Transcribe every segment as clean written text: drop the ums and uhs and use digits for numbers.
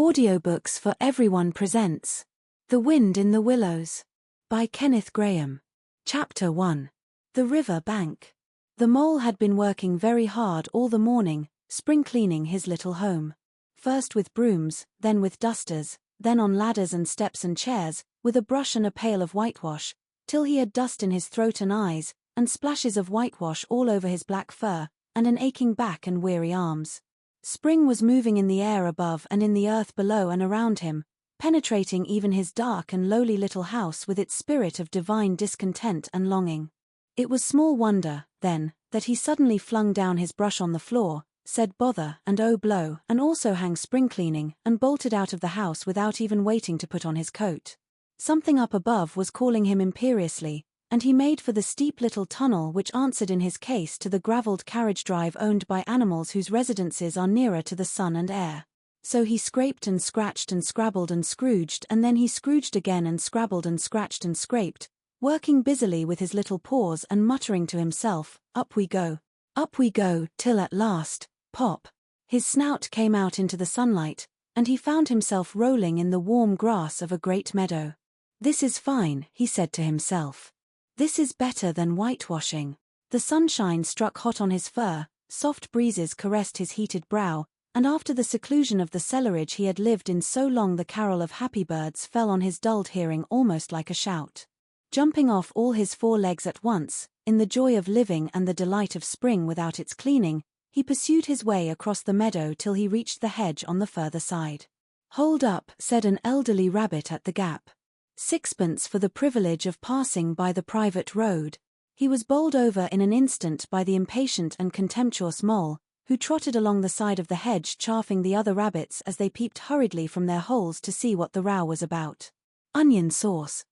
Audiobooks for Everyone presents The Wind in the Willows by Kenneth Grahame. Chapter 1. The River Bank. The mole had been working very hard all the morning, spring cleaning his little home. First with brooms, then with dusters, then on ladders and steps and chairs, with a brush and a pail of whitewash, till he had dust in his throat and eyes, and splashes of whitewash all over his black fur, and an aching back and weary arms. Spring was moving in the air above and in the earth below and around him, penetrating even his dark and lowly little house with its spirit of divine discontent and longing. It was small wonder, then, that he suddenly flung down his brush on the floor, said bother and oh blow, and also hang spring cleaning, and bolted out of the house without even waiting to put on his coat. Something up above was calling him imperiously, and he made for the steep little tunnel which answered in his case to the gravelled carriage drive owned by animals whose residences are nearer to the sun and air. So he scraped and scratched and scrabbled and scrooged, and then he scrooged again and scrabbled and scratched and scraped, working busily with his little paws and muttering to himself, up we go, till at last, pop, his snout came out into the sunlight, and he found himself rolling in the warm grass of a great meadow. This is fine, he said to himself. This is better than whitewashing. The sunshine struck hot on his fur, soft breezes caressed his heated brow, and after the seclusion of the cellarage he had lived in so long the carol of happy birds fell on his dulled hearing almost like a shout. Jumping off all his 4 legs at once, in the joy of living and the delight of spring without its cleaning, he pursued his way across the meadow till he reached the hedge on the further side. "Hold up," said an elderly rabbit at the gap. "Sixpence for the privilege of passing by the private road." He was bowled over in an instant by the impatient and contemptuous mole, who trotted along the side of the hedge chaffing the other rabbits as they peeped hurriedly from their holes to see what the row was about. Onion sauce,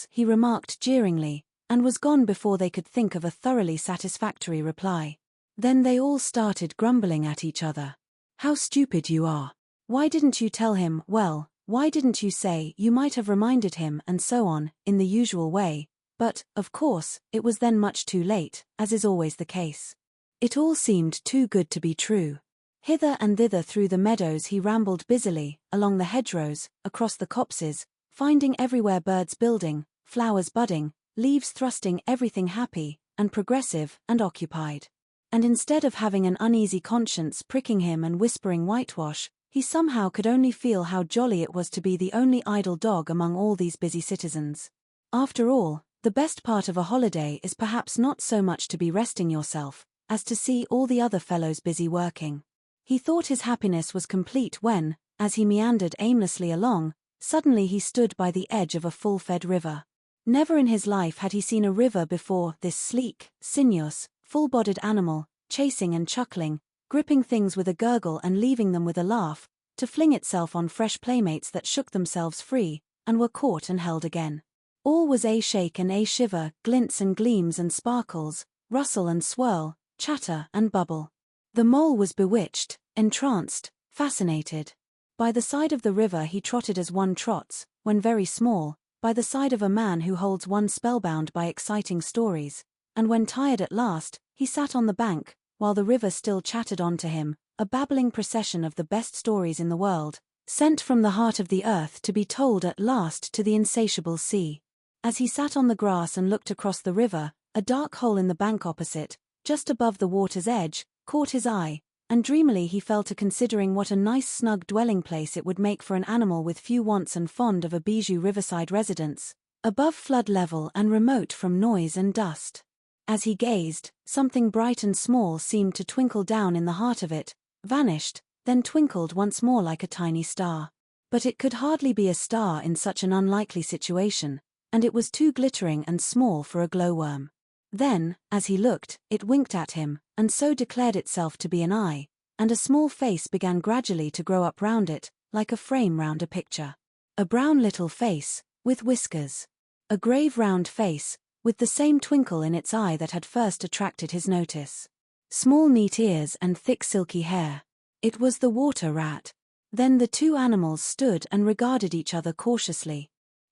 he remarked jeeringly, and was gone before they could think of a thoroughly satisfactory reply. Then they all started grumbling at each other. "How stupid you are. Why didn't you tell him, well, why didn't you say, you might have reminded him," and so on, in the usual way, but, of course, it was then much too late, as is always the case. It all seemed too good to be true. Hither and thither through the meadows he rambled busily, along the hedgerows, across the copses, finding everywhere birds building, flowers budding, leaves thrusting, everything happy, and progressive, and occupied. And instead of having an uneasy conscience pricking him and whispering whitewash, he somehow could only feel how jolly it was to be the only idle dog among all these busy citizens. After all, the best part of a holiday is perhaps not so much to be resting yourself, as to see all the other fellows busy working. He thought his happiness was complete when, as he meandered aimlessly along, suddenly he stood by the edge of a full-fed river. Never in his life had he seen a river before, this sleek, sinuous, full-bodied animal, chasing and chuckling, gripping things with a gurgle and leaving them with a laugh, to fling itself on fresh playmates that shook themselves free, and were caught and held again. All was a shake and a shiver, glints and gleams and sparkles, rustle and swirl, chatter and bubble. The mole was bewitched, entranced, fascinated. By the side of the river he trotted as one trots, when very small, by the side of a man who holds one spellbound by exciting stories, and when tired at last, he sat on the bank, while the river still chattered on to him, a babbling procession of the best stories in the world, sent from the heart of the earth to be told at last to the insatiable sea. As he sat on the grass and looked across the river, a dark hole in the bank opposite, just above the water's edge, caught his eye, and dreamily he fell to considering what a nice snug dwelling place it would make for an animal with few wants and fond of a bijou riverside residence, above flood level and remote from noise and dust. As he gazed, something bright and small seemed to twinkle down in the heart of it, vanished, then twinkled once more like a tiny star. But it could hardly be a star in such an unlikely situation, and it was too glittering and small for a glowworm. Then, as he looked, it winked at him, and so declared itself to be an eye, and a small face began gradually to grow up round it, like a frame round a picture. A brown little face, with whiskers. A grave round face, with the same twinkle in its eye that had first attracted his notice. Small neat ears and thick silky hair. It was the water rat. Then the two animals stood and regarded each other cautiously.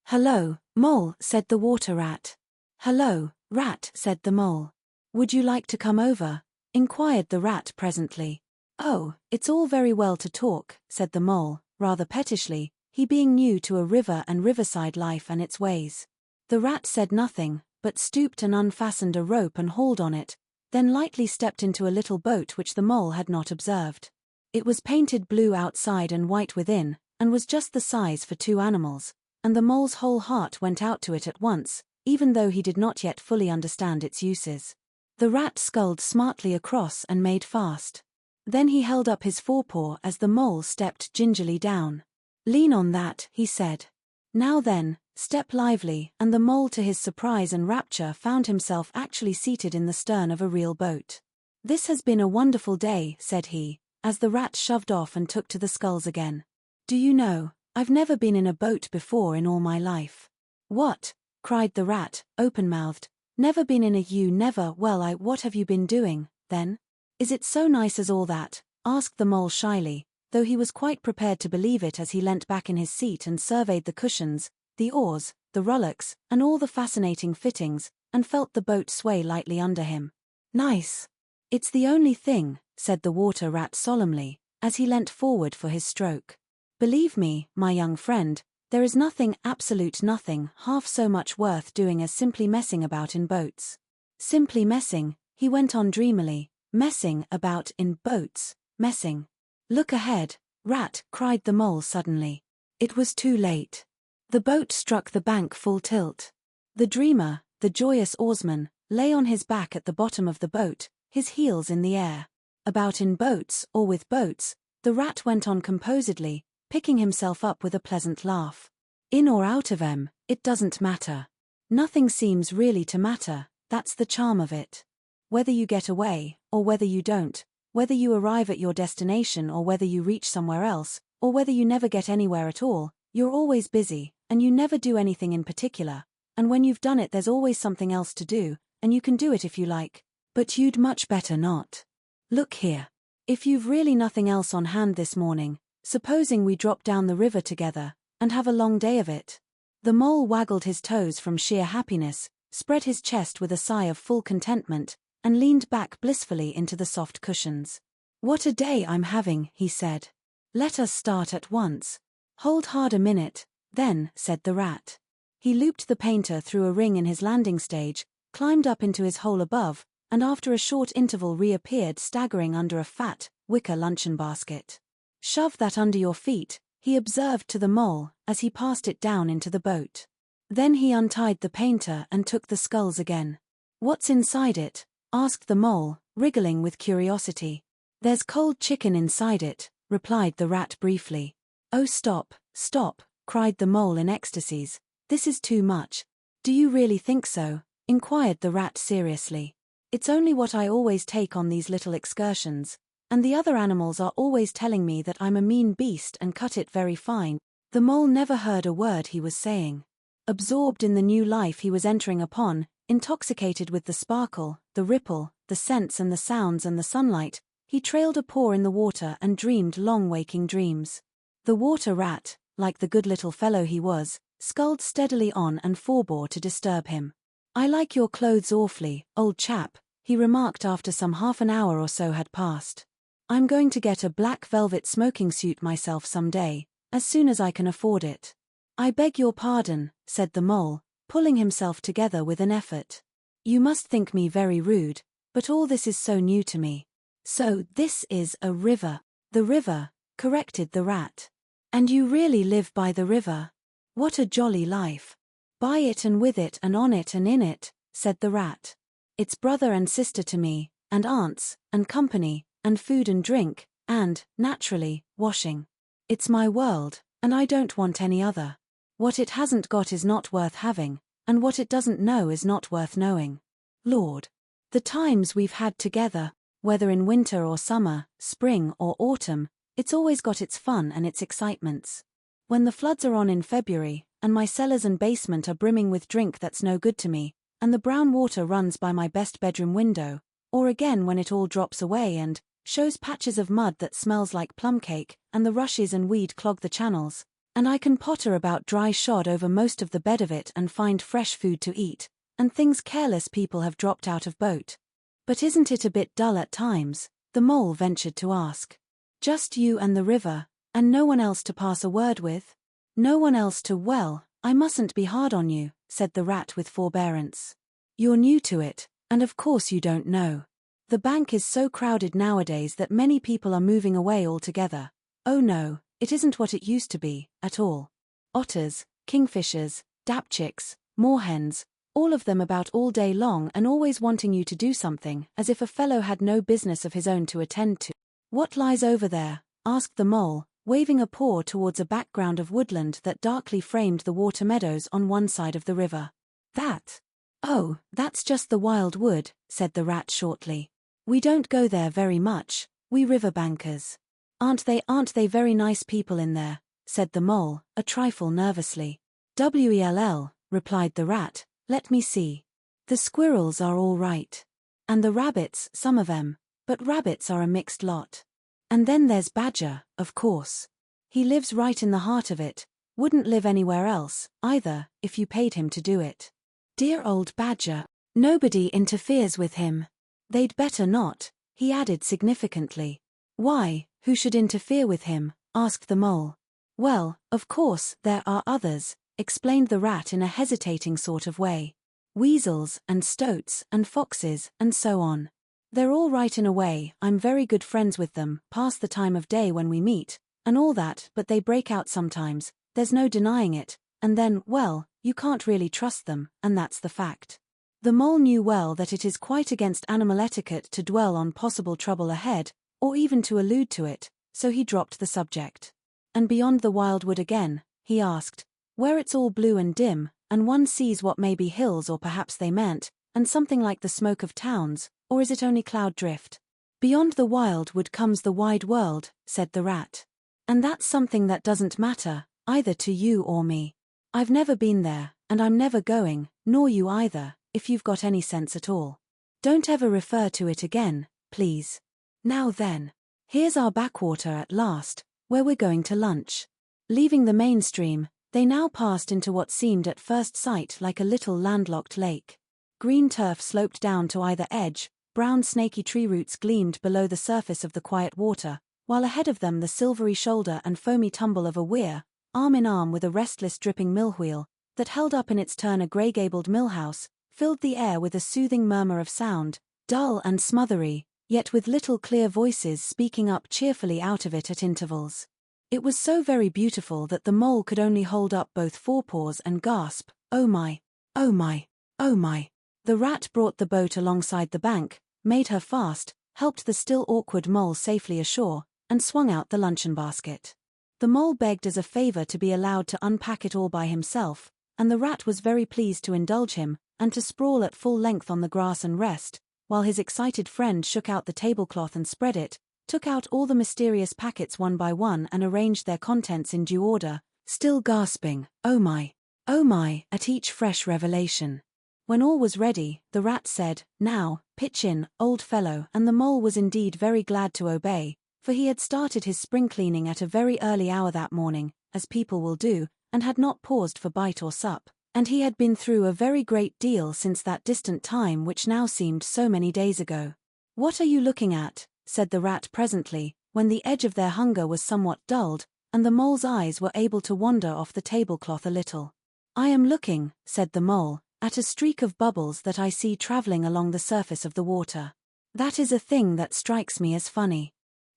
"Hello, mole," said the water rat. "Hello, rat," said the mole. "Would you like to come over?" inquired the rat presently. "Oh, it's all very well to talk," said the mole, rather pettishly, he being new to a river and riverside life and its ways. The rat said nothing, but stooped and unfastened a rope and hauled on it, then lightly stepped into a little boat which the mole had not observed. It was painted blue outside and white within, and was just the size for two animals, and the mole's whole heart went out to it at once, even though he did not yet fully understand its uses. The rat sculled smartly across and made fast. Then he held up his forepaw as the mole stepped gingerly down. "Lean on that," he said. "Now then, step lively," and the mole, to his surprise and rapture, found himself actually seated in the stern of a real boat. "This has been a wonderful day," said he, as the rat shoved off and took to the sculls again. "Do you know, I've never been in a boat before in all my life." "What?" cried the rat, open-mouthed. "Never been in a never, well what have you been doing, then? Is it so nice as all that?" asked the mole shyly, though he was quite prepared to believe it as he leant back in his seat and surveyed the cushions, the oars, the rowlocks, and all the fascinating fittings, and felt the boat sway lightly under him. "Nice. It's the only thing," said the water rat solemnly, as he leant forward for his stroke. "Believe me, my young friend, there is nothing, absolute nothing, half so much worth doing as simply messing about in boats." "Simply messing," he went on dreamily, "messing about in boats, messing." "Look ahead, rat," cried the mole suddenly. It was too late. The boat struck the bank full tilt. The dreamer, the joyous oarsman, lay on his back at the bottom of the boat, his heels in the air. "About in boats, or with boats," the rat went on composedly, picking himself up with a pleasant laugh. "In or out of 'em, it doesn't matter. Nothing seems really to matter, that's the charm of it. Whether you get away, or whether you don't, whether you arrive at your destination or whether you reach somewhere else, or whether you never get anywhere at all, you're always busy, and you never do anything in particular, and when you've done it there's always something else to do, and you can do it if you like, but you'd much better not. Look here. If you've really nothing else on hand this morning, supposing we drop down the river together, and have a long day of it." The mole waggled his toes from sheer happiness, spread his chest with a sigh of full contentment, and leaned back blissfully into the soft cushions. "What a day I'm having," he said. "Let us start at once." "Hold hard a minute, then," said the rat. He looped the painter through a ring in his landing stage, climbed up into his hole above, and after a short interval reappeared staggering under a fat, wicker luncheon basket. "Shove that under your feet," he observed to the mole, as he passed it down into the boat. Then he untied the painter and took the sculls again. "What's inside it?" asked the mole, wriggling with curiosity. "There's cold chicken inside it," replied the rat briefly. "Oh, stop, stop," cried the mole in ecstasies. "This is too much." "Do you really think so?" inquired the rat seriously. "It's only what I always take on these little excursions, and the other animals are always telling me that I'm a mean beast and cut it very fine." The mole never heard a word he was saying. Absorbed in the new life he was entering upon, intoxicated with the sparkle, the ripple, the scents and the sounds and the sunlight, he trailed a paw in the water and dreamed long waking dreams. The water rat, like the good little fellow he was, sculled steadily on and forbore to disturb him. "I like your clothes awfully, old chap," he remarked after some half an hour or so had passed. "I'm going to get a black velvet smoking suit myself some day, as soon as I can afford it." "I beg your pardon," said the mole, pulling himself together with an effort. "You must think me very rude, but all this is so new to me." "So this is a river." "The river," corrected the rat. "And you really live by the river? What a jolly life." "By it and with it and on it and in it," said the rat. "It's brother and sister to me, and aunts, and company, and food and drink, and, naturally, washing. It's my world, and I don't want any other. What it hasn't got is not worth having, and what it doesn't know is not worth knowing. Lord, the times we've had together, whether in winter or summer, spring or autumn, it's always got its fun and its excitements. When the floods are on in February, and my cellars and basement are brimming with drink that's no good to me, and the brown water runs by my best bedroom window, or again when it all drops away and shows patches of mud that smells like plum cake, and the rushes and weed clog the channels, and I can potter about dry shod over most of the bed of it and find fresh food to eat, and things careless people have dropped out of boat. But isn't it a bit dull at times, the mole ventured to ask. Just you and the river, and no one else to pass a word with? No one else to, well, I mustn't be hard on you, said the rat with forbearance. You're new to it, and of course you don't know. The bank is so crowded nowadays that many people are moving away altogether. Oh no, it isn't what it used to be, at all. Otters, kingfishers, dapchicks, moorhens, all of them about all day long and always wanting you to do something, as if a fellow had no business of his own to attend to. What lies over there? Asked the mole, waving a paw towards a background of woodland that darkly framed the water meadows on one side of the river. That? Oh, that's just the wild wood, said the rat shortly. We don't go there very much, we riverbankers. Aren't they very nice people in there? Said the mole, a trifle nervously. Well, replied the rat, let me see. The squirrels are all right. And the rabbits, some of 'em, but rabbits are a mixed lot. And then there's Badger, of course. He lives right in the heart of it, wouldn't live anywhere else, either, if you paid him to do it. Dear old Badger, nobody interferes with him. They'd better not, he added significantly. Why, who should interfere with him? Asked the mole. Well, of course, there are others, explained the rat in a hesitating sort of way. Weasels, and stoats, and foxes, and so on. They're all right in a way, I'm very good friends with them, past the time of day when we meet, and all that, but they break out sometimes, there's no denying it, and then, well, you can't really trust them, and that's the fact. The mole knew well that it is quite against animal etiquette to dwell on possible trouble ahead, or even to allude to it, so he dropped the subject. And beyond the wildwood again, he asked, where it's all blue and dim, and one sees what may be hills or perhaps they meant, and something like the smoke of towns, or is it only cloud drift? Beyond the wildwood comes the wide world, said the rat. And that's something that doesn't matter, either to you or me. I've never been there, and I'm never going, nor you either, if you've got any sense at all. Don't ever refer to it again, please. Now then, here's our backwater at last, where we're going to lunch. Leaving the main stream, they now passed into what seemed at first sight like a little landlocked lake. Green turf sloped down to either edge, brown snaky tree roots gleamed below the surface of the quiet water, while ahead of them the silvery shoulder and foamy tumble of a weir, arm in arm with a restless dripping millwheel, that held up in its turn a grey-gabled millhouse, filled the air with a soothing murmur of sound, dull and smothery, yet with little clear voices speaking up cheerfully out of it at intervals. It was so very beautiful that the mole could only hold up both forepaws and gasp, oh my, oh my, oh my. The rat brought the boat alongside the bank, made her fast, helped the still awkward mole safely ashore, and swung out the luncheon basket. The mole begged as a favor to be allowed to unpack it all by himself, and the rat was very pleased to indulge him, and to sprawl at full length on the grass and rest, while his excited friend shook out the tablecloth and spread it, took out all the mysterious packets one by one and arranged their contents in due order, still gasping, oh my, at each fresh revelation. When all was ready, the rat said, now, pitch in, old fellow, and the mole was indeed very glad to obey, for he had started his spring cleaning at a very early hour that morning, as people will do, and had not paused for bite or sup, and he had been through a very great deal since that distant time which now seemed so many days ago. What are you looking at? Said the rat presently, when the edge of their hunger was somewhat dulled, and the mole's eyes were able to wander off the tablecloth a little. I am looking, said the mole, at a streak of bubbles that I see travelling along the surface of the water. That is a thing that strikes me as funny.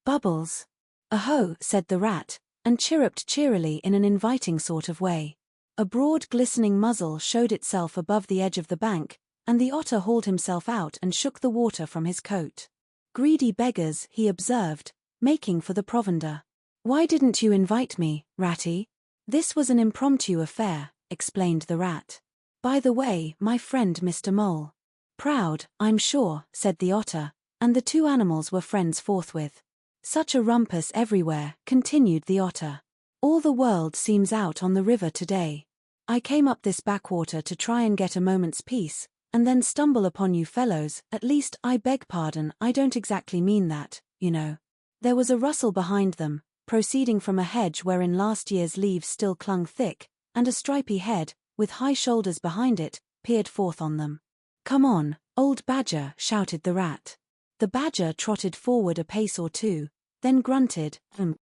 Bubbles? Aho, said the rat, and chirruped cheerily in an inviting sort of way. A broad glistening muzzle showed itself above the edge of the bank, and the otter hauled himself out and shook the water from his coat. Greedy beggars, he observed, making for the provender. Why didn't you invite me, Ratty? This was an impromptu affair, explained the rat. By the way, my friend Mr. Mole. Proud, I'm sure, said the otter, and the two animals were friends forthwith. Such a rumpus everywhere, continued the otter. All the world seems out on the river today. I came up this backwater to try and get a moment's peace, and then stumble upon you fellows, at least I beg pardon, I don't exactly mean that, you know. There was a rustle behind them, proceeding from a hedge wherein last year's leaves still clung thick, and a stripy head, with high shoulders behind it, peered forth on them. Come on, old Badger, shouted the rat. The badger trotted forward a pace or two, then grunted,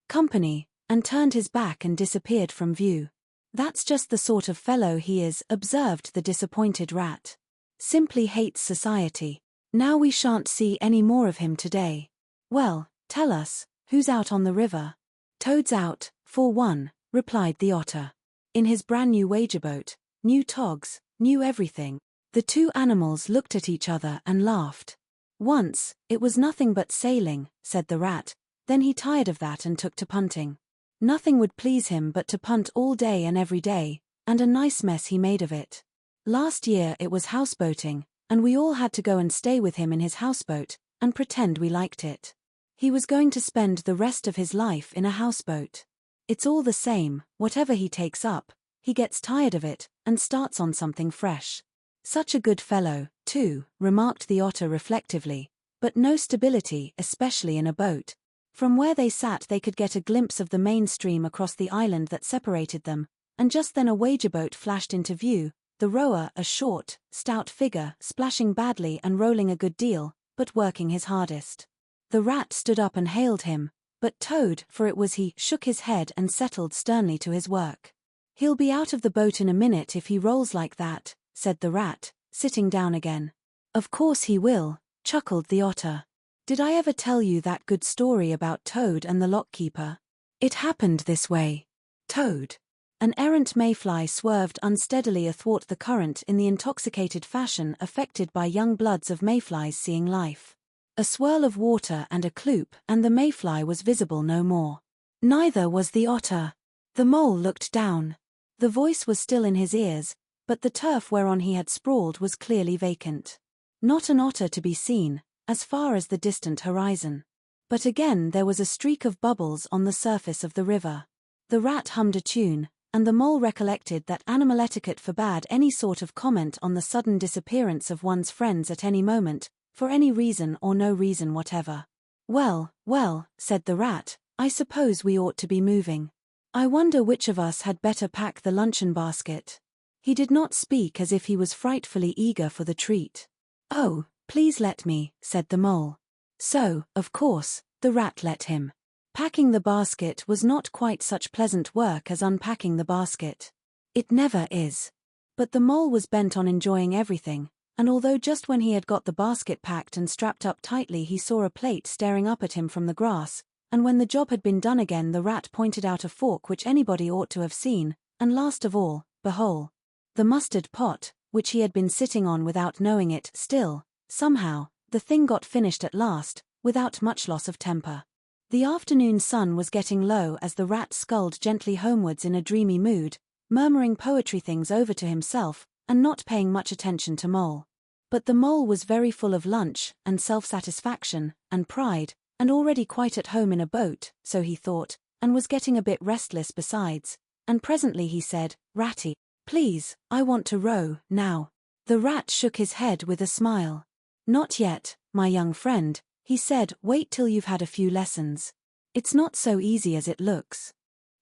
company, and turned his back and disappeared from view. That's just the sort of fellow he is, observed the disappointed rat. Simply hates society. Now we shan't see any more of him today. Well, tell us, who's out on the river? Toad's out, for one, replied the otter. In his brand new wager boat, new togs, new everything. The two animals looked at each other and laughed. Once, it was nothing but sailing, said the rat, then he tired of that and took to punting. Nothing would please him but to punt all day and every day, and a nice mess he made of it. Last year it was houseboating, and we all had to go and stay with him in his houseboat, and pretend we liked it. He was going to spend the rest of his life in a houseboat. It's all the same, whatever he takes up, he gets tired of it, and starts on something fresh. Such a good fellow, too, remarked the otter reflectively, but no stability, especially in a boat. From where they sat they could get a glimpse of the main stream across the island that separated them, and just then a wager boat flashed into view, the rower a short, stout figure, splashing badly and rolling a good deal, but working his hardest. The rat stood up and hailed him, but Toad, for it was he, shook his head and settled sternly to his work. He'll be out of the boat in a minute if he rolls like that, said the rat, sitting down again. Of course he will, chuckled the otter. Did I ever tell you that good story about Toad and the lockkeeper? It happened this way. Toad. An errant mayfly swerved unsteadily athwart the current in the intoxicated fashion affected by young bloods of mayflies seeing life. A swirl of water and a kloop, and the mayfly was visible no more. Neither was the otter. The mole looked down. The voice was still in his ears, but the turf whereon he had sprawled was clearly vacant. Not an otter to be seen, as far as the distant horizon. But again there was a streak of bubbles on the surface of the river. The rat hummed a tune, and the mole recollected that animal etiquette forbade any sort of comment on the sudden disappearance of one's friends at any moment, for any reason or no reason whatever. Well, well, said the rat, I suppose we ought to be moving. I wonder which of us had better pack the luncheon basket. He did not speak as if he was frightfully eager for the treat. Oh, please let me, said the mole. So, of course, the rat let him. Packing the basket was not quite such pleasant work as unpacking the basket. It never is. But the mole was bent on enjoying everything, and although just when he had got the basket packed and strapped up tightly he saw a plate staring up at him from the grass, and when the job had been done again the rat pointed out a fork which anybody ought to have seen, and last of all, behold, the mustard pot, which he had been sitting on without knowing it. Still, somehow, the thing got finished at last, without much loss of temper. The afternoon sun was getting low as the rat sculled gently homewards in a dreamy mood, murmuring poetry things over to himself, and not paying much attention to Mole. But the mole was very full of lunch, and self-satisfaction, and pride, and already quite at home in a boat, so he thought, and was getting a bit restless besides, and presently he said, Ratty, please, I want to row, now. The rat shook his head with a smile. Not yet, my young friend, he said, wait till you've had a few lessons. It's not so easy as it looks.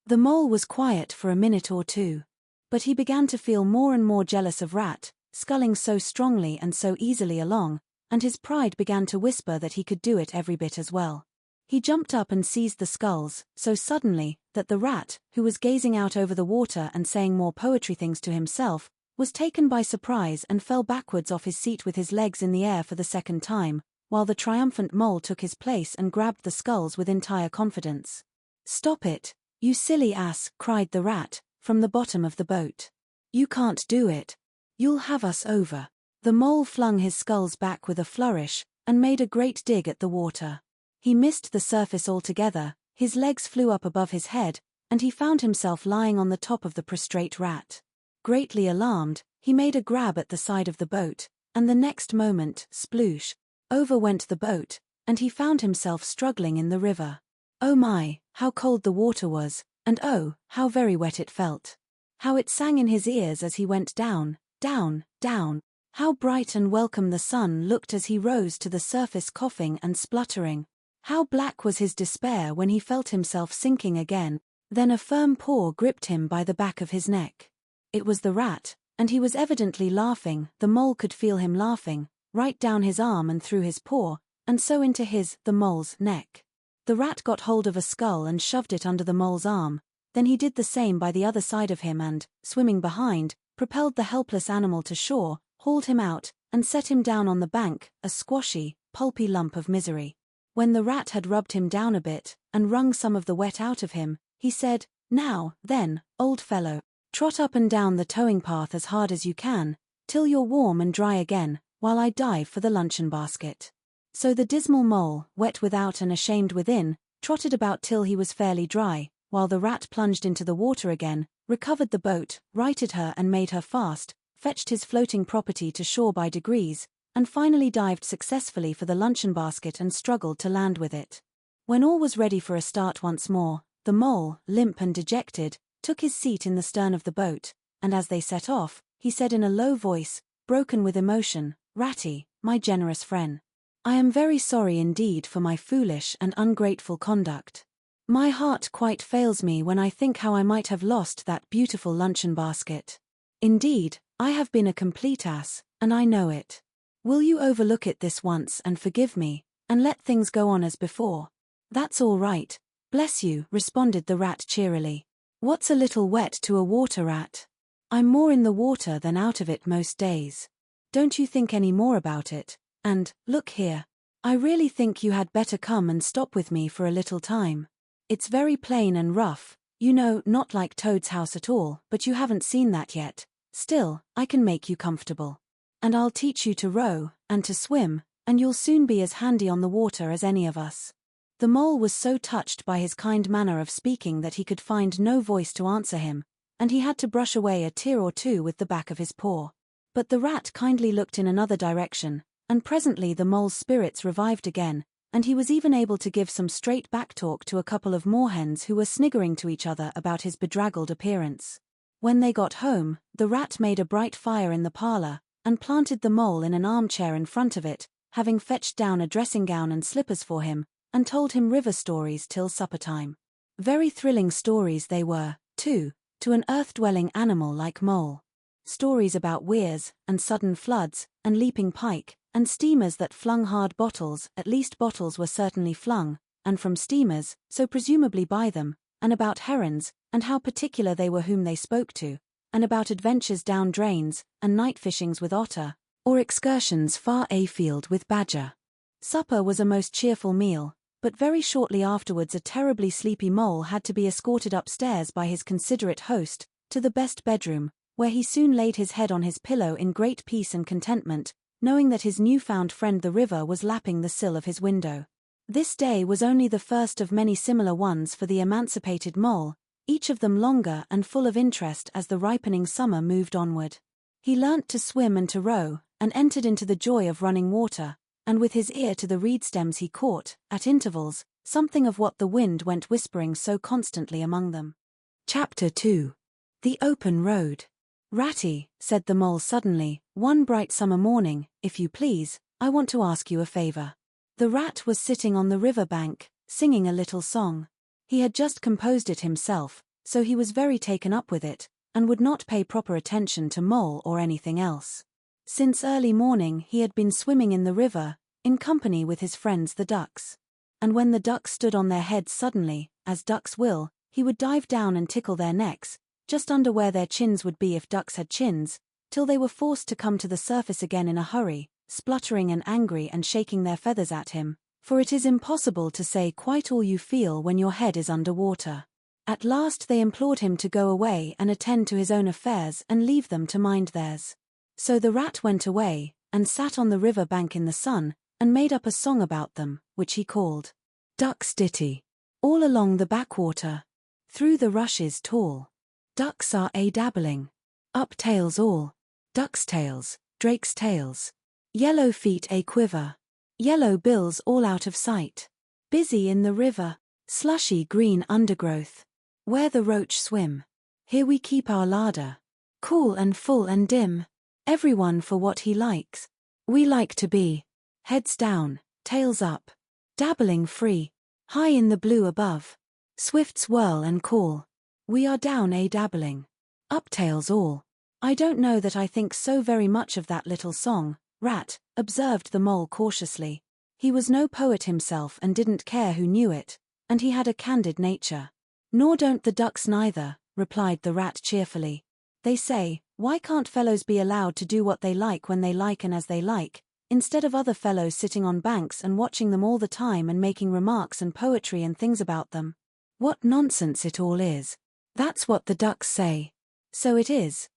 The mole was quiet for a minute or two. But he began to feel more and more jealous of Rat, sculling so strongly and so easily along, and his pride began to whisper that he could do it every bit as well. He jumped up and seized the sculls, so suddenly, that the rat, who was gazing out over the water and saying more poetry things to himself, was taken by surprise and fell backwards off his seat with his legs in the air for the second time, while the triumphant mole took his place and grabbed the sculls with entire confidence. Stop it, you silly ass, cried the rat, from the bottom of the boat. You can't do it. You'll have us over. The mole flung his sculls back with a flourish, and made a great dig at the water. He missed the surface altogether, his legs flew up above his head, and he found himself lying on the top of the prostrate rat. Greatly alarmed, he made a grab at the side of the boat, and the next moment, sploosh, over went the boat, and he found himself struggling in the river. Oh my, how cold the water was, and oh, how very wet it felt. How it sang in his ears as he went down, down, down. How bright and welcome the sun looked as he rose to the surface coughing and spluttering. How black was his despair when he felt himself sinking again. Then a firm paw gripped him by the back of his neck. It was the rat, and he was evidently laughing. The mole could feel him laughing, right down his arm and through his paw, and so into the mole's neck. The rat got hold of a skull and shoved it under the mole's arm, then he did the same by the other side of him and, swimming behind, propelled the helpless animal to shore, hauled him out, and set him down on the bank, a squashy, pulpy lump of misery. When the rat had rubbed him down a bit, and wrung some of the wet out of him, he said, "Now, then, old fellow, trot up and down the towing path as hard as you can, till you're warm and dry again, while I dive for the luncheon basket." So the dismal mole, wet without and ashamed within, trotted about till he was fairly dry, while the rat plunged into the water again, recovered the boat, righted her and made her fast, fetched his floating property to shore by degrees, and finally dived successfully for the luncheon basket and struggled to land with it. When all was ready for a start once more, the mole, limp and dejected, took his seat in the stern of the boat, and as they set off, he said in a low voice, broken with emotion, "Ratty, my generous friend, I am very sorry indeed for my foolish and ungrateful conduct. My heart quite fails me when I think how I might have lost that beautiful luncheon basket. Indeed, I have been a complete ass, and I know it. Will you overlook it this once and forgive me, and let things go on as before?" "That's all right, bless you," responded the rat cheerily. "What's a little wet to a water rat? I'm more in the water than out of it most days. Don't you think any more about it, and, look here, I really think you had better come and stop with me for a little time. It's very plain and rough, you know, not like Toad's house at all, but you haven't seen that yet. Still, I can make you comfortable. And I'll teach you to row, and to swim, and you'll soon be as handy on the water as any of us." The mole was so touched by his kind manner of speaking that he could find no voice to answer him, and he had to brush away a tear or two with the back of his paw. But the rat kindly looked in another direction, and presently the mole's spirits revived again, and he was even able to give some straight back talk to a couple of moorhens who were sniggering to each other about his bedraggled appearance. When they got home, the rat made a bright fire in the parlor, and planted the mole in an armchair in front of it, having fetched down a dressing-gown and slippers for him, and told him river stories till supper-time. Very thrilling stories they were, too, to an earth-dwelling animal like mole. Stories about weirs, and sudden floods, and leaping pike, and steamers that flung hard bottles, at least bottles were certainly flung, and from steamers, so presumably by them, and about herons, and how particular they were whom they spoke to, and about adventures down drains, and night fishings with otter, or excursions far afield with badger. Supper was a most cheerful meal, but very shortly afterwards a terribly sleepy mole had to be escorted upstairs by his considerate host, to the best bedroom, where he soon laid his head on his pillow in great peace and contentment, knowing that his new-found friend the river was lapping the sill of his window. This day was only the first of many similar ones for the emancipated mole, each of them longer and full of interest as the ripening summer moved onward. He learnt to swim and to row, and entered into the joy of running water, and with his ear to the reed stems he caught, at intervals, something of what the wind went whispering so constantly among them. Chapter 2. The Open Road. "Ratty," said the mole suddenly, "one bright summer morning, if you please, I want to ask you a favor." The rat was sitting on the river bank, singing a little song. He had just composed it himself, so he was very taken up with it, and would not pay proper attention to mole or anything else. Since early morning he had been swimming in the river, in company with his friends the ducks. And when the ducks stood on their heads suddenly, as ducks will, he would dive down and tickle their necks, just under where their chins would be if ducks had chins, till they were forced to come to the surface again in a hurry, spluttering and angry and shaking their feathers at him, for it is impossible to say quite all you feel when your head is under water. At last they implored him to go away and attend to his own affairs and leave them to mind theirs. So the rat went away, and sat on the river bank in the sun, and made up a song about them, which he called Duck's Ditty. All along the backwater, through the rushes tall, ducks are a-dabbling, up tails all, ducks' tails, drakes' tails, yellow feet a-quiver, yellow bills all out of sight, busy in the river, slushy green undergrowth, where the roach swim. Here we keep our larder, cool and full and dim, everyone for what he likes. We like to be heads down, tails up, dabbling free, high in the blue above, swift swirl and call. We are down a-dabbling, up tails all. I don't know that I think so very much of that little song, rat, observed the mole cautiously. He was no poet himself and didn't care who knew it, and he had a candid nature. Nor don't the ducks neither, replied the rat cheerfully. They say, why can't fellows be allowed to do what they like when they like and as they like, instead of other fellows sitting on banks and watching them all the time and making remarks and poetry and things about them? What nonsense it all is. That's what the ducks say. So it is,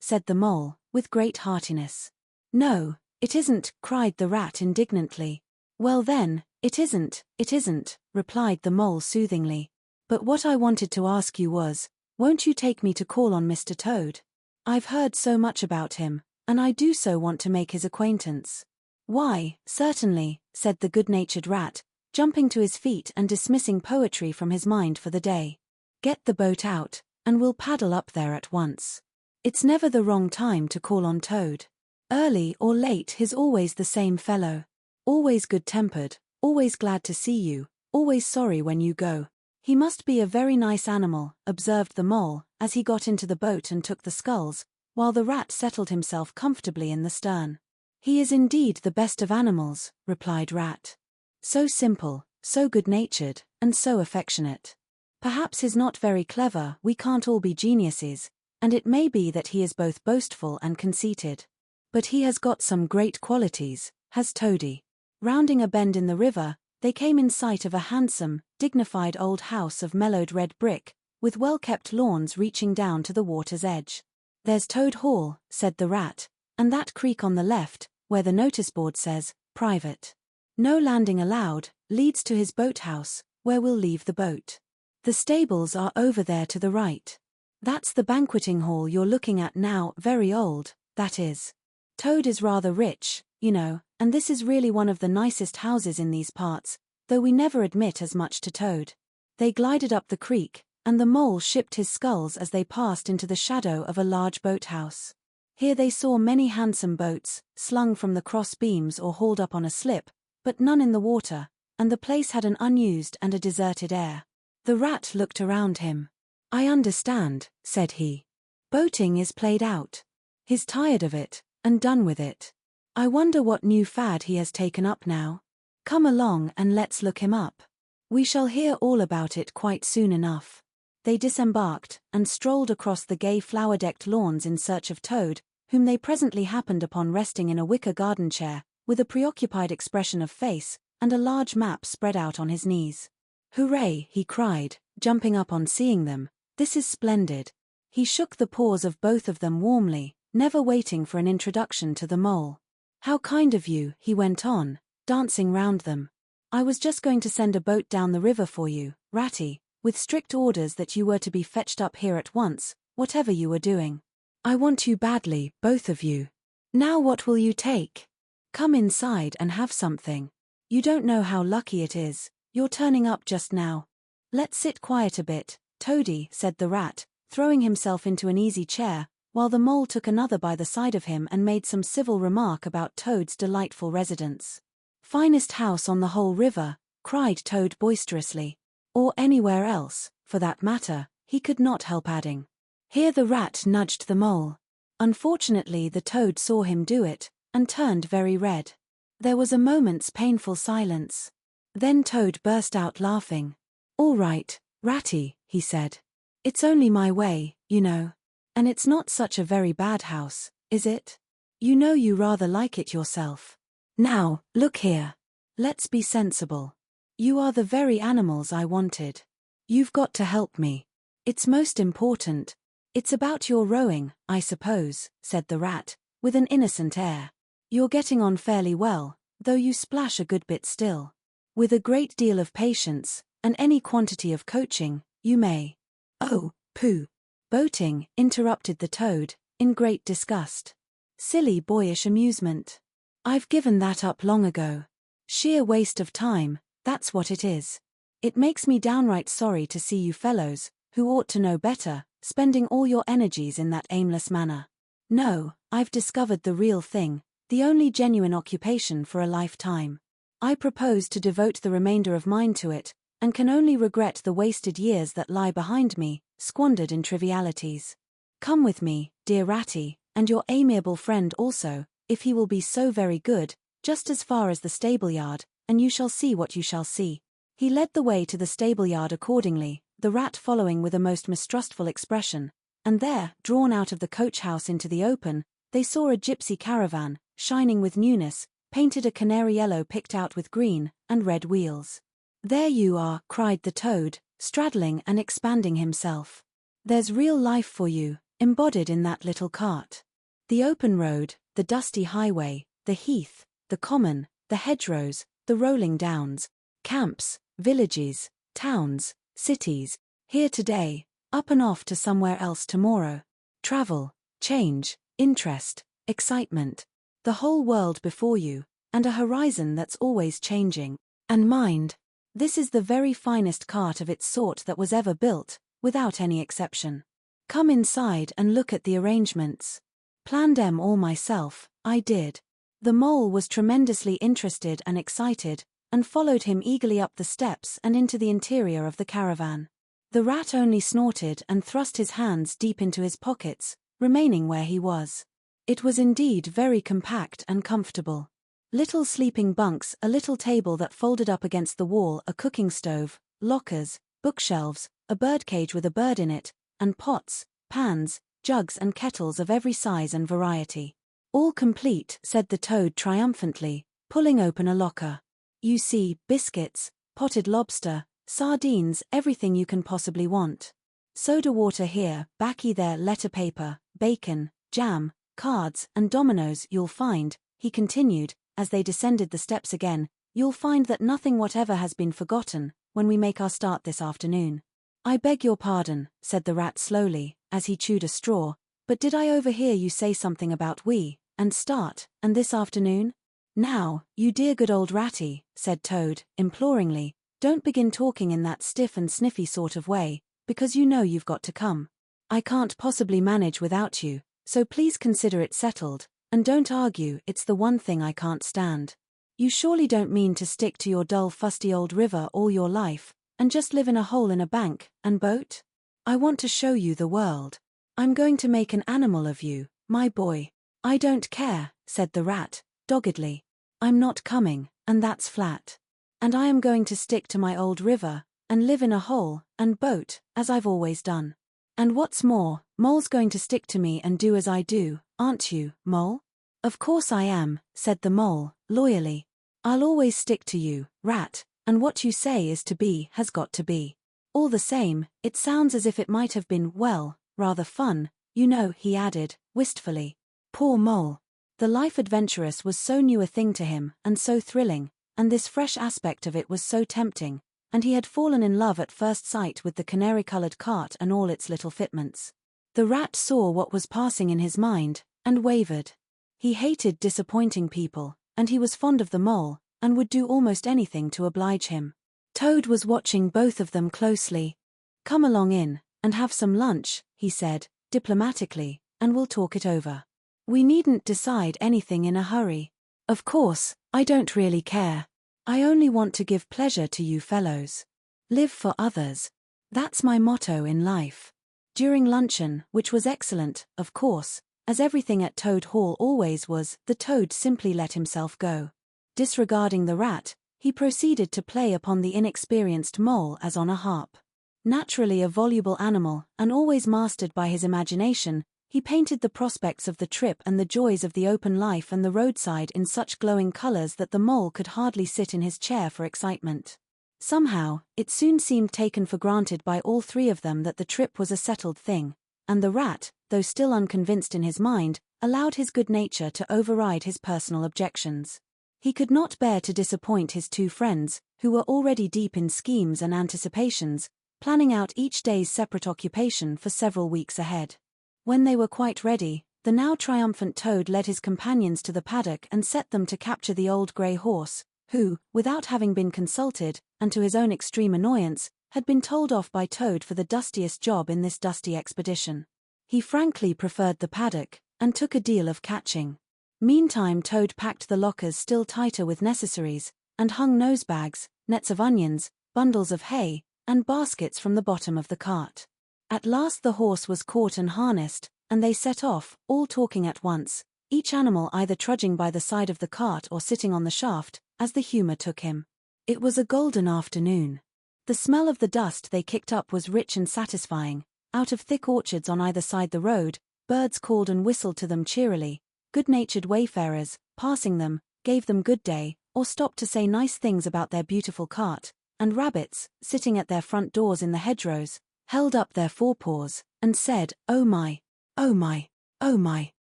said the mole, with great heartiness. No, it isn't, cried the rat indignantly. Well then, it isn't, replied the mole soothingly. But what I wanted to ask you was, won't you take me to call on Mr. Toad? I've heard so much about him, and I do so want to make his acquaintance. Why, certainly, said the good-natured rat, jumping to his feet and dismissing poetry from his mind for the day. Get the boat out, and we'll paddle up there at once. It's never the wrong time to call on Toad. Early or late he's always the same fellow. Always good-tempered, always glad to see you, always sorry when you go. He must be a very nice animal, observed the mole, as he got into the boat and took the sculls, while the rat settled himself comfortably in the stern. He is indeed the best of animals, replied Rat. So simple, so good-natured, and so affectionate. Perhaps he's not very clever, we can't all be geniuses, and it may be that he is both boastful and conceited. But he has got some great qualities, has Toady. Rounding a bend in the river, they came in sight of a handsome, dignified old house of mellowed red brick, with well-kept lawns reaching down to the water's edge. There's Toad Hall, said the rat, and that creek on the left, where the notice board says, private. No landing allowed, leads to his boathouse, where we'll leave the boat. The stables are over there to the right. That's the banqueting hall you're looking at now, very old, that is. Toad is rather rich, you know, and this is really one of the nicest houses in these parts, though we never admit as much to Toad. They glided up the creek, and the mole shipped his sculls as they passed into the shadow of a large boathouse. Here they saw many handsome boats, slung from the cross beams or hauled up on a slip, but none in the water, and the place had an unused and a deserted air. The rat looked around him. I understand, said he. Boating is played out. He's tired of it, and done with it. I wonder what new fad he has taken up now. Come along and let's look him up. We shall hear all about it quite soon enough. They disembarked, and strolled across the gay flower-decked lawns in search of Toad, whom they presently happened upon resting in a wicker garden chair, with a preoccupied expression of face, and a large map spread out on his knees. Hooray, he cried, jumping up on seeing them, this is splendid. He shook the paws of both of them warmly, never waiting for an introduction to the mole. How kind of you, he went on, dancing round them. I was just going to send a boat down the river for you, Ratty, with strict orders that you were to be fetched up here at once, whatever you were doing. I want you badly, both of you. Now what will you take? Come inside and have something. You don't know how lucky it is, you're turning up just now. Let's sit quiet a bit, Toady, said the rat, throwing himself into an easy chair, while the mole took another by the side of him and made some civil remark about Toad's delightful residence. Finest house on the whole river, cried Toad boisterously. Or anywhere else, for that matter, he could not help adding. Here the rat nudged the mole. Unfortunately the Toad saw him do it, and turned very red. There was a moment's painful silence. Then Toad burst out laughing. All right, Ratty, he said. It's only my way, you know. And it's not such a very bad house, is it? You know you rather like it yourself. Now, look here. Let's be sensible. You are the very animals I wanted. You've got to help me. It's most important. It's about your rowing, I suppose, said the rat, with an innocent air. You're getting on fairly well, though you splash a good bit still. With a great deal of patience, and any quantity of coaching, you may. Oh, pooh. Boating, interrupted the Toad, in great disgust. Silly boyish amusement. I've given that up long ago. Sheer waste of time, that's what it is. It makes me downright sorry to see you fellows, who ought to know better, spending all your energies in that aimless manner. No, I've discovered the real thing, the only genuine occupation for a lifetime. I propose to devote the remainder of mine to it, and can only regret the wasted years that lie behind me, squandered in trivialities. Come with me, dear Ratty, and your amiable friend also, if he will be so very good, just as far as the stableyard, and you shall see what you shall see." He led the way to the stableyard accordingly, the rat following with a most mistrustful expression, and there, drawn out of the coach-house into the open, they saw a gypsy caravan, shining with newness, painted a canary yellow picked out with green and red wheels. "There you are," cried the toad, straddling and expanding himself. "There's real life for you, embodied in that little cart. The open road, the dusty highway, the heath, the common, the hedgerows, the rolling downs, camps, villages, towns, cities, here today, up and off to somewhere else tomorrow. Travel, change, interest, excitement. The whole world before you, and a horizon that's always changing. And mind, this is the very finest cart of its sort that was ever built, without any exception. Come inside and look at the arrangements. Planned 'em all myself, I did." The mole was tremendously interested and excited, and followed him eagerly up the steps and into the interior of the caravan. The rat only snorted and thrust his hands deep into his pockets, remaining where he was. It was indeed very compact and comfortable. Little sleeping bunks, a little table that folded up against the wall, a cooking stove, lockers, bookshelves, a birdcage with a bird in it, and pots, pans, jugs and kettles of every size and variety. "All complete," said the toad triumphantly, pulling open a locker. "You see, biscuits, potted lobster, sardines, everything you can possibly want. Soda water here, baccy there, letter paper, bacon, jam, cards, and dominoes. You'll find," he continued, as they descended the steps again, "you'll find that nothing whatever has been forgotten, when we make our start this afternoon." "I beg your pardon," said the rat slowly, as he chewed a straw, "but did I overhear you say something about we, and start, and this afternoon?" "Now, you dear good old ratty," said Toad, imploringly, "don't begin talking in that stiff and sniffy sort of way, because you know you've got to come. I can't possibly manage without you, so please consider it settled, and don't argue. It's the one thing I can't stand. You surely don't mean to stick to your dull fusty old river all your life, and just live in a hole in a bank and boat? I want to show you the world. I'm going to make an animal of you, my boy." "I don't care," said the rat, doggedly. "I'm not coming, and that's flat. And I am going to stick to my old river, and live in a hole and boat, as I've always done. And what's more, Mole's going to stick to me and do as I do, aren't you, Mole?" "Of course I am," said the mole, loyally. "I'll always stick to you, rat, and what you say is to be has got to be. All the same, it sounds as if it might have been, well, rather fun, you know," he added, wistfully. Poor mole. The life adventurous was so new a thing to him, and so thrilling, and this fresh aspect of it was so tempting, and he had fallen in love at first sight with the canary-colored cart and all its little fitments. The rat saw what was passing in his mind, and wavered. He hated disappointing people, and he was fond of the mole, and would do almost anything to oblige him. Toad was watching both of them closely. "Come along in, and have some lunch," he said, diplomatically, "and we'll talk it over. We needn't decide anything in a hurry. Of course, I don't really care. I only want to give pleasure to you fellows. Live for others. That's my motto in life." During luncheon, which was excellent, of course, as everything at Toad Hall always was, the toad simply let himself go. Disregarding the rat, he proceeded to play upon the inexperienced mole as on a harp. Naturally a voluble animal, and always mastered by his imagination, he painted the prospects of the trip and the joys of the open life and the roadside in such glowing colors that the mole could hardly sit in his chair for excitement. Somehow, it soon seemed taken for granted by all three of them that the trip was a settled thing, and the rat, though still unconvinced in his mind, allowed his good nature to override his personal objections. He could not bear to disappoint his two friends, who were already deep in schemes and anticipations, planning out each day's separate occupation for several weeks ahead. When they were quite ready, the now triumphant Toad led his companions to the paddock and set them to capture the old grey horse, who, without having been consulted, and to his own extreme annoyance, had been told off by Toad for the dustiest job in this dusty expedition. He frankly preferred the paddock, and took a deal of catching. Meantime Toad packed the lockers still tighter with necessaries, and hung nosebags, nets of onions, bundles of hay, and baskets from the bottom of the cart. At last the horse was caught and harnessed, and they set off, all talking at once, each animal either trudging by the side of the cart or sitting on the shaft, as the humor took him. It was a golden afternoon. The smell of the dust they kicked up was rich and satisfying. Out of thick orchards on either side the road, birds called and whistled to them cheerily. Good-natured wayfarers, passing them, gave them good day, or stopped to say nice things about their beautiful cart, and rabbits, sitting at their front doors in the hedgerows, held up their forepaws, and said, "Oh my, oh my, oh my."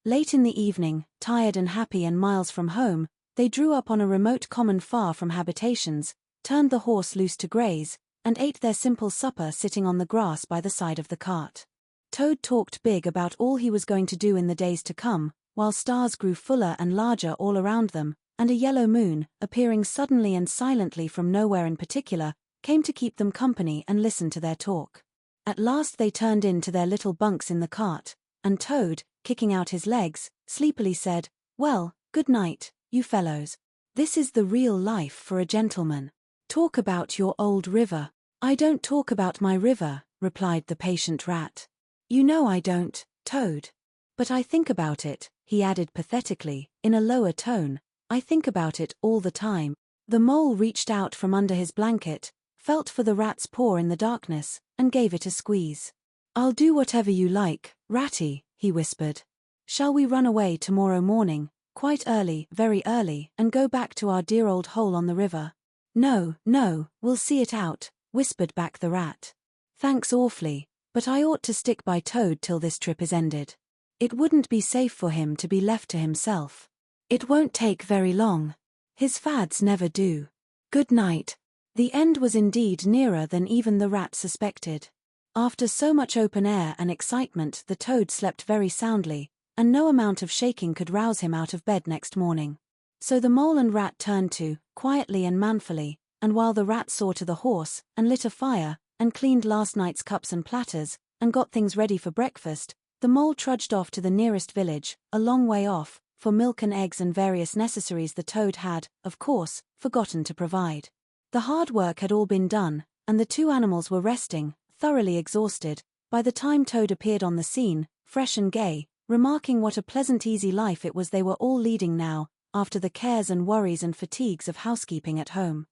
Late in the evening, tired and happy and miles from home, they drew up on a remote common far from habitations, turned the horse loose to graze, and ate their simple supper sitting on the grass by the side of the cart. Toad talked big about all he was going to do in the days to come, while stars grew fuller and larger all around them, and a yellow moon, appearing suddenly and silently from nowhere in particular, came to keep them company and listen to their talk. At last they turned in to their little bunks in the cart, and Toad, kicking out his legs, sleepily said, "Well, good night, you fellows. This is the real life for a gentleman. Talk about your old river." "I don't talk about my river," replied the patient rat. "You know I don't, Toad. But I think about it," he added pathetically, in a lower tone. "I think about it all the time." The mole reached out from under his blanket, felt for the rat's paw in the darkness, and gave it a squeeze. "I'll do whatever you like, Ratty," he whispered. "Shall we run away tomorrow morning, quite early, very early, and go back to our dear old hole on the river?" "No, no, we'll see it out," whispered back the rat. "Thanks awfully, but I ought to stick by Toad till this trip is ended. It wouldn't be safe for him to be left to himself. It won't take very long. His fads never do. Good night." The end was indeed nearer than even the rat suspected. After so much open air and excitement, the Toad slept very soundly, and no amount of shaking could rouse him out of bed next morning. So the mole and rat turned to, quietly and manfully, and while the rat saw to the horse, and lit a fire, and cleaned last night's cups and platters, and got things ready for breakfast, the mole trudged off to the nearest village, a long way off, for milk and eggs and various necessaries the Toad had, of course, forgotten to provide. The hard work had all been done, and the two animals were resting, thoroughly exhausted, by the time Toad appeared on the scene, fresh and gay, remarking what a pleasant easy life it was they were all leading now, after the cares and worries and fatigues of housekeeping at home.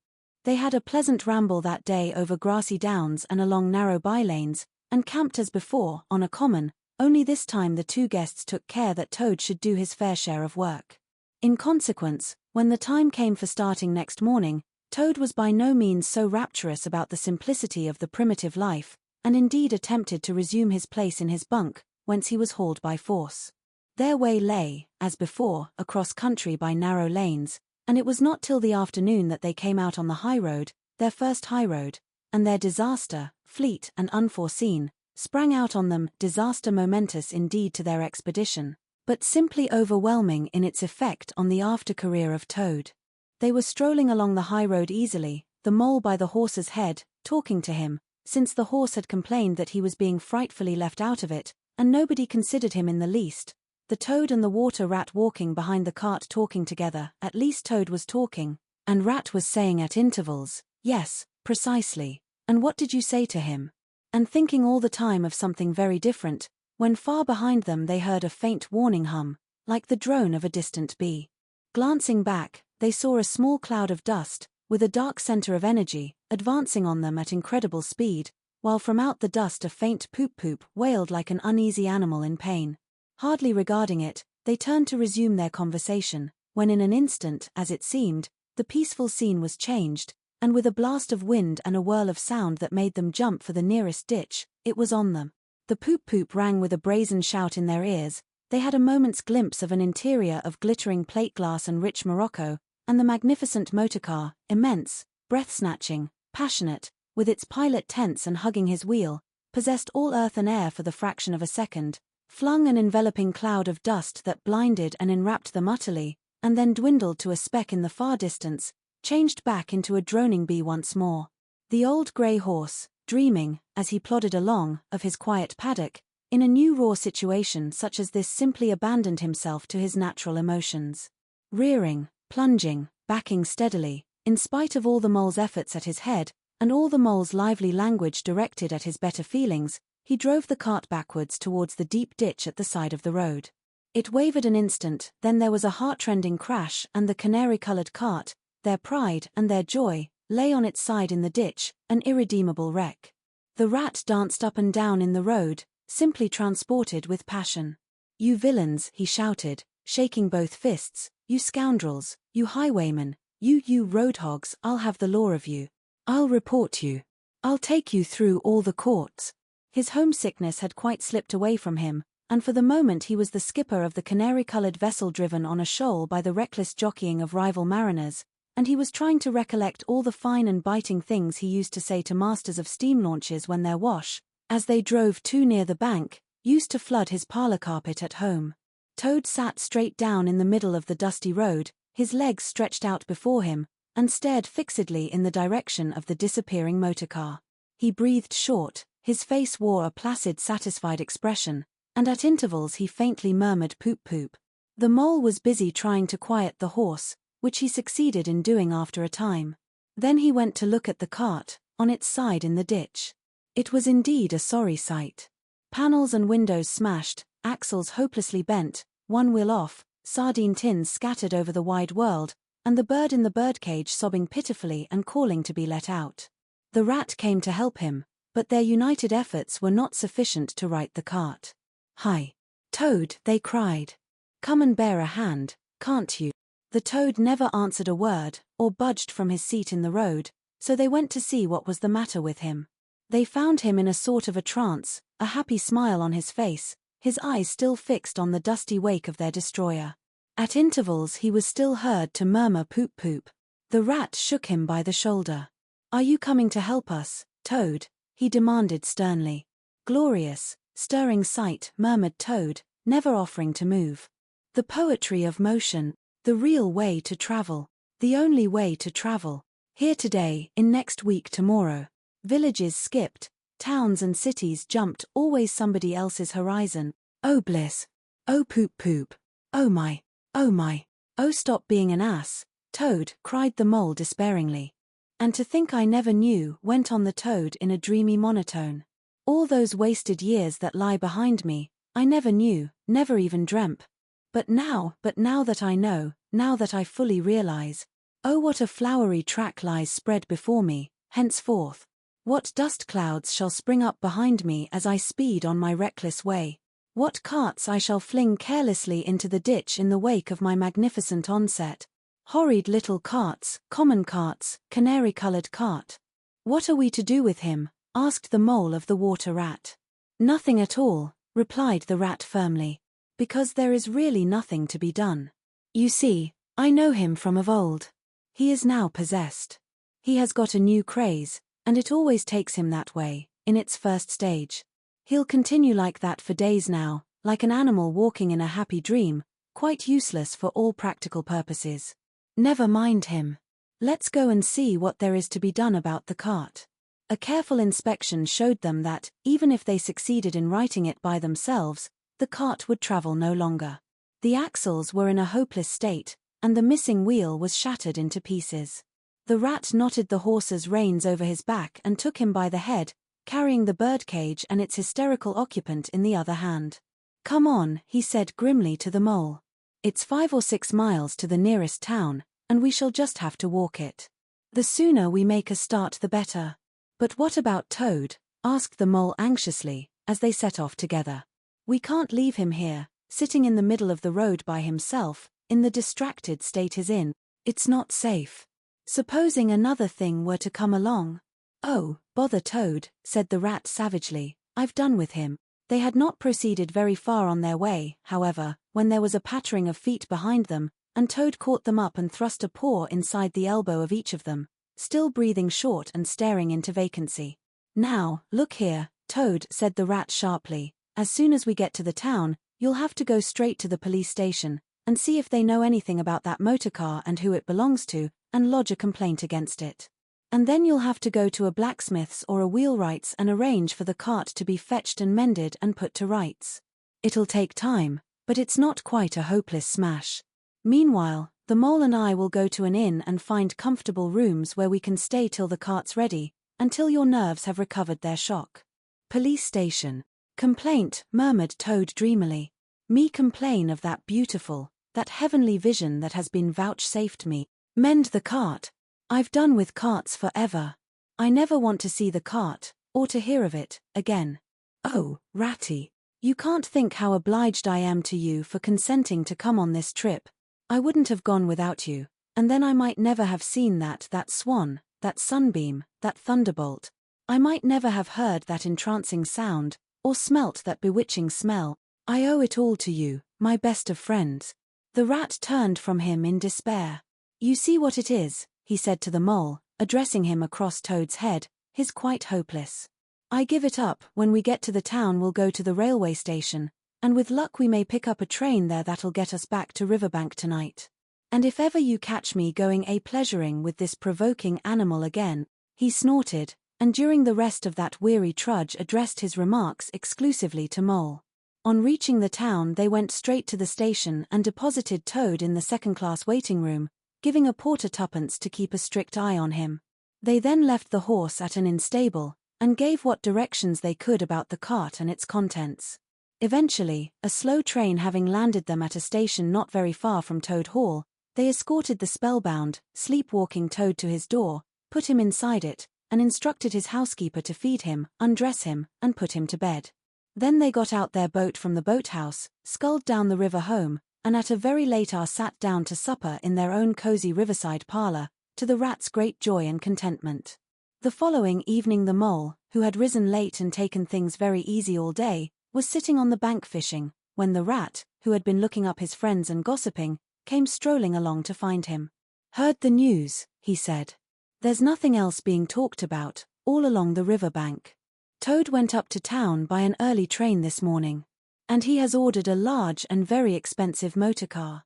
They had a pleasant ramble that day over grassy downs and along narrow by-lanes, and camped as before, on a common, only this time the two guests took care that Toad should do his fair share of work. In consequence, when the time came for starting next morning, Toad was by no means so rapturous about the simplicity of the primitive life, and indeed attempted to resume his place in his bunk, whence he was hauled by force. Their way lay, as before, across country by narrow lanes, and it was not till the afternoon that they came out on the high road, their first high road, and their disaster, fleet and unforeseen, sprang out on them, disaster momentous indeed to their expedition, but simply overwhelming in its effect on the after-career of Toad. They were strolling along the high road easily, the mole by the horse's head, talking to him, since the horse had complained that he was being frightfully left out of it, and nobody considered him in the least. The Toad and the water rat walking behind the cart talking together, at least Toad was talking, and Rat was saying at intervals, "Yes, precisely, and what did you say to him?" and thinking all the time of something very different, when far behind them they heard a faint warning hum, like the drone of a distant bee. Glancing back, they saw a small cloud of dust, with a dark center of energy, advancing on them at incredible speed, while from out the dust a faint poop-poop wailed like an uneasy animal in pain. Hardly regarding it, they turned to resume their conversation, when in an instant, as it seemed, the peaceful scene was changed, and with a blast of wind and a whirl of sound that made them jump for the nearest ditch, it was on them. The poop-poop rang with a brazen shout in their ears. They had a moment's glimpse of an interior of glittering plate glass and rich morocco, and the magnificent motorcar, immense, breath-snatching, passionate, with its pilot tense and hugging his wheel, possessed all earth and air for the fraction of a second, flung an enveloping cloud of dust that blinded and enwrapped them utterly, and then dwindled to a speck in the far distance, changed back into a droning bee once more. The old grey horse, dreaming, as he plodded along, of his quiet paddock, in a new raw situation such as this simply abandoned himself to his natural emotions. Rearing, plunging, backing steadily, in spite of all the mole's efforts at his head, and all the mole's lively language directed at his better feelings, he drove the cart backwards towards the deep ditch at the side of the road. It wavered an instant, then there was a heart-rending crash and the canary-colored cart, their pride and their joy, lay on its side in the ditch, an irredeemable wreck. The rat danced up and down in the road, simply transported with passion. "You villains," he shouted, shaking both fists, "you scoundrels, you highwaymen, you roadhogs, I'll have the law of you. I'll report you. I'll take you through all the courts." His homesickness had quite slipped away from him, and for the moment he was the skipper of the canary-colored vessel driven on a shoal by the reckless jockeying of rival mariners, and he was trying to recollect all the fine and biting things he used to say to masters of steam launches when their wash, as they drove too near the bank, used to flood his parlor carpet at home. Toad sat straight down in the middle of the dusty road, his legs stretched out before him, and stared fixedly in the direction of the disappearing motorcar. He breathed short, his face wore a placid, satisfied expression, and at intervals he faintly murmured "poop poop." The mole was busy trying to quiet the horse, which he succeeded in doing after a time. Then he went to look at the cart, on its side in the ditch. It was indeed a sorry sight. Panels and windows smashed, axles hopelessly bent, one wheel off, sardine tins scattered over the wide world, and the bird in the birdcage sobbing pitifully and calling to be let out. The rat came to help him, but their united efforts were not sufficient to right the cart. "Hi, Toad," they cried. "Come and bear a hand, can't you?" The toad never answered a word, or budged from his seat in the road, so they went to see what was the matter with him. They found him in a sort of a trance, a happy smile on his face, his eyes still fixed on the dusty wake of their destroyer. At intervals he was still heard to murmur "poop poop." The rat shook him by the shoulder. "Are you coming to help us, Toad?" he demanded sternly. "Glorious, stirring sight," murmured Toad, never offering to move. "The poetry of motion, the real way to travel, the only way to travel. Here today, in next week tomorrow. Villages skipped, towns and cities jumped, always somebody else's horizon. Oh bliss! Oh poop poop! Oh my! Oh my! Oh stop being an ass, Toad," cried the mole despairingly. "And to think I never knew," went on the toad in a dreamy monotone. "All those wasted years that lie behind me, I never knew, never even dreamt. But now that I know, now that I fully realize, oh what a flowery track lies spread before me, henceforth. What dust clouds shall spring up behind me as I speed on my reckless way. What carts I shall fling carelessly into the ditch in the wake of my magnificent onset. Horrid little carts, common carts, canary-colored cart. What are we to do with him?" asked the mole of the water rat. "Nothing at all," replied the rat firmly. "Because there is really nothing to be done. You see, I know him from of old. He is now possessed. He has got a new craze, and it always takes him that way, in its first stage. He'll continue like that for days now, like an animal walking in a happy dream, quite useless for all practical purposes. Never mind him. Let's go and see what there is to be done about the cart." A careful inspection showed them that, even if they succeeded in righting it by themselves, the cart would travel no longer. The axles were in a hopeless state, and the missing wheel was shattered into pieces. The rat knotted the horse's reins over his back and took him by the head, carrying the birdcage and its hysterical occupant in the other hand. "Come on," he said grimly to the mole. "It's 5 or 6 miles to the nearest town, and we shall just have to walk it. The sooner we make a start the better." "But what about Toad?" asked the mole anxiously, as they set off together. "We can't leave him here, sitting in the middle of the road by himself, in the distracted state he's in. It's not safe. Supposing another thing were to come along?" "Oh, bother Toad," said the rat savagely, "I've done with him." They had not proceeded very far on their way, however, when there was a pattering of feet behind them, and Toad caught them up and thrust a paw inside the elbow of each of them, still breathing short and staring into vacancy. "Now, look here, Toad," said the rat sharply, "as soon as we get to the town, you'll have to go straight to the police station, and see if they know anything about that motorcar and who it belongs to, and lodge a complaint against it. And then you'll have to go to a blacksmith's or a wheelwright's and arrange for the cart to be fetched and mended and put to rights. It'll take time, but it's not quite a hopeless smash. Meanwhile, the mole and I will go to an inn and find comfortable rooms where we can stay till the cart's ready, until your nerves have recovered their shock." "Police station. Complaint," murmured Toad dreamily. Me complain of that beautiful, that heavenly vision that has been vouchsafed me. Mend the cart. I've done with carts forever. I never want to see the cart, or to hear of it, again. Oh, Ratty, you can't think how obliged I am to you for consenting to come on this trip. I wouldn't have gone without you, and then I might never have seen that swan, that sunbeam, that thunderbolt. I might never have heard that entrancing sound, or smelt that bewitching smell. I owe it all to you, my best of friends. The rat turned from him in despair. You see what it is, he said to the mole, addressing him across Toad's head, he's quite hopeless. I give it up. When we get to the town we'll go to the railway station, and with luck we may pick up a train there that'll get us back to Riverbank tonight. And if ever you catch me going pleasuring with this provoking animal again, he snorted, and during the rest of that weary trudge addressed his remarks exclusively to Mole. On reaching the town they went straight to the station and deposited Toad in the second-class waiting room, giving a porter twopence to keep a strict eye on him. They then left the horse at an inn stable, and gave what directions they could about the cart and its contents. Eventually, a slow train having landed them at a station not very far from Toad Hall, they escorted the spellbound, sleepwalking Toad to his door, put him inside it, and instructed his housekeeper to feed him, undress him, and put him to bed. Then they got out their boat from the boathouse, sculled down the river home, and at a very late hour sat down to supper in their own cosy riverside parlour, to the rat's great joy and contentment. The following evening the mole, who had risen late and taken things very easy all day, was sitting on the bank fishing, when the rat, who had been looking up his friends and gossiping, came strolling along to find him. Heard the news, he said. There's nothing else being talked about, all along the river bank. Toad went up to town by an early train this morning. And he has ordered a large and very expensive motor car.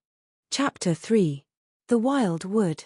Chapter 3. The Wild Wood.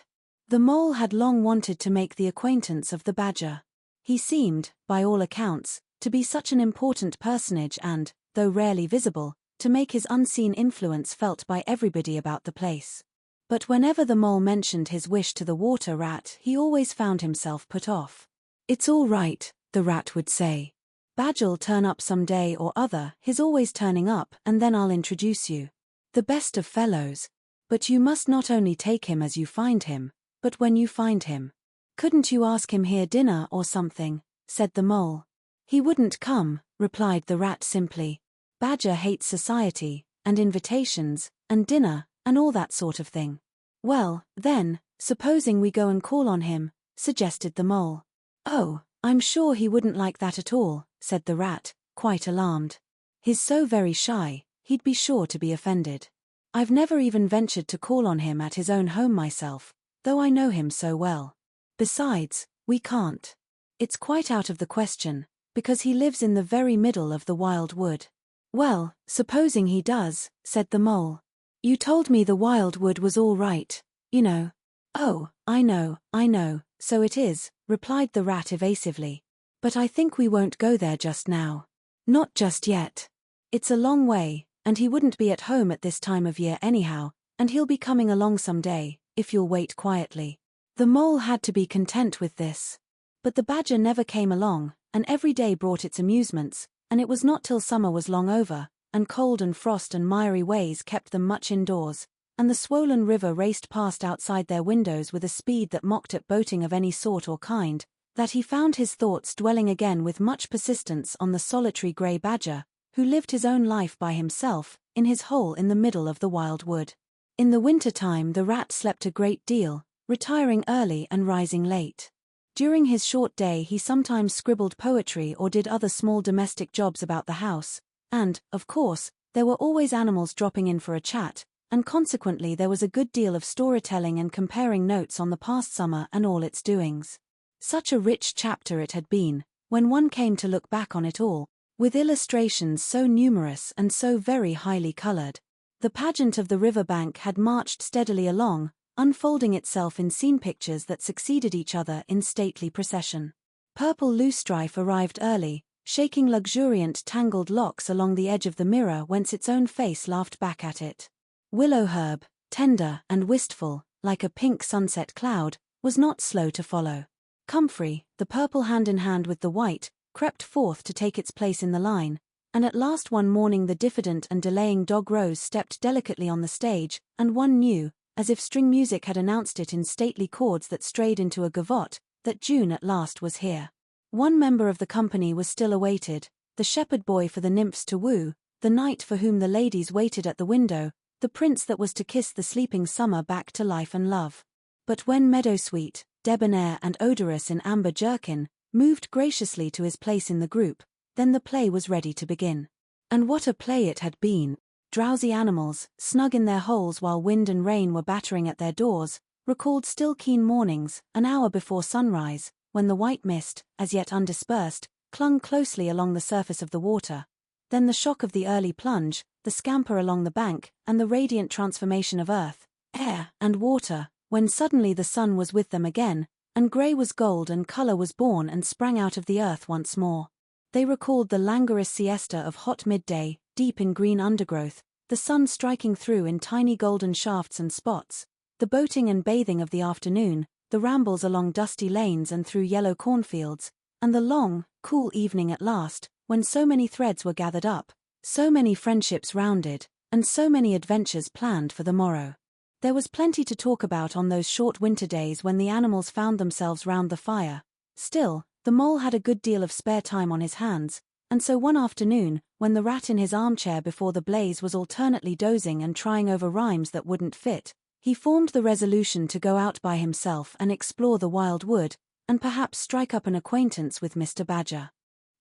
The mole had long wanted to make the acquaintance of the badger. He seemed, by all accounts, to be such an important personage and, though rarely visible, to make his unseen influence felt by everybody about the place. But whenever the mole mentioned his wish to the water rat he always found himself put off. It's all right, the rat would say. Badger'll turn up some day or other, he's always turning up, and then I'll introduce you. The best of fellows. But you must not only take him as you find him, but when you find him. Couldn't you ask him here dinner or something, said the mole. He wouldn't come, replied the rat simply. Badger hates society, and invitations, and dinner, and all that sort of thing. Well, then, supposing we go and call on him, suggested the mole. Oh, I'm sure he wouldn't like that at all, said the rat, quite alarmed. He's so very shy, he'd be sure to be offended. I've never even ventured to call on him at his own home myself, though I know him so well. Besides, we can't. It's quite out of the question, because he lives in the very middle of the wild wood. Well, supposing he does, said the mole. You told me the wild wood was all right, you know. Oh, I know, so it is, replied the rat evasively. But I think we won't go there just now. Not just yet. It's a long way, and he wouldn't be at home at this time of year anyhow, and he'll be coming along some day, if you'll wait quietly. The mole had to be content with this. But the badger never came along, and every day brought its amusements, and it was not till summer was long over, and cold and frost and miry ways kept them much indoors, and the swollen river raced past outside their windows with a speed that mocked at boating of any sort or kind, that he found his thoughts dwelling again with much persistence on the solitary grey badger, who lived his own life by himself, in his hole in the middle of the wild wood. In the winter-time the rat slept a great deal, retiring early and rising late. During his short day he sometimes scribbled poetry or did other small domestic jobs about the house, and, of course, there were always animals dropping in for a chat, and consequently there was a good deal of storytelling and comparing notes on the past summer and all its doings. Such a rich chapter it had been, when one came to look back on it all, with illustrations so numerous and so very highly coloured. The pageant of the river bank had marched steadily along, unfolding itself in scene pictures that succeeded each other in stately procession. Purple loosestrife arrived early, shaking luxuriant tangled locks along the edge of the mirror whence its own face laughed back at it. Willow herb, tender and wistful, like a pink sunset cloud, was not slow to follow. Comfrey, the purple hand in hand with the white, crept forth to take its place in the line, And at last one morning the diffident and delaying dog Rose stepped delicately on the stage, and one knew, as if string music had announced it in stately chords that strayed into a gavotte, that June at last was here. One member of the company was still awaited, the shepherd boy for the nymphs to woo, the knight for whom the ladies waited at the window, the prince that was to kiss the sleeping summer back to life and love. But when Meadowsweet, debonair and odorous in amber jerkin, moved graciously to his place in the group, then the play was ready to begin. And what a play it had been! Drowsy animals, snug in their holes while wind and rain were battering at their doors, recalled still keen mornings, an hour before sunrise, when the white mist, as yet undispersed, clung closely along the surface of the water. Then the shock of the early plunge, the scamper along the bank, and the radiant transformation of earth, air, and water, when suddenly the sun was with them again, and grey was gold and colour was born and sprang out of the earth once more. They recalled the languorous siesta of hot midday, deep in green undergrowth, the sun striking through in tiny golden shafts and spots, the boating and bathing of the afternoon, the rambles along dusty lanes and through yellow cornfields, and the long, cool evening at last, when so many threads were gathered up, so many friendships rounded, and so many adventures planned for the morrow. There was plenty to talk about on those short winter days when the animals found themselves round the fire. Still, the mole had a good deal of spare time on his hands, and so one afternoon, when the rat in his armchair before the blaze was alternately dozing and trying over rhymes that wouldn't fit, he formed the resolution to go out by himself and explore the wild wood, and perhaps strike up an acquaintance with Mr. Badger.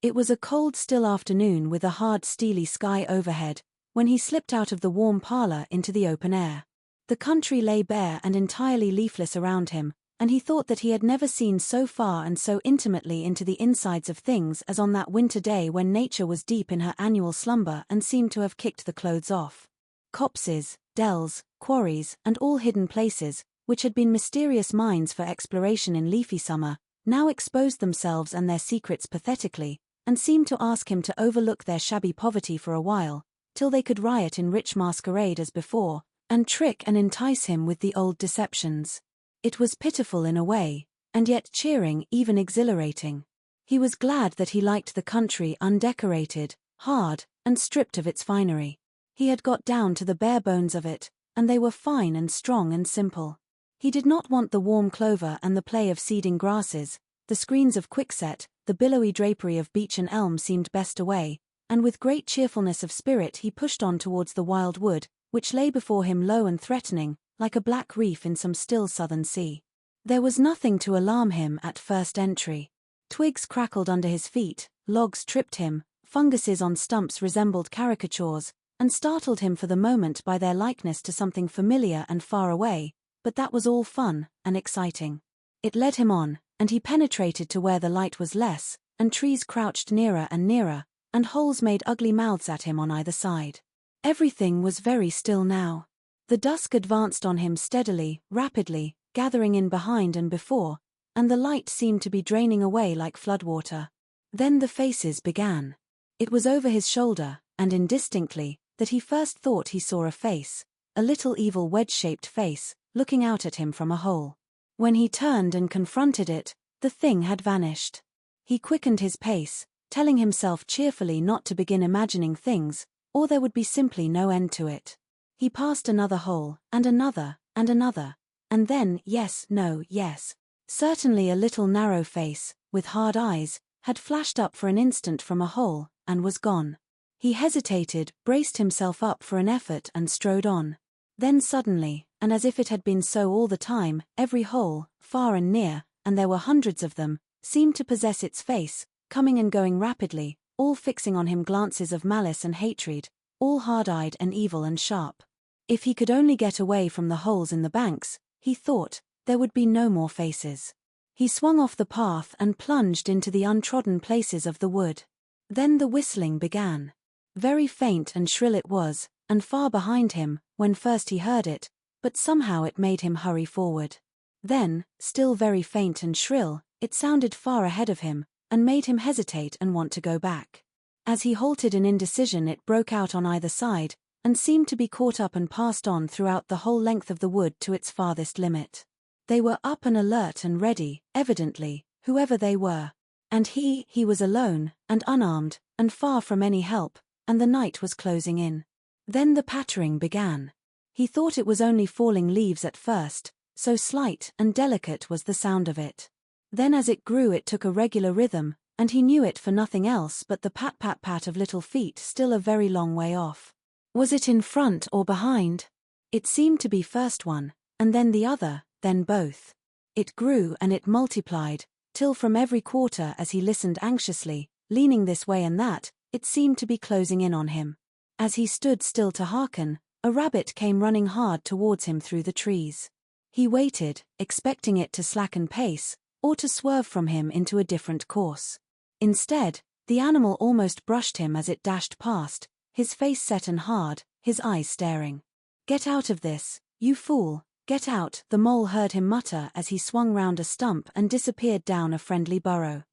It was a cold still afternoon with a hard steely sky overhead, when he slipped out of the warm parlour into the open air. The country lay bare and entirely leafless around him, and he thought that he had never seen so far and so intimately into the insides of things as on that winter day when nature was deep in her annual slumber and seemed to have kicked the clothes off. Copses, dells, quarries, and all hidden places, which had been mysterious mines for exploration in leafy summer, now exposed themselves and their secrets pathetically, and seemed to ask him to overlook their shabby poverty for a while, till they could riot in rich masquerade as before, and trick and entice him with the old deceptions. It was pitiful in a way, and yet cheering, even exhilarating. He was glad that he liked the country undecorated, hard, and stripped of its finery. He had got down to the bare bones of it, and they were fine and strong and simple. He did not want the warm clover and the play of seeding grasses, the screens of quickset, the billowy drapery of beech and elm seemed best away, and with great cheerfulness of spirit he pushed on towards the wild wood, which lay before him low and threatening, like a black reef in some still southern sea. There was nothing to alarm him at first entry. Twigs crackled under his feet, logs tripped him, funguses on stumps resembled caricatures, and startled him for the moment by their likeness to something familiar and far away, but that was all fun and exciting. It led him on, and he penetrated to where the light was less, and trees crouched nearer and nearer, and holes made ugly mouths at him on either side. Everything was very still now. The dusk advanced on him steadily, rapidly, gathering in behind and before, and the light seemed to be draining away like floodwater. Then the faces began. It was over his shoulder, and indistinctly, that he first thought he saw a face, a little evil wedge-shaped face, looking out at him from a hole. When he turned and confronted it, the thing had vanished. He quickened his pace, telling himself cheerfully not to begin imagining things, or there would be simply no end to it. He passed another hole, and another, and then, yes, no, yes. Certainly a little narrow face, with hard eyes, had flashed up for an instant from a hole, and was gone. He hesitated, braced himself up for an effort and strode on. Then suddenly, and as if it had been so all the time, every hole, far and near, and there were hundreds of them, seemed to possess its face, coming and going rapidly, all fixing on him glances of malice and hatred, all hard-eyed and evil and sharp. If he could only get away from the holes in the banks, he thought, there would be no more faces. He swung off the path and plunged into the untrodden places of the wood. Then the whistling began. Very faint and shrill it was, and far behind him, when first he heard it, but somehow it made him hurry forward. Then, still very faint and shrill, it sounded far ahead of him, and made him hesitate and want to go back. As he halted in indecision it broke out on either side, and seemed to be caught up and passed on throughout the whole length of the wood to its farthest limit. They were up and alert and ready, evidently, whoever they were. And he was alone, and unarmed, and far from any help, and the night was closing in. Then the pattering began. He thought it was only falling leaves at first, so slight and delicate was the sound of it. Then as it grew it took a regular rhythm, and he knew it for nothing else but the pat-pat-pat of little feet still a very long way off. Was it in front or behind? It seemed to be first one, and then the other, then both. It grew and it multiplied, till from every quarter as he listened anxiously, leaning this way and that, it seemed to be closing in on him. As he stood still to hearken, a rabbit came running hard towards him through the trees. He waited, expecting it to slacken pace, or to swerve from him into a different course. Instead, the animal almost brushed him as it dashed past, his face set and hard, his eyes staring. "Get out of this, you fool, get out," the mole heard him mutter as he swung round a stump and disappeared down a friendly burrow.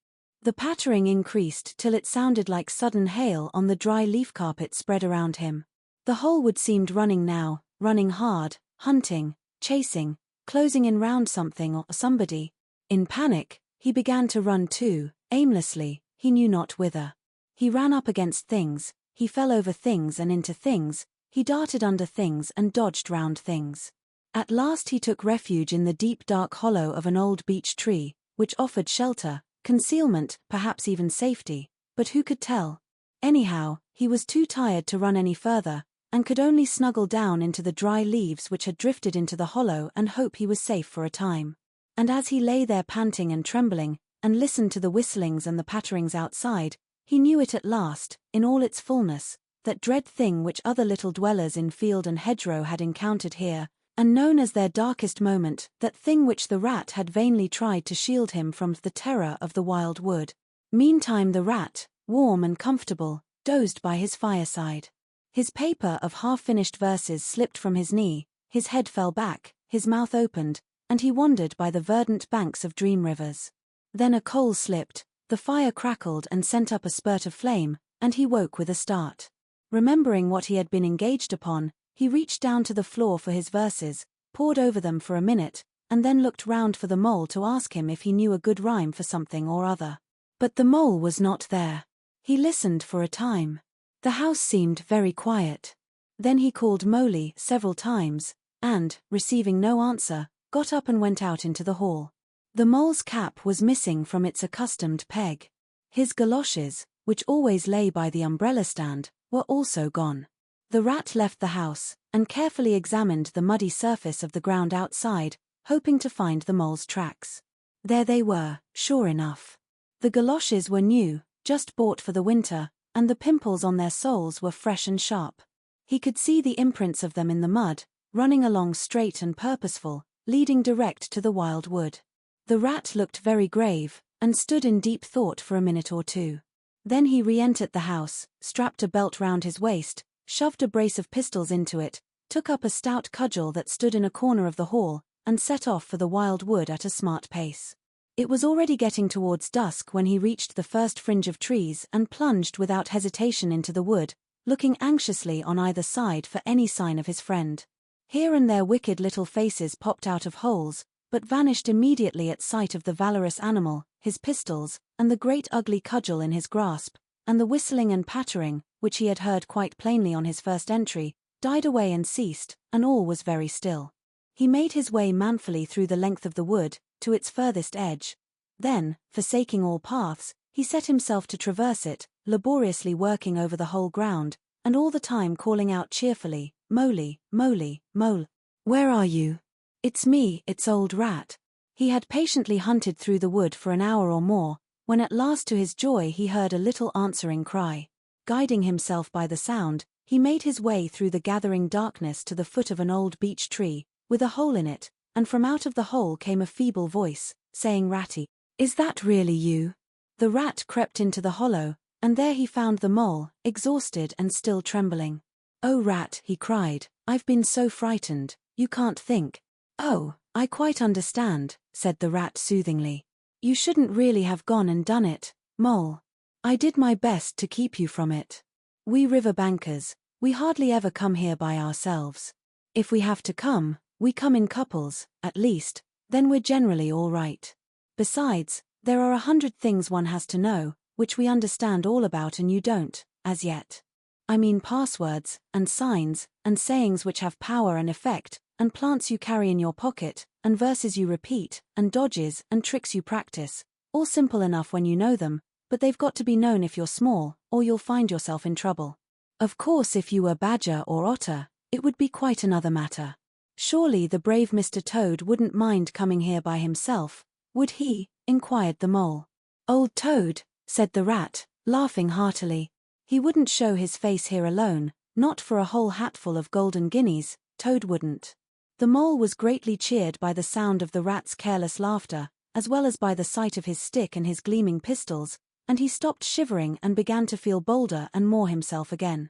The pattering increased till it sounded like sudden hail on the dry leaf carpet spread around him. The whole wood seemed running now, running hard, hunting, chasing, closing in round something or somebody. In panic, he began to run too, aimlessly, he knew not whither. He ran up against things, he fell over things and into things, he darted under things and dodged round things. At last he took refuge in the deep dark hollow of an old beech tree, which offered shelter, concealment, perhaps even safety, but who could tell? Anyhow, he was too tired to run any further, and could only snuggle down into the dry leaves which had drifted into the hollow and hope he was safe for a time. And as he lay there panting and trembling, and listened to the whistlings and the patterings outside, he knew it at last, in all its fullness, that dread thing which other little dwellers in field and hedgerow had encountered here, and known as their darkest moment, that thing which the rat had vainly tried to shield him from the terror of the wild wood. Meantime the rat, warm and comfortable, dozed by his fireside. His paper of half-finished verses slipped from his knee, his head fell back, his mouth opened, and he wandered by the verdant banks of dream rivers. Then a coal slipped, the fire crackled and sent up a spurt of flame, and he woke with a start. Remembering what he had been engaged upon, he reached down to the floor for his verses, pored over them for a minute, and then looked round for the mole to ask him if he knew a good rhyme for something or other. But the mole was not there. He listened for a time. The house seemed very quiet. Then he called Molly several times, and, receiving no answer, got up and went out into the hall. The mole's cap was missing from its accustomed peg. His galoshes, which always lay by the umbrella stand, were also gone. The rat left the house, and carefully examined the muddy surface of the ground outside, hoping to find the mole's tracks. There they were, sure enough. The galoshes were new, just bought for the winter, and the pimples on their soles were fresh and sharp. He could see the imprints of them in the mud, running along straight and purposeful, leading direct to the wild wood. The rat looked very grave, and stood in deep thought for a minute or two. Then he re-entered the house, strapped a belt round his waist, shoved a brace of pistols into it, took up a stout cudgel that stood in a corner of the hall, and set off for the wild wood at a smart pace. It was already getting towards dusk when he reached the first fringe of trees and plunged without hesitation into the wood, looking anxiously on either side for any sign of his friend. Here and there wicked little faces popped out of holes, but vanished immediately at sight of the valorous animal, his pistols, and the great ugly cudgel in his grasp, and the whistling and pattering, which he had heard quite plainly on his first entry, died away and ceased, and all was very still. He made his way manfully through the length of the wood, to its furthest edge. Then, forsaking all paths, he set himself to traverse it, laboriously working over the whole ground, and all the time calling out cheerfully, "Molly, Molly, Mole. Where are you?" "It's me, it's old rat." He had patiently hunted through the wood for an hour or more, when at last to his joy he heard a little answering cry. Guiding himself by the sound, he made his way through the gathering darkness to the foot of an old beech tree, with a hole in it, and from out of the hole came a feeble voice, saying, "Ratty, is that really you?" The rat crept into the hollow, and there he found the mole, exhausted and still trembling. "Oh rat," he cried, "I've been so frightened, you can't think." "Oh, I quite understand," said the rat soothingly. "You shouldn't really have gone and done it, mole. I did my best to keep you from it. We riverbankers, we hardly ever come here by ourselves. If we have to come, we come in couples, at least, then we're generally all right. Besides, there are 100 things one has to know, which we understand all about and you don't, as yet. I mean passwords, and signs, and sayings which have power and effect, and plants you carry in your pocket, and verses you repeat, and dodges and tricks you practice, all simple enough when you know them, but they've got to be known if you're small, or you'll find yourself in trouble. Of course if you were badger or otter, it would be quite another matter. Surely the brave Mr. Toad wouldn't mind coming here by himself, would he? Inquired the mole. Old Toad, said the rat, laughing heartily. He wouldn't show his face here alone, not for a whole hatful of golden guineas, Toad wouldn't. The mole was greatly cheered by the sound of the rat's careless laughter, as well as by the sight of his stick and his gleaming pistols, and he stopped shivering and began to feel bolder and more himself again.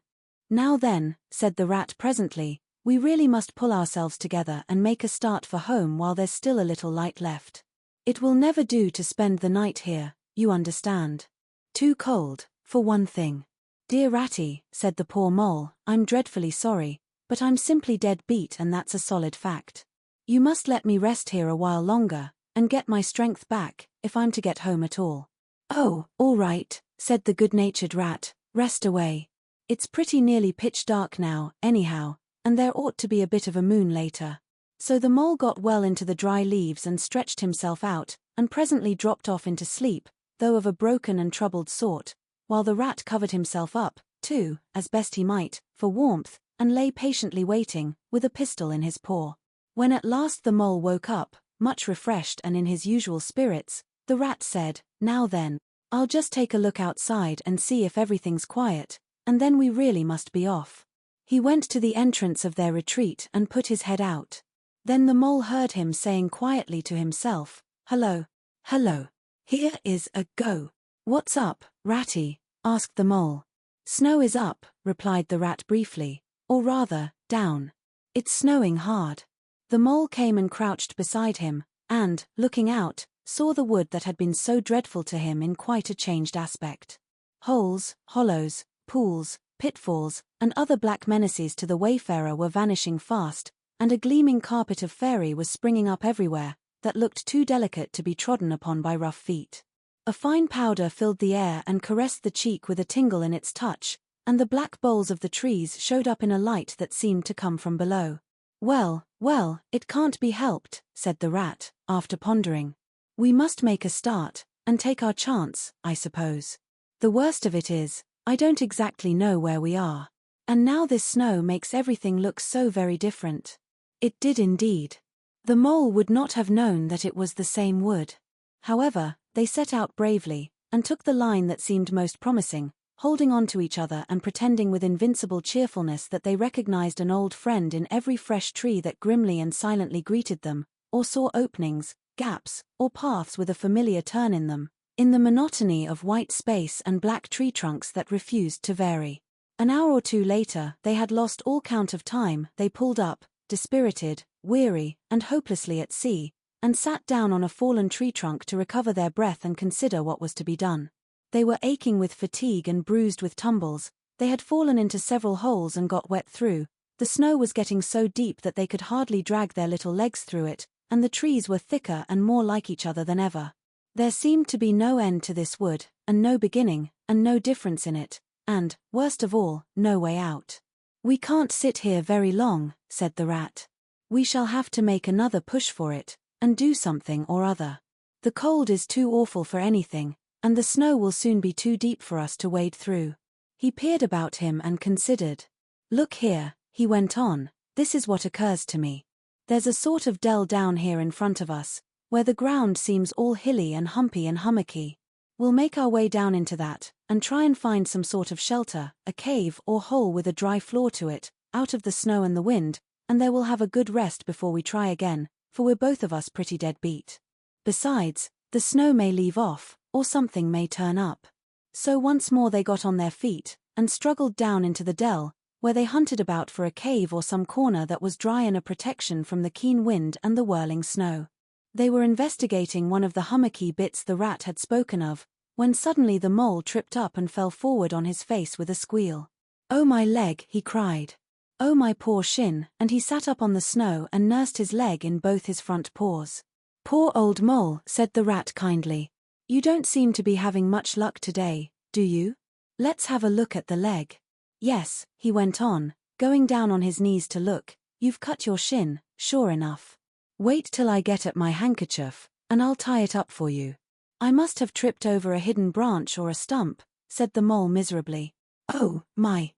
Now then, said the rat presently, we really must pull ourselves together and make a start for home while there's still a little light left. It will never do to spend the night here, you understand. Too cold, for one thing. Dear Ratty, said the poor mole, I'm dreadfully sorry, but I'm simply dead beat and that's a solid fact. You must let me rest here a while longer, and get my strength back, if I'm to get home at all. Oh, all right, said the good-natured rat, rest away. It's pretty nearly pitch dark now, anyhow, and there ought to be a bit of a moon later. So the mole got well into the dry leaves and stretched himself out, and presently dropped off into sleep, though of a broken and troubled sort, while the rat covered himself up, too, as best he might, for warmth, and lay patiently waiting, with a pistol in his paw. When at last the mole woke up, much refreshed and in his usual spirits, the rat said, Now then, I'll just take a look outside and see if everything's quiet, and then we really must be off. He went to the entrance of their retreat and put his head out. Then the mole heard him saying quietly to himself, Hello, hello, here is a go. What's up, Ratty? Asked the mole. Snow is up, replied the rat briefly, or rather, down. It's snowing hard. The mole came and crouched beside him, and, looking out, saw the wood that had been so dreadful to him in quite a changed aspect. Holes, hollows, pools, pitfalls, and other black menaces to the wayfarer were vanishing fast, and a gleaming carpet of fairy was springing up everywhere, that looked too delicate to be trodden upon by rough feet. A fine powder filled the air and caressed the cheek with a tingle in its touch, and the black boles of the trees showed up in a light that seemed to come from below. Well, well, it can't be helped, said the rat, after pondering. We must make a start, and take our chance, I suppose. The worst of it is, I don't exactly know where we are. And now this snow makes everything look so very different. It did indeed. The mole would not have known that it was the same wood. However, they set out bravely, and took the line that seemed most promising, holding on to each other and pretending with invincible cheerfulness that they recognized an old friend in every fresh tree that grimly and silently greeted them, or saw openings, gaps, or paths with a familiar turn in them, in the monotony of white space and black tree trunks that refused to vary. An hour or two later, they had lost all count of time. They pulled up, dispirited, weary, and hopelessly at sea, and sat down on a fallen tree trunk to recover their breath and consider what was to be done. They were aching with fatigue and bruised with tumbles. They had fallen into several holes and got wet through. The snow was getting so deep that they could hardly drag their little legs through it, and the trees were thicker and more like each other than ever. There seemed to be no end to this wood, and no beginning, and no difference in it, and, worst of all, no way out. We can't sit here very long, said the rat. We shall have to make another push for it, and do something or other. The cold is too awful for anything, and the snow will soon be too deep for us to wade through. He peered about him and considered. Look here, he went on, this is what occurs to me. There's a sort of dell down here in front of us, where the ground seems all hilly and humpy and hummocky. We'll make our way down into that, and try and find some sort of shelter, a cave or hole with a dry floor to it, out of the snow and the wind, and there we'll have a good rest before we try again, for we're both of us pretty dead beat. Besides, the snow may leave off, or something may turn up. So once more they got on their feet, and struggled down into the dell, where they hunted about for a cave or some corner that was dry and a protection from the keen wind and the whirling snow. They were investigating one of the hummocky bits the rat had spoken of, when suddenly the mole tripped up and fell forward on his face with a squeal. Oh my leg, he cried. Oh my poor shin, and he sat up on the snow and nursed his leg in both his front paws. Poor old mole, said the rat kindly. You don't seem to be having much luck today, do you? Let's have a look at the leg. Yes, he went on, going down on his knees to look, you've cut your shin, sure enough. Wait till I get at my handkerchief, and I'll tie it up for you. I must have tripped over a hidden branch or a stump, said the mole miserably. Oh, my.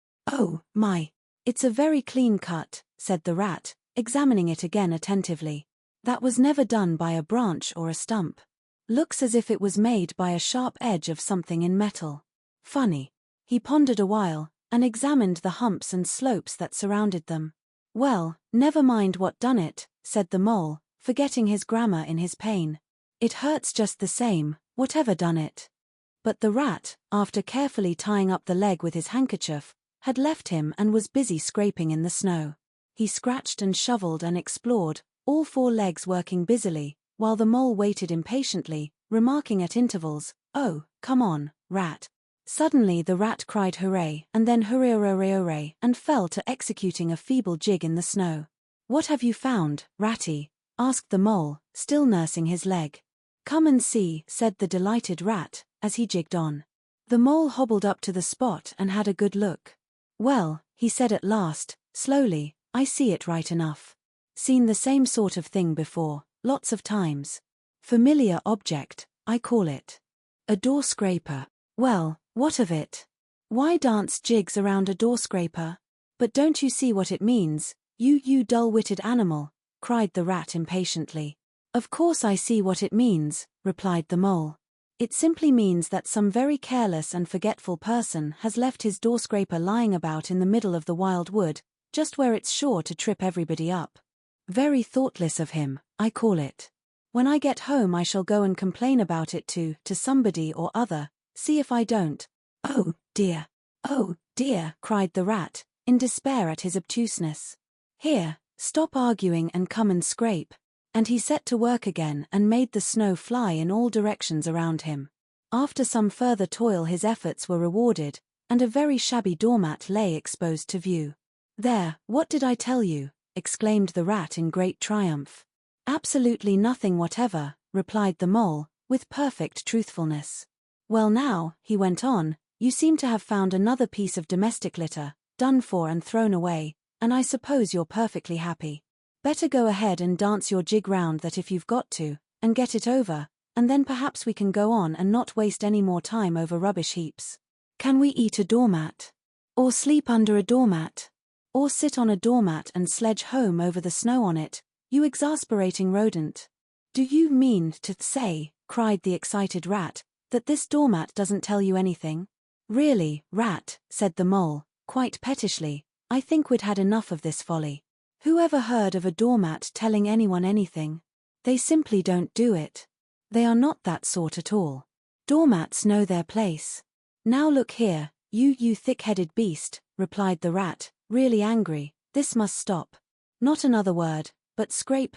It's a very clean cut, said the rat, examining it again attentively. That was never done by a branch or a stump. Looks as if it was made by a sharp edge of something in metal. Funny. He pondered a while, and examined the humps and slopes that surrounded them. Well, never mind what done it, said the mole, forgetting his grammar in his pain. It hurts just the same, whatever done it. But the rat, after carefully tying up the leg with his handkerchief, had left him and was busy scraping in the snow. He scratched and shoveled and explored, all four legs working busily, while the mole waited impatiently, remarking at intervals, "Oh, come on, rat." Suddenly the rat cried hooray, and then hooray hooray hooray, and fell to executing a feeble jig in the snow. "What have you found, Ratty?" asked the mole, still nursing his leg. "Come and see," said the delighted rat, as he jigged on. The mole hobbled up to the spot and had a good look. "Well," he said at last, slowly, "I see it right enough. Seen the same sort of thing before, lots of times. Familiar object, I call it. A door scraper. Well, what of it? Why dance jigs around a door scraper? But don't you see what it means, you dull-witted animal?" cried the rat impatiently. "Of course I see what it means," replied the mole. "It simply means that some very careless and forgetful person has left his door scraper lying about in the middle of the wild wood, just where it's sure to trip everybody up. Very thoughtless of him, I call it. When I get home I shall go and complain about it to somebody or other, see if I don't." "Oh, dear, cried the rat, in despair at his obtuseness. "Here, stop arguing and come and scrape." And he set to work again and made the snow fly in all directions around him. After some further toil his efforts were rewarded, and a very shabby doormat lay exposed to view. "There, what did I tell you?" exclaimed the rat in great triumph. "Absolutely nothing whatever," replied the mole, with perfect truthfulness. "Well now," he went on, "you seem to have found another piece of domestic litter, done for and thrown away, and I suppose you're perfectly happy. Better go ahead and dance your jig round that if you've got to, and get it over, and then perhaps we can go on and not waste any more time over rubbish heaps. Can we eat a doormat? Or sleep under a doormat? Or sit on a doormat and sledge home over the snow on it, you exasperating rodent? Do you mean to say," cried the excited rat, "that this doormat doesn't tell you anything?" "Really, rat," said the mole, quite pettishly, "I think we'd had enough of this folly. Who ever heard of a doormat telling anyone anything? They simply don't do it. They are not that sort at all. Doormats know their place. Now look here, you thick-headed beast," replied the rat, really angry, "this must stop. Not another word, but scrape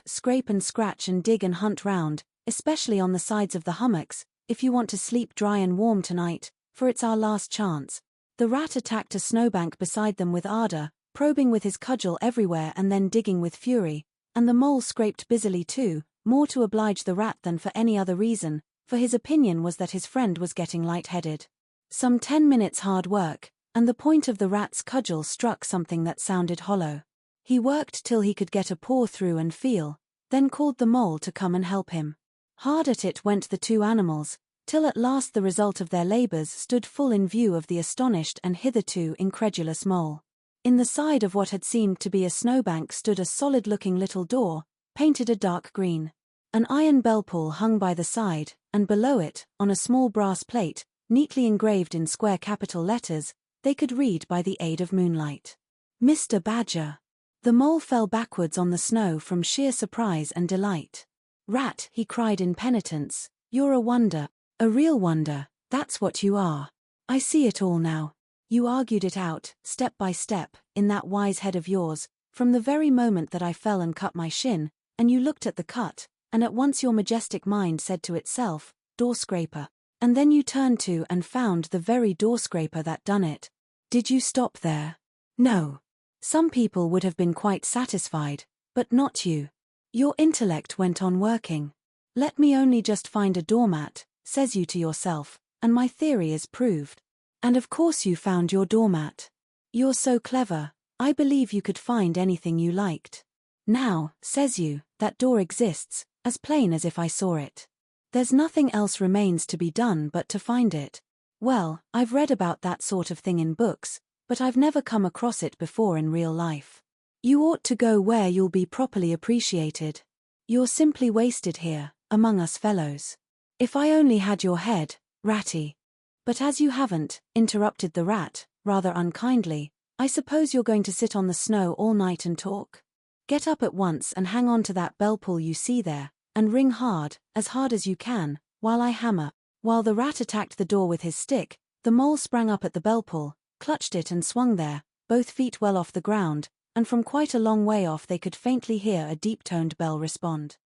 and scratch and dig and hunt round, especially on the sides of the hummocks, if you want to sleep dry and warm tonight, for it's our last chance." The rat attacked a snowbank beside them with ardor, probing with his cudgel everywhere and then digging with fury, and the mole scraped busily too, more to oblige the rat than for any other reason, for his opinion was that his friend was getting light-headed. Some 10 minutes hard work, and the point of the rat's cudgel struck something that sounded hollow. He worked till he could get a paw through and feel, then called the mole to come and help him. Hard at it went the two animals, till at last the result of their labors stood full in view of the astonished and hitherto incredulous mole. In the side of what had seemed to be a snowbank stood a solid-looking little door, painted a dark green. An iron bell-pull hung by the side, and below it, on a small brass plate, neatly engraved in square capital letters, they could read by the aid of moonlight, "Mr. Badger." The mole fell backwards on the snow from sheer surprise and delight. "Rat," he cried in penitence, "you're a wonder, a real wonder, that's what you are. I see it all now. You argued it out, step by step, in that wise head of yours, from the very moment that I fell and cut my shin, and you looked at the cut, and at once your majestic mind said to itself, 'Door scraper.' And then you turned to and found the very door scraper that done it. Did you stop there? No. Some people would have been quite satisfied, but not you. Your intellect went on working. Let me only just find a doormat, says you to yourself, and my theory is proved. And of course you found your doormat. You're so clever, I believe you could find anything you liked. Now, says you, that door exists, as plain as if I saw it. There's nothing else remains to be done but to find it. Well, I've read about that sort of thing in books, but I've never come across it before in real life. You ought to go where you'll be properly appreciated. You're simply wasted here, among us fellows. If I only had your head, Ratty. But as you haven't, interrupted the rat, rather unkindly, I suppose you're going to sit on the snow all night and talk? Get up at once and hang on to that bell pull you see there, and ring hard as you can, while I hammer. While the rat attacked the door with his stick, the mole sprang up at the bell pull, clutched it and swung there, both feet well off the ground, and from quite a long way off they could faintly hear a deep-toned bell respond.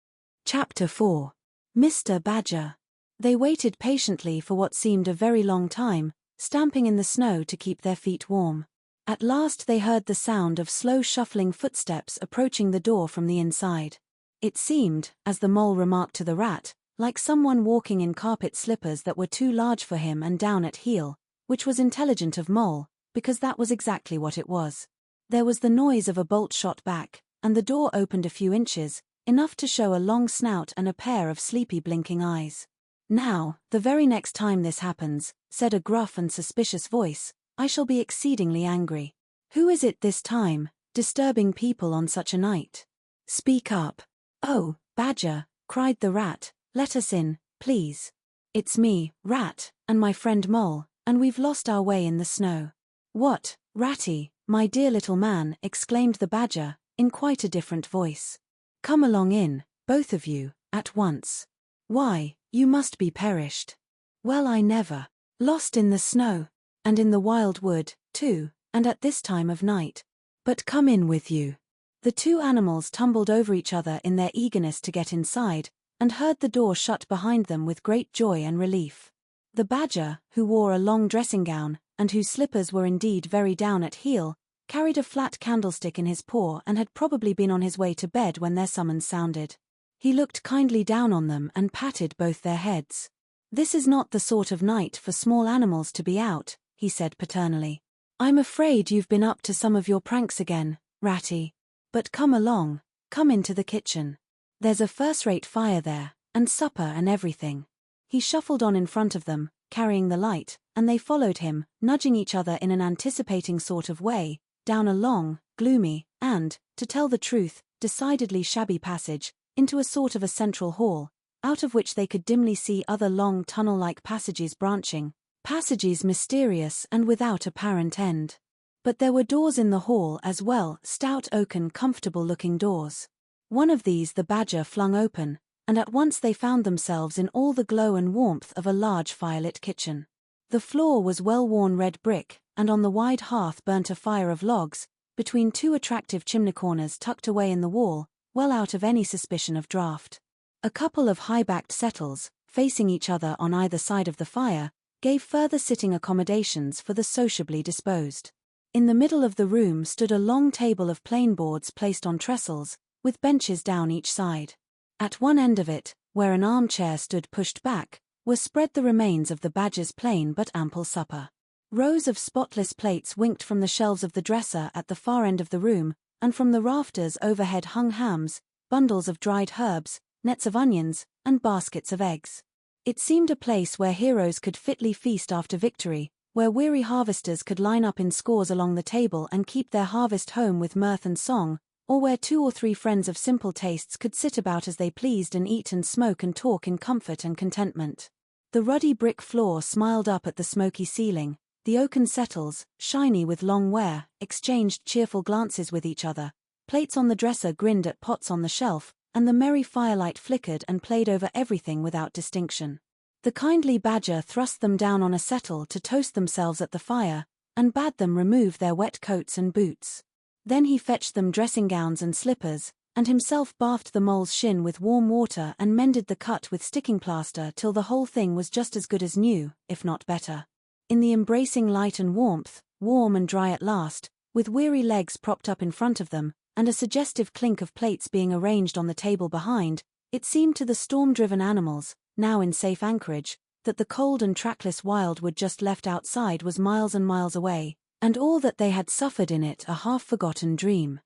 Chapter 4. Mr. Badger. They waited patiently for what seemed a very long time, stamping in the snow to keep their feet warm. At last they heard the sound of slow shuffling footsteps approaching the door from the inside. It seemed, as the mole remarked to the rat, like someone walking in carpet slippers that were too large for him and down at heel, which was intelligent of Mole, because that was exactly what it was. There was the noise of a bolt shot back, and the door opened a few inches, enough to show a long snout and a pair of sleepy blinking eyes. Now, the very next time this happens, said a gruff and suspicious voice, I shall be exceedingly angry. Who is it this time, disturbing people on such a night? Speak up. Oh, Badger, cried the rat, let us in, please. It's me, Rat, and my friend Mole, and we've lost our way in the snow. What, Ratty, my dear little man, exclaimed the Badger, in quite a different voice. Come along in, both of you, at once. Why, you must be perished. Well, I never. Lost in the snow. And in the wild wood, too, and at this time of night. But come in with you. The two animals tumbled over each other in their eagerness to get inside, and heard the door shut behind them with great joy and relief. The Badger, who wore a long dressing gown, and whose slippers were indeed very down at heel, carried a flat candlestick in his paw and had probably been on his way to bed when their summons sounded. He looked kindly down on them and patted both their heads. This is not the sort of night for small animals to be out, he said paternally. I'm afraid you've been up to some of your pranks again, Ratty. But come along, come into the kitchen. There's a first-rate fire there, and supper and everything. He shuffled on in front of them, carrying the light, and they followed him, nudging each other in an anticipating sort of way, down a long, gloomy, and, to tell the truth, decidedly shabby passage, into a sort of a central hall, out of which they could dimly see other long tunnel-like passages branching, passages mysterious and without apparent end. But there were doors in the hall as well, stout oaken comfortable-looking doors. One of these the Badger flung open, and at once they found themselves in all the glow and warmth of a large firelit kitchen. The floor was well-worn red brick, and on the wide hearth burnt a fire of logs, between two attractive chimney corners tucked away in the wall, well out of any suspicion of draught. A couple of high-backed settles, facing each other on either side of the fire, gave further sitting accommodations for the sociably disposed. In the middle of the room stood a long table of plain boards placed on trestles, with benches down each side. At one end of it, where an armchair stood pushed back, were spread the remains of the Badger's plain but ample supper. Rows of spotless plates winked from the shelves of the dresser at the far end of the room, and from the rafters overhead hung hams, bundles of dried herbs, nets of onions, and baskets of eggs. It seemed a place where heroes could fitly feast after victory, where weary harvesters could line up in scores along the table and keep their harvest home with mirth and song, or where 2 or 3 friends of simple tastes could sit about as they pleased and eat and smoke and talk in comfort and contentment. The ruddy brick floor smiled up at the smoky ceiling, the oaken settles, shiny with long wear, exchanged cheerful glances with each other, plates on the dresser grinned at pots on the shelf, and the merry firelight flickered and played over everything without distinction. The kindly Badger thrust them down on a settle to toast themselves at the fire, and bade them remove their wet coats and boots. Then he fetched them dressing gowns and slippers, and himself bathed the mole's shin with warm water and mended the cut with sticking plaster till the whole thing was just as good as new, if not better. In the embracing light and warmth, warm and dry at last, with weary legs propped up in front of them, and a suggestive clink of plates being arranged on the table behind, it seemed to the storm-driven animals, now in safe anchorage, that the cold and trackless wildwood just left outside was miles and miles away, and all that they had suffered in it a half-forgotten dream.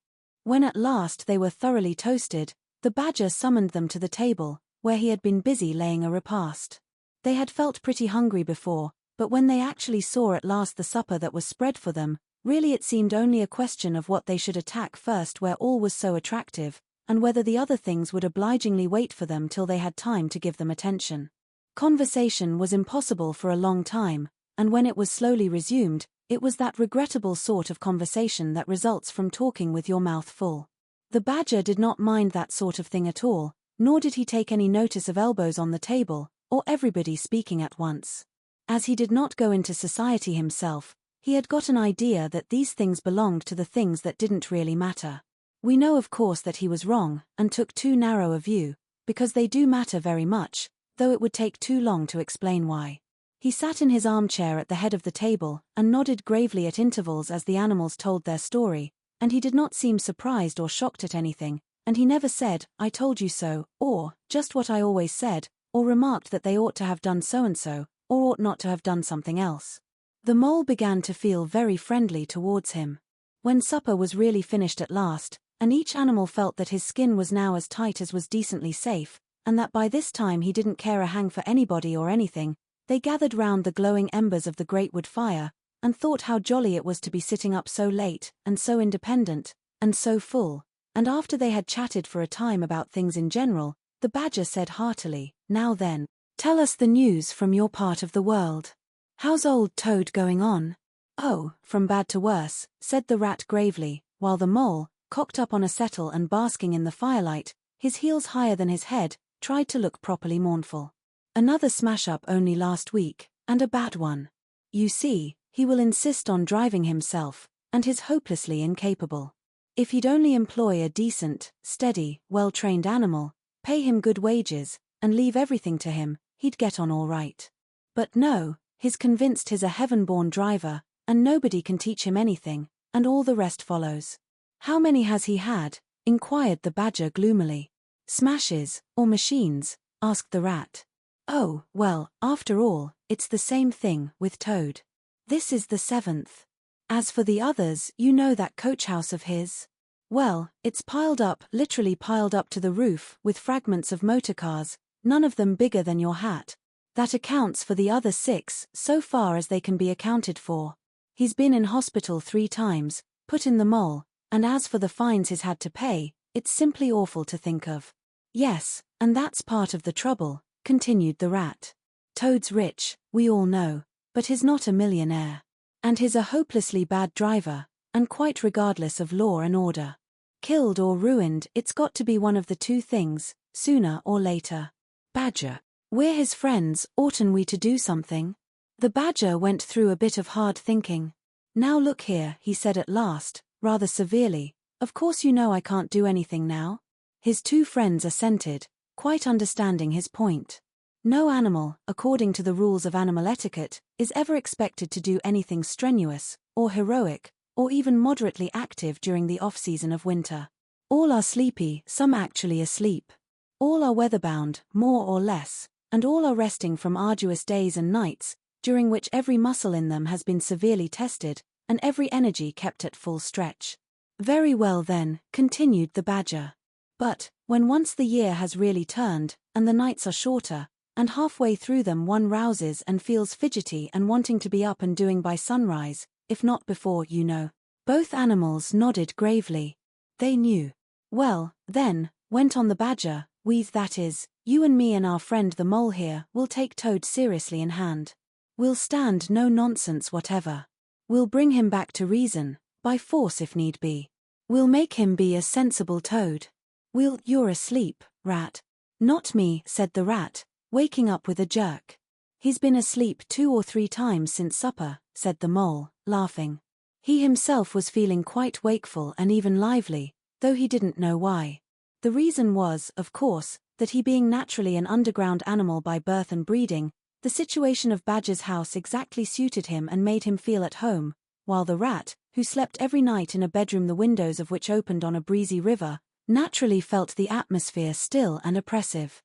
When at last they were thoroughly toasted, the badger summoned them to the table, where he had been busy laying a repast. They had felt pretty hungry before, but when they actually saw at last the supper that was spread for them, really it seemed only a question of what they should attack first where all was so attractive, and whether the other things would obligingly wait for them till they had time to give them attention. Conversation was impossible for a long time, and when it was slowly resumed, it was that regrettable sort of conversation that results from talking with your mouth full. The badger did not mind that sort of thing at all, nor did he take any notice of elbows on the table, or everybody speaking at once. As he did not go into society himself, he had got an idea that these things belonged to the things that didn't really matter. We know of course that he was wrong, and took too narrow a view, because they do matter very much, though it would take too long to explain why. He sat in his armchair at the head of the table, and nodded gravely at intervals as the animals told their story, and he did not seem surprised or shocked at anything, and he never said, "I told you so," or, "just what I always said," or remarked that they ought to have done so-and-so, or ought not to have done something else. The mole began to feel very friendly towards him. When supper was really finished at last, and each animal felt that his skin was now as tight as was decently safe, and that by this time he didn't care a hang for anybody or anything, they gathered round the glowing embers of the great wood fire, and thought how jolly it was to be sitting up so late, and so independent, and so full, and after they had chatted for a time about things in general, the badger said heartily, "Now then, tell us the news from your part of the world. How's old Toad going on?" "Oh, from bad to worse," said the rat gravely, while the mole, cocked up on a settle and basking in the firelight, his heels higher than his head, tried to look properly mournful. "Another smash-up only last week, and a bad one. You see, he will insist on driving himself, and is hopelessly incapable. If he'd only employ a decent, steady, well-trained animal, pay him good wages, and leave everything to him, he'd get on all right. But no, he's convinced he's a heaven-born driver, and nobody can teach him anything, and all the rest follows." "How many has he had?" inquired the badger gloomily. "Smashes, or machines?" asked the rat. "Oh, well, after all, it's the same thing with Toad. This is the 7th. As for the others, you know that coach house of his? Well, it's piled up, literally piled up to the roof, with fragments of motor cars, none of them bigger than your hat. That accounts for the other 6, so far as they can be accounted for. He's been in hospital 3 times, put in the mole, and as for the fines he's had to pay, it's simply awful to think of." "Yes, and that's part of the trouble," continued the rat. "Toad's rich, we all know, but he's not a millionaire. And he's a hopelessly bad driver, and quite regardless of law and order. Killed or ruined, it's got to be one of the 2 things, sooner or later. Badger, we're his friends, oughtn't we to do something?" The badger went through a bit of hard thinking. "Now look here," he said at last, rather severely, "of course you know I can't do anything now?" His 2 friends assented, quite understanding his point. No animal, according to the rules of animal etiquette, is ever expected to do anything strenuous, or heroic, or even moderately active during the off-season of winter. All are sleepy, some actually asleep. All are weatherbound, more or less, and all are resting from arduous days and nights, during which every muscle in them has been severely tested, and every energy kept at full stretch. "Very well then," continued the badger. "But, when once the year has really turned, and the nights are shorter, and halfway through them one rouses and feels fidgety and wanting to be up and doing by sunrise, if not before, you know." Both animals nodded gravely. They knew. "Well, then," went on the badger, that is, you and me and our friend the mole here, will take Toad seriously in hand. We'll stand no nonsense whatever. We'll bring him back to reason, by force if need be. We'll make him be a sensible Toad. You're asleep, rat." "Not me," said the rat, waking up with a jerk. "He's been asleep 2 or 3 times since supper," said the mole, laughing. He himself was feeling quite wakeful and even lively, though he didn't know why. The reason was, of course, that he being naturally an underground animal by birth and breeding, the situation of Badger's house exactly suited him and made him feel at home, while the rat, who slept every night in a bedroom the windows of which opened on a breezy river, naturally felt the atmosphere still and oppressive.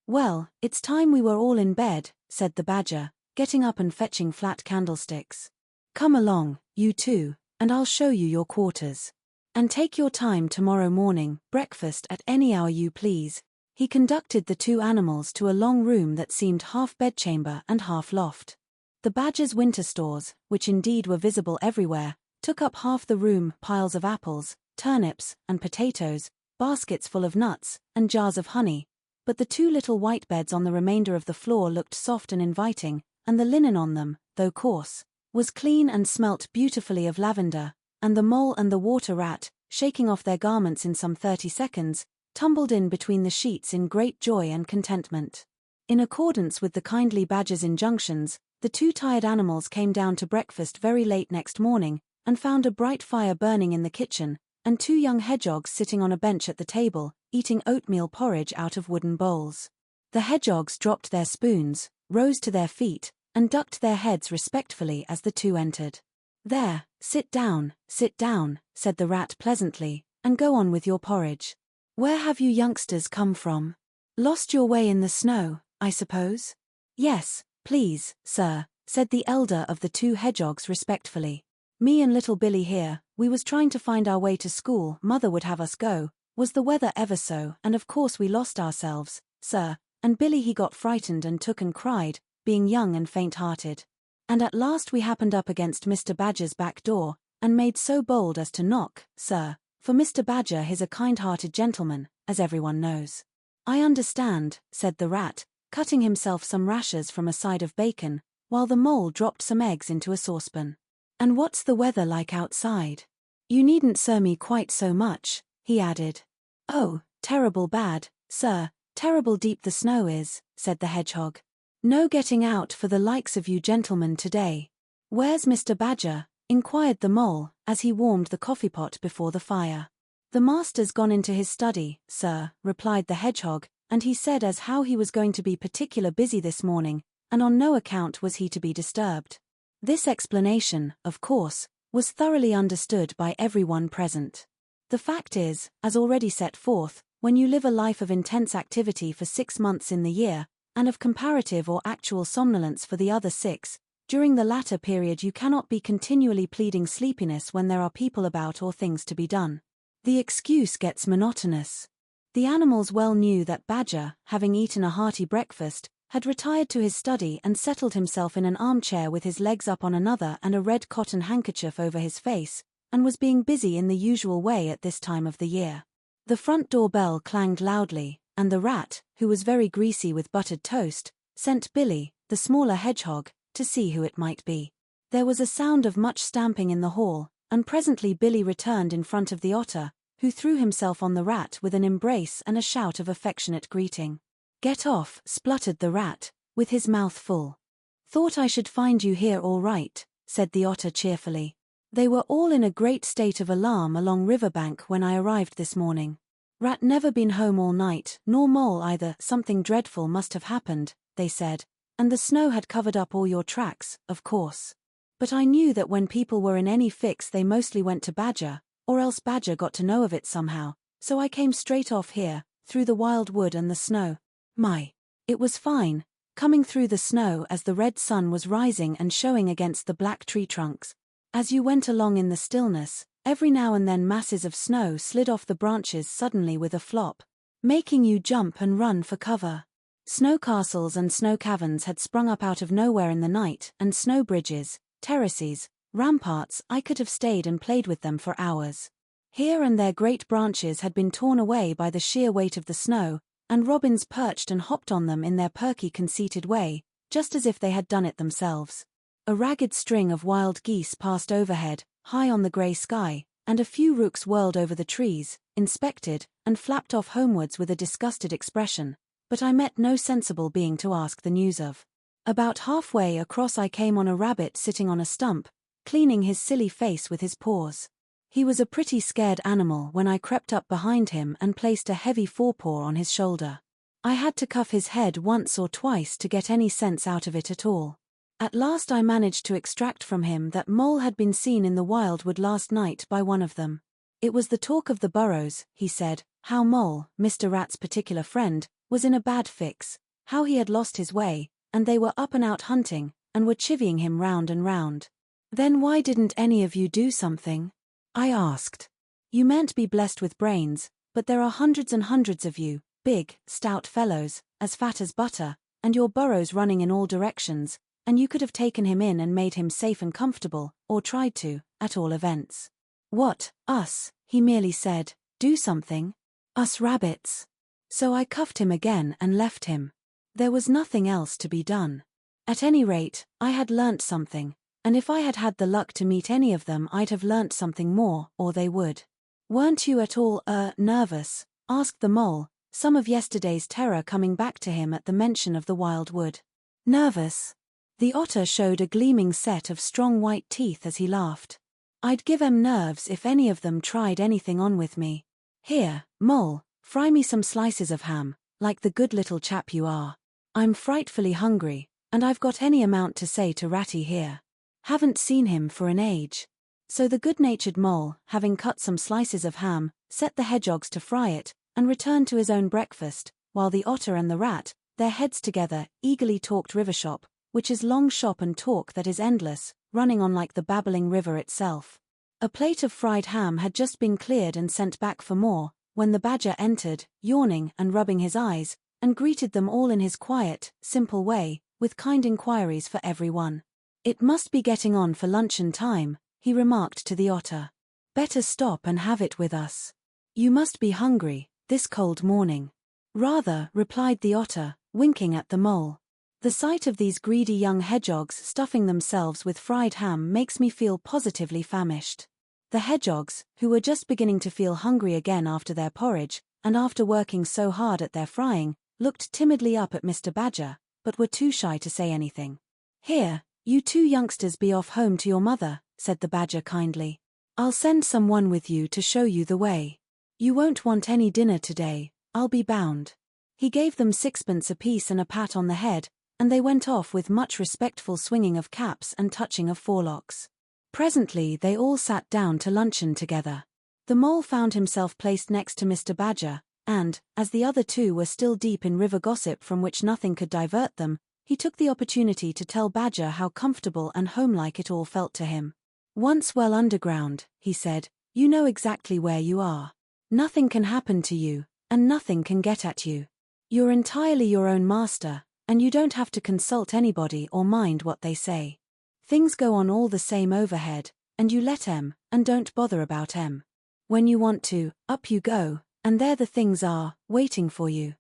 "Well, it's time we were all in bed," said the Badger, getting up and fetching flat candlesticks. "Come along, you two, and I'll show you your quarters. And take your time tomorrow morning, breakfast at any hour you please." He conducted the two animals to a long room that seemed half bedchamber and half loft. The Badger's winter stores, which indeed were visible everywhere, took up half the room, piles of apples, turnips, and potatoes, baskets full of nuts, and jars of honey, but the two little white beds on the remainder of the floor looked soft and inviting, and the linen on them, though coarse, was clean and smelt beautifully of lavender, and the Mole and the Water Rat, shaking off their garments in some 30 seconds, tumbled in between the sheets in great joy and contentment. In accordance with the kindly Badger's injunctions, the two tired animals came down to breakfast very late next morning, and found a bright fire burning in the kitchen, and two young hedgehogs sitting on a bench at the table, eating oatmeal porridge out of wooden bowls. The hedgehogs dropped their spoons, rose to their feet, and ducked their heads respectfully as the two entered. "There, sit down," said the Rat pleasantly, "and go on with your porridge. Where have you youngsters come from? Lost your way in the snow, I suppose?" "Yes, please, sir," said the elder of the two hedgehogs respectfully. "Me and little Billy here, we was trying to find our way to school, mother would have us go, was the weather ever so, and of course we lost ourselves, sir, and Billy he got frightened and took and cried, being young and faint-hearted. And at last we happened up against Mr. Badger's back door, and made so bold as to knock, sir, for Mr. Badger is a kind-hearted gentleman, as everyone knows." "I understand," said the Rat, cutting himself some rashers from a side of bacon, while the Mole dropped some eggs into a saucepan. "And what's the weather like outside? You needn't sir me quite so much," he added. "Oh, terrible bad, sir, terrible deep the snow is," said the hedgehog. "No getting out for the likes of you gentlemen today." "Where's Mr. Badger?" inquired the Mole, as he warmed the coffee-pot before the fire. "The master's gone into his study, sir," replied the hedgehog, and he said as how he was going to be particular busy this morning, and on no account was he to be disturbed. This explanation, of course, was thoroughly understood by everyone present. The fact is, as already set forth, when you live a life of intense activity for 6 months in the year, and of comparative or actual somnolence for the other 6, during the latter period you cannot be continually pleading sleepiness when there are people about or things to be done. The excuse gets monotonous. The animals well knew that Badger, having eaten a hearty breakfast, had retired to his study and settled himself in an armchair with his legs up on another and a red cotton handkerchief over his face, and was being busy in the usual way at this time of the year. The front door bell clanged loudly, and the Rat, who was very greasy with buttered toast, sent Billy, the smaller hedgehog, to see who it might be. There was a sound of much stamping in the hall, and presently Billy returned in front of the Otter, who threw himself on the Rat with an embrace and a shout of affectionate greeting. "Get off," spluttered the Rat, with his mouth full. "Thought I should find you here all right," said the Otter cheerfully. "They were all in a great state of alarm along riverbank when I arrived this morning. Rat never been home all night, nor Mole either, something dreadful must have happened, they said, and the snow had covered up all your tracks, of course. But I knew that when people were in any fix they mostly went to Badger, or else Badger got to know of it somehow, so I came straight off here, through the wild wood and the snow. My! It was fine, coming through the snow as the red sun was rising and showing against the black tree trunks. As you went along in the stillness, every now and then masses of snow slid off the branches suddenly with a flop, making you jump and run for cover. Snow castles and snow caverns had sprung up out of nowhere in the night, and snow bridges, terraces, ramparts. I could have stayed and played with them for hours. Here and there great branches had been torn away by the sheer weight of the snow, and robins perched and hopped on them in their perky conceited way, just as if they had done it themselves. A ragged string of wild geese passed overhead, high on the grey sky, and a few rooks whirled over the trees, inspected, and flapped off homewards with a disgusted expression, but I met no sensible being to ask the news of. About halfway across I came on a rabbit sitting on a stump, cleaning his silly face with his paws. He was a pretty scared animal when I crept up behind him and placed a heavy forepaw on his shoulder. I had to cuff his head once or twice to get any sense out of it at all. At last I managed to extract from him that Mole had been seen in the wildwood last night by one of them. It was the talk of the burrows, he said, how Mole, Mr. Rat's particular friend, was in a bad fix, how he had lost his way, and they were up and out hunting, and were chivying him round and round. "Then why didn't any of you do something?" I asked. "You mayn't be blessed with brains, but there are hundreds and hundreds of you, big, stout fellows, as fat as butter, and your burrows running in all directions, and you could have taken him in and made him safe and comfortable, or tried to, at all events." "What, us?" he merely said. "Do something? Us rabbits?" So I cuffed him again and left him. There was nothing else to be done. At any rate, I had learnt something, and if I had had the luck to meet any of them I'd have learnt something more, or they would. "Weren't you at all, nervous?" asked the mole, some of yesterday's terror coming back to him at the mention of the wild wood. "Nervous?" The otter showed a gleaming set of strong white teeth as he laughed. "I'd give 'em nerves if any of them tried anything on with me. Here, mole, fry me some slices of ham, like the good little chap you are. I'm frightfully hungry, and I've got any amount to say to Ratty here. Haven't seen him for an age." So the good-natured mole, having cut some slices of ham, set the hedgehogs to fry it, and returned to his own breakfast, while the otter and the rat, their heads together, eagerly talked river shop, which is long shop and talk that is endless, running on like the babbling river itself. A plate of fried ham had just been cleared and sent back for more, when the badger entered, yawning and rubbing his eyes, and greeted them all in his quiet, simple way, with kind inquiries for every one. "It must be getting on for luncheon time," he remarked to the otter. "Better stop and have it with us. You must be hungry, this cold morning." "Rather," replied the otter, winking at the mole. "The sight of these greedy young hedgehogs stuffing themselves with fried ham makes me feel positively famished." The hedgehogs, who were just beginning to feel hungry again after their porridge, and after working so hard at their frying, looked timidly up at Mr. Badger, but were too shy to say anything. "Here, you two youngsters be off home to your mother," said the badger kindly. "I'll send someone with you to show you the way. You won't want any dinner today, I'll be bound." He gave them 6pence apiece and a pat on the head, and they went off with much respectful swinging of caps and touching of forelocks. Presently they all sat down to luncheon together. The mole found himself placed next to Mr. Badger, and, as the other two were still deep in river gossip from which nothing could divert them, he took the opportunity to tell Badger how comfortable and homelike it all felt to him. "Once well underground," he said, "you know exactly where you are. Nothing can happen to you, and nothing can get at you. You're entirely your own master, and you don't have to consult anybody or mind what they say. Things go on all the same overhead, and you let 'em, and don't bother about 'em. When you want to, up you go, and there the things are, waiting for you."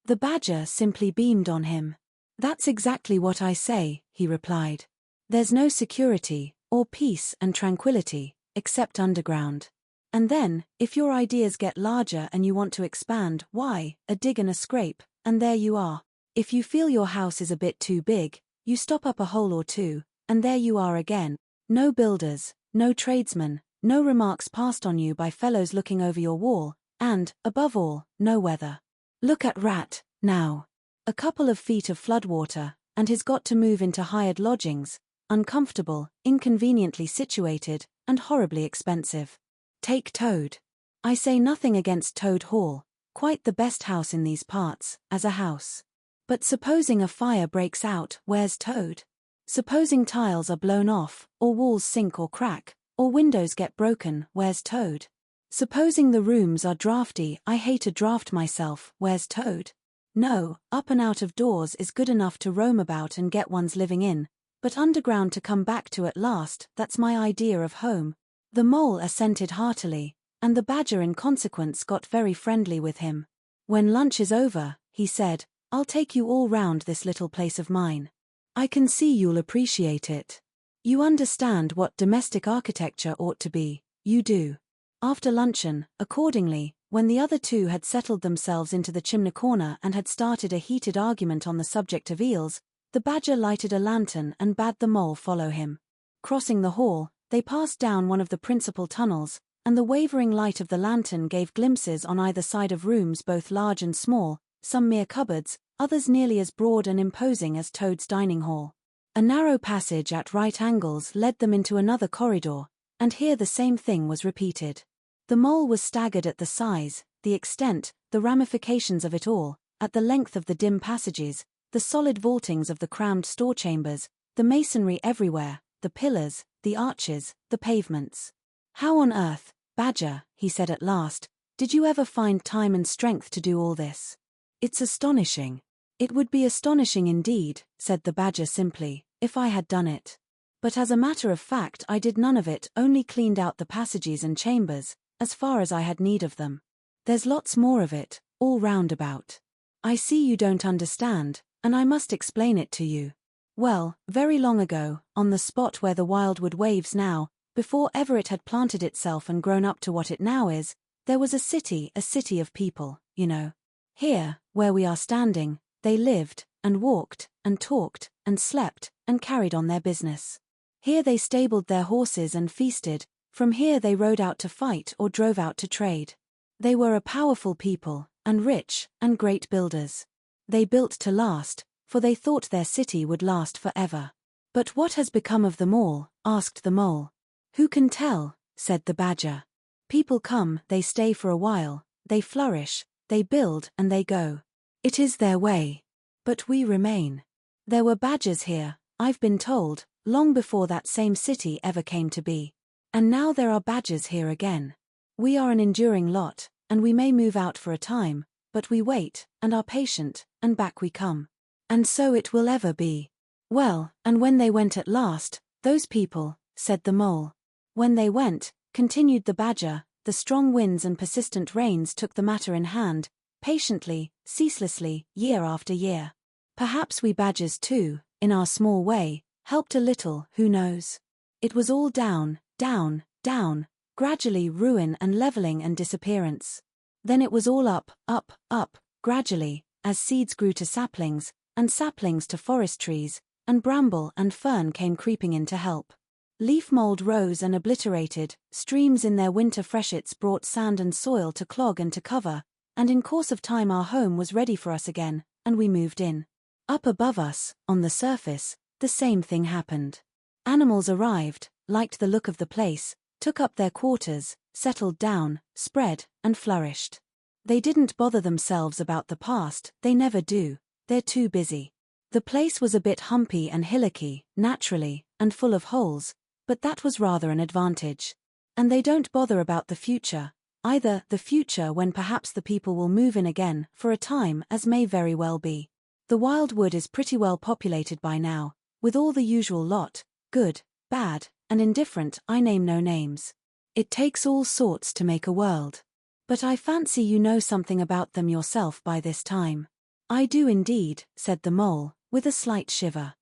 The badger simply beamed on him. "That's exactly what I say," he replied. "There's no security, or peace and tranquility, except underground. And then, if your ideas get larger and you want to expand, why, a dig and a scrape, and there you are. If you feel your house is a bit too big, you stop up a hole or two, and there you are again. No builders, no tradesmen, no remarks passed on you by fellows looking over your wall, and, above all, no weather. Look at Rat, now. A couple of feet of floodwater, and he's got to move into hired lodgings, uncomfortable, inconveniently situated, and horribly expensive. Take Toad. I say nothing against Toad Hall, quite the best house in these parts, as a house. But supposing a fire breaks out, where's Toad? Supposing tiles are blown off, or walls sink or crack, or windows get broken, where's Toad? Supposing the rooms are draughty, I hate a draught myself, where's Toad? No, up and out of doors is good enough to roam about and get one's living in, but underground to come back to at last, that's my idea of home." The mole assented heartily, and the badger in consequence got very friendly with him. "When lunch is over," he said, "I'll take you all round this little place of mine. I can see you'll appreciate it. You understand what domestic architecture ought to be, you do." After luncheon, accordingly, when the other two had settled themselves into the chimney corner and had started a heated argument on the subject of eels, the badger lighted a lantern and bade the mole follow him. Crossing the hall, they passed down one of the principal tunnels, and the wavering light of the lantern gave glimpses on either side of rooms both large and small, some mere cupboards, others nearly as broad and imposing as Toad's dining hall. A narrow passage at right angles led them into another corridor, and here the same thing was repeated. The mole was staggered at the size, the extent, the ramifications of it all, at the length of the dim passages, The solid vaultings of the crammed store chambers, the masonry everywhere, the pillars, the arches, the pavements. "How on earth, Badger," he said at last, "did you ever find time and strength to do all this?" "It's astonishing." "It would be astonishing indeed," said the Badger simply, "if I had done it. But as a matter of fact I did none of it, only cleaned out the passages and chambers, as far as I had need of them. There's lots more of it, all round about. I see you don't understand, and I must explain it to you. Well, very long ago, on the spot where the wildwood waves now, before ever it had planted itself and grown up to what it now is, there was a city of people, you know. Here, where we are standing, they lived, and walked, and talked, and slept, and carried on their business. Here they stabled their horses and feasted, from here they rode out to fight or drove out to trade. They were a powerful people, and rich, and great builders. They built to last, for they thought their city would last forever. But what has become of them all?" asked the Mole. "Who can tell?" said the Badger. "People come, they stay for a while, they flourish, they build and they go. It is their way. But we remain. There were badgers here, I've been told, long before that same city ever came to be. And now there are badgers here again. We are an enduring lot, and we may move out for a time, but we wait, and are patient, and back we come. And so it will ever be." "Well, and when they went at last, those people," said the Mole. "When they went," continued the Badger, "the strong winds and persistent rains took the matter in hand, patiently, ceaselessly, year after year. Perhaps we badgers too, in our small way, helped a little, who knows? It was all down, down, down, gradually ruin and leveling and disappearance. Then it was all up, up, up, gradually, as seeds grew to saplings, and saplings to forest trees, and bramble and fern came creeping in to help. Leaf mold rose and obliterated, streams in their winter freshets brought sand and soil to clog and to cover, and in course of time our home was ready for us again, and we moved in. Up above us, on the surface, the same thing happened. Animals arrived, liked the look of the place, took up their quarters, settled down, spread, and flourished. They didn't bother themselves about the past, they never do, they're too busy. The place was a bit humpy and hillocky, naturally, and full of holes, but that was rather an advantage. And they don't bother about the future, either, the future when perhaps the people will move in again, for a time, as may very well be. The wildwood is pretty well populated by now, with all the usual lot, good, bad, and indifferent, I name no names. It takes all sorts to make a world. But I fancy you know something about them yourself by this time." "I do indeed," said the Mole, with a slight shiver.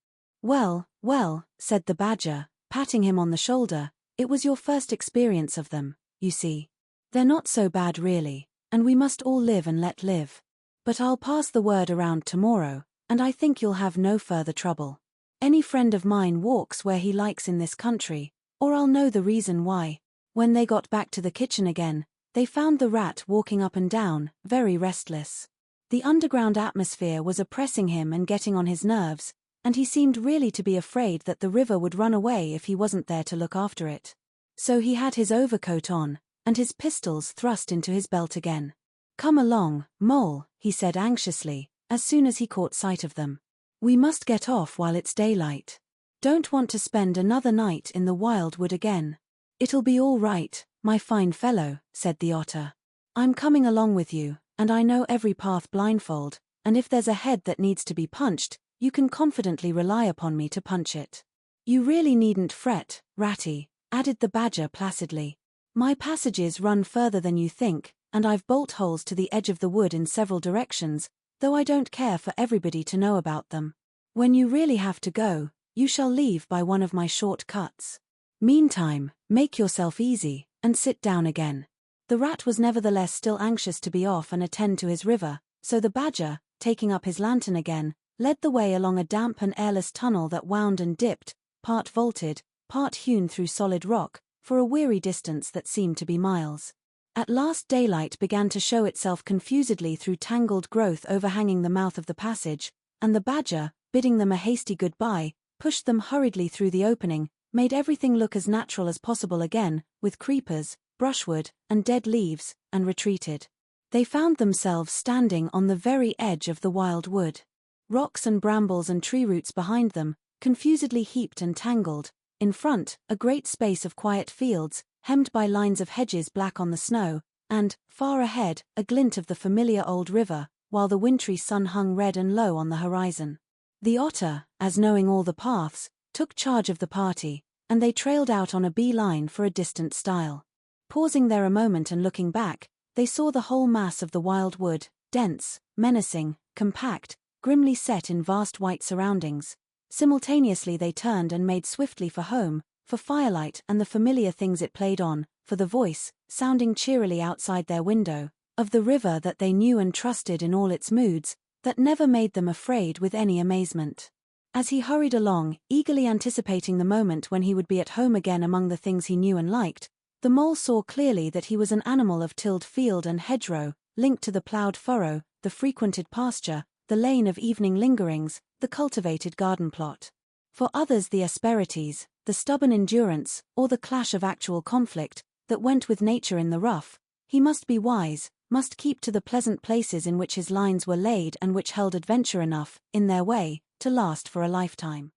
"Well, well," said the Badger, patting him on the shoulder, "it was your first experience of them, you see. They're not so bad really, and we must all live and let live. But I'll pass the word around tomorrow, and I think you'll have no further trouble. Any friend of mine walks where he likes in this country, or I'll know the reason why." When they got back to the kitchen again, they found the Rat walking up and down, very restless. The underground atmosphere was oppressing him and getting on his nerves, and he seemed really to be afraid that the river would run away if he wasn't there to look after it. So he had his overcoat on, and his pistols thrust into his belt again. "Come along, Mole," he said anxiously, as soon as he caught sight of them. "We must get off while it's daylight. Don't want to spend another night in the wildwood again." "It'll be all right, my fine fellow," said the Otter. "I'm coming along with you, and I know every path blindfold, and if there's a head that needs to be punched, you can confidently rely upon me to punch it. You really needn't fret, Ratty," added the Badger placidly. "My passages run further than you think, and I've bolt holes to the edge of the wood in several directions, though I don't care for everybody to know about them. When you really have to go, you shall leave by one of my short cuts. Meantime, make yourself easy, and sit down again." The Rat was nevertheless still anxious to be off and attend to his river, so the Badger, taking up his lantern again, led the way along a damp and airless tunnel that wound and dipped, part vaulted, part hewn through solid rock, for a weary distance that seemed to be miles. At last daylight began to show itself confusedly through tangled growth overhanging the mouth of the passage, and the Badger, bidding them a hasty goodbye, pushed them hurriedly through the opening, made everything look as natural as possible again, with creepers, brushwood, and dead leaves, and retreated. They found themselves standing on the very edge of the wild wood. rocks and brambles and tree roots behind them, confusedly heaped and tangled. In front, a great space of quiet fields, hemmed by lines of hedges black on the snow, and, far ahead, a glint of the familiar old river, while the wintry sun hung red and low on the horizon. The otter, as knowing all the paths, took charge of the party, and they trailed out on a bee-line for a distant stile. Pausing there a moment and looking back, they saw the whole mass of the wild wood, dense, menacing, compact, grimly set in vast white surroundings. Simultaneously they turned and made swiftly for home, for firelight and the familiar things it played on, for the voice, sounding cheerily outside their window, of the river that they knew and trusted in all its moods, that never made them afraid with any amazement. As he hurried along, eagerly anticipating the moment when he would be at home again among the things he knew and liked, the mole saw clearly that he was an animal of tilled field and hedgerow, linked to the ploughed furrow, the frequented pasture, the lane of evening lingerings, the cultivated garden plot. For others the asperities, the stubborn endurance, or the clash of actual conflict, that went with nature in the rough, he must be wise, must keep to the pleasant places in which his lines were laid and which held adventure enough, in their way, to last for a lifetime.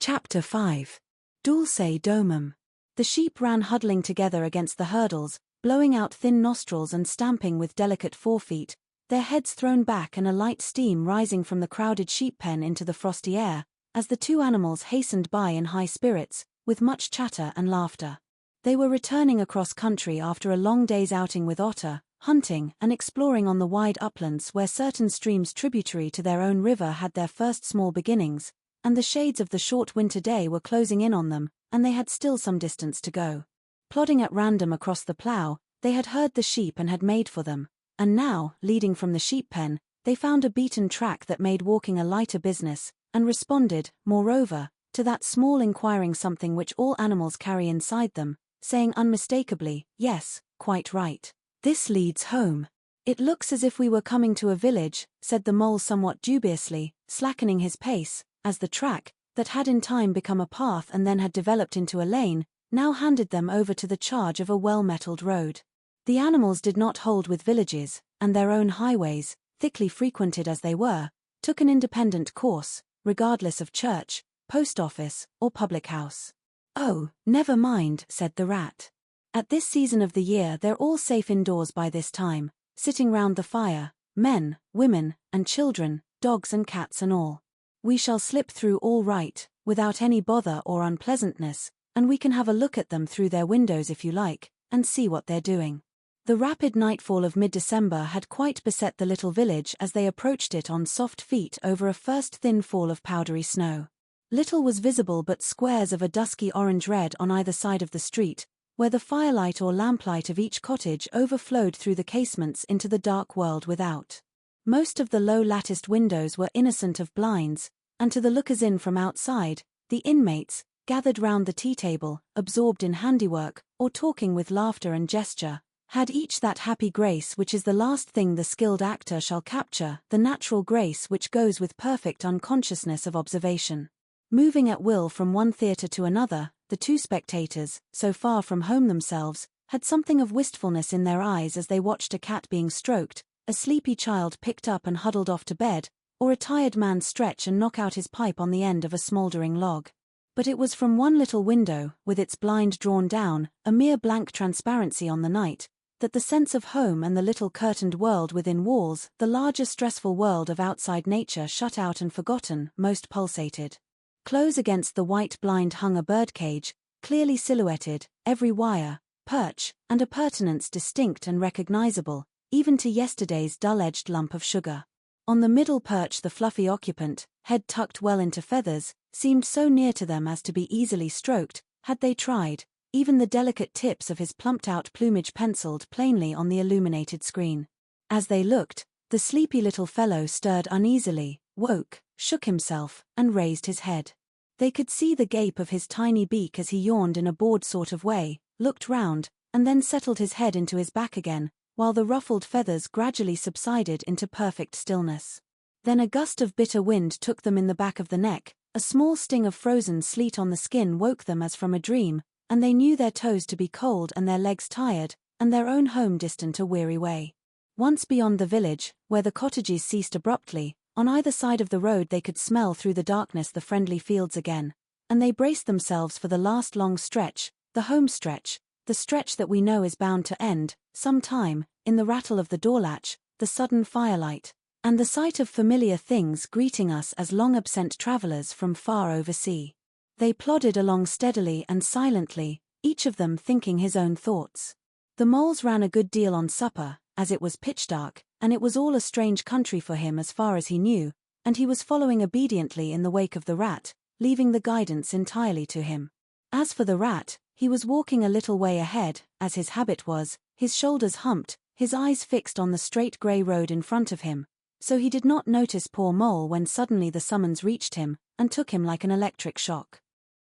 Chapter 5. Dulce Domum. The sheep ran huddling together against the hurdles, blowing out thin nostrils and stamping with delicate forefeet, their heads thrown back and a light steam rising from the crowded sheep pen into the frosty air, as the two animals hastened by in high spirits, with much chatter and laughter. They were returning across country after a long day's outing with otter, hunting and exploring on the wide uplands where certain streams tributary to their own river had their first small beginnings, and the shades of the short winter day were closing in on them, and they had still some distance to go. Plodding at random across the plough, they had heard the sheep and had made for them, and now, leading from the sheep pen, they found a beaten track that made walking a lighter business, and responded, moreover, to that small inquiring something which all animals carry inside them, saying unmistakably, "Yes, quite right. This leads home." "It looks as if we were coming to a village," said the mole somewhat dubiously, slackening his pace, as the track, that had in time become a path and then had developed into a lane, now handed them over to the charge of a well-metalled road. The animals did not hold with villages, and their own highways, thickly frequented as they were, took an independent course, regardless of church, post office, or public house. "Oh, never mind," said the rat. "At this season of the year they're all safe indoors by this time, sitting round the fire, men, women, and children, dogs and cats and all. We shall slip through all right, without any bother or unpleasantness, and we can have a look at them through their windows if you like, and see what they're doing." The rapid nightfall of mid-December had quite beset the little village as they approached it on soft feet over a first thin fall of powdery snow. Little was visible but squares of a dusky orange-red on either side of the street, where the firelight or lamplight of each cottage overflowed through the casements into the dark world without. Most of the low-latticed windows were innocent of blinds, and to the lookers-in from outside, the inmates, gathered round the tea-table, absorbed in handiwork, or talking with laughter and gesture, had each that happy grace which is the last thing the skilled actor shall capture, the natural grace which goes with perfect unconsciousness of observation. Moving at will from one theatre to another, the two spectators, so far from home themselves, had something of wistfulness in their eyes as they watched a cat being stroked, a sleepy child picked up and huddled off to bed, or a tired man stretch and knock out his pipe on the end of a smouldering log. But it was from one little window, with its blind drawn down, a mere blank transparency on the night, that the sense of home and the little curtained world within walls, the larger stressful world of outside nature shut out and forgotten, most pulsated. Close against the white blind hung a birdcage, clearly silhouetted, every wire, perch, and appurtenance distinct and recognizable, even to yesterday's dull-edged lump of sugar. On the middle perch the fluffy occupant, head tucked well into feathers, seemed so near to them as to be easily stroked, had they tried, even the delicate tips of his plumped-out plumage penciled plainly on the illuminated screen. As they looked, the sleepy little fellow stirred uneasily, woke, shook himself, and raised his head. They could see the gape of his tiny beak as he yawned in a bored sort of way, looked round, and then settled his head into his back again, while the ruffled feathers gradually subsided into perfect stillness. Then a gust of bitter wind took them in the back of the neck, a small sting of frozen sleet on the skin woke them as from a dream, and they knew their toes to be cold and their legs tired, and their own home distant a weary way. Once beyond the village, where the cottages ceased abruptly, On either side of the road they could smell through the darkness the friendly fields again, and they braced themselves for the last long stretch, the home stretch, the stretch that we know is bound to end, some time, in the rattle of the door latch, the sudden firelight, and the sight of familiar things greeting us as long-absent travelers from far oversea. They plodded along steadily and silently, each of them thinking his own thoughts. The moles ran a good deal on supper, as it was pitch dark, and it was all a strange country for him as far as he knew, and he was following obediently in the wake of the rat, leaving the guidance entirely to him. As for the rat, he was walking a little way ahead, as his habit was, his shoulders humped, his eyes fixed on the straight grey road in front of him, so he did not notice poor Mole when suddenly the summons reached him, and took him like an electric shock.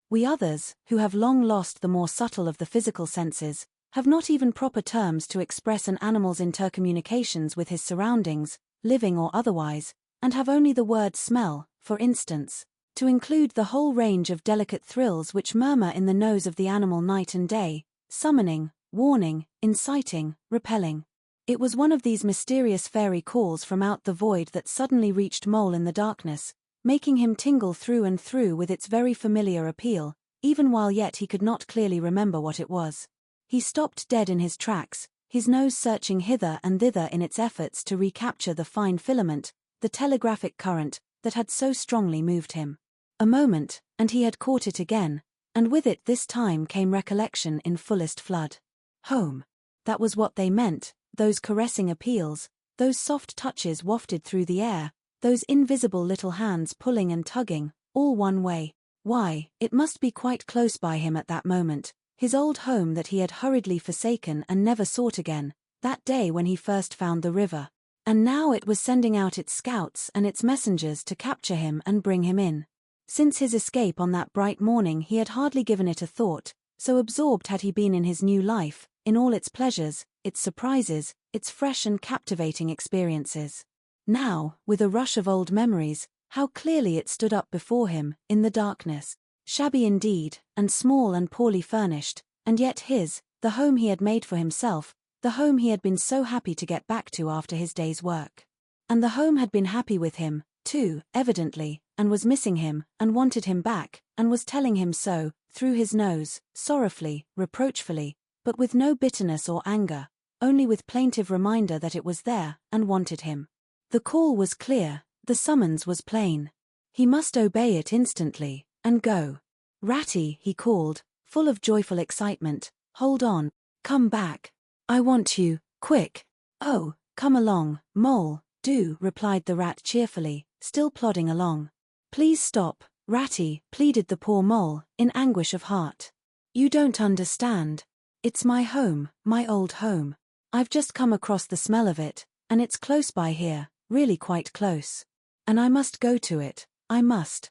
We others, who have long lost the more subtle of the physical senses, have not even proper terms to express an animal's intercommunications with his surroundings, living or otherwise, and have only the word smell, for instance, to include the whole range of delicate thrills which murmur in the nose of the animal night and day, summoning, warning, inciting, repelling. It was one of these mysterious fairy calls from out the void that suddenly reached Mole in the darkness, making him tingle through and through with its very familiar appeal, even while yet he could not clearly remember what it was. He stopped dead in his tracks, his nose searching hither and thither in its efforts to recapture the fine filament, the telegraphic current, that had so strongly moved him. A moment, and he had caught it again, and with it this time came recollection in fullest flood. Home. That was what they meant, those caressing appeals, those soft touches wafted through the air, those invisible little hands pulling and tugging, all one way. Why, it must be quite close by him at that moment, his old home that he had hurriedly forsaken and never sought again, that day when he first found the river. And now it was sending out its scouts and its messengers to capture him and bring him in. Since his escape on that bright morning he had hardly given it a thought, so absorbed had he been in his new life, in all its pleasures, its surprises, its fresh and captivating experiences. Now, with a rush of old memories, how clearly it stood up before him, in the darkness. Shabby indeed, and small and poorly furnished, and yet his, the home he had made for himself, the home he had been so happy to get back to after his day's work. And the home had been happy with him, too, evidently, and was missing him, and wanted him back, and was telling him so, through his nose, sorrowfully, reproachfully, but with no bitterness or anger, only with plaintive reminder that it was there, and wanted him. The call was clear, the summons was plain. He must obey it instantly, and go. Ratty, he called, full of joyful excitement, hold on, come back. I want you, quick. Oh, come along, Mole, do, replied the rat cheerfully, still plodding along. Please stop, Ratty, pleaded the poor Mole, in anguish of heart. You don't understand. It's my home, my old home. I've just come across the smell of it, and it's close by here, really quite close. And I must go to it, I must.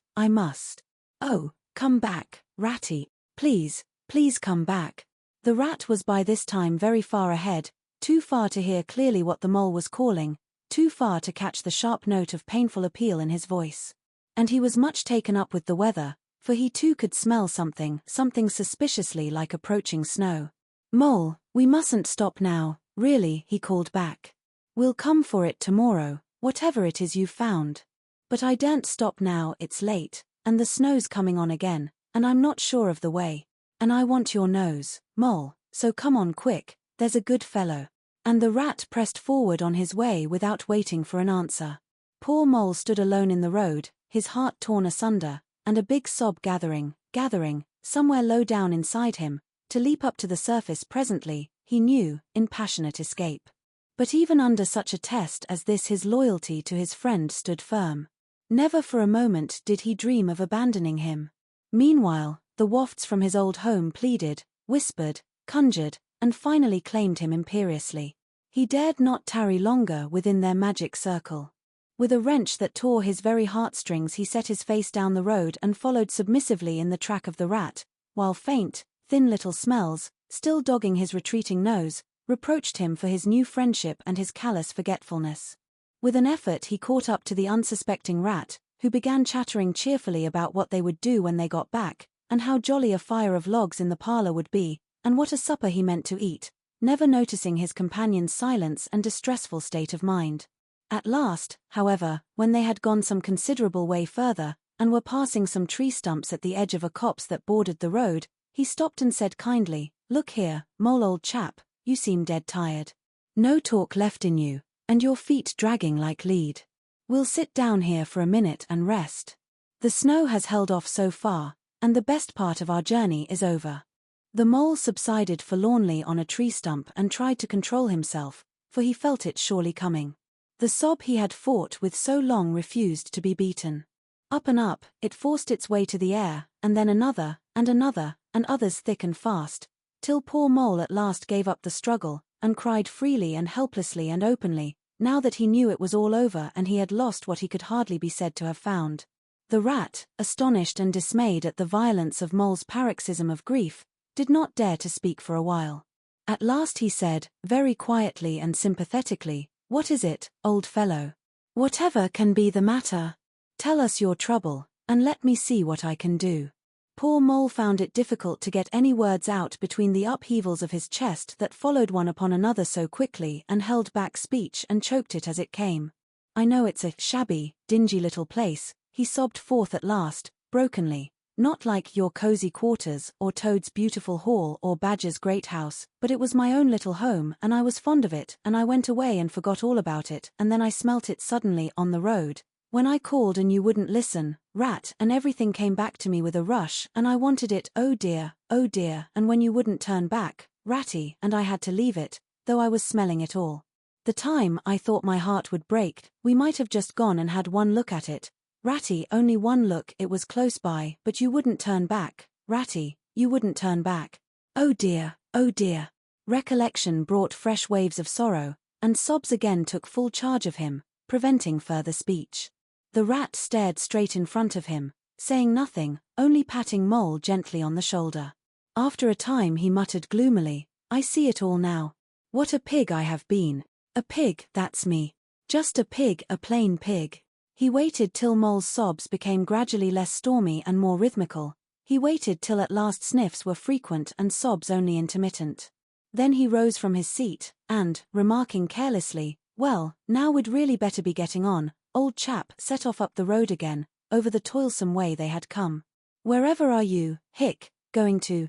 Oh, come back, Ratty, please, please come back. The rat was by this time very far ahead, too far to hear clearly what the Mole was calling, too far to catch the sharp note of painful appeal in his voice. And he was much taken up with the weather, for he too could smell something suspiciously like approaching snow. Mole, we mustn't stop now, really, he called back. We'll come for it tomorrow, whatever it is you've found. But I daren't stop now, it's late, and the snow's coming on again, and I'm not sure of the way. And I want your nose, Mole, so come on quick, there's a good fellow. And the rat pressed forward on his way without waiting for an answer. Poor Mole stood alone in the road, his heart torn asunder, and a big sob gathering, somewhere low down inside him, to leap up to the surface presently, he knew, in passionate escape. But even under such a test as this his loyalty to his friend stood firm. Never for a moment did he dream of abandoning him. Meanwhile, the wafts from his old home pleaded, whispered, conjured, and finally claimed him imperiously. He dared not tarry longer within their magic circle. With a wrench that tore his very heartstrings he set his face down the road and followed submissively in the track of the rat, while faint, thin little smells, still dogging his retreating nose, reproached him for his new friendship and his callous forgetfulness. With an effort he caught up to the unsuspecting rat, who began chattering cheerfully about what they would do when they got back, and how jolly a fire of logs in the parlor would be, and what a supper he meant to eat, never noticing his companion's silence and distressful state of mind. At last, however, when they had gone some considerable way further, and were passing some tree stumps at the edge of a copse that bordered the road, he stopped and said kindly, "Look here, Mole old chap, you seem dead tired. No talk left in you, and your feet dragging like lead. We'll sit down here for a minute and rest. The snow has held off so far, and the best part of our journey is over." The mole subsided forlornly on a tree stump and tried to control himself, for he felt it surely coming. The sob he had fought with so long refused to be beaten. Up and up, it forced its way to the air, and then another, and another, and others thick and fast, till poor Mole at last gave up the struggle, and cried freely and helplessly and openly, now that he knew it was all over and he had lost what he could hardly be said to have found. The rat, astonished and dismayed at the violence of Mole's paroxysm of grief, did not dare to speak for a while. At last he said, very quietly and sympathetically, "What is it, old fellow? Whatever can be the matter? Tell us your trouble, and let me see what I can do." Poor Mole found it difficult to get any words out between the upheavals of his chest that followed one upon another so quickly, and held back speech and choked it as it came. "I know it's a shabby, dingy little place," he sobbed forth at last, brokenly, "not like your cozy quarters, or Toad's beautiful hall, or Badger's great house, but it was my own little home, and I was fond of it, and I went away and forgot all about it, and then I smelt it suddenly on the road, when I called and you wouldn't listen, rat, and everything came back to me with a rush, and I wanted it, oh dear, and when you wouldn't turn back, ratty, and I had to leave it, though I was smelling it all. The time I thought my heart would break, we might have just gone and had one look at it, ratty, only one look, it was close by, but you wouldn't turn back, ratty, you wouldn't turn back. Oh dear, oh dear." Recollection brought fresh waves of sorrow, and sobs again took full charge of him, preventing further speech. The rat stared straight in front of him, saying nothing, only patting Mole gently on the shoulder. After a time he muttered gloomily, "I see it all now. What a pig I have been. A pig, that's me. Just a pig, a plain pig." He waited till Mole's sobs became gradually less stormy and more rhythmical. He waited till at last sniffs were frequent and sobs only intermittent. Then he rose from his seat, and, remarking carelessly, "Well, now we'd really better be getting on," old chap, set off up the road again, over the toilsome way they had come. "Wherever are you, going to,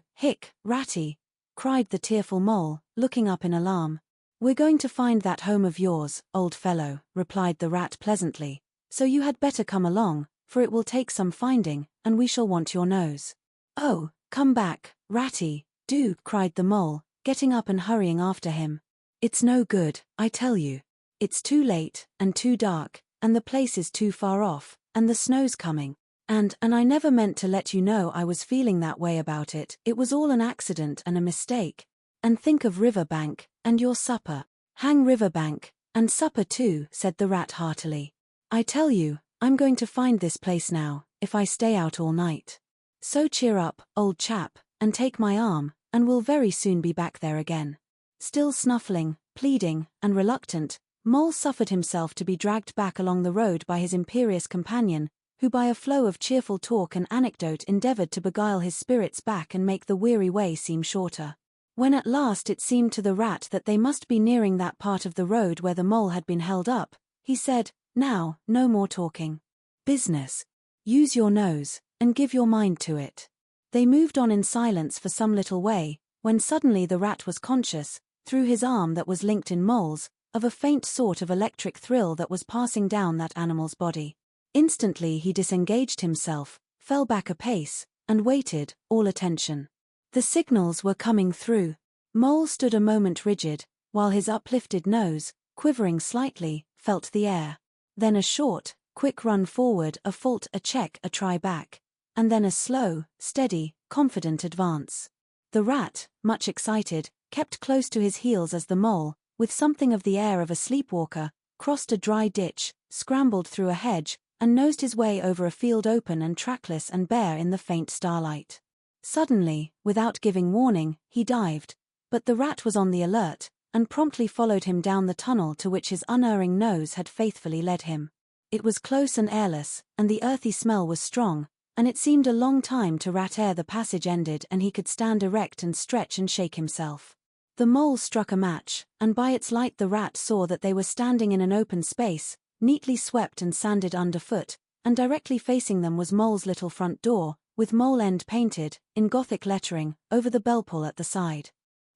ratty?" cried the tearful Mole, looking up in alarm. "We're going to find that home of yours, old fellow," replied the rat pleasantly, "so you had better come along, for it will take some finding, and we shall want your nose." "Oh, come back, ratty, do," cried the Mole, getting up and hurrying after him. "It's no good, I tell you. It's too late, and too dark, and the place is too far off, and the snow's coming, and I never meant to let you know I was feeling that way about it, it was all an accident and a mistake. And think of Riverbank, and your supper." "Hang Riverbank, and supper too," said the rat heartily. "I tell you, I'm going to find this place now, if I stay out all night. So cheer up, old chap, and take my arm, and we'll very soon be back there again." Still snuffling, pleading, and reluctant, Mole suffered himself to be dragged back along the road by his imperious companion, who by a flow of cheerful talk and anecdote endeavored to beguile his spirits back and make the weary way seem shorter. When at last it seemed to the rat that they must be nearing that part of the road where the Mole had been held up, he said, "Now, no more talking. Business. Use your nose, and give your mind to it." They moved on in silence for some little way, when suddenly the rat was conscious, through his arm that was linked in Mole's, of a faint sort of electric thrill that was passing down that animal's body. Instantly he disengaged himself, fell back a pace, and waited, all attention. The signals were coming through. Mole stood a moment rigid, while his uplifted nose, quivering slightly, felt the air. Then a short, quick run forward, a fault, a check, a try back, and then a slow, steady, confident advance. The rat, much excited, kept close to his heels as the Mole, with something of the air of a sleepwalker, crossed a dry ditch, scrambled through a hedge, and nosed his way over a field open and trackless and bare in the faint starlight. Suddenly, without giving warning, he dived, but the rat was on the alert, and promptly followed him down the tunnel to which his unerring nose had faithfully led him. It was close and airless, and the earthy smell was strong, and it seemed a long time to rat ere the passage ended and he could stand erect and stretch and shake himself. The mole struck a match, and by its light the rat saw that they were standing in an open space, neatly swept and sanded underfoot, and directly facing them was Mole's little front door, with Mole End painted, in Gothic lettering, over the bell-pull at the side.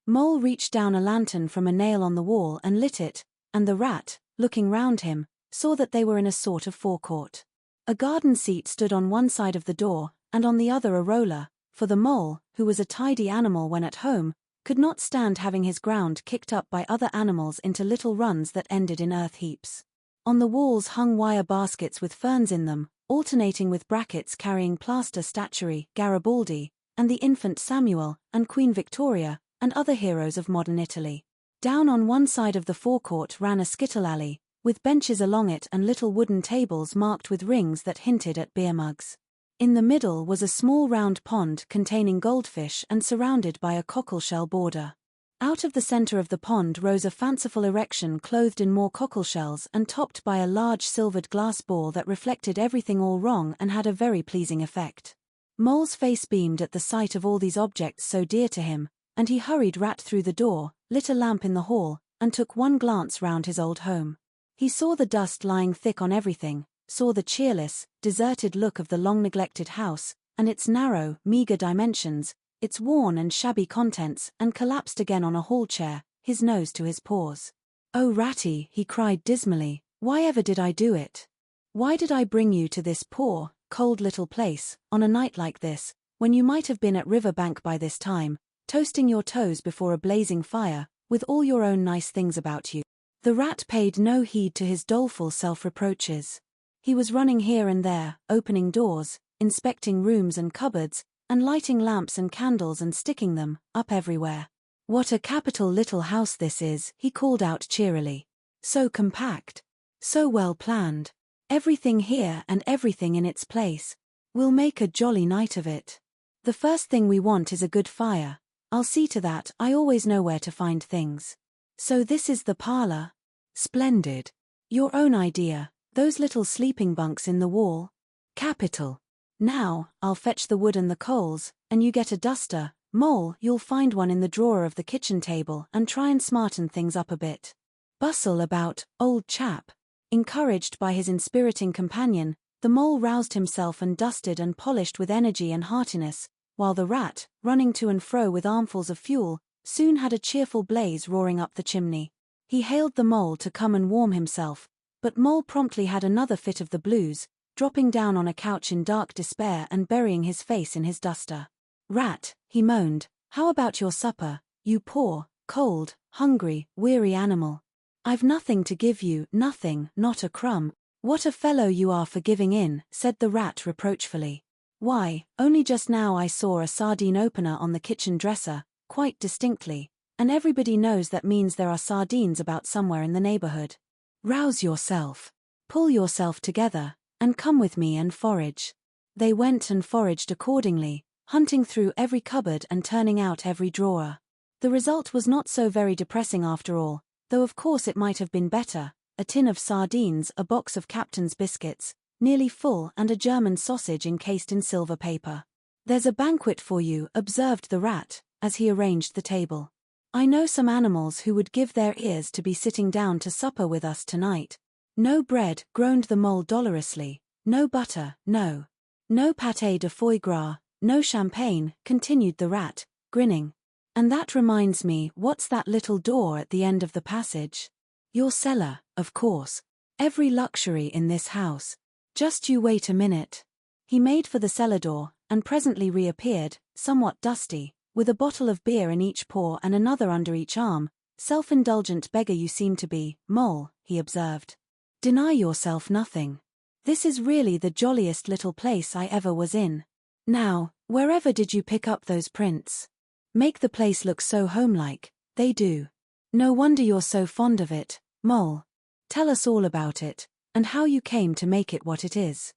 Mole reached down a lantern from a nail on the wall and lit it, and the rat, looking round him, saw that they were in a sort of forecourt. A garden seat stood on one side of the door, and on the other a roller, for the mole, who was a tidy animal when at home, could not stand having his ground kicked up by other animals into little runs that ended in earth heaps. On the walls hung wire baskets with ferns in them, alternating with brackets carrying plaster statuary, Garibaldi, and the infant Samuel, and Queen Victoria, and other heroes of modern Italy. Down on one side of the forecourt ran a skittle alley, with benches along it and little wooden tables marked with rings that hinted at beer mugs. In the middle was a small round pond containing goldfish and surrounded by a cockleshell border. Out of the center of the pond rose a fanciful erection clothed in more cockleshells and topped by a large silvered glass ball that reflected everything all wrong and had a very pleasing effect. Mole's face beamed at the sight of all these objects so dear to him, and he hurried Rat through the door, lit a lamp in the hall, and took one glance round his old home. He saw the dust lying thick on everything, saw the cheerless, deserted look of the long-neglected house, and its narrow, meager dimensions, its worn and shabby contents, and collapsed again on a hall chair, his nose to his paws. "Oh, Ratty," he cried dismally, "why ever did I do it? Why did I bring you to this poor, cold little place, on a night like this, when you might have been at Riverbank by this time, toasting your toes before a blazing fire, with all your own nice things about you?" The rat paid no heed to his doleful self-reproaches. He was running here and there, opening doors, inspecting rooms and cupboards, and lighting lamps and candles and sticking them up everywhere. "What a capital little house this is," he called out cheerily. "So compact. So well planned. Everything here and everything in its place. We'll make a jolly night of it. The first thing we want is a good fire. I'll see to that, I always know where to find things. So this is the parlor? Splendid. Your own idea, those little sleeping bunks in the wall? Capital. Now, I'll fetch the wood and the coals, and you get a duster. Mole, you'll find one in the drawer of the kitchen table and try and smarten things up a bit. Bustle about, old chap." Encouraged by his inspiriting companion, the mole roused himself and dusted and polished with energy and heartiness, while the rat, running to and fro with armfuls of fuel, soon had a cheerful blaze roaring up the chimney. He hailed the mole to come and warm himself, but Mole promptly had another fit of the blues, dropping down on a couch in dark despair and burying his face in his duster. "Rat," he moaned, "how about your supper, you poor, cold, hungry, weary animal? I've nothing to give you, nothing, not a crumb." "What a fellow you are for giving in," said the rat reproachfully. "Why, only just now I saw a sardine opener on the kitchen dresser, quite distinctly, and everybody knows that means there are sardines about somewhere in the neighborhood. Rouse yourself. Pull yourself together, and come with me and forage." They went and foraged accordingly, hunting through every cupboard and turning out every drawer. The result was not so very depressing after all, though of course it might have been better: a tin of sardines, a box of Captain's biscuits, nearly full, and a German sausage encased in silver paper. "There's a banquet for you," observed the rat, as he arranged the table. "I know some animals who would give their ears to be sitting down to supper with us tonight." "No bread," groaned the mole dolorously. "No butter, no pâté de foie gras, no champagne," continued the rat, grinning. "And that reminds me, what's that little door at the end of the passage? Your cellar, of course. Every luxury in this house. Just you wait a minute." He made for the cellar door, and presently reappeared, somewhat dusty, with a bottle of beer in each paw and another under each arm. "Self-indulgent beggar you seem to be, Mole," he observed. "Deny yourself nothing. This is really the jolliest little place I ever was in. Now, wherever did you pick up those prints? Make the place look so homelike, they do. No wonder you're so fond of it, Mole. Tell us all about it, and how you came to make it what it is."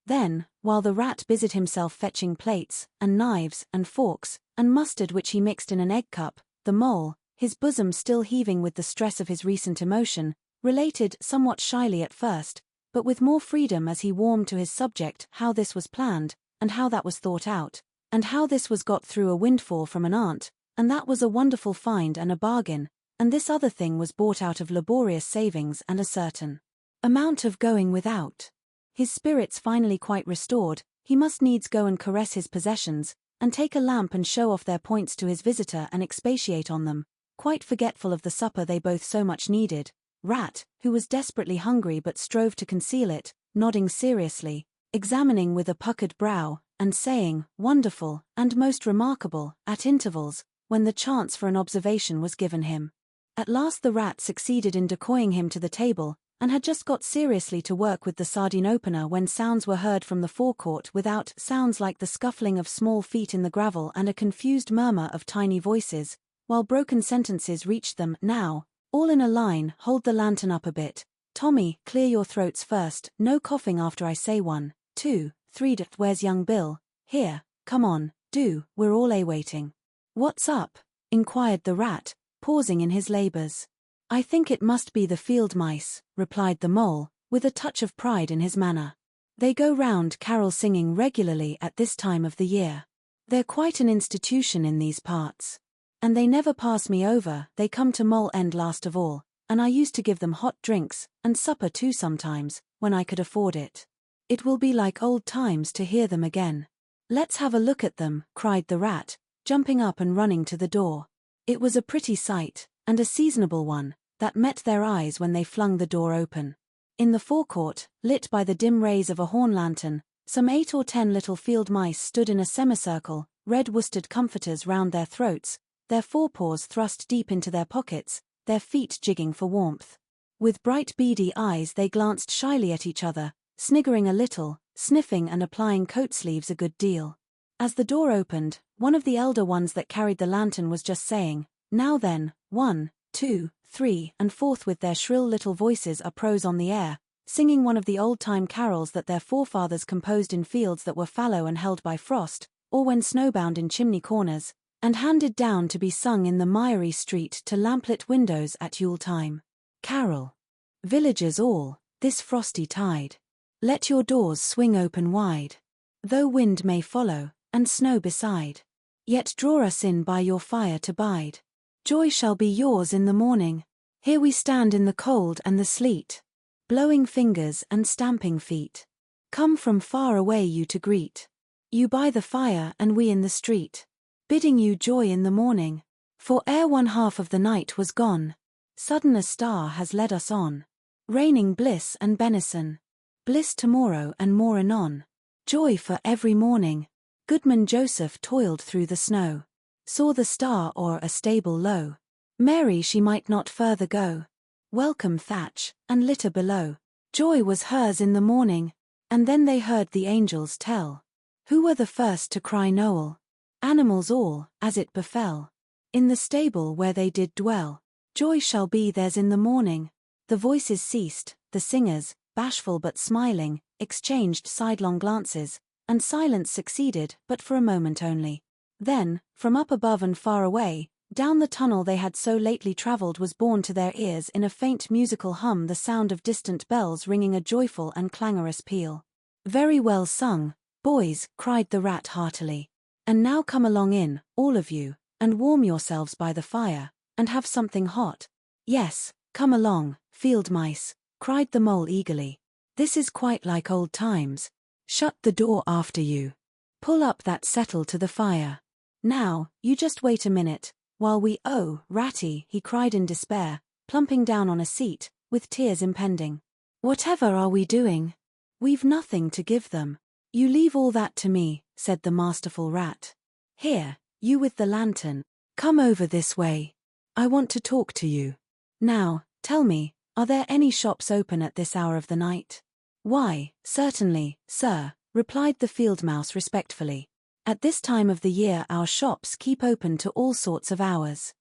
Then, while the rat busied himself fetching plates, and knives, and forks, and mustard which he mixed in an egg cup, the mole, his bosom still heaving with the stress of his recent emotion, related, somewhat shyly at first, but with more freedom as he warmed to his subject, how this was planned, and how that was thought out, and how this was got through a windfall from an aunt, and that was a wonderful find and a bargain, and this other thing was bought out of laborious savings and a certain amount of going without. His spirits finally quite restored, he must needs go and caress his possessions, and take a lamp and show off their points to his visitor and expatiate on them, quite forgetful of the supper they both so much needed. Rat, who was desperately hungry but strove to conceal it, nodding seriously, examining with a puckered brow, and saying, "Wonderful, and most remarkable," at intervals, when the chance for an observation was given him. At last the rat succeeded in decoying him to the table, and had just got seriously to work with the sardine opener when sounds were heard from the forecourt without, sounds like the scuffling of small feet in the gravel and a confused murmur of tiny voices, while broken sentences reached them. "Now, all in a line, hold the lantern up a bit. Tommy, clear your throats first, no coughing after I say 1, 2, 3. Where's young Bill? Here, come on, do, we're all waiting." "What's up?" inquired the rat, pausing in his labors. "I think it must be the field mice," replied the mole, with a touch of pride in his manner. "They go round carol singing regularly at this time of the year. They're quite an institution in these parts. And they never pass me over, they come to Mole End last of all, and I used to give them hot drinks, and supper too sometimes, when I could afford it. It will be like old times to hear them again." "Let's have a look at them," cried the rat, jumping up and running to the door. It was a pretty sight, and a seasonable one, that met their eyes when they flung the door open. In the forecourt, lit by the dim rays of a horn lantern, some 8 or 10 little field mice stood in a semicircle, red worsted comforters round their throats, their forepaws thrust deep into their pockets, their feet jigging for warmth. With bright beady eyes they glanced shyly at each other, sniggering a little, sniffing and applying coat sleeves a good deal. As the door opened, one of the elder ones that carried the lantern was just saying, "Now then, 1, 2, 3, and forthwith their shrill little voices uprose on the air, singing one of the old-time carols that their forefathers composed in fields that were fallow and held by frost, or when snowbound in chimney corners, and handed down to be sung in the miry street to lamplit windows at Yule-time. Carol, villagers all, this frosty tide, let your doors swing open wide. Though wind may follow, and snow beside, yet draw us in by your fire to bide. Joy shall be yours in the morning. Here we stand in the cold and the sleet, blowing fingers and stamping feet. Come from far away you to greet. You by the fire and we in the street, bidding you joy in the morning. For ere one half of the night was gone, sudden a star has led us on, raining bliss and benison. Bliss tomorrow and more anon. Joy for every morning. Goodman Joseph toiled through the snow, saw the star o'er a stable low. Mary she might not further go. Welcome thatch, and litter below. Joy was hers in the morning. And then they heard the angels tell, who were the first to cry Noel. Animals all, as it befell, in the stable where they did dwell. Joy shall be theirs in the morning. The voices ceased, the singers, bashful but smiling, exchanged sidelong glances, and silence succeeded, but for a moment only. Then, from up above and far away, down the tunnel they had so lately travelled was borne to their ears in a faint musical hum the sound of distant bells ringing a joyful and clangorous peal. "Very well sung, boys," cried the rat heartily. "And now come along in, all of you, and warm yourselves by the fire, and have something hot." "Yes, come along, field mice," cried the mole eagerly. "This is quite like old times. Shut the door after you. Pull up that settle to the fire. Now, you just wait a minute, while we— Oh, Ratty," he cried in despair, plumping down on a seat, with tears impending. "Whatever are we doing? We've nothing to give them." "You leave all that to me," said the masterful rat. "Here, you with the lantern, come over this way. I want to talk to you. Now, tell me, are there any shops open at this hour of the night?" "Why, certainly, sir," replied the field mouse respectfully. "At this time of the year our shops keep open to all sorts of hours."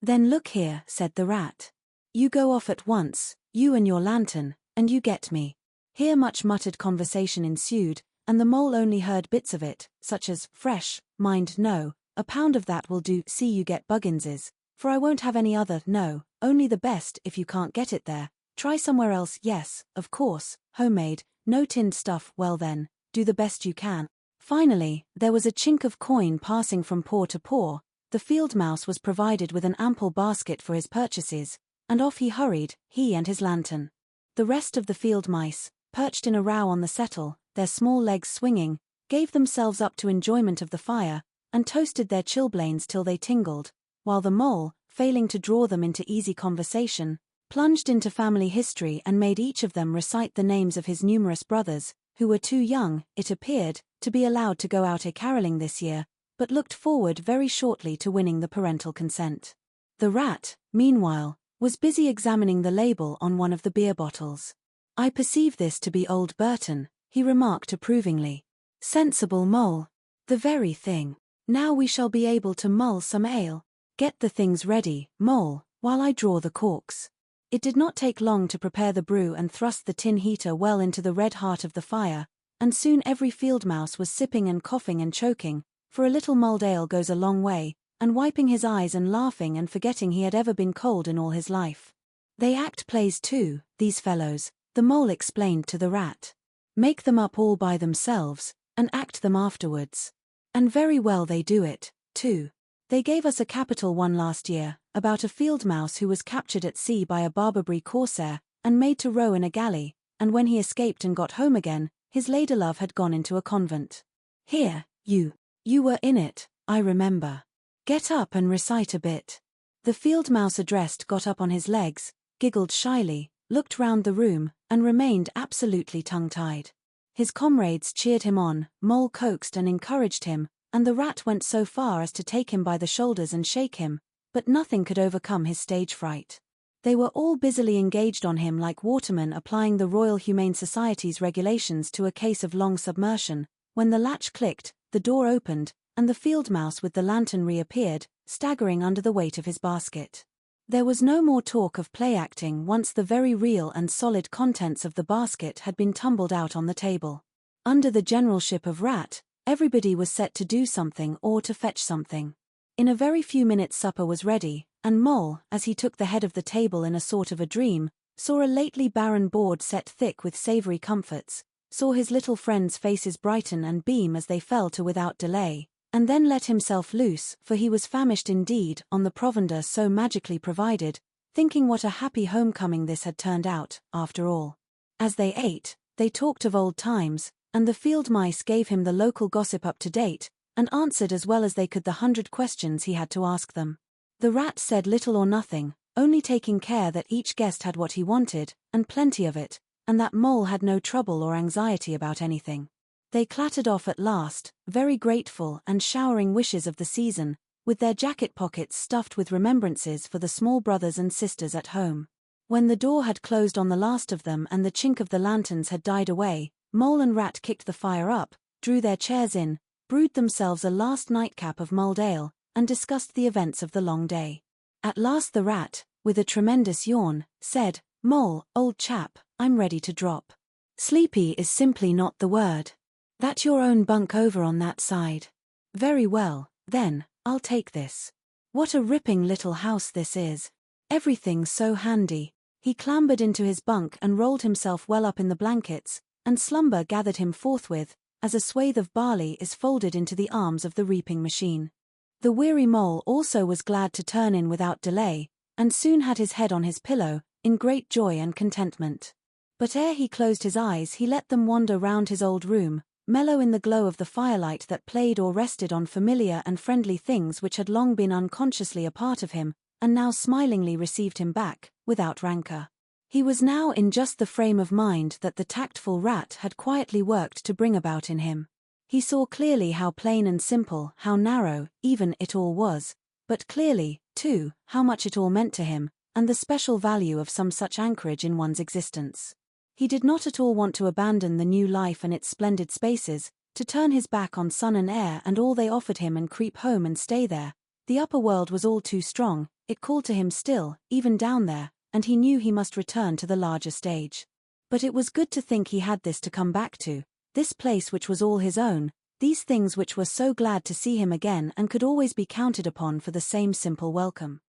"Then look here," said the rat. "You go off at once, you and your lantern, and you get me." Here much muttered conversation ensued, and the mole only heard bits of it, such as, "Fresh, mind, no, a pound of that will do, see you get Buggins's, for I won't have any other, no, only the best if you can't get it there, try somewhere else, yes, of course, homemade, no tinned stuff, well then, do the best you can." Finally, there was a chink of coin passing from paw to paw, the field mouse was provided with an ample basket for his purchases, and off he hurried, he and his lantern. The rest of the field mice, perched in a row on the settle, their small legs swinging, gave themselves up to enjoyment of the fire, and toasted their chilblains till they tingled, while the mole, failing to draw them into easy conversation, plunged into family history and made each of them recite the names of his numerous brothers, who were too young, it appeared, to be allowed to go out a-carolling this year, but looked forward very shortly to winning the parental consent. The rat, meanwhile, was busy examining the label on one of the beer bottles. "I perceive this to be old Burton," he remarked approvingly. "Sensible mole. The very thing. Now we shall be able to mull some ale. Get the things ready, mole, while I draw the corks." It did not take long to prepare the brew and thrust the tin heater well into the red heart of the fire, and soon every field mouse was sipping and coughing and choking, for a little mulled ale goes a long way, and wiping his eyes and laughing and forgetting he had ever been cold in all his life. "They act plays too, these fellows," the mole explained to the rat. "Make them up all by themselves, and act them afterwards. And very well they do it, too. They gave us a capital one last year, about a field mouse who was captured at sea by a Barbary corsair, and made to row in a galley, and when he escaped and got home again, his ladylove had gone into a convent. Here, you were in it, I remember. Get up and recite a bit." The field mouse addressed got up on his legs, giggled shyly, looked round the room, and remained absolutely tongue-tied. His comrades cheered him on, Mole coaxed and encouraged him, and the rat went so far as to take him by the shoulders and shake him, but nothing could overcome his stage fright. They were all busily engaged on him like watermen applying the Royal Humane Society's regulations to a case of long submersion, when the latch clicked, the door opened, and the field mouse with the lantern reappeared, staggering under the weight of his basket. There was no more talk of play-acting once the very real and solid contents of the basket had been tumbled out on the table. Under the generalship of Rat, everybody was set to do something or to fetch something. In a very few minutes supper was ready, and Mole, as he took the head of the table in a sort of a dream, saw a lately barren board set thick with savoury comforts, saw his little friends' faces brighten and beam as they fell to without delay, and then let himself loose, for he was famished indeed, on the provender so magically provided, thinking what a happy homecoming this had turned out, after all. As they ate, they talked of old times, and the field mice gave him the local gossip up to date, and answered as well as they could the 100 questions he had to ask them. The rat said little or nothing, only taking care that each guest had what he wanted, and plenty of it, and that Mole had no trouble or anxiety about anything. They clattered off at last, very grateful and showering wishes of the season, with their jacket pockets stuffed with remembrances for the small brothers and sisters at home. When the door had closed on the last of them and the chink of the lanterns had died away, Mole and Rat kicked the fire up, drew their chairs in, brewed themselves a last nightcap of mulled ale, and discussed the events of the long day. At last the Rat, with a tremendous yawn, said, "Mole, old chap, I'm ready to drop. Sleepy is simply not the word. That your own bunk over on that side. Very well, then, I'll take this. What a ripping little house this is. Everything's so handy." He clambered into his bunk and rolled himself well up in the blankets, and slumber gathered him forthwith, as a swathe of barley is folded into the arms of the reaping machine. The weary Mole also was glad to turn in without delay, and soon had his head on his pillow, in great joy and contentment. But ere he closed his eyes he let them wander round his old room, mellow in the glow of the firelight that played or rested on familiar and friendly things which had long been unconsciously a part of him, and now smilingly received him back, without rancour. He was now in just the frame of mind that the tactful Rat had quietly worked to bring about in him. He saw clearly how plain and simple, how narrow, even, it all was, but clearly, too, how much it all meant to him, and the special value of some such anchorage in one's existence. He did not at all want to abandon the new life and its splendid spaces, to turn his back on sun and air and all they offered him and creep home and stay there. The upper world was all too strong, it called to him still, even down there, and he knew he must return to the larger stage. But it was good to think he had this to come back to, this place which was all his own, these things which were so glad to see him again and could always be counted upon for the same simple welcome.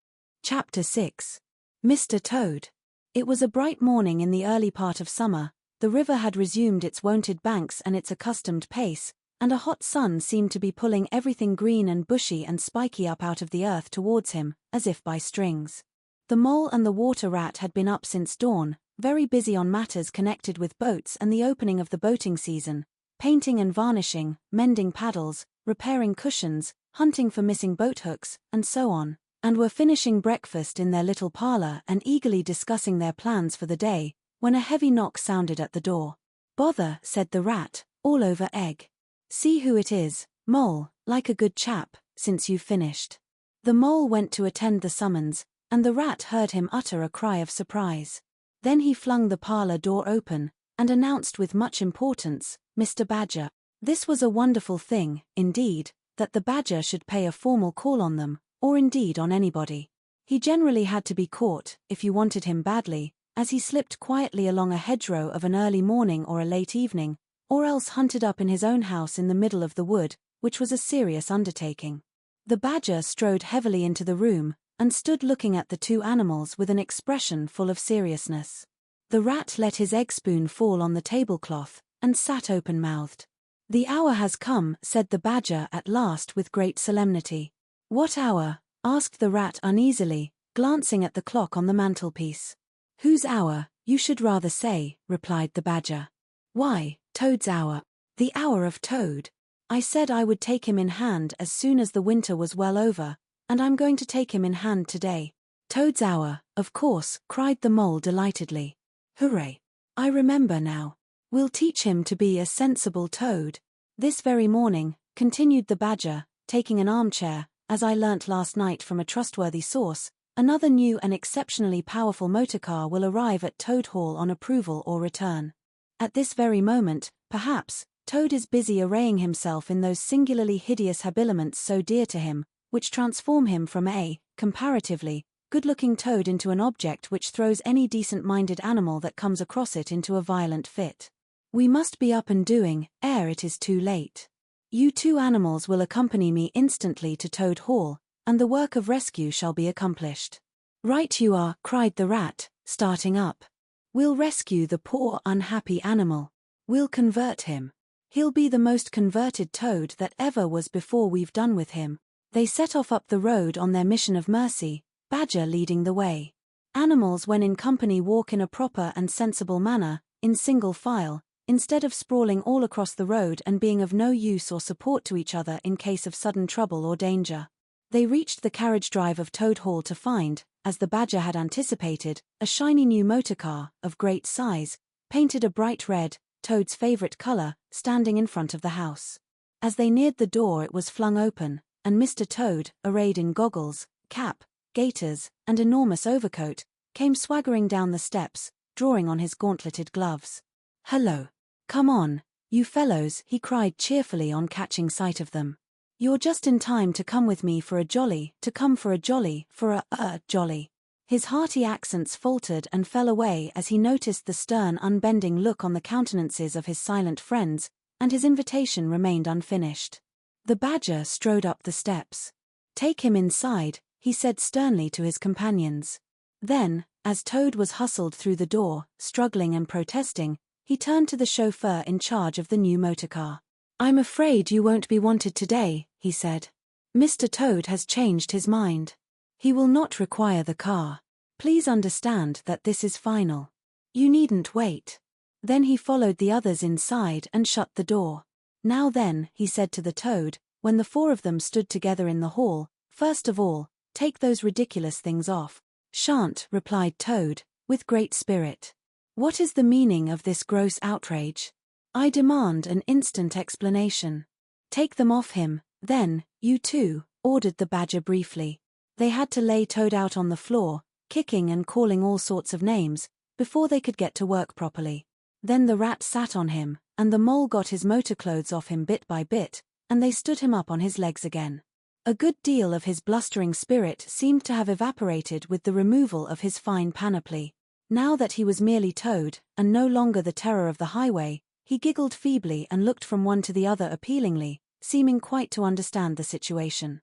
Chapter 6. Mr. Toad. It was a bright morning in the early part of summer, the river had resumed its wonted banks and its accustomed pace, and a hot sun seemed to be pulling everything green and bushy and spiky up out of the earth towards him, as if by strings. The mole and the water rat had been up since dawn, very busy on matters connected with boats and the opening of the boating season, painting and varnishing, mending paddles, repairing cushions, hunting for missing boat hooks, and so on, and were finishing breakfast in their little parlor and eagerly discussing their plans for the day, when a heavy knock sounded at the door. "Bother," said the rat, all over egg. "See who it is, Mole, like a good chap, since you've finished." The mole went to attend the summons, and the rat heard him utter a cry of surprise. Then he flung the parlor door open, and announced with much importance, "Mr. Badger." This was a wonderful thing, indeed, that the badger should pay a formal call on them, or indeed on anybody. He generally had to be caught, if you wanted him badly, as he slipped quietly along a hedgerow of an early morning or a late evening, or else hunted up in his own house in the middle of the wood, which was a serious undertaking. The badger strode heavily into the room, and stood looking at the two animals with an expression full of seriousness. The rat let his egg spoon fall on the tablecloth, and sat open-mouthed. "The hour has come," said the badger at last with great solemnity. "What hour?" asked the rat uneasily, glancing at the clock on the mantelpiece. "Whose hour, you should rather say," replied the badger. "Why, Toad's hour. The hour of Toad. I said I would take him in hand as soon as the winter was well over, and I'm going to take him in hand today." "Toad's hour, of course," cried the mole delightedly. "Hooray! I remember now. We'll teach him to be a sensible toad. This very morning," continued the badger, taking an armchair, "as I learnt last night from a trustworthy source, another new and exceptionally powerful motor car will arrive at Toad Hall on approval or return. At this very moment, perhaps, Toad is busy arraying himself in those singularly hideous habiliments so dear to him, which transform him from a, comparatively, good-looking toad into an object which throws any decent-minded animal that comes across it into a violent fit. We must be up and doing, ere it is too late. You two animals will accompany me instantly to Toad Hall, and the work of rescue shall be accomplished." "Right you are," cried the rat, starting up. "We'll rescue the poor unhappy animal. We'll convert him. He'll be the most converted toad that ever was before we've done with him." They set off up the road on their mission of mercy, Badger leading the way. Animals when in company walk in a proper and sensible manner, in single file, instead of sprawling all across the road and being of no use or support to each other in case of sudden trouble or danger. They reached the carriage drive of Toad Hall to find, as the badger had anticipated, a shiny new motor car, of great size, painted a bright red, Toad's favorite color, standing in front of the house. As they neared the door it was flung open, and Mr. Toad, arrayed in goggles, cap, gaiters, and enormous overcoat, came swaggering down the steps, drawing on his gauntleted gloves. "Hello. Come on, you fellows," he cried cheerfully on catching sight of them. "You're just in time to come with me for a jolly, jolly." His hearty accents faltered and fell away as he noticed the stern unbending look on the countenances of his silent friends, and his invitation remained unfinished. The badger strode up the steps. "Take him inside," he said sternly to his companions. Then, as Toad was hustled through the door, struggling and protesting, he turned to the chauffeur in charge of the new motor car. "I'm afraid you won't be wanted today," he said. "Mr. Toad has changed his mind. He will not require the car. Please understand that this is final. You needn't wait." Then he followed the others inside and shut the door. "Now then," he said to the Toad, when the four of them stood together in the hall, "first of all, take those ridiculous things off." "Shan't," replied Toad, with great spirit. "What is the meaning of this gross outrage? I demand an instant explanation." "Take them off him, then, you two," ordered the badger briefly. They had to lay Toad out on the floor, kicking and calling all sorts of names, before they could get to work properly. Then the rat sat on him, and the mole got his motor clothes off him bit by bit, and they stood him up on his legs again. A good deal of his blustering spirit seemed to have evaporated with the removal of his fine panoply. Now that he was merely Toad, and no longer the terror of the highway, he giggled feebly and looked from one to the other appealingly, seeming quite to understand the situation.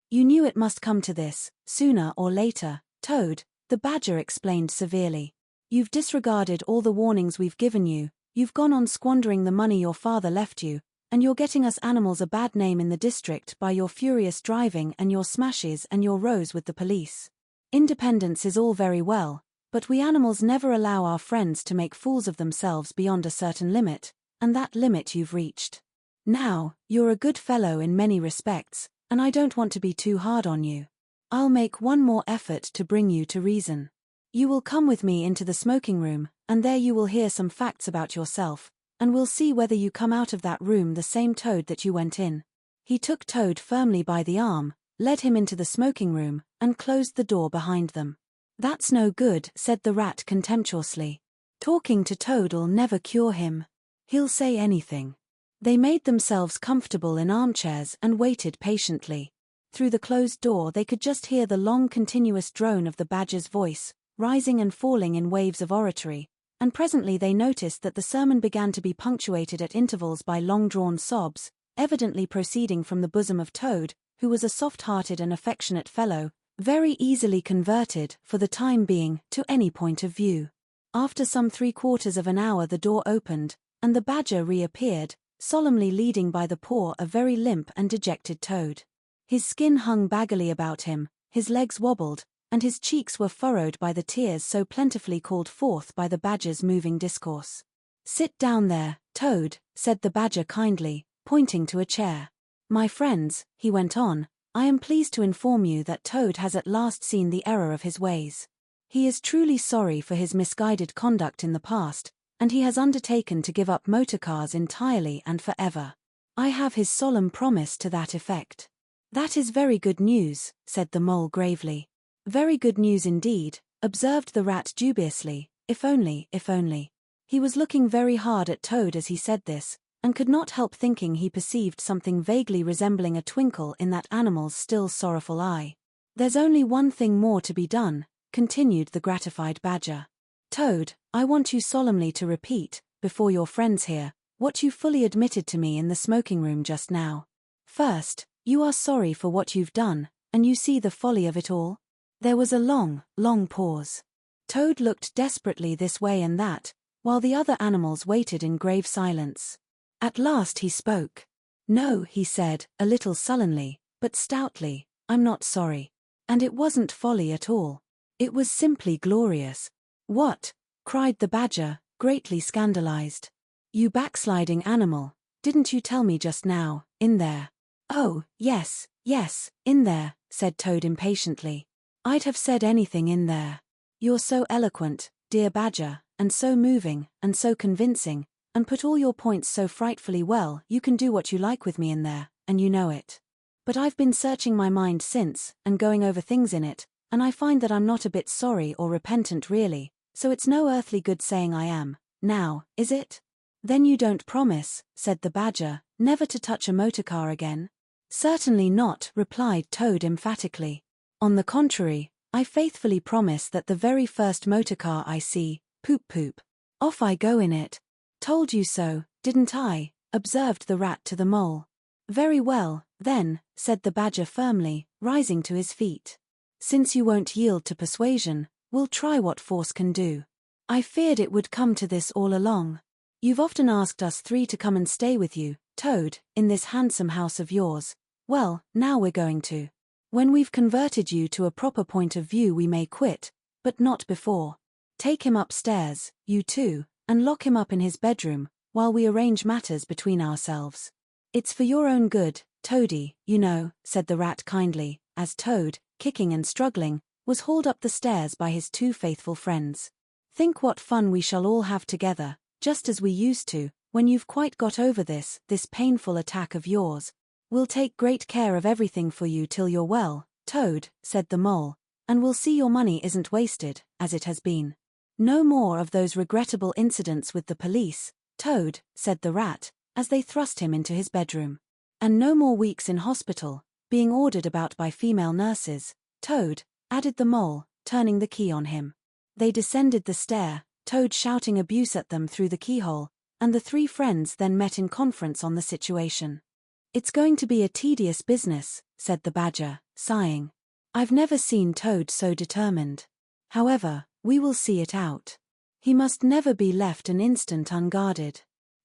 "You knew it must come to this, sooner or later, Toad," the badger explained severely. "You've disregarded all the warnings we've given you, you've gone on squandering the money your father left you, and you're getting us animals a bad name in the district by your furious driving and your smashes and your rows with the police. Independence is all very well, but we animals never allow our friends to make fools of themselves beyond a certain limit, and that limit you've reached. Now, you're a good fellow in many respects, and I don't want to be too hard on you. I'll make one more effort to bring you to reason. You will come with me into the smoking room, and there you will hear some facts about yourself, and we'll see whether you come out of that room the same Toad that you went in. He took Toad firmly by the arm, led him into the smoking room, and closed the door behind them. That's no good, said the rat contemptuously. Talking to Toad'll never cure him. He'll say anything. They made themselves comfortable in armchairs and waited patiently. Through the closed door they could just hear the long continuous drone of the badger's voice, rising and falling in waves of oratory, and presently they noticed that the sermon began to be punctuated at intervals by long-drawn sobs, evidently proceeding from the bosom of Toad, who was a soft-hearted and affectionate fellow, very easily converted, for the time being, to any point of view. After some 3/4 of an hour the door opened, and the badger reappeared, solemnly leading by the paw a very limp and dejected Toad. His skin hung baggily about him, his legs wobbled, and his cheeks were furrowed by the tears so plentifully called forth by the badger's moving discourse. "Sit down there, Toad," said the badger kindly, pointing to a chair. "My friends," he went on, "I am pleased to inform you that Toad has at last seen the error of his ways. He is truly sorry for his misguided conduct in the past, and he has undertaken to give up motor cars entirely and forever. I have his solemn promise to that effect." "That is very good news," said the mole gravely. "Very good news indeed," observed the rat dubiously, if only. He was looking very hard at Toad as he said this, and could not help thinking he perceived something vaguely resembling a twinkle in that animal's still sorrowful eye. "There's only one thing more to be done," continued the gratified badger. "Toad, I want you solemnly to repeat, before your friends here, what you fully admitted to me in the smoking room just now. First, you are sorry for what you've done, and you see the folly of it all?" There was a long pause. Toad looked desperately this way and that, while the other animals waited in grave silence. At last he spoke. "No," he said, a little sullenly, but stoutly, "I'm not sorry. And it wasn't folly at all. It was simply glorious." "What?" cried the badger, greatly scandalized. "You backsliding animal, didn't you tell me just now, in there?" "Oh, yes, in there," said Toad impatiently. "I'd have said anything in there. You're so eloquent, dear badger, and so moving, and so convincing, and put all your points so frightfully well, you can do what you like with me in there, and you know it. But I've been searching my mind since, and going over things in it, and I find that I'm not a bit sorry or repentant really, so it's no earthly good saying I am, now, is it?" "Then you don't promise," said the badger, "never to touch a motor car again?" "Certainly not," replied Toad emphatically. "On the contrary, I faithfully promise that the very first motor car I see, poop, off I go in it." "Told you so, didn't I?" observed the rat to the mole. "Very well, then," said the badger firmly, rising to his feet. "Since you won't yield to persuasion, we'll try what force can do. I feared it would come to this all along. You've often asked us three to come and stay with you, Toad, in this handsome house of yours. Well, now we're going to. When we've converted you to a proper point of view we may quit, but not before. Take him upstairs, you two, and lock him up in his bedroom, while we arrange matters between ourselves. It's for your own good, Toady, you know," said the rat kindly, as Toad, kicking and struggling, was hauled up the stairs by his two faithful friends. "Think what fun we shall all have together, just as we used to, when you've quite got over this painful attack of yours. We'll take great care of everything for you till you're well, Toad," said the mole, "and we'll see your money isn't wasted, as it has been. No more of those regrettable incidents with the police, Toad," said the rat, as they thrust him into his bedroom. "And no more weeks in hospital, being ordered about by female nurses, Toad," added the mole, turning the key on him. They descended the stair, Toad shouting abuse at them through the keyhole, and the three friends then met in conference on the situation. "It's going to be a tedious business," said the badger, sighing. "I've never seen Toad so determined. However, we will see it out. He must never be left an instant unguarded.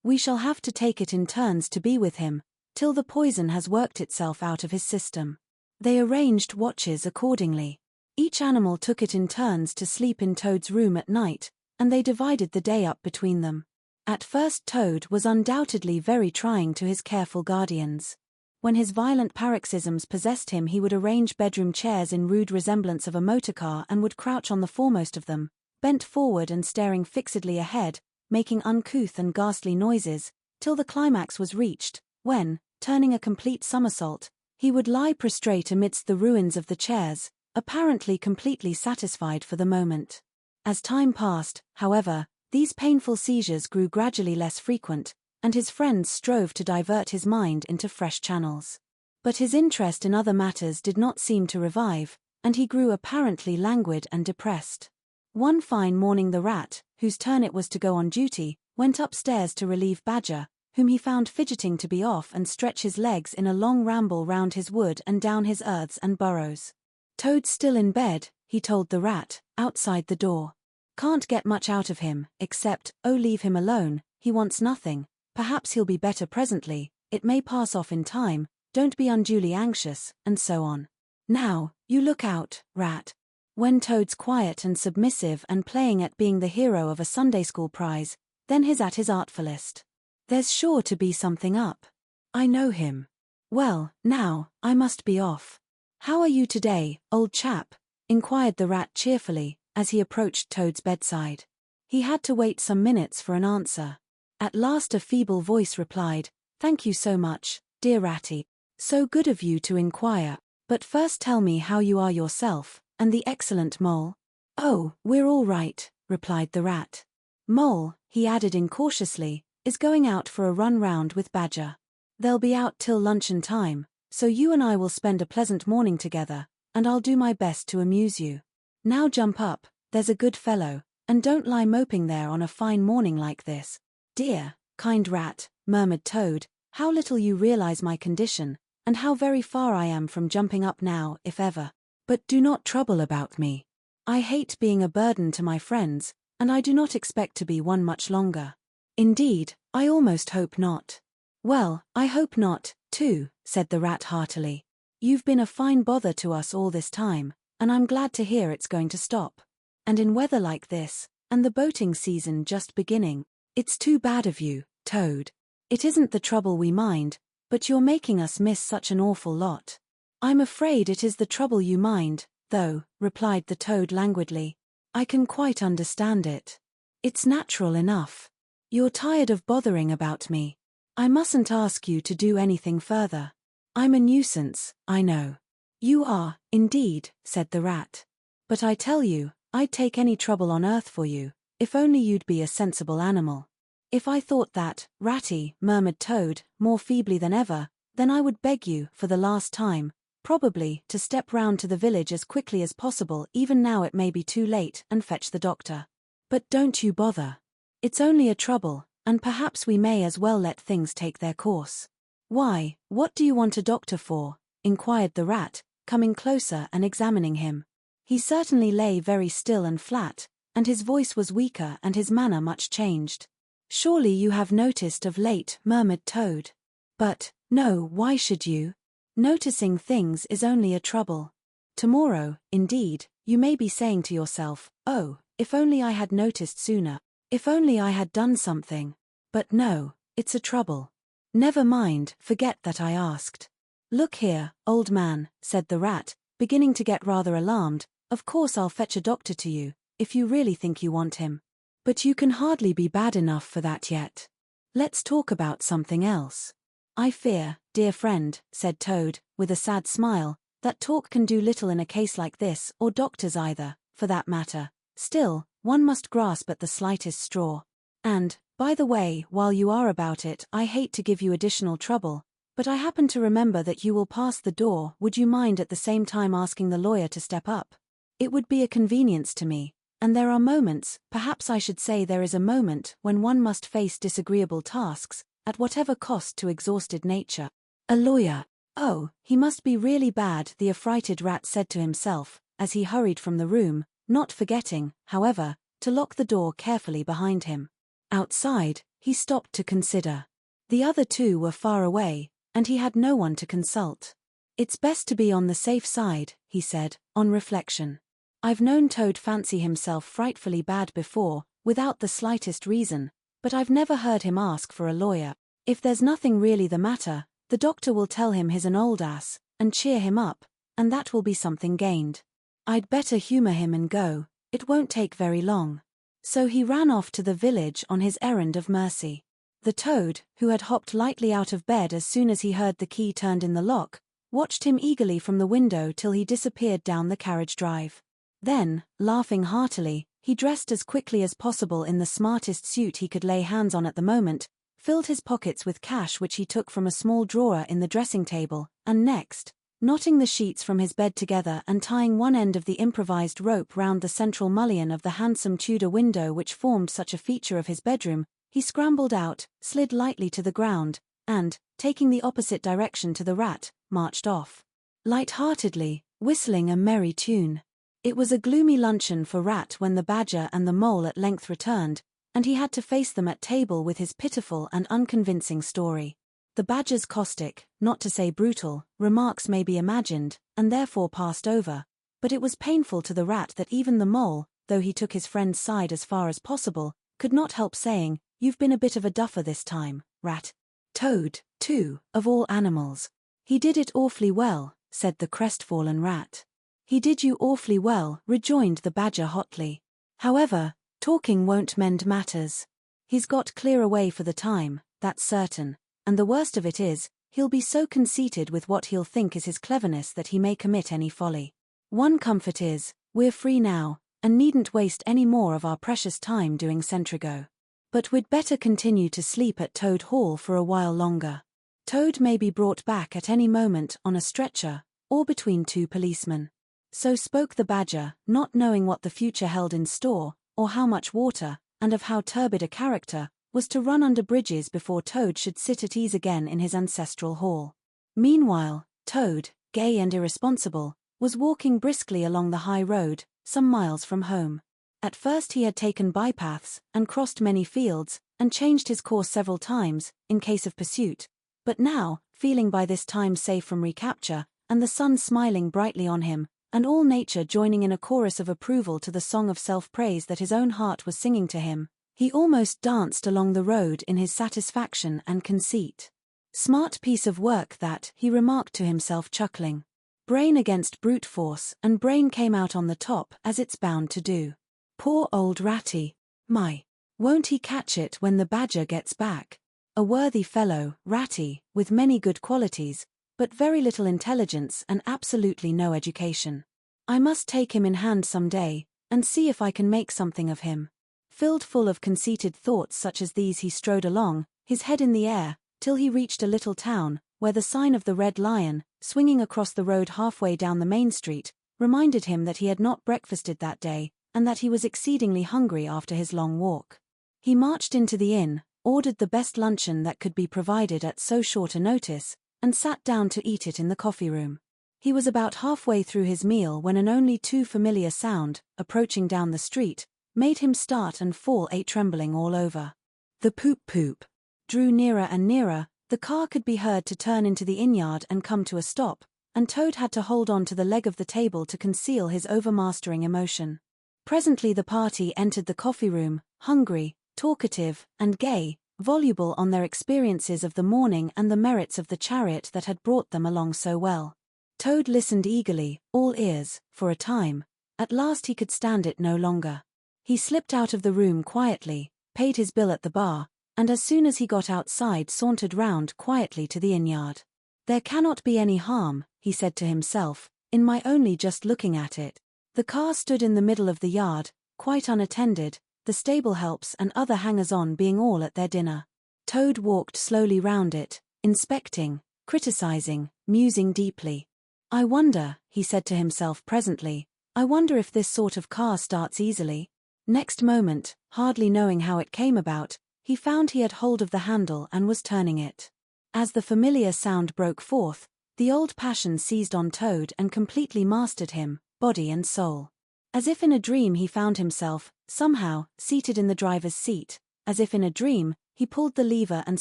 We shall have to take it in turns to be with him, till the poison has worked itself out of his system. They arranged watches accordingly. Each animal took it in turns to sleep in Toad's room at night, and they divided the day up between them. At first Toad was undoubtedly very trying to his careful guardians. When his violent paroxysms possessed him, he would arrange bedroom chairs in rude resemblance of a motor car and would crouch on the foremost of them, bent forward and staring fixedly ahead, making uncouth and ghastly noises, till the climax was reached, when, turning a complete somersault, he would lie prostrate amidst the ruins of the chairs, apparently completely satisfied for the moment. As time passed, however, these painful seizures grew gradually less frequent, and his friends strove to divert his mind into fresh channels. But his interest in other matters did not seem to revive, and he grew apparently languid and depressed. One fine morning the rat, whose turn it was to go on duty, went upstairs to relieve Badger, whom he found fidgeting to be off and stretch his legs in a long ramble round his wood and down his earths and burrows. Toad's still in bed, he told the rat, outside the door. Can't get much out of him, except, oh, leave him alone, he wants nothing, perhaps he'll be better presently, it may pass off in time, don't be unduly anxious, and so on. Now, you look out, rat. When Toad's quiet and submissive and playing at being the hero of a Sunday school prize, then he's at his artfulest. There's sure to be something up. I know him. Well, now, I must be off. How are you today, old chap? Inquired the rat cheerfully, as he approached Toad's bedside. He had to wait some minutes for an answer. At last a feeble voice replied, "Thank you so much, dear Ratty. So good of you to inquire. But first tell me how you are yourself, and the excellent Mole." "Oh, we're all right," replied the rat. "Mole," he added incautiously, "is going out for a run round with Badger. They'll be out till luncheon time, so you and I will spend a pleasant morning together, and I'll do my best to amuse you. Now jump up, there's a good fellow, and don't lie moping there on a fine morning like this." "Dear, kind rat," murmured Toad, "how little you realize my condition, and how very far I am from jumping up now, if ever. But do not trouble about me. I hate being a burden to my friends, and I do not expect to be one much longer. Indeed, I almost hope not." "Well, I hope not, too," said the rat heartily. "You've been a fine bother to us all this time, and I'm glad to hear it's going to stop. And in weather like this, and the boating season just beginning, it's too bad of you, Toad. It isn't the trouble we mind, but you're making us miss such an awful lot." "I'm afraid it is the trouble you mind, though," replied the Toad languidly. "I can quite understand it. It's natural enough. You're tired of bothering about me. I mustn't ask you to do anything further. I'm a nuisance, I know." "You are, indeed," said the rat. "But I tell you, I'd take any trouble on earth for you, if only you'd be a sensible animal." "If I thought that, Ratty," murmured Toad, more feebly than ever, "then I would beg you, for the last time, probably, to step round to the village as quickly as possible, even now it may be too late, and fetch the doctor. But don't you bother. It's only a trouble, and perhaps we may as well let things take their course." "Why, what do you want a doctor for?" inquired the rat, coming closer and examining him. He certainly lay very still and flat, and his voice was weaker and his manner much changed. "Surely you have noticed of late," murmured Toad. "But, no, why should you? Noticing things is only a trouble. Tomorrow, indeed, you may be saying to yourself, 'Oh, if only I had noticed sooner, if only I had done something.' But no, it's a trouble. Never mind, forget that I asked." "Look here, old man," said the rat, beginning to get rather alarmed, "of course I'll fetch a doctor to you, if you really think you want him. But you can hardly be bad enough for that yet. Let's talk about something else." "I fear, dear friend," said Toad, with a sad smile, "that talk can do little in a case like this, or doctors either, for that matter. Still, one must grasp at the slightest straw. And, by the way, while you are about it, I hate to give you additional trouble, but I happen to remember that you will pass the door. Would you mind at the same time asking the lawyer to step up? It would be a convenience to me, and there are moments, perhaps I should say there is a moment, when one must face disagreeable tasks, at whatever cost to exhausted nature." "A lawyer? Oh, he must be really bad," the affrighted rat said to himself, as he hurried from the room, not forgetting, however, to lock the door carefully behind him. Outside, He stopped to consider. The other two were far away, and he had no one to consult. It's best to be on the safe side, he said, on reflection. I've known Toad fancy himself frightfully bad before, without the slightest reason, but I've never heard him ask for a lawyer. If there's nothing really the matter, the doctor will tell him he's an old ass, and cheer him up, and that will be something gained. I'd better humor him and go, it won't take very long. So he ran off to the village on his errand of mercy. The Toad, who had hopped lightly out of bed as soon as he heard the key turned in the lock, watched him eagerly from the window till he disappeared down the carriage drive. Then, laughing heartily, he dressed as quickly as possible in the smartest suit he could lay hands on at the moment, filled his pockets with cash which he took from a small drawer in the dressing table, and next, knotting the sheets from his bed together and tying one end of the improvised rope round the central mullion of the handsome Tudor window which formed such a feature of his bedroom, he scrambled out, slid lightly to the ground, and, taking the opposite direction to the Rat, marched off. Light-heartedly, whistling a merry tune. It was a gloomy luncheon for Rat when the Badger and the Mole at length returned, and he had to face them at table with his pitiful and unconvincing story. The Badger's caustic, not to say brutal, remarks may be imagined, and therefore passed over, but it was painful to the Rat that even the Mole, though he took his friend's side as far as possible, could not help saying, "You've been a bit of a duffer this time, Rat." Toad, too, of all animals. "He did it awfully well," said the crestfallen Rat. "He did you awfully well," rejoined the Badger hotly. "However, talking won't mend matters. He's got clear away for the time, that's certain, and the worst of it is, he'll be so conceited with what he'll think is his cleverness that he may commit any folly. One comfort is, we're free now, and needn't waste any more of our precious time doing Centrigo. But we'd better continue to sleep at Toad Hall for a while longer. Toad may be brought back at any moment on a stretcher, or between two policemen." So spoke the Badger, not knowing what the future held in store, or how much water, and of how turbid a character, was to run under bridges before Toad should sit at ease again in his ancestral hall. Meanwhile, Toad, gay and irresponsible, was walking briskly along the high road, some miles from home. At first he had taken bypaths, and crossed many fields, and changed his course several times, in case of pursuit, but now, feeling by this time safe from recapture, and the sun smiling brightly on him, and all nature joining in a chorus of approval to the song of self-praise that his own heart was singing to him, he almost danced along the road in his satisfaction and conceit. "Smart piece of work that," he remarked to himself chuckling. "Brain against brute force, and brain came out on the top as it's bound to do. Poor old Ratty. My, won't he catch it when the Badger gets back? A worthy fellow, Ratty, with many good qualities, but very little intelligence and absolutely no education. I must take him in hand some day, and see if I can make something of him." Filled full of conceited thoughts such as these he strode along, his head in the air, till he reached a little town, where the sign of the Red Lion, swinging across the road halfway down the main street, reminded him that he had not breakfasted that day, and that he was exceedingly hungry after his long walk. He marched into the inn, ordered the best luncheon that could be provided at so short a notice, and sat down to eat it in the coffee-room. He was about halfway through his meal when an only too familiar sound, approaching down the street, made him start and fall trembling all over. The poop-poop drew nearer and nearer, the car could be heard to turn into the inn-yard and come to a stop, and Toad had to hold on to the leg of the table to conceal his overmastering emotion. Presently the party entered the coffee-room, hungry, talkative, and gay, voluble on their experiences of the morning and the merits of the chariot that had brought them along so well. Toad listened eagerly, all ears, for a time. At last he could stand it no longer. He slipped out of the room quietly, paid his bill at the bar, and as soon as he got outside sauntered round quietly to the inn-yard. "There cannot be any harm," he said to himself, "in my only just looking at it." The car stood in the middle of the yard, quite unattended, the stable helps and other hangers-on being all at their dinner. Toad walked slowly round it, inspecting, criticizing, musing deeply. "I wonder," he said to himself presently, "I wonder if this sort of car starts easily." Next moment, hardly knowing how it came about, he found he had hold of the handle and was turning it. As the familiar sound broke forth, the old passion seized on Toad and completely mastered him, body and soul. As if in a dream he found himself, somehow, seated in the driver's seat. As if in a dream, He pulled the lever and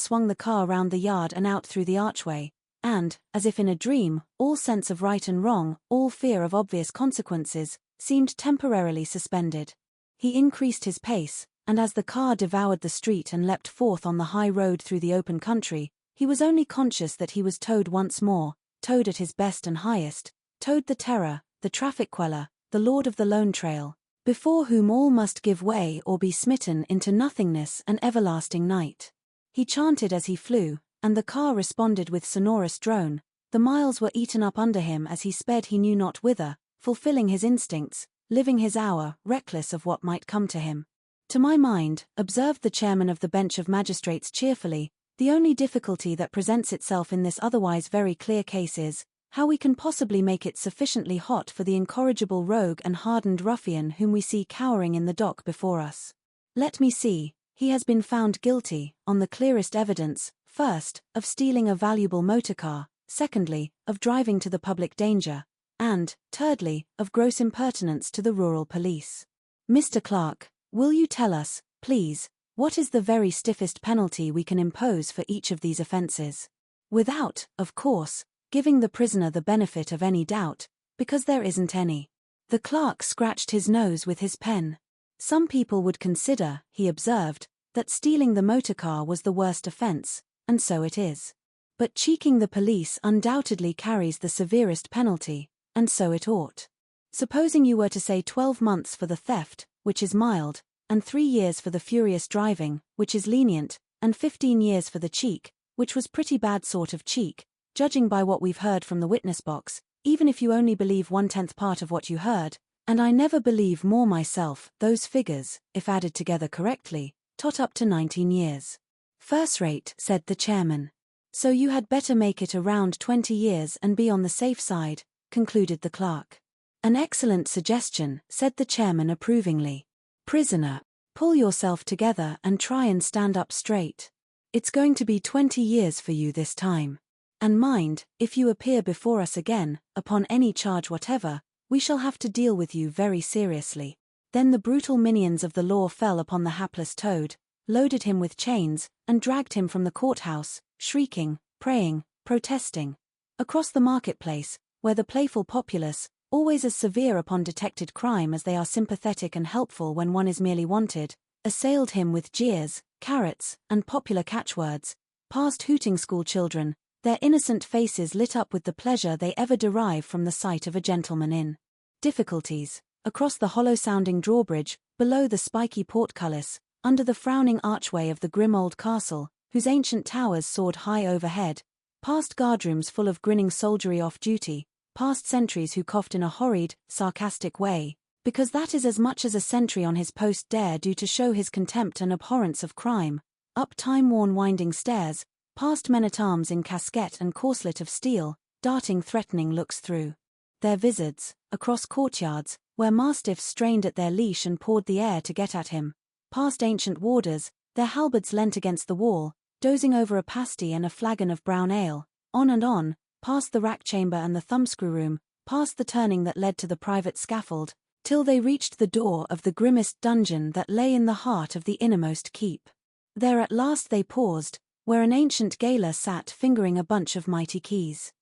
swung the car round the yard and out through the archway, and, as if in a dream, all sense of right and wrong, all fear of obvious consequences, seemed temporarily suspended. He increased his pace, and as the car devoured the street and leapt forth on the high road through the open country, he was only conscious that he was Toad once more, Toad at his best and highest, Toad the terror, the traffic queller, the lord of the lone trail, before whom all must give way or be smitten into nothingness and everlasting night. He chanted as he flew, and the car responded with sonorous drone. The miles were eaten up under him as he sped he knew not whither, fulfilling his instincts, living his hour, reckless of what might come to him. To my mind, observed the chairman of the bench of magistrates cheerfully, the only difficulty that presents itself in this otherwise very clear case is, how we can possibly make it sufficiently hot for the incorrigible rogue and hardened ruffian whom we see cowering in the dock before us. Let me see, he has been found guilty, on the clearest evidence, first, of stealing a valuable motor car, secondly, of driving to the public danger, and, thirdly, of gross impertinence to the rural police. Mr. Clerk, will you tell us, please, what is the very stiffest penalty we can impose for each of these offences? Without, of course, giving the prisoner the benefit of any doubt, because there isn't any. The clerk scratched his nose with his pen. Some people would consider, he observed, that stealing the motor car was the worst offence, and so it is. But cheeking the police undoubtedly carries the severest penalty, and so it ought. Supposing you were to say 12 months for the theft, which is mild, and 3 years for the furious driving, which is lenient, and 15 years for the cheek, which was pretty bad sort of cheek, judging by what we've heard from the witness box, even if you only believe 1/10 part of what you heard, and I never believe more myself, those figures, if added together correctly, tot up to 19 years. First rate, said the chairman. So you had better make it around 20 years and be on the safe side, concluded the clerk. An excellent suggestion, said the chairman approvingly. Prisoner, pull yourself together and try and stand up straight. It's going to be 20 years for you this time. And mind, if you appear before us again, upon any charge whatever, we shall have to deal with you very seriously. Then the brutal minions of the law fell upon the hapless Toad, loaded him with chains, and dragged him from the courthouse, shrieking, praying, protesting, across the marketplace, where the playful populace, always as severe upon detected crime as they are sympathetic and helpful when one is merely wanted, assailed him with jeers, carrots, and popular catchwords, past hooting school children, their innocent faces lit up with the pleasure they ever derive from the sight of a gentleman in difficulties, across the hollow-sounding drawbridge, below the spiky portcullis, under the frowning archway of the grim old castle, whose ancient towers soared high overhead, past guardrooms full of grinning soldiery off duty, past sentries who coughed in a horrid, sarcastic way, because that is as much as a sentry on his post dare do to show his contempt and abhorrence of crime, up time-worn winding stairs, past men-at-arms in casquette and corselet of steel, darting threatening looks through their vizards, across courtyards, where mastiffs strained at their leash and pawed the air to get at him, past ancient warders, their halberds leant against the wall, dozing over a pasty and a flagon of brown ale, on, past the rack-chamber and the thumbscrew room, past the turning that led to the private scaffold, till they reached the door of the grimmest dungeon that lay in the heart of the innermost keep. There at last they paused, where an ancient gaoler sat fingering a bunch of mighty keys.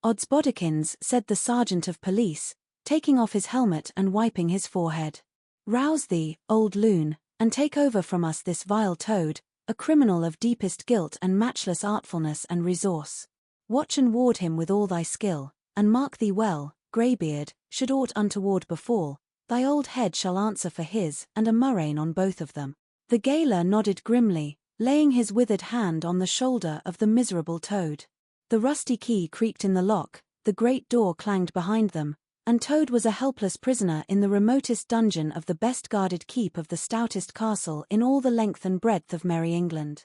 Oddsbodikins, said the sergeant of police, taking off his helmet and wiping his forehead. Rouse thee, old loon, and take over from us this vile Toad, a criminal of deepest guilt and matchless artfulness and resource. Watch and ward him with all thy skill, and mark thee well, greybeard, should aught untoward befall, thy old head shall answer for his, and a murrain on both of them. The gaoler nodded grimly, laying his withered hand on the shoulder of the miserable Toad. The rusty key creaked in the lock, the great door clanged behind them, and Toad was a helpless prisoner in the remotest dungeon of the best-guarded keep of the stoutest castle in all the length and breadth of merry England.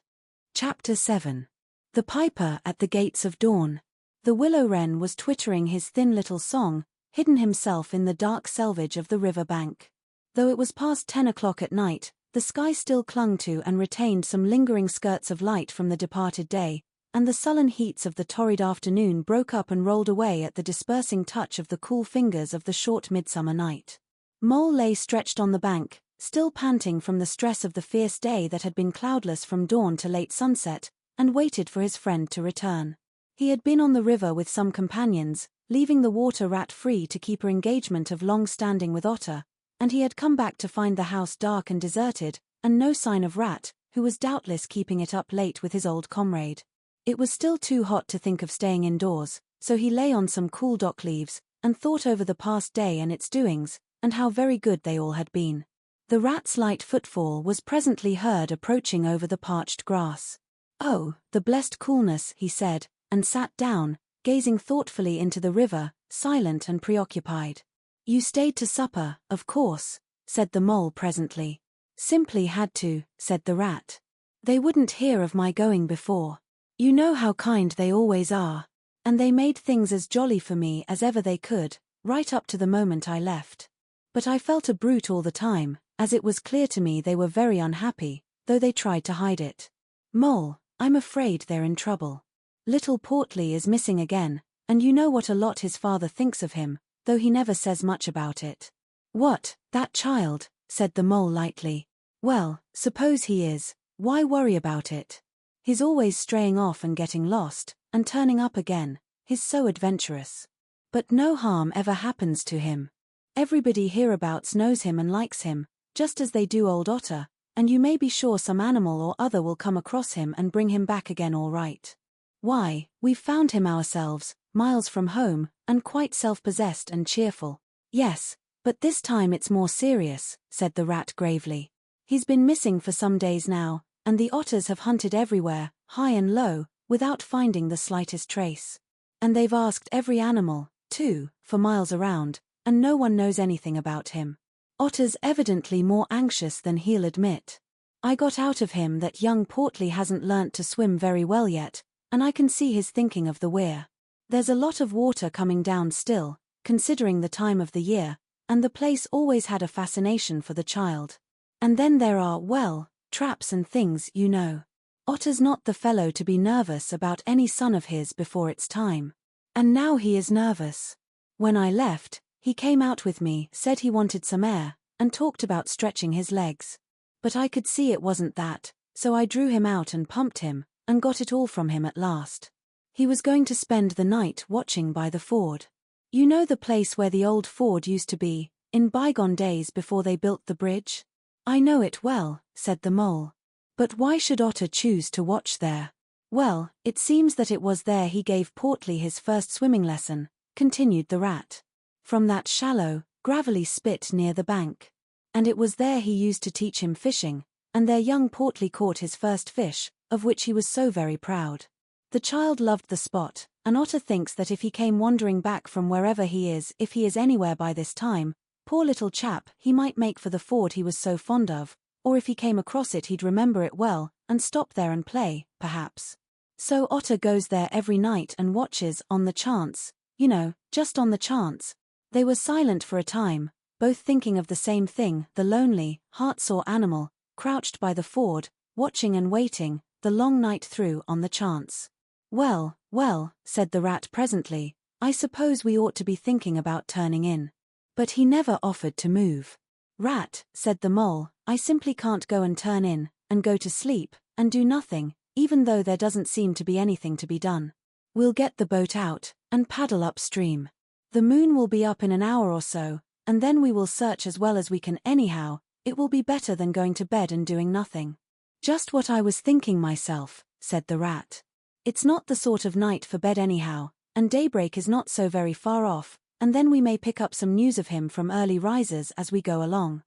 Chapter 7. The Piper at the Gates of Dawn. The willow wren was twittering his thin little song, hidden himself in the dark selvage of the river bank. Though it was past 10 o'clock at night, the sky still clung to and retained some lingering skirts of light from the departed day, and the sullen heats of the torrid afternoon broke up and rolled away at the dispersing touch of the cool fingers of the short midsummer night. Mole lay stretched on the bank, still panting from the stress of the fierce day that had been cloudless from dawn to late sunset, and waited for his friend to return. He had been on the river with some companions, leaving the water rat free to keep her engagement of long standing with Otter, and he had come back to find the house dark and deserted, and no sign of Rat, who was doubtless keeping it up late with his old comrade. It was still too hot to think of staying indoors, so he lay on some cool dock leaves, and thought over the past day and its doings, and how very good they all had been. The rat's light footfall was presently heard approaching over the parched grass. "Oh, the blessed coolness," he said, and sat down, gazing thoughtfully into the river, silent and preoccupied. "You stayed to supper, of course," said the mole presently. "Simply had to," said the rat. "They wouldn't hear of my going before. You know how kind they always are. And they made things as jolly for me as ever they could, right up to the moment I left. But I felt a brute all the time, as it was clear to me they were very unhappy, though they tried to hide it. Mole, I'm afraid they're in trouble. Little Portly is missing again, and you know what a lot his father thinks of him, though he never says much about it." "What, that child?" said the mole lightly. "Well, suppose he is, why worry about it? He's always straying off and getting lost, and turning up again, he's so adventurous. But no harm ever happens to him. Everybody hereabouts knows him and likes him, just as they do old Otter, and you may be sure some animal or other will come across him and bring him back again all right. Why, we've found him ourselves, miles from home, and quite self-possessed and cheerful." "Yes, but this time it's more serious," said the rat gravely. "He's been missing for some days now, and the otters have hunted everywhere, high and low, without finding the slightest trace. And they've asked every animal, too, for miles around, and no one knows anything about him. Otter's evidently more anxious than he'll admit. I got out of him that young Portly hasn't learnt to swim very well yet, and I can see he's thinking of the weir. There's a lot of water coming down still, considering the time of the year, and the place always had a fascination for the child. And then there are, well, traps and things, you know. Otter's not the fellow to be nervous about any son of his before it's time. And now he is nervous. When I left, he came out with me, said he wanted some air, and talked about stretching his legs. But I could see it wasn't that, so I drew him out and pumped him, and got it all from him at last. He was going to spend the night watching by the ford. You know the place where the old ford used to be, in bygone days before they built the bridge?" "I know it well," said the mole. "But why should Otter choose to watch there?" "Well, it seems that it was there he gave Portly his first swimming lesson," continued the rat. "From that shallow, gravelly spit near the bank. And it was there he used to teach him fishing, and there young Portly caught his first fish, of which he was so very proud. The child loved the spot, and Otter thinks that if he came wandering back from wherever he is, if he is anywhere by this time, poor little chap, he might make for the ford he was so fond of, or if he came across it he'd remember it well, and stop there and play, perhaps. So Otter goes there every night and watches, on the chance, you know, just on the chance." They were silent for a time, both thinking of the same thing, the lonely, heart-sore animal, crouched by the ford, watching and waiting, the long night through on the chance. "Well, well," said the rat presently, "I suppose we ought to be thinking about turning in." But he never offered to move. "Rat," said the mole, "I simply can't go and turn in, and go to sleep, and do nothing, even though there doesn't seem to be anything to be done. We'll get the boat out, and paddle upstream. The moon will be up in an hour or so, and then we will search as well as we can anyhow. It will be better than going to bed and doing nothing." "Just what I was thinking myself," said the rat. "It's not the sort of night for bed anyhow, and daybreak is not so very far off, and then we may pick up some news of him from early risers as we go along."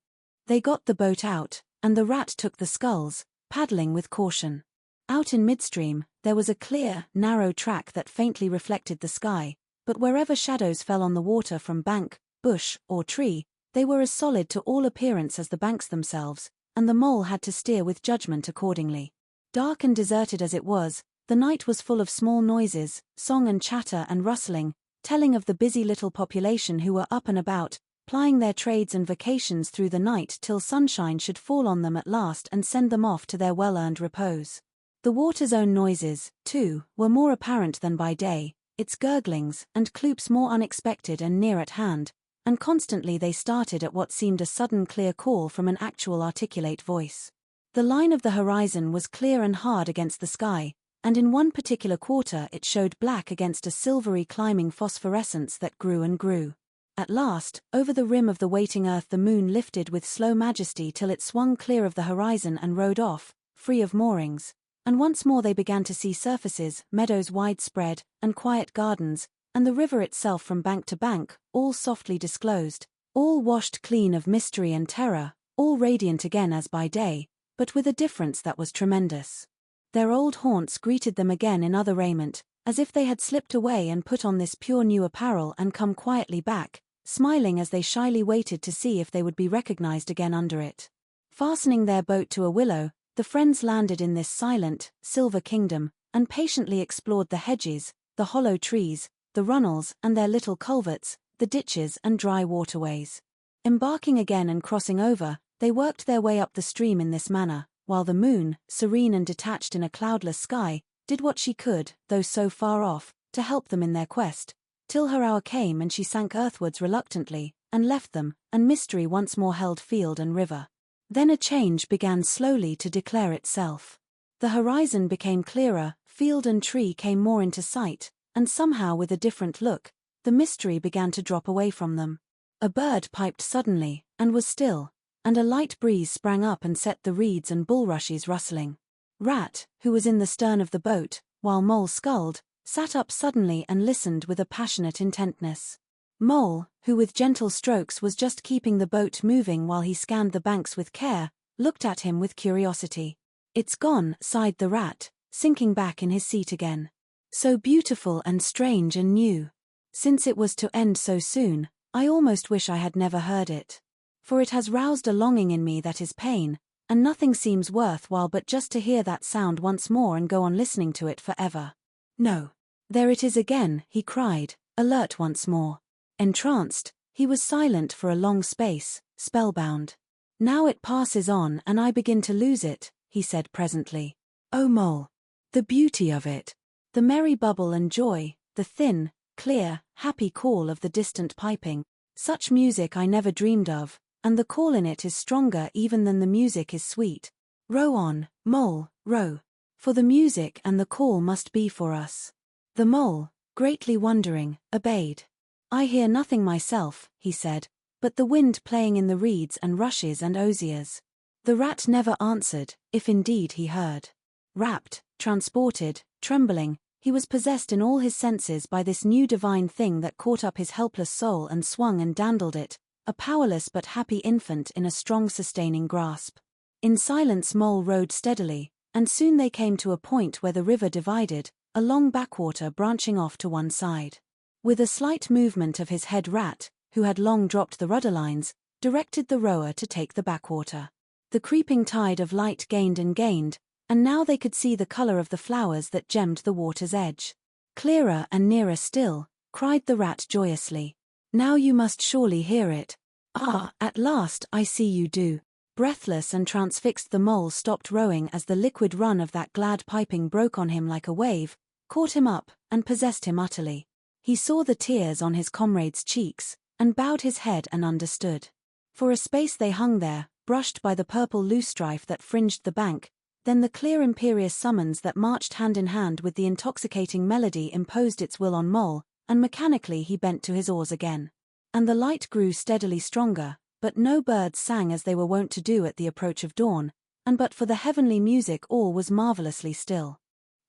They got the boat out, and the rat took the sculls, paddling with caution. Out in midstream, there was a clear, narrow track that faintly reflected the sky, but wherever shadows fell on the water from bank, bush, or tree, they were as solid to all appearance as the banks themselves, and the mole had to steer with judgment accordingly. Dark and deserted as it was, the night was full of small noises, song and chatter and rustling, telling of the busy little population who were up and about, plying their trades and vacations through the night till sunshine should fall on them at last and send them off to their well-earned repose. The water's own noises, too, were more apparent than by day, its gurglings and kloops more unexpected and near at hand, and constantly they started at what seemed a sudden clear call from an actual articulate voice. The line of the horizon was clear and hard against the sky, and in one particular quarter it showed black against a silvery climbing phosphorescence that grew and grew. At last, over the rim of the waiting earth the moon lifted with slow majesty till it swung clear of the horizon and rode off, free of moorings, and once more they began to see surfaces, meadows widespread, and quiet gardens, and the river itself from bank to bank, all softly disclosed, all washed clean of mystery and terror, all radiant again as by day, but with a difference that was tremendous. Their old haunts greeted them again in other raiment, as if they had slipped away and put on this pure new apparel and come quietly back, smiling as they shyly waited to see if they would be recognized again under it. Fastening their boat to a willow, the friends landed in this silent, silver kingdom, and patiently explored the hedges, the hollow trees, the runnels and their little culverts, the ditches and dry waterways. Embarking again and crossing over, they worked their way up the stream in this manner, while the moon, serene and detached in a cloudless sky, did what she could, though so far off, to help them in their quest, till her hour came and she sank earthwards reluctantly, and left them, and mystery once more held field and river. Then a change began slowly to declare itself. The horizon became clearer, field and tree came more into sight, and somehow with a different look, the mystery began to drop away from them. A bird piped suddenly, and was still, and a light breeze sprang up and set the reeds and bulrushes rustling. Rat, who was in the stern of the boat, while Mole sculled, sat up suddenly and listened with a passionate intentness. Mole, who with gentle strokes was just keeping the boat moving while he scanned the banks with care, looked at him with curiosity. "It's gone," sighed the rat, sinking back in his seat again. "So beautiful and strange and new. Since it was to end so soon, I almost wish I had never heard it. For it has roused a longing in me that is pain, and nothing seems worth while but just to hear that sound once more and go on listening to it forever. No. There it is again," he cried, alert once more. Entranced, he was silent for a long space, spellbound. "Now it passes on and I begin to lose it," he said presently. "Oh Mole! The beauty of it! The merry bubble and joy, the thin, clear, happy call of the distant piping. Such music I never dreamed of, and the call in it is stronger even than the music is sweet. Row on, Mole, row. For the music and the call must be for us." The Mole, greatly wondering, obeyed. "I hear nothing myself," he said, "but the wind playing in the reeds and rushes and osiers." The rat never answered, if indeed he heard. Rapt, transported, trembling, he was possessed in all his senses by this new divine thing that caught up his helpless soul and swung and dandled it, a powerless but happy infant in a strong sustaining grasp. In silence Mole rowed steadily, and soon they came to a point where the river divided, a long backwater branching off to one side. With a slight movement of his head Rat, who had long dropped the rudder lines, directed the rower to take the backwater. The creeping tide of light gained and gained, and now they could see the color of the flowers that gemmed the water's edge. "Clearer and nearer still," cried the rat joyously. "Now you must surely hear it. Ah, at last I see you do." Breathless and transfixed the Mole stopped rowing as the liquid run of that glad piping broke on him like a wave, caught him up, and possessed him utterly. He saw the tears on his comrade's cheeks, and bowed his head and understood. For a space they hung there, brushed by the purple loosestrife that fringed the bank, then the clear imperious summons that marched hand in hand with the intoxicating melody imposed its will on Mole, and mechanically he bent to his oars again. And the light grew steadily stronger, but no birds sang as they were wont to do at the approach of dawn, and but for the heavenly music all was marvelously still.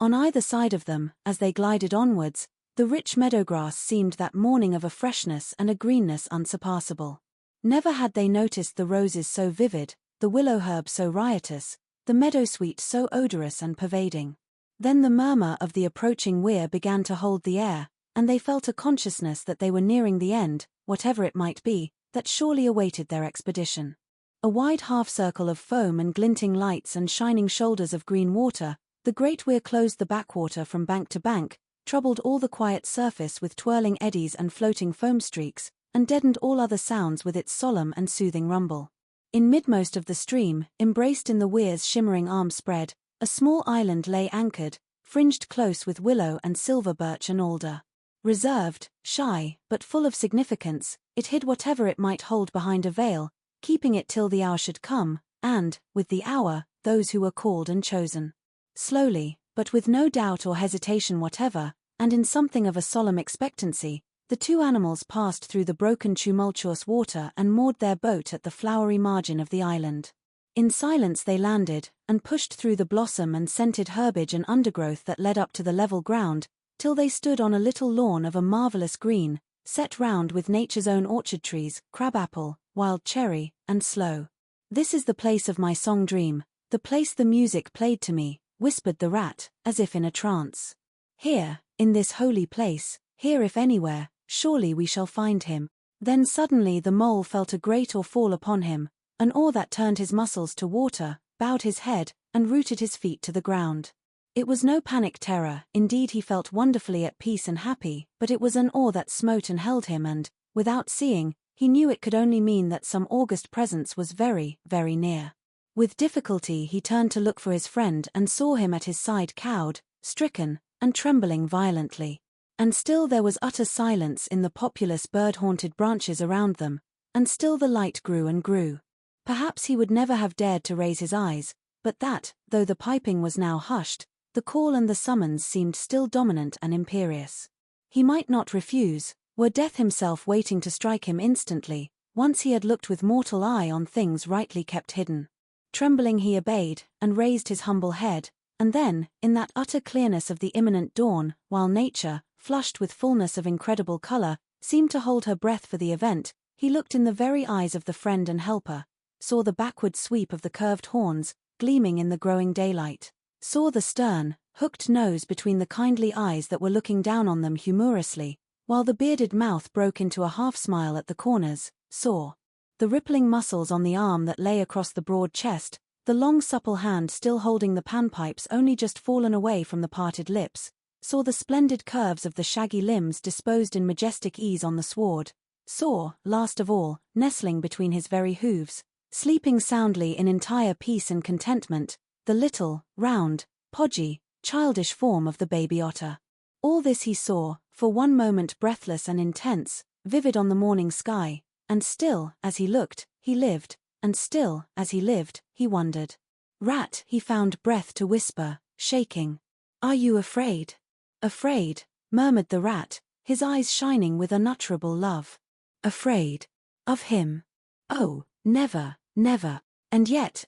On either side of them, as they glided onwards, the rich meadowgrass seemed that morning of a freshness and a greenness unsurpassable. Never had they noticed the roses so vivid, the willow herb so riotous, the meadowsweet so odorous and pervading. Then the murmur of the approaching weir began to hold the air, and they felt a consciousness that they were nearing the end, whatever it might be, that surely awaited their expedition. A wide half-circle of foam and glinting lights and shining shoulders of green water, the great weir closed the backwater from bank to bank, troubled all the quiet surface with twirling eddies and floating foam streaks, and deadened all other sounds with its solemn and soothing rumble. In midmost of the stream, embraced in the weir's shimmering arm spread, a small island lay anchored, fringed close with willow and silver birch and alder. Reserved, shy, but full of significance, it hid whatever it might hold behind a veil, keeping it till the hour should come, and, with the hour, those who were called and chosen. Slowly, but with no doubt or hesitation whatever, and in something of a solemn expectancy, the two animals passed through the broken tumultuous water and moored their boat at the flowery margin of the island. In silence they landed, and pushed through the blossom and scented herbage and undergrowth that led up to the level ground, till they stood on a little lawn of a marvelous green, set round with nature's own orchard trees, crabapple, wild cherry, and sloe. "This is the place of my song dream, the place the music played to me," whispered the rat, as if in a trance. "Here, in this holy place, here if anywhere, surely we shall find him." Then suddenly the mole felt a great awe fall upon him, an awe that turned his muscles to water, bowed his head, and rooted his feet to the ground. It was no panic terror, indeed he felt wonderfully at peace and happy, but it was an awe that smote and held him and, without seeing, he knew it could only mean that some august presence was very, very near. With difficulty he turned to look for his friend and saw him at his side cowed, stricken, and trembling violently. And still there was utter silence in the populous bird-haunted branches around them, and still the light grew and grew. Perhaps he would never have dared to raise his eyes, but that, though the piping was now hushed, the call and the summons seemed still dominant and imperious. He might not refuse, were death himself waiting to strike him instantly, once he had looked with mortal eye on things rightly kept hidden. Trembling he obeyed, and raised his humble head, and then, in that utter clearness of the imminent dawn, while nature, flushed with fullness of incredible color, seemed to hold her breath for the event, he looked in the very eyes of the friend and helper, saw the backward sweep of the curved horns, gleaming in the growing daylight, saw the stern, hooked nose between the kindly eyes that were looking down on them humorously, while the bearded mouth broke into a half-smile at the corners, saw the rippling muscles on the arm that lay across the broad chest, the long supple hand still holding the panpipes only just fallen away from the parted lips, saw the splendid curves of the shaggy limbs disposed in majestic ease on the sward, saw, last of all, nestling between his very hooves, sleeping soundly in entire peace and contentment, the little, round, podgy, childish form of the baby otter. All this he saw, for one moment breathless and intense, vivid on the morning sky, and still, as he looked, he lived, and still, as he lived, he wondered. "Rat," he found breath to whisper, shaking. "Are you afraid?" "Afraid," murmured the rat, his eyes shining with unutterable love. "Afraid? Of him? Oh, never, never. And yet,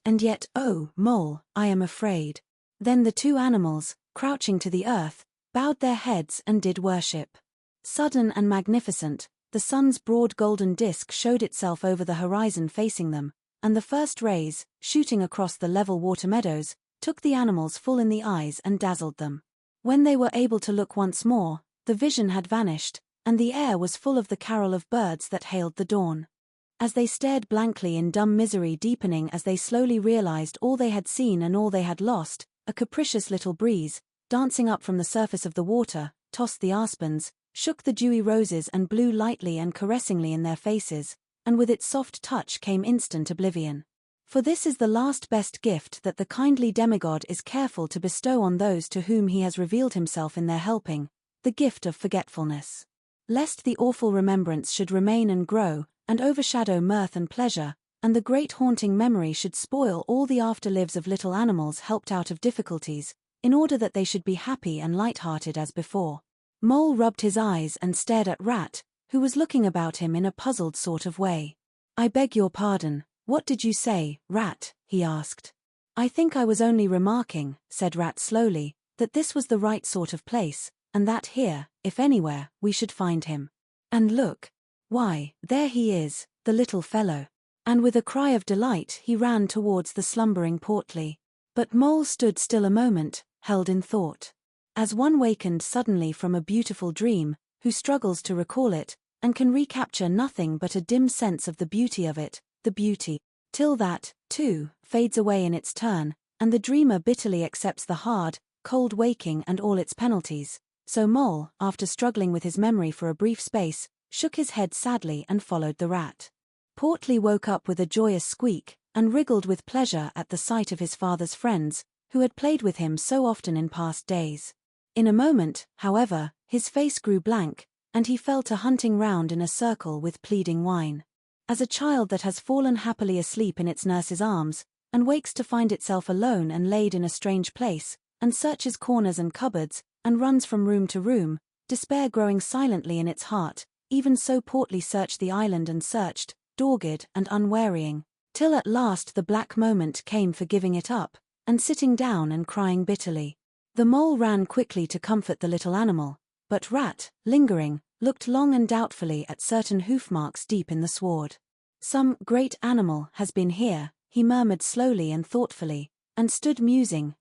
oh, mole, I am afraid." Then the two animals, crouching to the earth, bowed their heads and did worship. Sudden and magnificent, the sun's broad golden disk showed itself over the horizon facing them, and the first rays, shooting across the level water meadows, took the animals full in the eyes and dazzled them. When they were able to look once more, the vision had vanished, and the air was full of the carol of birds that hailed the dawn. As they stared blankly in dumb misery deepening as they slowly realized all they had seen and all they had lost, a capricious little breeze, dancing up from the surface of the water, tossed the aspens, shook the dewy roses and blew lightly and caressingly in their faces, and with its soft touch came instant oblivion. For this is the last best gift that the kindly demigod is careful to bestow on those to whom he has revealed himself in their helping, the gift of forgetfulness. Lest the awful remembrance should remain and grow, and overshadow mirth and pleasure, and the great haunting memory should spoil all the afterlives of little animals helped out of difficulties, in order that they should be happy and light-hearted as before. Mole rubbed his eyes and stared at Rat, who was looking about him in a puzzled sort of way. "I beg your pardon, what did you say, Rat?" he asked. "I think I was only remarking," said Rat slowly, "that this was the right sort of place, and that here, if anywhere, we should find him. And look! Why, there he is, the little fellow." And with a cry of delight he ran towards the slumbering portly. But Mole stood still a moment, held in thought. As one wakened suddenly from a beautiful dream, who struggles to recall it, and can recapture nothing but a dim sense of the beauty of it, the beauty, till that, too, fades away in its turn, and the dreamer bitterly accepts the hard, cold waking and all its penalties. So Mole, after struggling with his memory for a brief space, shook his head sadly and followed the rat. Portly woke up with a joyous squeak, and wriggled with pleasure at the sight of his father's friends, who had played with him so often in past days. In a moment, however, his face grew blank, and he fell to hunting round in a circle with pleading whine. As a child that has fallen happily asleep in its nurse's arms, and wakes to find itself alone and laid in a strange place, and searches corners and cupboards, and runs from room to room, despair growing silently in its heart, even so Portly searched the island and searched, dogged and unwearying, till at last the black moment came for giving it up, and sitting down and crying bitterly. The mole ran quickly to comfort the little animal, but Rat, lingering, looked long and doubtfully at certain hoof-marks deep in the sward. "Some great animal has been here," he murmured slowly and thoughtfully, and stood musing,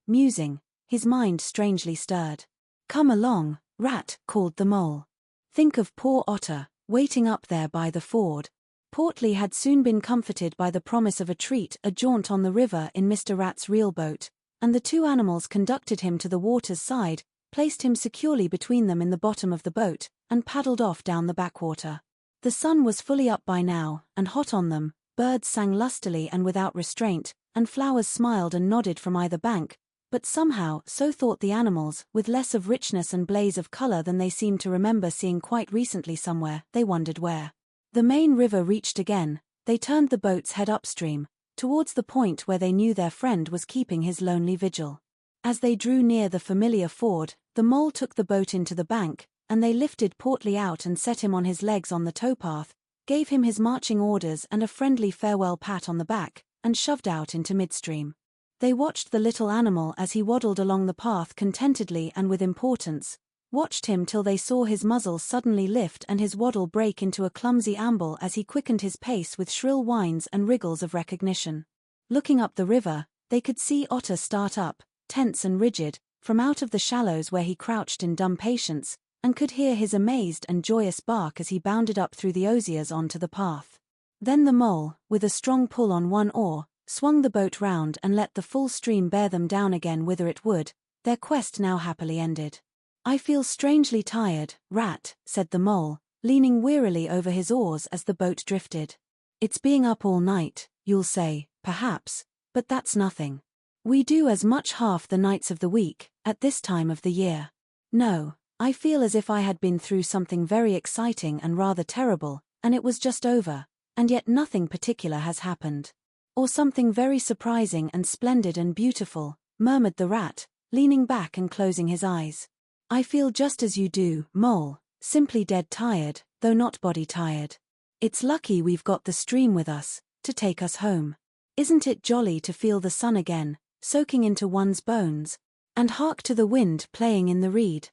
his mind strangely stirred. "Come along, Rat," called the mole. "Think of poor Otter, waiting up there by the ford." Portly had soon been comforted by the promise of a treat, a jaunt on the river in Mr. Rat's reel boat, and the two animals conducted him to the water's side, placed him securely between them in the bottom of the boat, and paddled off down the backwater. The sun was fully up by now, and hot on them, birds sang lustily and without restraint, and flowers smiled and nodded from either bank, but somehow, so thought the animals, with less of richness and blaze of color than they seemed to remember seeing quite recently somewhere, they wondered where. The main river reached again, they turned the boat's head upstream, towards the point where they knew their friend was keeping his lonely vigil. As they drew near the familiar ford, the mole took the boat into the bank, and they lifted Portly out and set him on his legs on the towpath, gave him his marching orders and a friendly farewell pat on the back, and shoved out into midstream. They watched the little animal as he waddled along the path contentedly and with importance, watched him till they saw his muzzle suddenly lift and his waddle break into a clumsy amble as he quickened his pace with shrill whines and wriggles of recognition. Looking up the river, they could see Otter start up, tense and rigid, from out of the shallows where he crouched in dumb patience, and could hear his amazed and joyous bark as he bounded up through the osiers onto the path. Then the mole, with a strong pull on one oar, swung the boat round and let the full stream bear them down again whither it would, their quest now happily ended. "I feel strangely tired, Rat," said the mole, leaning wearily over his oars as the boat drifted. "It's being up all night, you'll say, perhaps, but that's nothing. We do as much half the nights of the week, at this time of the year. No, I feel as if I had been through something very exciting and rather terrible, and it was just over, and yet nothing particular has happened. Or something very surprising and splendid and beautiful," murmured the Rat, leaning back and closing his eyes. "I feel just as you do, Mole, simply dead tired, though not body tired. It's lucky we've got the stream with us, to take us home. Isn't it jolly to feel the sun again, soaking into one's bones, and hark to the wind playing in the reed?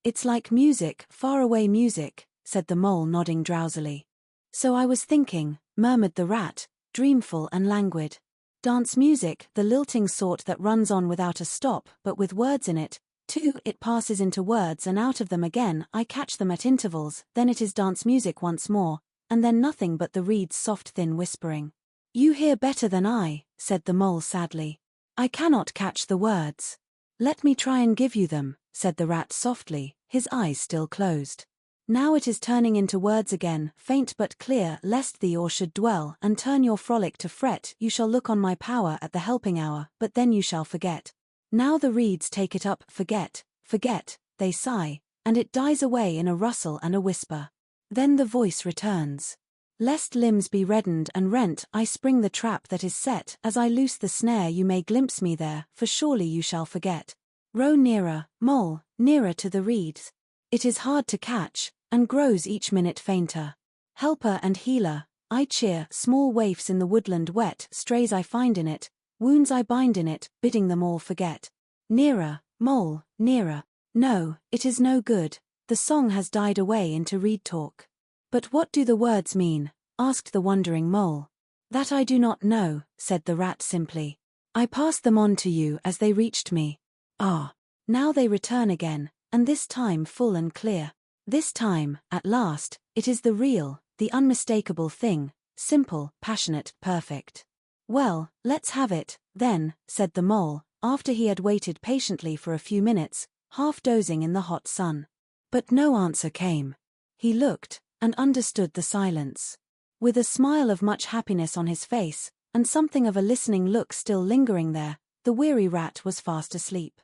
It's like music, faraway music," said the Mole nodding drowsily. "So I was thinking," murmured the Rat, dreamful and languid. "Dance music, the lilting sort that runs on without a stop but with words in it, too. It passes into words and out of them again, I catch them at intervals, then it is dance music once more, and then nothing but the reed's soft thin whispering." "You hear better than I," said the Mole sadly. "I cannot catch the words." "Let me try and give you them," said the Rat softly, his eyes still closed. "Now it is turning into words again, faint but clear, lest thee or should dwell and turn your frolic to fret. You shall look on my power at the helping hour, but then you shall forget. Now the reeds take it up, forget, forget, they sigh, and it dies away in a rustle and a whisper. Then the voice returns. Lest limbs be reddened and rent, I spring the trap that is set. As I loose the snare, you may glimpse me there, for surely you shall forget. Row nearer, Mole, nearer to the reeds. It is hard to catch, and grows each minute fainter. Helper and healer, I cheer, small waifs in the woodland wet, strays I find in it, wounds I bind in it, bidding them all forget. Nearer, Mole, nearer. No, it is no good, the song has died away into reed talk. But what do the words mean? Asked the wondering Mole. That I do not know, said the Rat simply. I passed them on to you as they reached me. Ah, now they return again, and this time full and clear. This time, at last, it is the real, the unmistakable thing, simple, passionate, perfect. Well, let's have it, then, said the Mole, after he had waited patiently for a few minutes, half dozing in the hot sun. But no answer came. He looked, and understood the silence. With a smile of much happiness on his face, and something of a listening look still lingering there, the weary Rat was fast asleep.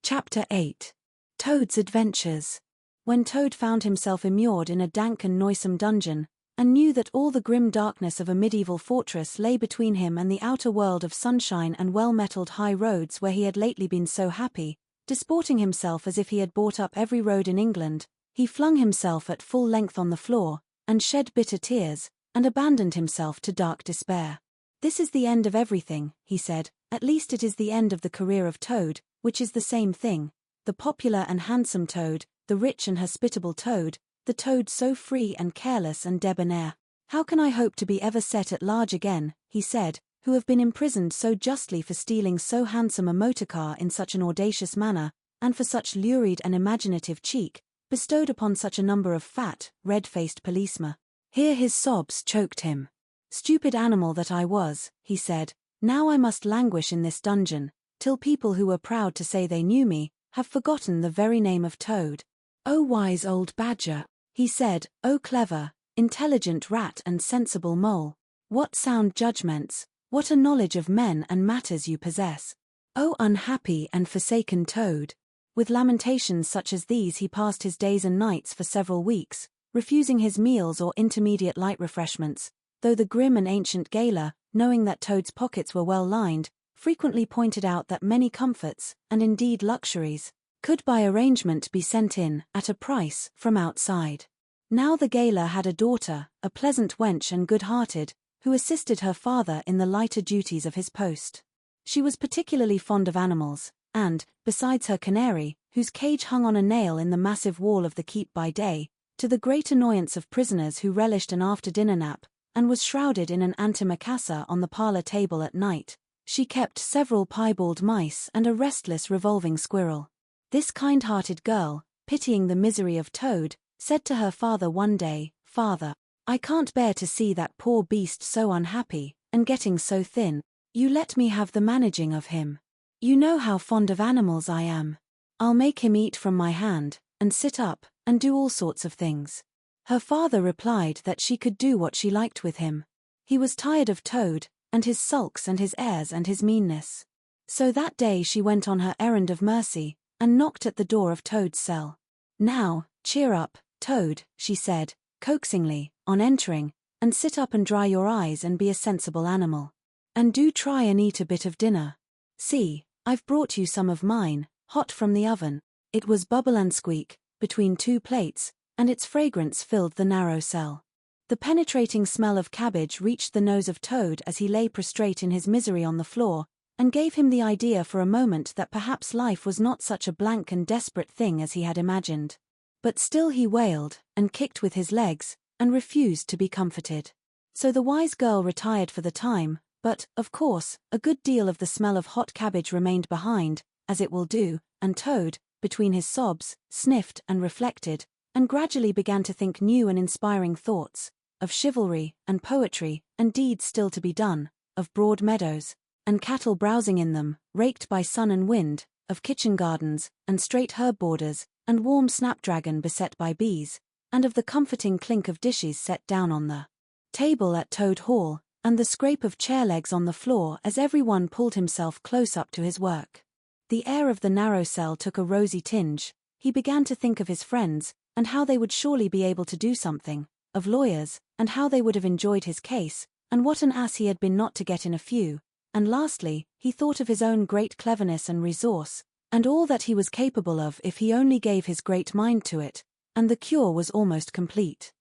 Chapter 8. Toad's Adventures. When Toad found himself immured in a dank and noisome dungeon, and knew that all the grim darkness of a medieval fortress lay between him and the outer world of sunshine and well-metalled high roads where he had lately been so happy, disporting himself as if he had bought up every road in England, he flung himself at full length on the floor, and shed bitter tears, and abandoned himself to dark despair. "This is the end of everything," he said, "at least it is the end of the career of Toad, which is the same thing. The popular and handsome Toad, the rich and hospitable Toad, the Toad so free and careless and debonair. How can I hope to be ever set at large again," he said, "who have been imprisoned so justly for stealing so handsome a motor car in such an audacious manner, and for such lurid and imaginative cheek, bestowed upon such a number of fat, red-faced policemen?" Here his sobs choked him. "Stupid animal that I was," he said, "now I must languish in this dungeon, till people who were proud to say they knew me, have forgotten the very name of Toad. O wise old badger," he said, "O clever, intelligent rat and sensible mole, what sound judgments, what a knowledge of men and matters you possess. O unhappy and forsaken Toad." With lamentations such as these he passed his days and nights for several weeks, refusing his meals or intermediate light refreshments, though the grim and ancient gaoler, knowing that Toad's pockets were well lined, frequently pointed out that many comforts, and indeed luxuries, could by arrangement be sent in, at a price, from outside. Now the gaoler had a daughter, a pleasant wench and good-hearted, who assisted her father in the lighter duties of his post. She was particularly fond of animals, and, besides her canary, whose cage hung on a nail in the massive wall of the keep by day, to the great annoyance of prisoners who relished an after-dinner nap, and was shrouded in an antimacassar on the parlor table at night, she kept several piebald mice and a restless revolving squirrel. This kind-hearted girl, pitying the misery of Toad, said to her father one day, "Father, I can't bear to see that poor beast so unhappy, and getting so thin. You let me have the managing of him. You know how fond of animals I am. I'll make him eat from my hand, and sit up, and do all sorts of things." Her father replied that she could do what she liked with him. He was tired of Toad, and his sulks and his airs and his meanness. So that day she went on her errand of mercy, and knocked at the door of Toad's cell. "Now, cheer up, Toad," she said, coaxingly, on entering, "and sit up and dry your eyes and be a sensible animal. And do try and eat a bit of dinner. See, I've brought you some of mine, hot from the oven." It was bubble and squeak, between two plates, and its fragrance filled the narrow cell. The penetrating smell of cabbage reached the nose of Toad as he lay prostrate in his misery on the floor, and gave him the idea for a moment that perhaps life was not such a blank and desperate thing as he had imagined. But still he wailed, and kicked with his legs, and refused to be comforted. So the wise girl retired for the time, but, of course, a good deal of the smell of hot cabbage remained behind, as it will do, and Toad, between his sobs, sniffed and reflected, and gradually began to think new and inspiring thoughts, of chivalry, and poetry, and deeds still to be done, of broad meadows, and cattle browsing in them, raked by sun and wind, of kitchen gardens, and straight herb borders, and warm snapdragon beset by bees, and of the comforting clink of dishes set down on the table at Toad Hall, and the scrape of chair legs on the floor as every one pulled himself close up to his work. The air of the narrow cell took a rosy tinge. He began to think of his friends, and how they would surely be able to do something, of lawyers, and how they would have enjoyed his case, and what an ass he had been not to get in a few, and lastly, he thought of his own great cleverness and resource, and all that he was capable of if he only gave his great mind to it, and the cure was almost complete.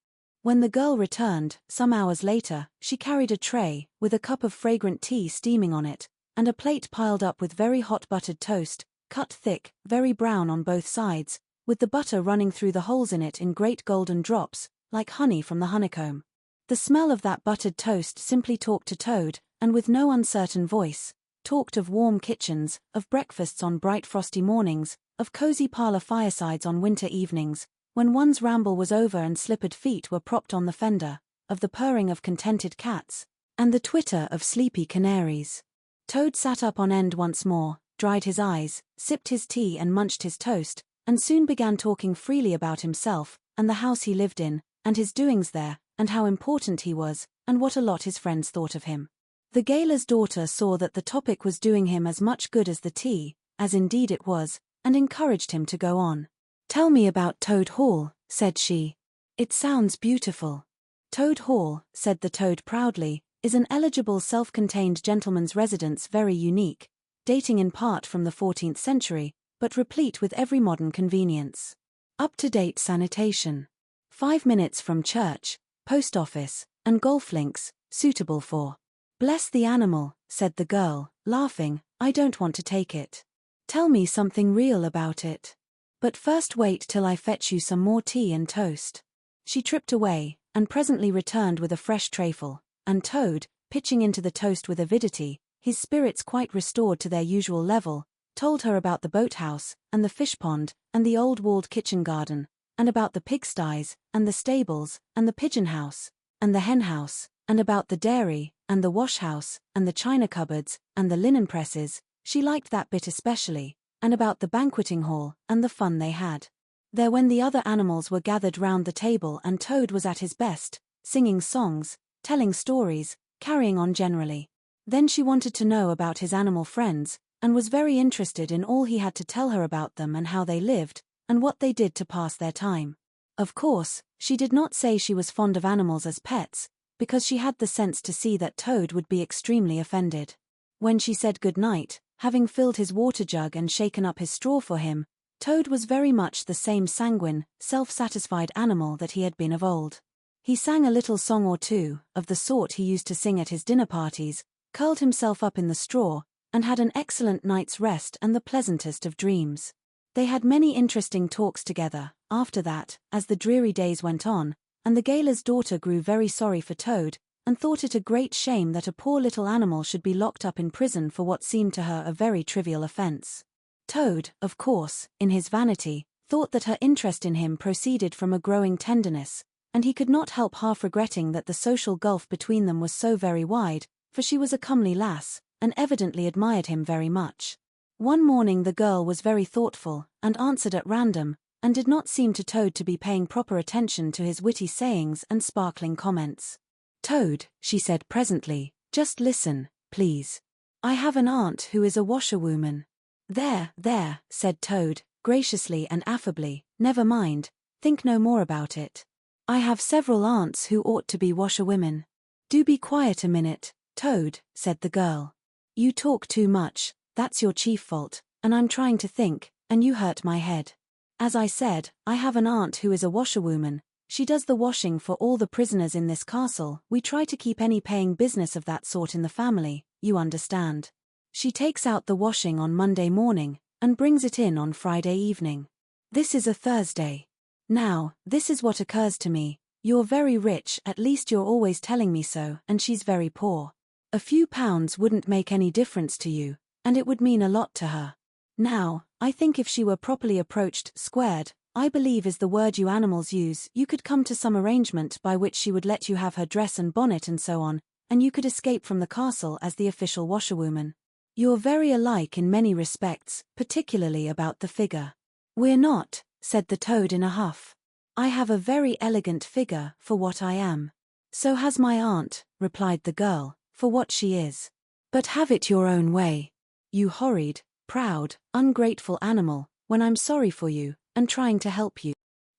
When the girl returned, some hours later, she carried a tray, with a cup of fragrant tea steaming on it, and a plate piled up with very hot buttered toast, cut thick, very brown on both sides, with the butter running through the holes in it in great golden drops, like honey from the honeycomb. The smell of that buttered toast simply talked to Toad, and with no uncertain voice, talked of warm kitchens, of breakfasts on bright frosty mornings, of cozy parlor firesides on winter evenings, when one's ramble was over and slippered feet were propped on the fender, of the purring of contented cats, and the twitter of sleepy canaries. Toad sat up on end once more, dried his eyes, sipped his tea and munched his toast, and soon began talking freely about himself, and the house he lived in, and his doings there, and how important he was, and what a lot his friends thought of him. The gaoler's daughter saw that the topic was doing him as much good as the tea, as indeed it was, and encouraged him to go on. "Tell me about Toad Hall," said she. "It sounds beautiful." "Toad Hall," said the toad proudly, "is an eligible self-contained gentleman's residence, very unique, dating in part from the 14th century, but replete with every modern convenience. Up-to-date sanitation. 5 minutes from church, post office, and golf links, suitable for—" "Bless the animal," said the girl, laughing, "I don't want to take it. Tell me something real about it. But first wait till I fetch you some more tea and toast." She tripped away, and presently returned with a fresh trayful, and Toad, pitching into the toast with avidity, his spirits quite restored to their usual level, told her about the boathouse, and the fish pond, and the old walled kitchen garden, and about the pigsties, and the stables, and the pigeon house, and the hen house, and about the dairy, and the wash house, and the china cupboards, and the linen presses, she liked that bit especially, and about the banqueting hall, and the fun they had there when the other animals were gathered round the table and Toad was at his best, singing songs, telling stories, carrying on generally. Then she wanted to know about his animal friends, and was very interested in all he had to tell her about them and how they lived, and what they did to pass their time. Of course, she did not say she was fond of animals as pets, because she had the sense to see that Toad would be extremely offended. When she said good night, having filled his water jug and shaken up his straw for him, Toad was very much the same sanguine, self-satisfied animal that he had been of old. He sang a little song or two, of the sort he used to sing at his dinner parties, curled himself up in the straw, and had an excellent night's rest and the pleasantest of dreams. They had many interesting talks together, after that, as the dreary days went on, and the gaoler's daughter grew very sorry for Toad, and thought it a great shame that a poor little animal should be locked up in prison for what seemed to her a very trivial offense. Toad, of course, in his vanity, thought that her interest in him proceeded from a growing tenderness, and he could not help half regretting that the social gulf between them was so very wide, for she was a comely lass, and evidently admired him very much. One morning the girl was very thoughtful, and answered at random, and did not seem to Toad to be paying proper attention to his witty sayings and sparkling comments. "Toad," she said presently, "just listen, please. I have an aunt who is a washerwoman." There, said Toad, graciously and affably, "never mind, think no more about it. I have several aunts who ought to be washerwomen." "Do be quiet a minute, Toad," said the girl. "You talk too much, that's your chief fault, and I'm trying to think, and you hurt my head. As I said, I have an aunt who is a washerwoman. She does the washing for all the prisoners in this castle. We try to keep any paying business of that sort in the family, you understand. She takes out the washing on Monday morning, and brings it in on Friday evening. This is a Thursday. Now, this is what occurs to me. You're very rich, at least you're always telling me so, and she's very poor. A few pounds wouldn't make any difference to you, and it would mean a lot to her. Now, I think if she were properly approached, squared, I believe is the word you animals use, you could come to some arrangement by which she would let you have her dress and bonnet and so on, and you could escape from the castle as the official washerwoman. You're very alike in many respects, particularly about the figure." "We're not," said the Toad in a huff. "I have a very elegant figure for what I am." "So has my aunt," replied the girl, "for what she is. But have it your own way. You horrid, proud, ungrateful animal, when I'm sorry for you, and trying to help you."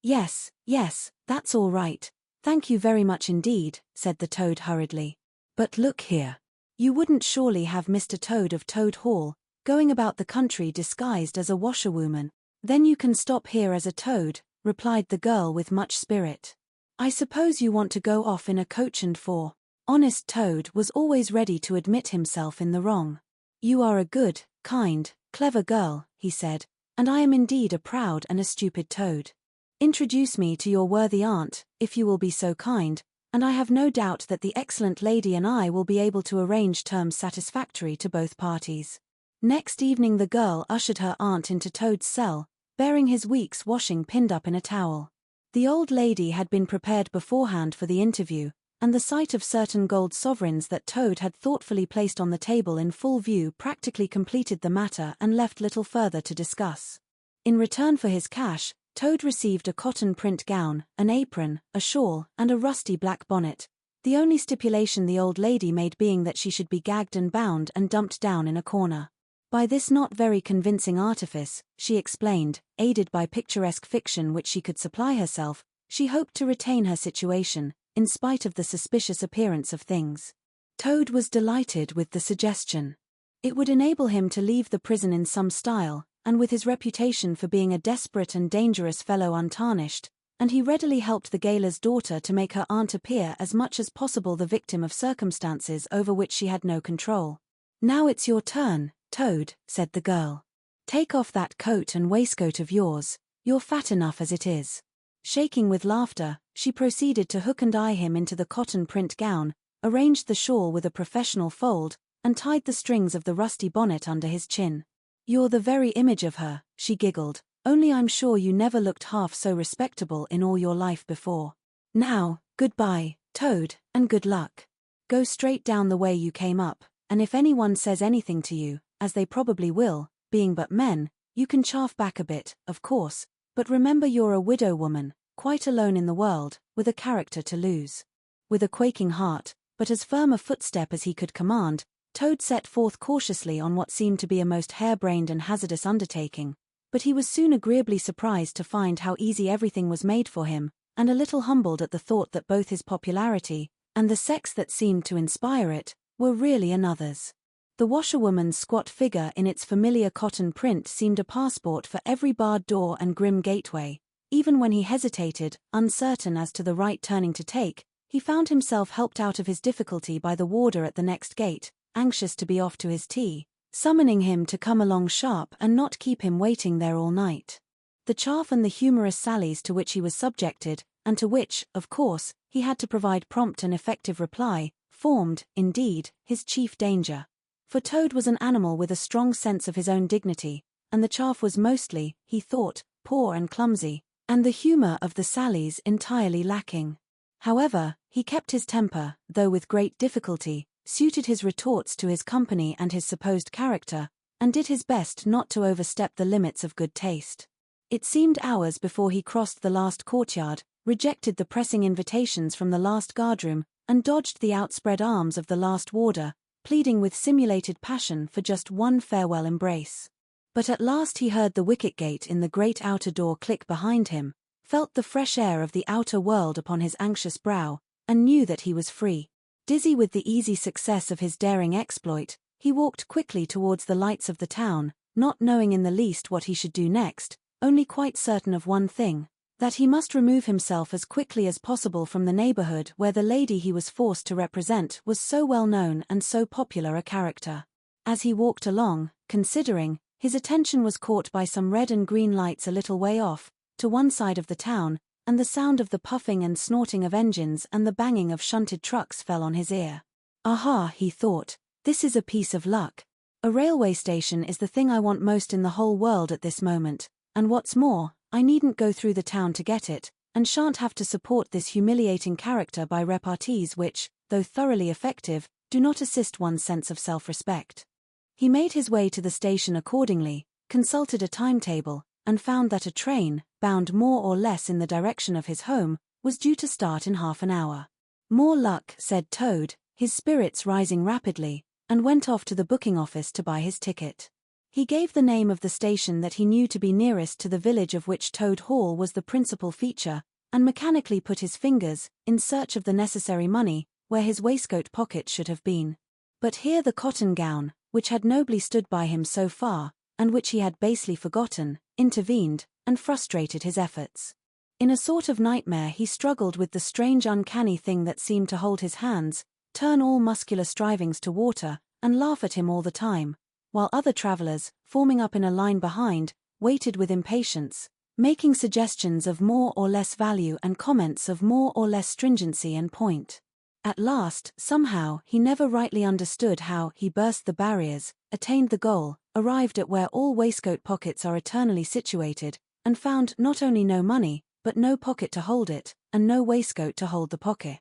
Yes, that's all right. Thank you very much indeed," said the Toad hurriedly. "But look here. You wouldn't surely have Mr. Toad of Toad Hall going about the country disguised as a washerwoman?" "Then you can stop here as a toad," replied the girl with much spirit. "I suppose you want to go off in a coach and four." Honest Toad was always ready to admit himself in the wrong. "You are a good, kind, clever girl," he said, "and I am indeed a proud and a stupid toad. Introduce me to your worthy aunt, if you will be so kind, and I have no doubt that the excellent lady and I will be able to arrange terms satisfactory to both parties." Next evening the girl ushered her aunt into Toad's cell, bearing his week's washing pinned up in a towel. The old lady had been prepared beforehand for the interview, and the sight of certain gold sovereigns that Toad had thoughtfully placed on the table in full view practically completed the matter and left little further to discuss. In return for his cash, Toad received a cotton print gown, an apron, a shawl, and a rusty black bonnet, the only stipulation the old lady made being that she should be gagged and bound and dumped down in a corner. By this not very convincing artifice, she explained, aided by picturesque fiction which she could supply herself, she hoped to retain her situation, in spite of the suspicious appearance of things. Toad was delighted with the suggestion. It would enable him to leave the prison in some style, and with his reputation for being a desperate and dangerous fellow untarnished, and he readily helped the gaoler's daughter to make her aunt appear as much as possible the victim of circumstances over which she had no control. "Now it's your turn, Toad," said the girl. "Take off that coat and waistcoat of yours, you're fat enough as it is." Shaking with laughter, she proceeded to hook and eye him into the cotton print gown, arranged the shawl with a professional fold, and tied the strings of the rusty bonnet under his chin. "You're the very image of her," she giggled, "only I'm sure you never looked half so respectable in all your life before. Now, goodbye, Toad, and good luck. Go straight down the way you came up, and if anyone says anything to you, as they probably will, being but men, you can chaff back a bit, of course, but remember you're a widow woman, quite alone in the world, with a character to lose." With a quaking heart, but as firm a footstep as he could command, Toad set forth cautiously on what seemed to be a most harebrained and hazardous undertaking, but he was soon agreeably surprised to find how easy everything was made for him, and a little humbled at the thought that both his popularity, and the sex that seemed to inspire it, were really another's. The washerwoman's squat figure in its familiar cotton print seemed a passport for every barred door and grim gateway. Even when he hesitated, uncertain as to the right turning to take, he found himself helped out of his difficulty by the warder at the next gate, anxious to be off to his tea, summoning him to come along sharp and not keep him waiting there all night. The chaff and the humorous sallies to which he was subjected, and to which, of course, he had to provide prompt and effective reply, formed, indeed, his chief danger. For Toad was an animal with a strong sense of his own dignity, and the chaff was mostly, he thought, poor and clumsy, and the humor of the sallies entirely lacking. However, he kept his temper, though with great difficulty, suited his retorts to his company and his supposed character, and did his best not to overstep the limits of good taste. It seemed hours before he crossed the last courtyard, rejected the pressing invitations from the last guardroom, and dodged the outspread arms of the last warder, pleading with simulated passion for just one farewell embrace. But at last he heard the wicket gate in the great outer door click behind him, felt the fresh air of the outer world upon his anxious brow, and knew that he was free. Dizzy with the easy success of his daring exploit, he walked quickly towards the lights of the town, not knowing in the least what he should do next, only quite certain of one thing, that he must remove himself as quickly as possible from the neighborhood where the lady he was forced to represent was so well known and so popular a character. As he walked along, considering, his attention was caught by some red and green lights a little way off, to one side of the town, and the sound of the puffing and snorting of engines and the banging of shunted trucks fell on his ear. "Aha," he thought, "this is a piece of luck. A railway station is the thing I want most in the whole world at this moment, and what's more, I needn't go through the town to get it, and shan't have to support this humiliating character by repartees which, though thoroughly effective, do not assist one's sense of self-respect." He made his way to the station accordingly, consulted a timetable, and found that a train, bound more or less in the direction of his home, was due to start in half an hour. "More luck," said Toad, his spirits rising rapidly, and went off to the booking office to buy his ticket. He gave the name of the station that he knew to be nearest to the village of which Toad Hall was the principal feature, and mechanically put his fingers, in search of the necessary money, where his waistcoat pocket should have been. But here the cotton gown, which had nobly stood by him so far, and which he had basely forgotten, intervened, and frustrated his efforts. In a sort of nightmare he struggled with the strange uncanny thing that seemed to hold his hands, turn all muscular strivings to water, and laugh at him all the time, while other travelers, forming up in a line behind, waited with impatience, making suggestions of more or less value and comments of more or less stringency and point. At last, somehow, he never rightly understood how he burst the barriers, attained the goal, arrived at where all waistcoat pockets are eternally situated, and found not only no money, but no pocket to hold it, and no waistcoat to hold the pocket.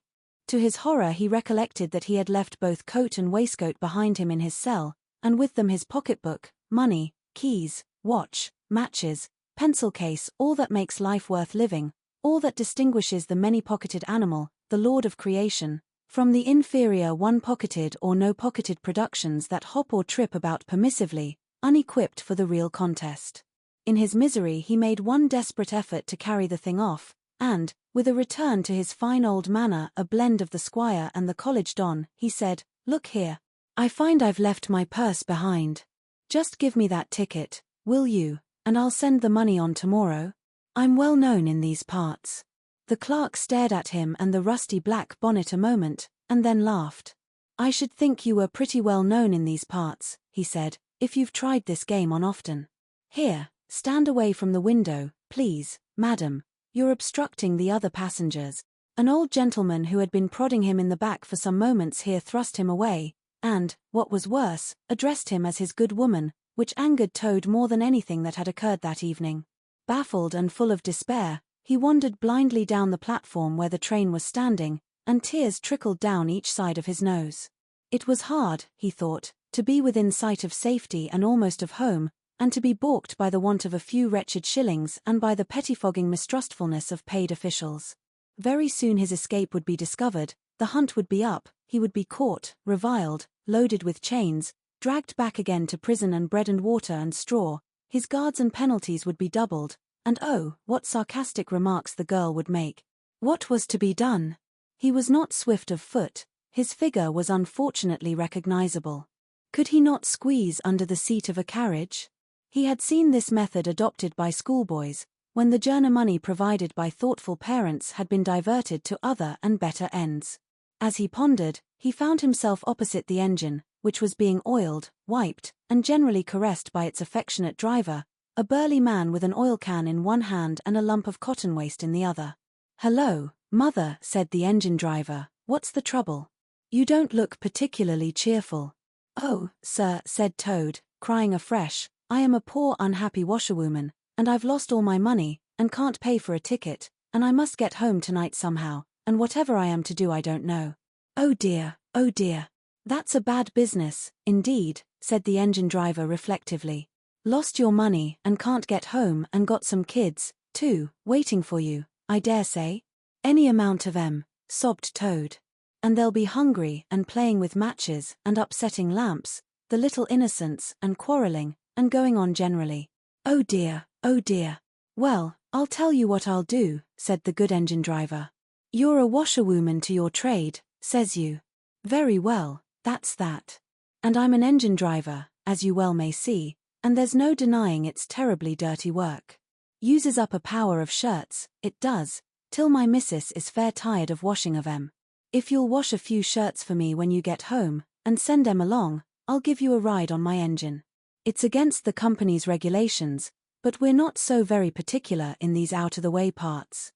To his horror he recollected that he had left both coat and waistcoat behind him in his cell, and with them his pocketbook, money, keys, watch, matches, pencil case, all that makes life worth living, all that distinguishes the many-pocketed animal, the lord of creation, from the inferior one-pocketed or no-pocketed productions that hop or trip about permissively, unequipped for the real contest. In his misery he made one desperate effort to carry the thing off, and, with a return to his fine old manner, a blend of the squire and the college don, he said, "Look here. I find I've left my purse behind. Just give me that ticket, will you, and I'll send the money on tomorrow. I'm well known in these parts." The clerk stared at him and the rusty black bonnet a moment, and then laughed. "I should think you were pretty well known in these parts," he said, "if you've tried this game on often. Here, stand away from the window, please, madam. You're obstructing the other passengers." An old gentleman who had been prodding him in the back for some moments here thrust him away, and, what was worse, addressed him as his good woman, which angered Toad more than anything that had occurred that evening. Baffled and full of despair, he wandered blindly down the platform where the train was standing, and tears trickled down each side of his nose. It was hard, he thought, to be within sight of safety and almost of home, and to be balked by the want of a few wretched shillings and by the pettifogging mistrustfulness of paid officials. Very soon his escape would be discovered, the hunt would be up, he would be caught, reviled, loaded with chains, dragged back again to prison and bread and water and straw, his guards and penalties would be doubled, and oh, what sarcastic remarks the girl would make. What was to be done? He was not swift of foot, his figure was unfortunately recognizable. Could he not squeeze under the seat of a carriage? He had seen this method adopted by schoolboys, when the journey money provided by thoughtful parents had been diverted to other and better ends. As he pondered, he found himself opposite the engine, which was being oiled, wiped, and generally caressed by its affectionate driver, a burly man with an oil can in one hand and a lump of cotton waste in the other. "Hello, mother," said the engine driver, "what's the trouble? You don't look particularly cheerful." "Oh, sir," said Toad, crying afresh, "I am a poor unhappy washerwoman, and I've lost all my money, and can't pay for a ticket, and I must get home tonight somehow, and whatever I am to do I don't know." "Oh dear, oh dear. That's a bad business, indeed," said the engine driver reflectively. "Lost your money and can't get home and got some kids, too, waiting for you, I dare say." "Any amount of 'em," sobbed Toad. "And they'll be hungry and playing with matches and upsetting lamps, the little innocents, and quarrelling, and going on generally. Oh dear, oh dear. Well, I'll tell you what I'll do," said the good engine driver. "You're a washerwoman to your trade, says you. Very well, that's that. And I'm an engine driver, as you well may see, and there's no denying it's terribly dirty work. Uses up a power of shirts, it does, till my missus is fair tired of washing of 'em. If you'll wash a few shirts for me when you get home, and send 'em along, I'll give you a ride on my engine. It's against the company's regulations, but we're not so very particular in these out-of-the-way parts."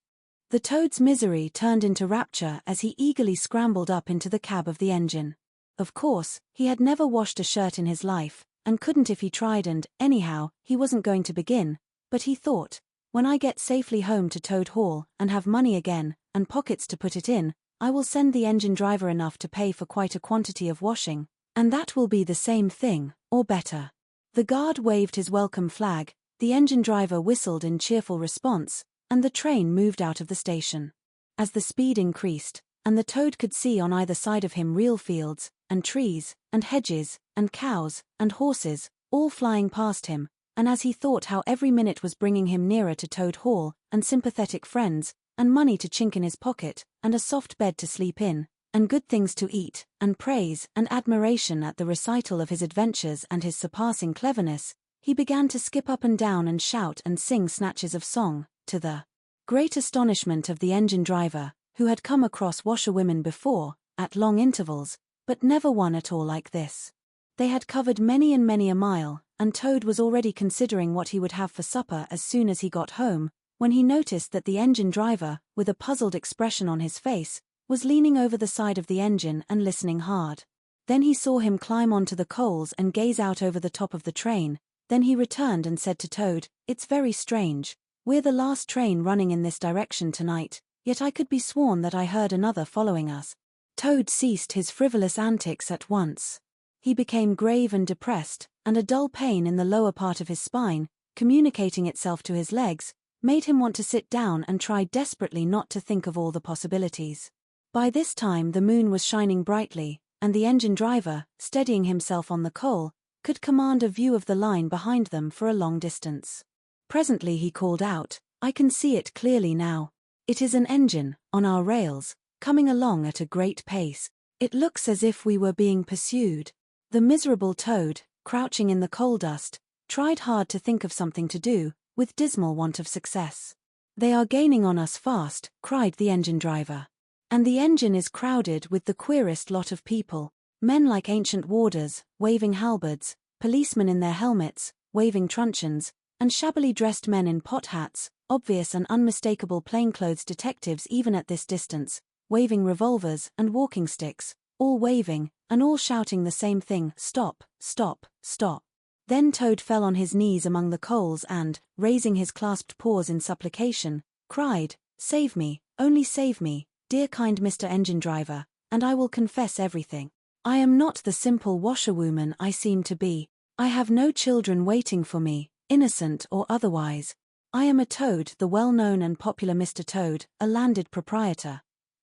The Toad's misery turned into rapture as he eagerly scrambled up into the cab of the engine. Of course, he had never washed a shirt in his life, and couldn't if he tried, and, anyhow, he wasn't going to begin, but he thought, when I get safely home to Toad Hall, and have money again, and pockets to put it in, I will send the engine driver enough to pay for quite a quantity of washing, and that will be the same thing, or better. The guard waved his welcome flag, the engine driver whistled in cheerful response, and the train moved out of the station. As the speed increased, and the Toad could see on either side of him real fields, and trees, and hedges, and cows, and horses, all flying past him, and as he thought how every minute was bringing him nearer to Toad Hall, and sympathetic friends, and money to chink in his pocket, and a soft bed to sleep in, and good things to eat, and praise and admiration at the recital of his adventures and his surpassing cleverness, he began to skip up and down and shout and sing snatches of song, to the great astonishment of the engine driver, who had come across washerwomen before, at long intervals, but never one at all like this. They had covered many and many a mile, and Toad was already considering what he would have for supper as soon as he got home, when he noticed that the engine driver, with a puzzled expression on his face, was leaning over the side of the engine and listening hard. Then he saw him climb onto the coals and gaze out over the top of the train. Then he returned and said to Toad, "It's very strange. We're the last train running in this direction tonight, yet I could be sworn that I heard another following us." Toad ceased his frivolous antics at once. He became grave and depressed, and a dull pain in the lower part of his spine, communicating itself to his legs, made him want to sit down and try desperately not to think of all the possibilities. By this time the moon was shining brightly, and the engine driver, steadying himself on the coal, could command a view of the line behind them for a long distance. Presently he called out, "I can see it clearly now. It is an engine, on our rails, coming along at a great pace. It looks as if we were being pursued." The miserable toad, crouching in the coal dust, tried hard to think of something to do, with dismal want of success. "They are gaining on us fast," cried the engine driver. "And the engine is crowded with the queerest lot of people. Men like ancient warders, waving halberds, policemen in their helmets, waving truncheons, and shabbily dressed men in pot hats, obvious and unmistakable plainclothes detectives even at this distance, waving revolvers and walking sticks, all waving, and all shouting the same thing, 'Stop, stop, stop.'" Then Toad fell on his knees among the coals and, raising his clasped paws in supplication, cried, "Save me, only save me, dear kind Mr. Engine Driver, and I will confess everything. I am not the simple washerwoman I seem to be. I have no children waiting for me, innocent or otherwise. I am a toad, the well-known and popular Mr. Toad, a landed proprietor.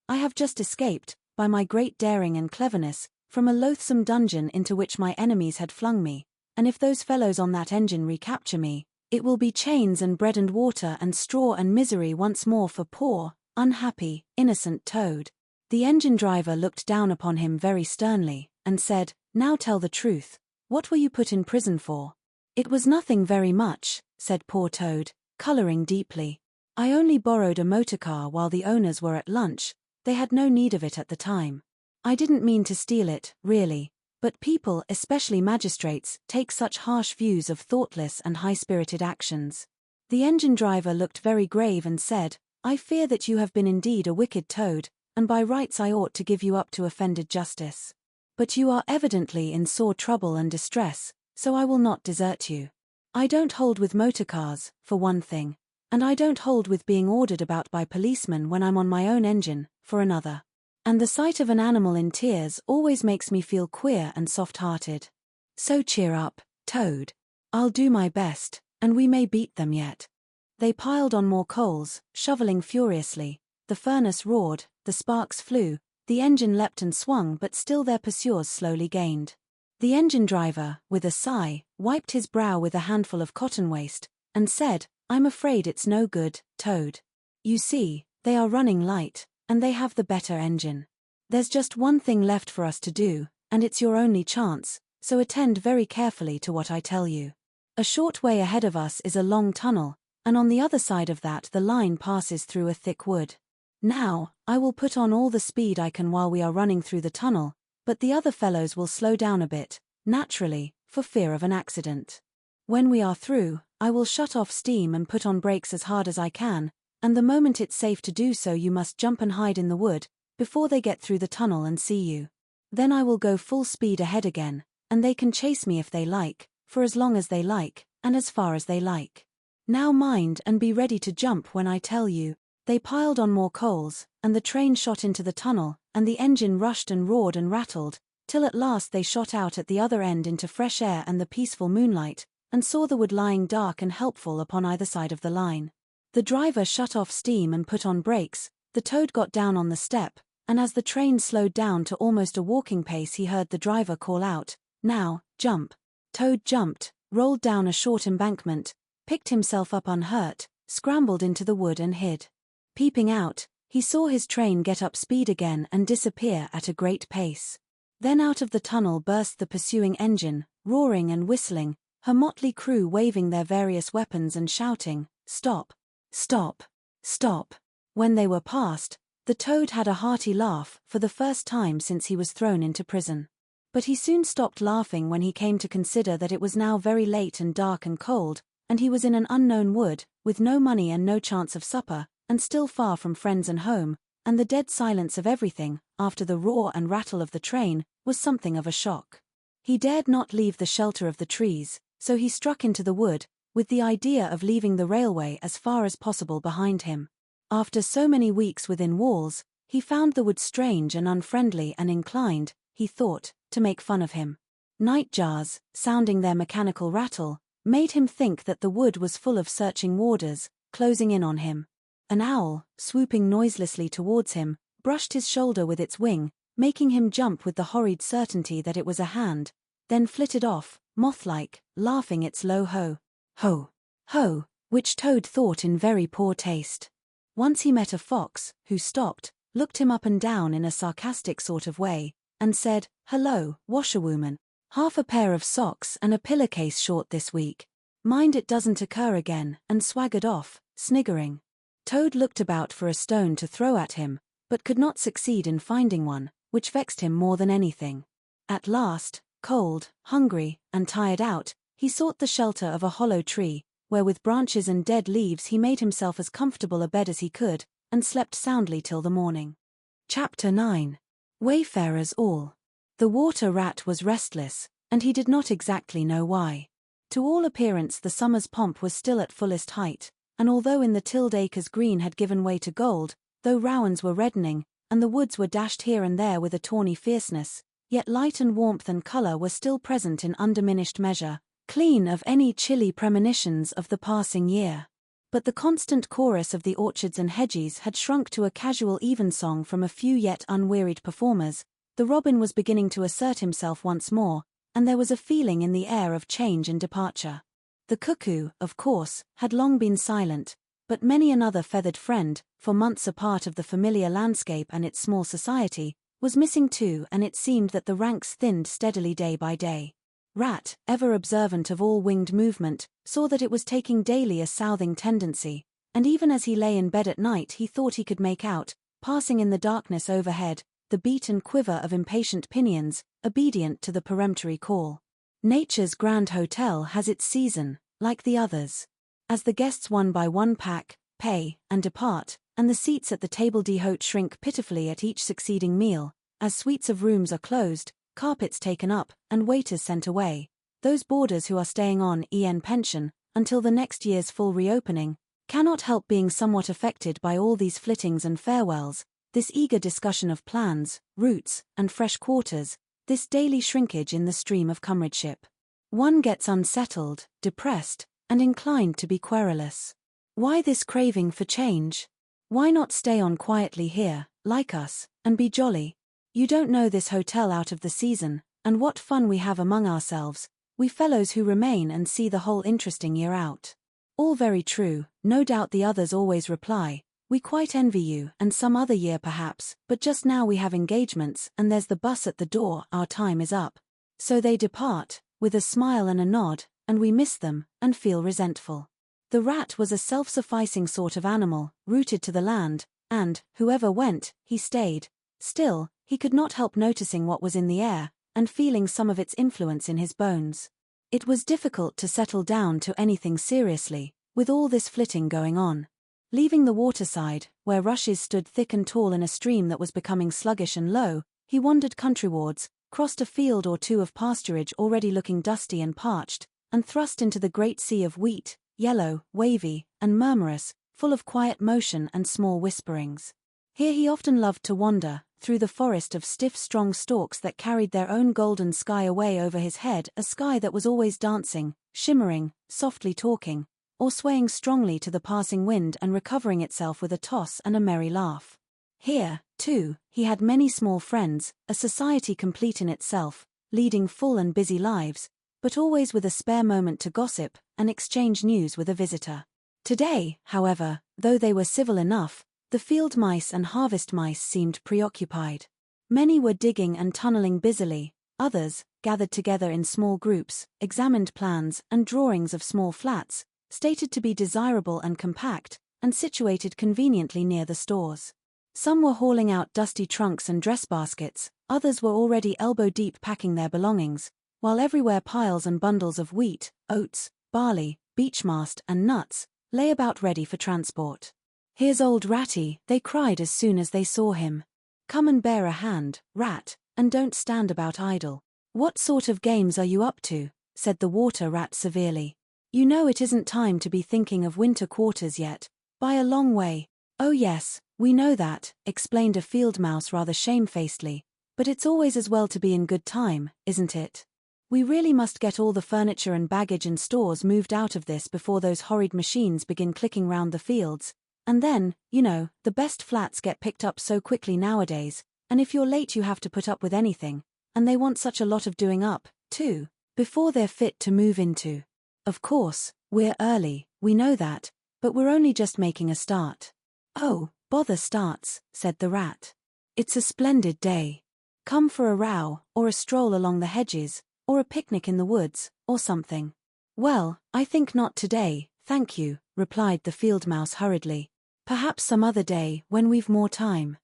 I have just escaped, by my great daring and cleverness, from a loathsome dungeon into which my enemies had flung me, and if those fellows on that engine recapture me, it will be chains and bread and water and straw and misery once more for poor, unhappy, innocent Toad." The engine driver looked down upon him very sternly, and said, "Now tell the truth. What were you put in prison for?" "It was nothing very much," said poor Toad, colouring deeply. "I only borrowed a motor car while the owners were at lunch. They had no need of it at the time. I didn't mean to steal it, really. But people, especially magistrates, take such harsh views of thoughtless and high-spirited actions." The engine driver looked very grave and said, "I fear that you have been indeed a wicked Toad, and by rights I ought to give you up to offended justice. But you are evidently in sore trouble and distress, so I will not desert you. I don't hold with motor cars, for one thing, and I don't hold with being ordered about by policemen when I'm on my own engine, for another. And the sight of an animal in tears always makes me feel queer and soft-hearted. So cheer up, Toad. I'll do my best, and we may beat them yet." They piled on more coals, shoveling furiously. The furnace roared, the sparks flew, the engine leapt and swung, but still their pursuers slowly gained. The engine driver, with a sigh, wiped his brow with a handful of cotton waste, and said, "I'm afraid it's no good, Toad. You see, they are running light, and they have the better engine. There's just one thing left for us to do, and it's your only chance, so attend very carefully to what I tell you. A short way ahead of us is a long tunnel, and on the other side of that the line passes through a thick wood. Now, I will put on all the speed I can while we are running through the tunnel, but the other fellows will slow down a bit, naturally, for fear of an accident. When we are through, I will shut off steam and put on brakes as hard as I can, and the moment it's safe to do so you must jump and hide in the wood, before they get through the tunnel and see you. Then I will go full speed ahead again, and they can chase me if they like, for as long as they like, and as far as they like. Now mind and be ready to jump when I tell you." They piled on more coals, and the train shot into the tunnel, and the engine rushed and roared and rattled, till at last they shot out at the other end into fresh air and the peaceful moonlight, and saw the wood lying dark and helpful upon either side of the line. The driver shut off steam and put on brakes. The Toad got down on the step, and as the train slowed down to almost a walking pace he heard the driver call out, "Now, jump." Toad jumped, rolled down a short embankment, picked himself up unhurt, scrambled into the wood and hid. Peeping out, he saw his train get up speed again and disappear at a great pace. Then out of the tunnel burst the pursuing engine, roaring and whistling, her motley crew waving their various weapons and shouting, "Stop! Stop! Stop!" When they were past, the Toad had a hearty laugh for the first time since he was thrown into prison. But he soon stopped laughing when he came to consider that it was now very late and dark and cold, and he was in an unknown wood, with no money and no chance of supper, and still far from friends and home, and the dead silence of everything, after the roar and rattle of the train, was something of a shock. He dared not leave the shelter of the trees, so he struck into the wood, with the idea of leaving the railway as far as possible behind him. After so many weeks within walls, he found the wood strange and unfriendly and inclined, he thought, to make fun of him. Nightjars, sounding their mechanical rattle, made him think that the wood was full of searching warders, closing in on him. An owl, swooping noiselessly towards him, brushed his shoulder with its wing, making him jump with the horrid certainty that it was a hand, then flitted off, moth-like, laughing its low ho, ho, ho, which Toad thought in very poor taste. Once he met a fox, who stopped, looked him up and down in a sarcastic sort of way, and said, "Hello, washerwoman. Half a pair of socks and a pillowcase short this week. Mind it doesn't occur again," and swaggered off, sniggering. Toad looked about for a stone to throw at him, but could not succeed in finding one, which vexed him more than anything. At last, cold, hungry, and tired out, he sought the shelter of a hollow tree, where with branches and dead leaves he made himself as comfortable a bed as he could, and slept soundly till the morning. Chapter 9. Wayfarers all. The water rat was restless, and he did not exactly know why. To all appearance the summer's pomp was still at fullest height, and although in the tilled acres green had given way to gold, though rowans were reddening, and the woods were dashed here and there with a tawny fierceness, yet light and warmth and colour were still present in undiminished measure, clean of any chilly premonitions of the passing year. But the constant chorus of the orchards and hedges had shrunk to a casual evensong from a few yet unwearied performers. The robin was beginning to assert himself once more, and there was a feeling in the air of change and departure. The cuckoo, of course, had long been silent, but many another feathered friend, for months a part of the familiar landscape and its small society, was missing too, and it seemed that the ranks thinned steadily day by day. Rat, ever observant of all winged movement, saw that it was taking daily a southing tendency, and even as he lay in bed at night he thought he could make out, passing in the darkness overhead, the beat and quiver of impatient pinions, obedient to the peremptory call. Nature's grand hotel has its season, like the others. As the guests one by one pack, pay, and depart, and the seats at the table d'hôte shrink pitifully at each succeeding meal, as suites of rooms are closed, carpets taken up, and waiters sent away, those boarders who are staying on en pension, until the next year's full reopening, cannot help being somewhat affected by all these flittings and farewells, this eager discussion of plans, routes, and fresh quarters, this daily shrinkage in the stream of comradeship. One gets unsettled, depressed, and inclined to be querulous. Why this craving for change? Why not stay on quietly here, like us, and be jolly? You don't know this hotel out of the season, and what fun we have among ourselves, we fellows who remain and see the whole interesting year out. All very true, no doubt the others always reply, we quite envy you, and some other year perhaps, but just now we have engagements, and there's the bus at the door, our time is up. So they depart, with a smile and a nod, and we miss them, and feel resentful. The rat was a self-sufficing sort of animal, rooted to the land, and, whoever went, he stayed. Still, he could not help noticing what was in the air, and feeling some of its influence in his bones. It was difficult to settle down to anything seriously, with all this flitting going on. Leaving the waterside, where rushes stood thick and tall in a stream that was becoming sluggish and low, he wandered countrywards, crossed a field or two of pasturage already looking dusty and parched, and thrust into the great sea of wheat, yellow, wavy, and murmurous, full of quiet motion and small whisperings. Here he often loved to wander, through the forest of stiff strong stalks that carried their own golden sky away over his head, a sky that was always dancing, shimmering, softly talking, or swaying strongly to the passing wind and recovering itself with a toss and a merry laugh. Here, too, he had many small friends, a society complete in itself, leading full and busy lives, but always with a spare moment to gossip and exchange news with a visitor. Today, however, though they were civil enough, the field mice and harvest mice seemed preoccupied. Many were digging and tunneling busily, others, gathered together in small groups, examined plans and drawings of small flats, stated to be desirable and compact, and situated conveniently near the stores. Some were hauling out dusty trunks and dress baskets, others were already elbow-deep packing their belongings, while everywhere piles and bundles of wheat, oats, barley, beechmast, and nuts lay about ready for transport. "Here's old Ratty," they cried as soon as they saw him. "Come and bear a hand, Rat, and don't stand about idle." "What sort of games are you up to?" said the water rat severely. "You know it isn't time to be thinking of winter quarters yet, by a long way." "Oh yes, we know that," explained a field mouse rather shamefacedly, "but it's always as well to be in good time, isn't it? We really must get all the furniture and baggage and stores moved out of this before those horrid machines begin clicking round the fields, and then, you know, the best flats get picked up so quickly nowadays, and if you're late you have to put up with anything, and they want such a lot of doing up, too. before they're fit to move into. Of course, we're early, we know that, but we're only just making a start. Oh, bother starts, said the rat. It's a splendid day. Come for a row, or a stroll along the hedges, or a picnic in the woods, or something. Well, I think not today, thank you, replied the field mouse hurriedly. Perhaps some other day, when we've more time.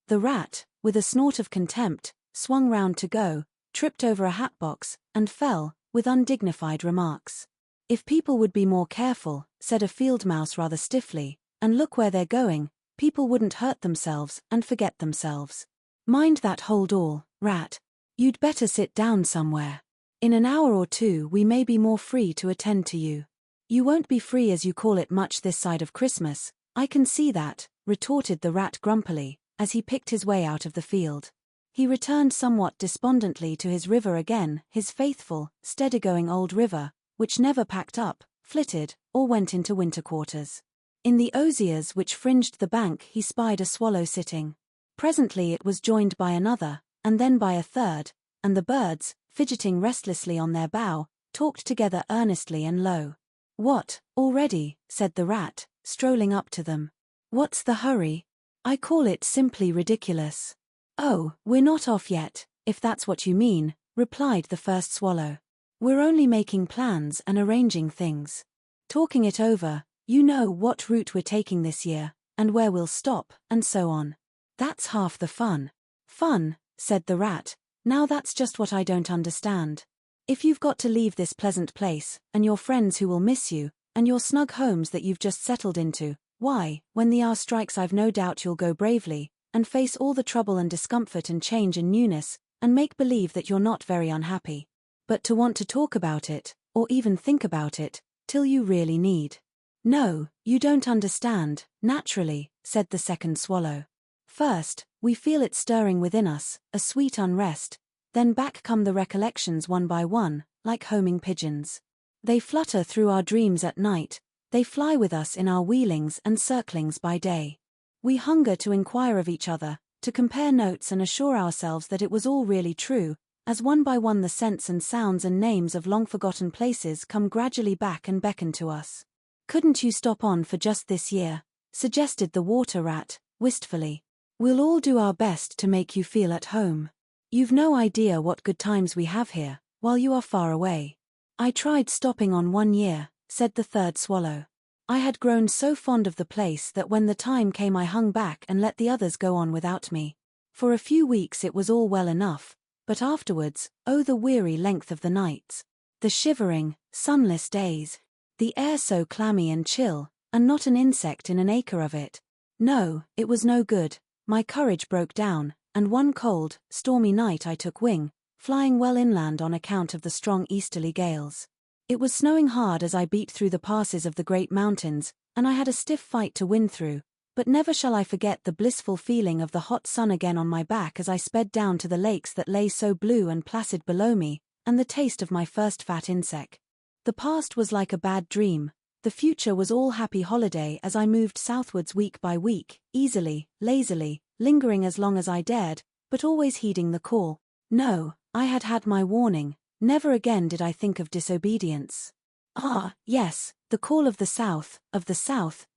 The rat, with a snort of contempt, swung round to go, tripped over a hatbox, and fell, with undignified remarks. If people would be more careful, said a field mouse rather stiffly, and look where they're going, people wouldn't hurt themselves and forget themselves. Mind that hold all, rat. You'd better sit down somewhere. In an hour or two we may be more free to attend to you. You won't be free as you call it much this side of Christmas, I can see that, retorted the rat grumpily, as he picked his way out of the field. He returned somewhat despondently to his river again, his faithful, steady-going old river, which never packed up, flitted, or went into winter quarters. In the osiers which fringed the bank he spied a swallow sitting. Presently it was joined by another, and then by a third, and the birds, fidgeting restlessly on their bough, talked together earnestly and low. What, already, said the rat, strolling up to them. What's the hurry? I call it simply ridiculous. Oh, we're not off yet, if that's what you mean, replied the first swallow. We're only making plans and arranging things. Talking it over, you know what route we're taking this year, and where we'll stop, and so on. That's half the fun. Fun, said the rat, now that's just what I don't understand. If you've got to leave this pleasant place, and your friends who will miss you, and your snug homes that you've just settled into, why, when the hour strikes I've no doubt you'll go bravely, and face all the trouble and discomfort and change and newness, and make believe that you're not very unhappy. But to want to talk about it, or even think about it, till you really need. No, you don't understand, naturally, said the second swallow. First, we feel it stirring within us, a sweet unrest, then back come the recollections one by one, like homing pigeons. They flutter through our dreams at night, they fly with us in our wheelings and circlings by day. We hunger to inquire of each other, to compare notes and assure ourselves that it was all really true, as one by one the scents and sounds and names of long-forgotten places come gradually back and beckon to us. Couldn't you stop on for just this year? Suggested the water rat, wistfully. We'll all do our best to make you feel at home. You've no idea what good times we have here, while you are far away. I tried stopping on 1 year, said the third swallow. I had grown so fond of the place that when the time came I hung back and let the others go on without me. For a few weeks it was all well enough, but afterwards, oh the weary length of the nights. The shivering, sunless days. The air so clammy and chill, and not an insect in an acre of it. No, it was no good. My courage broke down, and one cold, stormy night I took wing, flying well inland on account of the strong easterly gales. It was snowing hard as I beat through the passes of the great mountains, and I had a stiff fight to win through, but never shall I forget the blissful feeling of the hot sun again on my back as I sped down to the lakes that lay so blue and placid below me, and the taste of my first fat insect. The past was like a bad dream, the future was all happy holiday as I moved southwards week by week, easily, lazily, lingering as long as I dared, but always heeding the call. No, I had had my warning, never again did I think of disobedience. Ah, yes, the call of the south,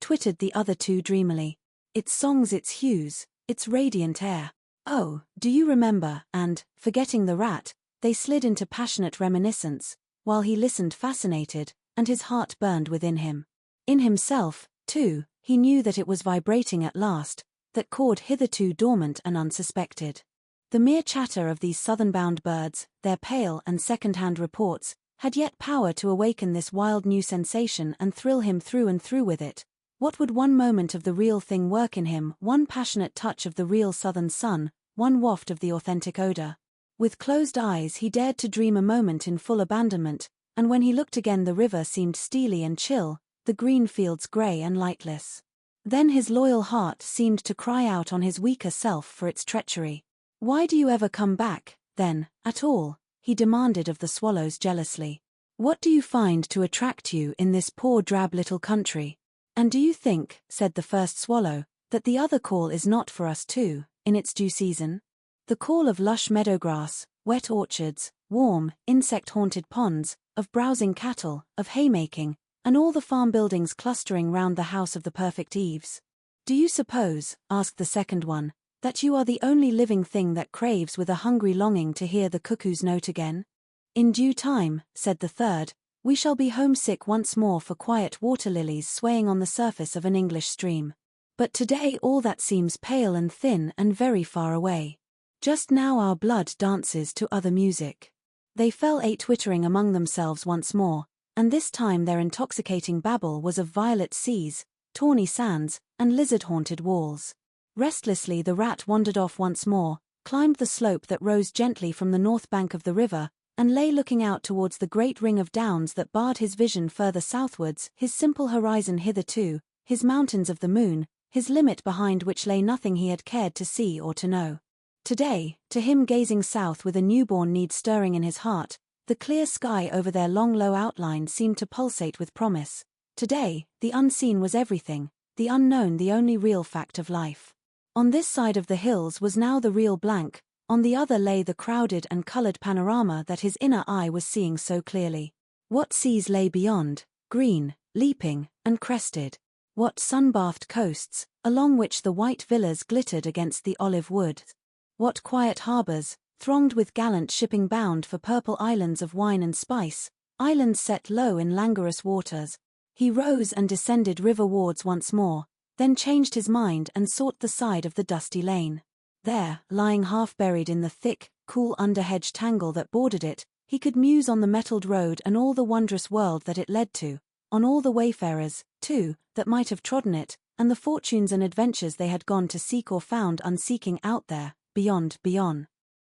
twittered the other two dreamily. Its songs, its hues, its radiant air. Oh, do you remember? And, forgetting the rat, they slid into passionate reminiscence, while he listened fascinated, and his heart burned within him. In himself, too, he knew that it was vibrating at last, that chord hitherto dormant and unsuspected. The mere chatter of these southern-bound birds, their pale and second-hand reports, had yet power to awaken this wild new sensation and thrill him through and through with it. What would one moment of the real thing work in him, one passionate touch of the real southern sun, one waft of the authentic odor? With closed eyes he dared to dream a moment in full abandonment, and when he looked again the river seemed steely and chill, the green fields grey and lightless. Then his loyal heart seemed to cry out on his weaker self for its treachery. Why do you ever come back, then, at all? He demanded of the swallows jealously. What do you find to attract you in this poor drab little country? And do you think, said the first swallow, that the other call is not for us too, in its due season? The call of lush meadowgrass, wet orchards, warm, insect-haunted ponds, of browsing cattle, of haymaking, and all the farm buildings clustering round the house of the perfect eaves. "Do you suppose," asked the second one, "that you are the only living thing that craves with a hungry longing to hear the cuckoo's note again?" "In due time," said the third, "we shall be homesick once more for quiet water lilies swaying on the surface of an English stream. But today all that seems pale and thin and very far away. Just now our blood dances to other music." They fell twittering among themselves once more, and this time their intoxicating babble was of violet seas, tawny sands, and lizard-haunted walls. Restlessly the rat wandered off once more, climbed the slope that rose gently from the north bank of the river, and lay looking out towards the great ring of downs that barred his vision further southwards, his simple horizon hitherto, his mountains of the moon, his limit behind which lay nothing he had cared to see or to know. Today, to him gazing south with a newborn need stirring in his heart, the clear sky over their long low outline seemed to pulsate with promise. Today, the unseen was everything, the unknown the only real fact of life. On this side of the hills was now the real blank, on the other lay the crowded and colored panorama that his inner eye was seeing so clearly. What seas lay beyond, green, leaping, and crested? What sun-bathed coasts, along which the white villas glittered against the olive woods? What quiet harbors, thronged with gallant shipping bound for purple islands of wine and spice, islands set low in languorous waters? He rose and descended river wards once more, then changed his mind and sought the side of the dusty lane. There, lying half-buried in the thick, cool underhedge tangle that bordered it, he could muse on the metalled road and all the wondrous world that it led to, on all the wayfarers, too, that might have trodden it, and the fortunes and adventures they had gone to seek or found unseeking out there, beyond.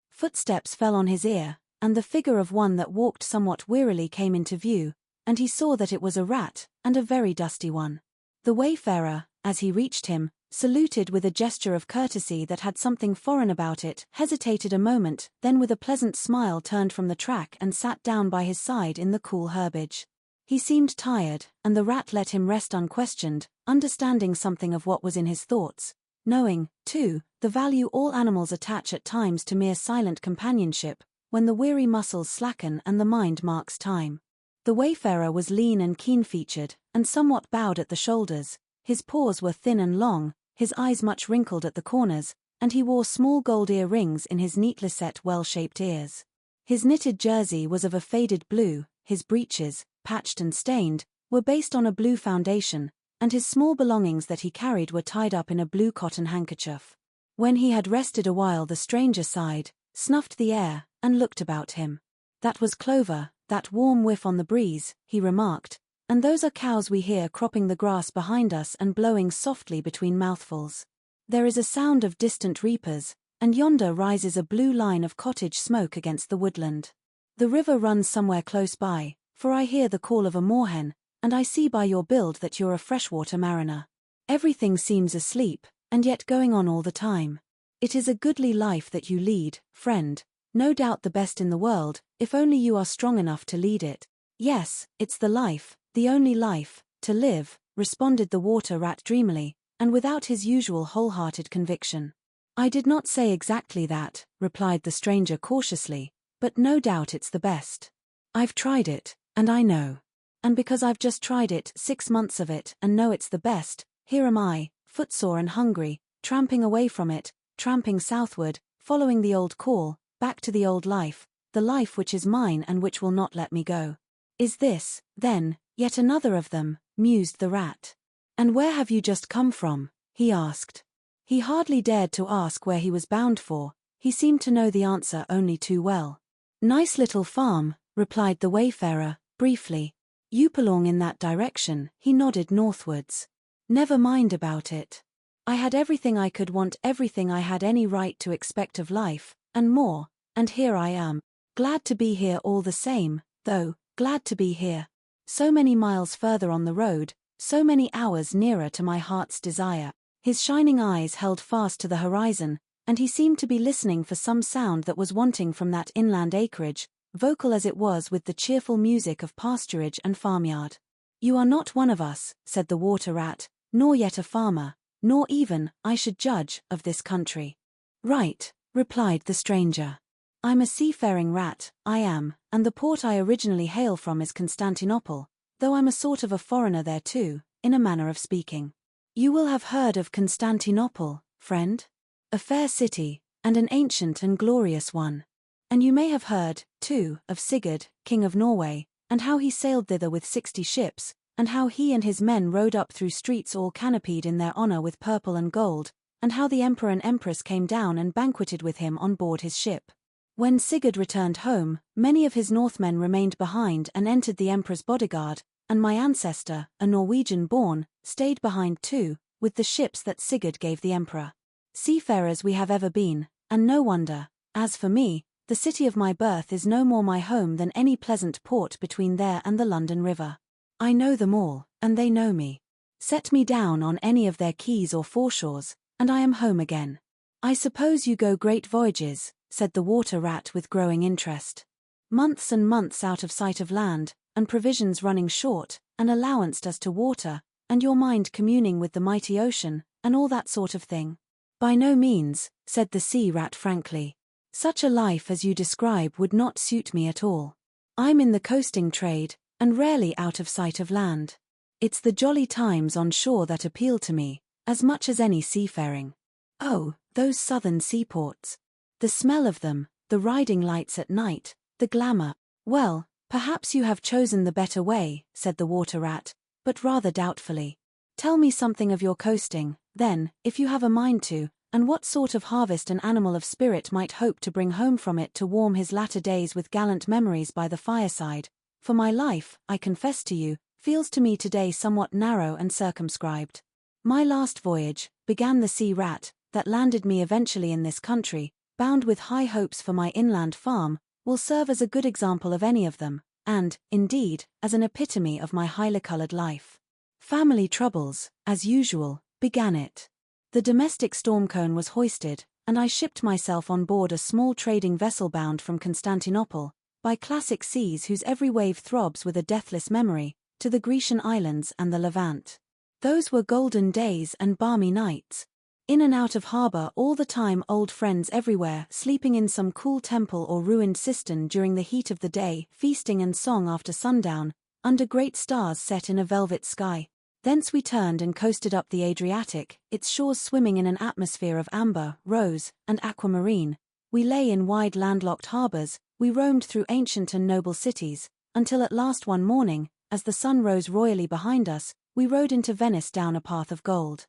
Footsteps fell on his ear, and the figure of one that walked somewhat wearily came into view, and he saw that it was a rat, and a very dusty one. The wayfarer, as he reached him, saluted with a gesture of courtesy that had something foreign about it, hesitated a moment, then with a pleasant smile turned from the track and sat down by his side in the cool herbage. He seemed tired, and the rat let him rest unquestioned, understanding something of what was in his thoughts, knowing, too, the value all animals attach at times to mere silent companionship, when the weary muscles slacken and the mind marks time. The wayfarer was lean and keen-featured, and somewhat bowed at the shoulders. His paws were thin and long, his eyes much wrinkled at the corners, and he wore small gold ear-rings in his neatly set well-shaped ears. His knitted jersey was of a faded blue, his breeches, patched and stained, were based on a blue foundation, and his small belongings that he carried were tied up in a blue cotton handkerchief. When he had rested a while the stranger sighed, snuffed the air, and looked about him. "That was clover, that warm whiff on the breeze," he remarked, "and those are cows we hear cropping the grass behind us and blowing softly between mouthfuls. There is a sound of distant reapers, and yonder rises a blue line of cottage smoke against the woodland. The river runs somewhere close by, for I hear the call of a moorhen, and I see by your build that you're a freshwater mariner. Everything seems asleep, and yet going on all the time. It is a goodly life that you lead, friend, no doubt the best in the world, if only you are strong enough to lead it." "Yes, it's the life, the only life, to live," responded the water rat dreamily, and without his usual wholehearted conviction. "I did not say exactly that," replied the stranger cautiously, "but no doubt it's the best. I've tried it, and I know. And because I've just tried it, 6 months of it, and know it's the best, here am I, footsore and hungry, tramping away from it, tramping southward, following the old call, back to the old life, the life which is mine and which will not let me go." "Is this, then, yet another of them?" mused the rat. "And where have you just come from?" he asked. He hardly dared to ask where he was bound for, he seemed to know the answer only too well. "Nice little farm," replied the wayfarer, briefly. "You belong in that direction," he nodded northwards. "Never mind about it. I had everything I could want, everything I had any right to expect of life, and more, and here I am. Glad to be here all the same, though, glad to be here. So many miles further on the road, so many hours nearer to my heart's desire." His shining eyes held fast to the horizon, and he seemed to be listening for some sound that was wanting from that inland acreage, vocal as it was with the cheerful music of pasturage and farmyard. "You are not one of us," said the water rat, "nor yet a farmer, nor even, I should judge, of this country." "Right," replied the stranger. I'm a seafaring rat, I am, and the port I originally hail from is Constantinople, though I'm a sort of a foreigner there too, in a manner of speaking. You will have heard of Constantinople, friend? A fair city, and an ancient and glorious one. And you may have heard, too, of Sigurd, king of Norway, and how he sailed thither with 60 ships, and how he and his men rode up through streets all canopied in their honor with purple and gold, and how the emperor and empress came down and banqueted with him on board his ship. When Sigurd returned home, many of his Northmen remained behind and entered the emperor's bodyguard, and my ancestor, a Norwegian-born, stayed behind too, with the ships that Sigurd gave the emperor. Seafarers we have ever been, and no wonder. As for me, the city of my birth is no more my home than any pleasant port between there and the London River. I know them all, and they know me. Set me down on any of their quays or foreshores, and I am home again. I suppose you go great voyages, said the water rat with growing interest. Months and months out of sight of land, and provisions running short, and allowanced as to water, and your mind communing with the mighty ocean, and all that sort of thing. By no means, said the sea rat frankly. Such a life as you describe would not suit me at all. I'm in the coasting trade, and rarely out of sight of land. It's the jolly times on shore that appeal to me, as much as any seafaring. Oh, those southern seaports. The smell of them, the riding lights at night, the glamour. Well, perhaps you have chosen the better way, said the water rat, but rather doubtfully. Tell me something of your coasting, then, if you have a mind to, and what sort of harvest an animal of spirit might hope to bring home from it to warm his latter days with gallant memories by the fireside, for my life, I confess to you, feels to me today somewhat narrow and circumscribed. My last voyage, began the sea rat, that landed me eventually in this country, bound with high hopes for my inland farm, will serve as a good example of any of them, and, indeed, as an epitome of my highly-colored life. Family troubles, as usual, began it. The domestic storm cone was hoisted, and I shipped myself on board a small trading vessel bound from Constantinople, by classic seas whose every wave throbs with a deathless memory, to the Grecian islands and the Levant. Those were golden days and balmy nights. In and out of harbor all the time, old friends everywhere, sleeping in some cool temple or ruined cistern during the heat of the day, feasting and song after sundown, under great stars set in a velvet sky. Thence we turned and coasted up the Adriatic, its shores swimming in an atmosphere of amber, rose, and aquamarine. We lay in wide landlocked harbors, we roamed through ancient and noble cities, until at last one morning, as the sun rose royally behind us, we rode into Venice down a path of gold.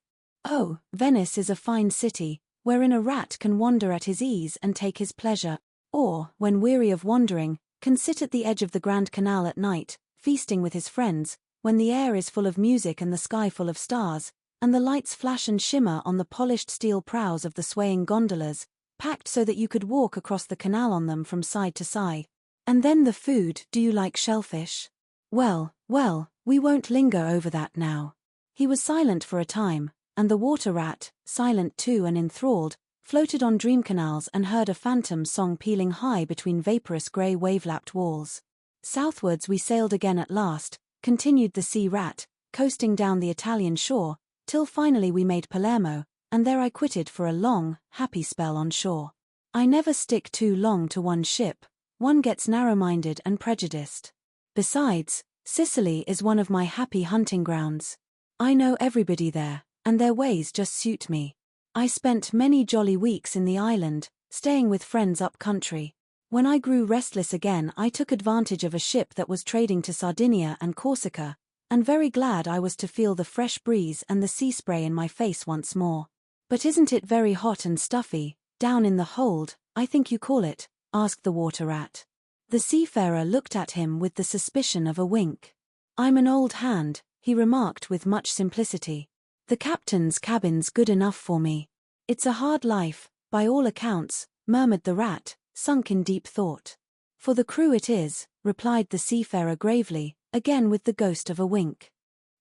Oh, Venice is a fine city, wherein a rat can wander at his ease and take his pleasure, or, when weary of wandering, can sit at the edge of the Grand Canal at night, feasting with his friends, when the air is full of music and the sky full of stars, and the lights flash and shimmer on the polished steel prows of the swaying gondolas, packed so that you could walk across the canal on them from side to side. And then the food, do you like shellfish? Well, we won't linger over that now. He was silent for a time, and the water rat, silent too and enthralled, floated on dream canals and heard a phantom song pealing high between vaporous grey wave-lapped walls. Southwards we sailed again at last, continued the sea rat, coasting down the Italian shore, till finally we made Palermo, and there I quitted for a long, happy spell on shore. I never stick too long to one ship, one gets narrow-minded and prejudiced. Besides, Sicily is one of my happy hunting grounds. I know everybody there, and their ways just suit me. I spent many jolly weeks in the island, staying with friends up country. When I grew restless again I took advantage of a ship that was trading to Sardinia and Corsica, and very glad I was to feel the fresh breeze and the sea spray in my face once more. But isn't it very hot and stuffy, down in the hold, I think you call it? Asked the water rat. The seafarer looked at him with the suspicion of a wink. I'm an old hand, he remarked with much simplicity. The captain's cabin's good enough for me. It's a hard life, by all accounts, murmured the rat, sunk in deep thought. For the crew it is, replied the seafarer gravely, again with the ghost of a wink.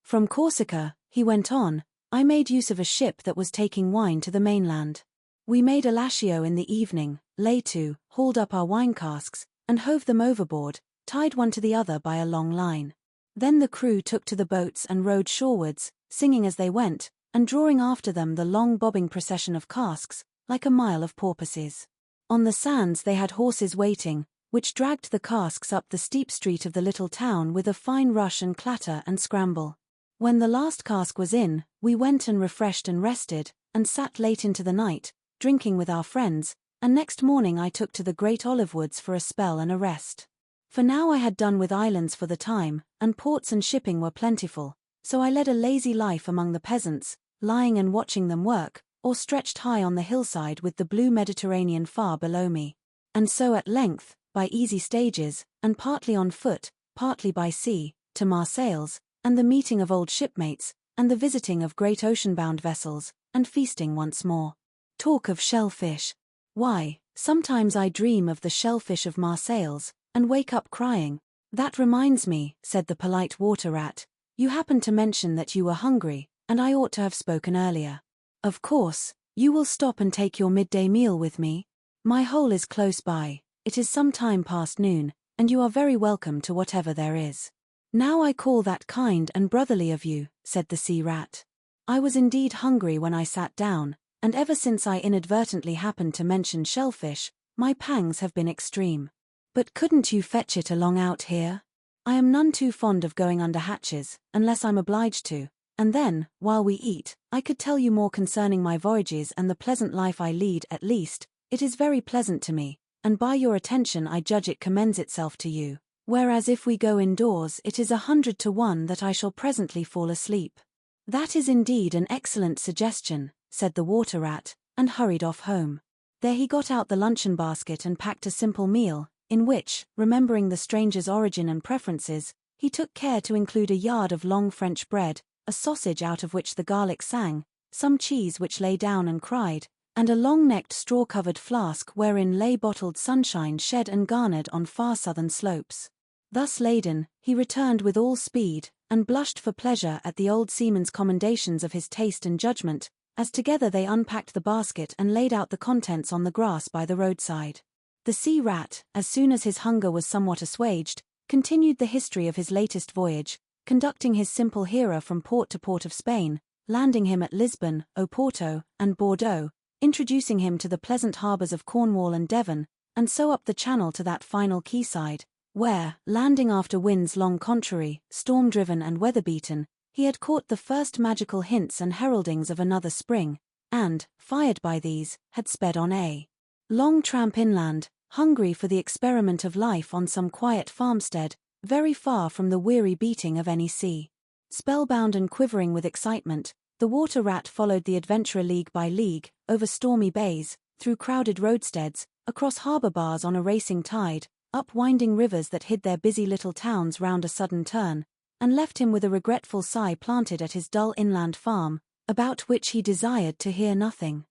From Corsica, he went on, I made use of a ship that was taking wine to the mainland. We made a lashio in the evening, lay to, hauled up our wine casks, and hove them overboard, tied one to the other by a long line. Then the crew took to the boats and rowed shorewards, singing as they went, and drawing after them the long bobbing procession of casks, like a mile of porpoises. On the sands they had horses waiting, which dragged the casks up the steep street of the little town with a fine rush and clatter and scramble. When the last cask was in, we went and refreshed and rested, and sat late into the night, drinking with our friends, and next morning I took to the great olive woods for a spell and a rest. For now I had done with islands for the time, and ports and shipping were plentiful, so I led a lazy life among the peasants, lying and watching them work, or stretched high on the hillside with the blue Mediterranean far below me. And so at length, by easy stages, and partly on foot, partly by sea, to Marseilles, and the meeting of old shipmates, and the visiting of great ocean-bound vessels, and feasting once more. Talk of shellfish. Why, sometimes I dream of the shellfish of Marseilles, and wake up crying. That reminds me, said the polite water rat, you happened to mention that you were hungry, and I ought to have spoken earlier. Of course, you will stop and take your midday meal with me. My hole is close by, it is some time past noon, and you are very welcome to whatever there is. Now I call that kind and brotherly of you, said the sea rat. I was indeed hungry when I sat down, and ever since I inadvertently happened to mention shellfish, my pangs have been extreme. But couldn't you fetch it along out here? I am none too fond of going under hatches, unless I'm obliged to, and then, while we eat, I could tell you more concerning my voyages and the pleasant life I lead. At least, it is very pleasant to me, and by your attention I judge it commends itself to you, whereas if we go indoors it is 100 to 1 that I shall presently fall asleep. That is indeed an excellent suggestion, said the water rat, and hurried off home. There he got out the luncheon basket and packed a simple meal, in which, remembering the stranger's origin and preferences, he took care to include a yard of long French bread, a sausage out of which the garlic sang, some cheese which lay down and cried, and a long-necked straw-covered flask wherein lay bottled sunshine shed and garnered on far southern slopes. Thus laden, he returned with all speed, and blushed for pleasure at the old seaman's commendations of his taste and judgment, as together they unpacked the basket and laid out the contents on the grass by the roadside. The sea rat, as soon as his hunger was somewhat assuaged, continued the history of his latest voyage, conducting his simple hearer from port to port of Spain, landing him at Lisbon, Oporto, and Bordeaux, introducing him to the pleasant harbours of Cornwall and Devon, and so up the channel to that final quayside, where, landing after winds long contrary, storm-driven and weather-beaten, he had caught the first magical hints and heraldings of another spring, and, fired by these, had sped on a long tramp inland, hungry for the experiment of life on some quiet farmstead, very far from the weary beating of any sea. Spellbound and quivering with excitement, the water rat followed the adventurer league by league, over stormy bays, through crowded roadsteads, across harbour bars on a racing tide, up winding rivers that hid their busy little towns round a sudden turn, and left him with a regretful sigh planted at his dull inland farm, about which he desired to hear nothing.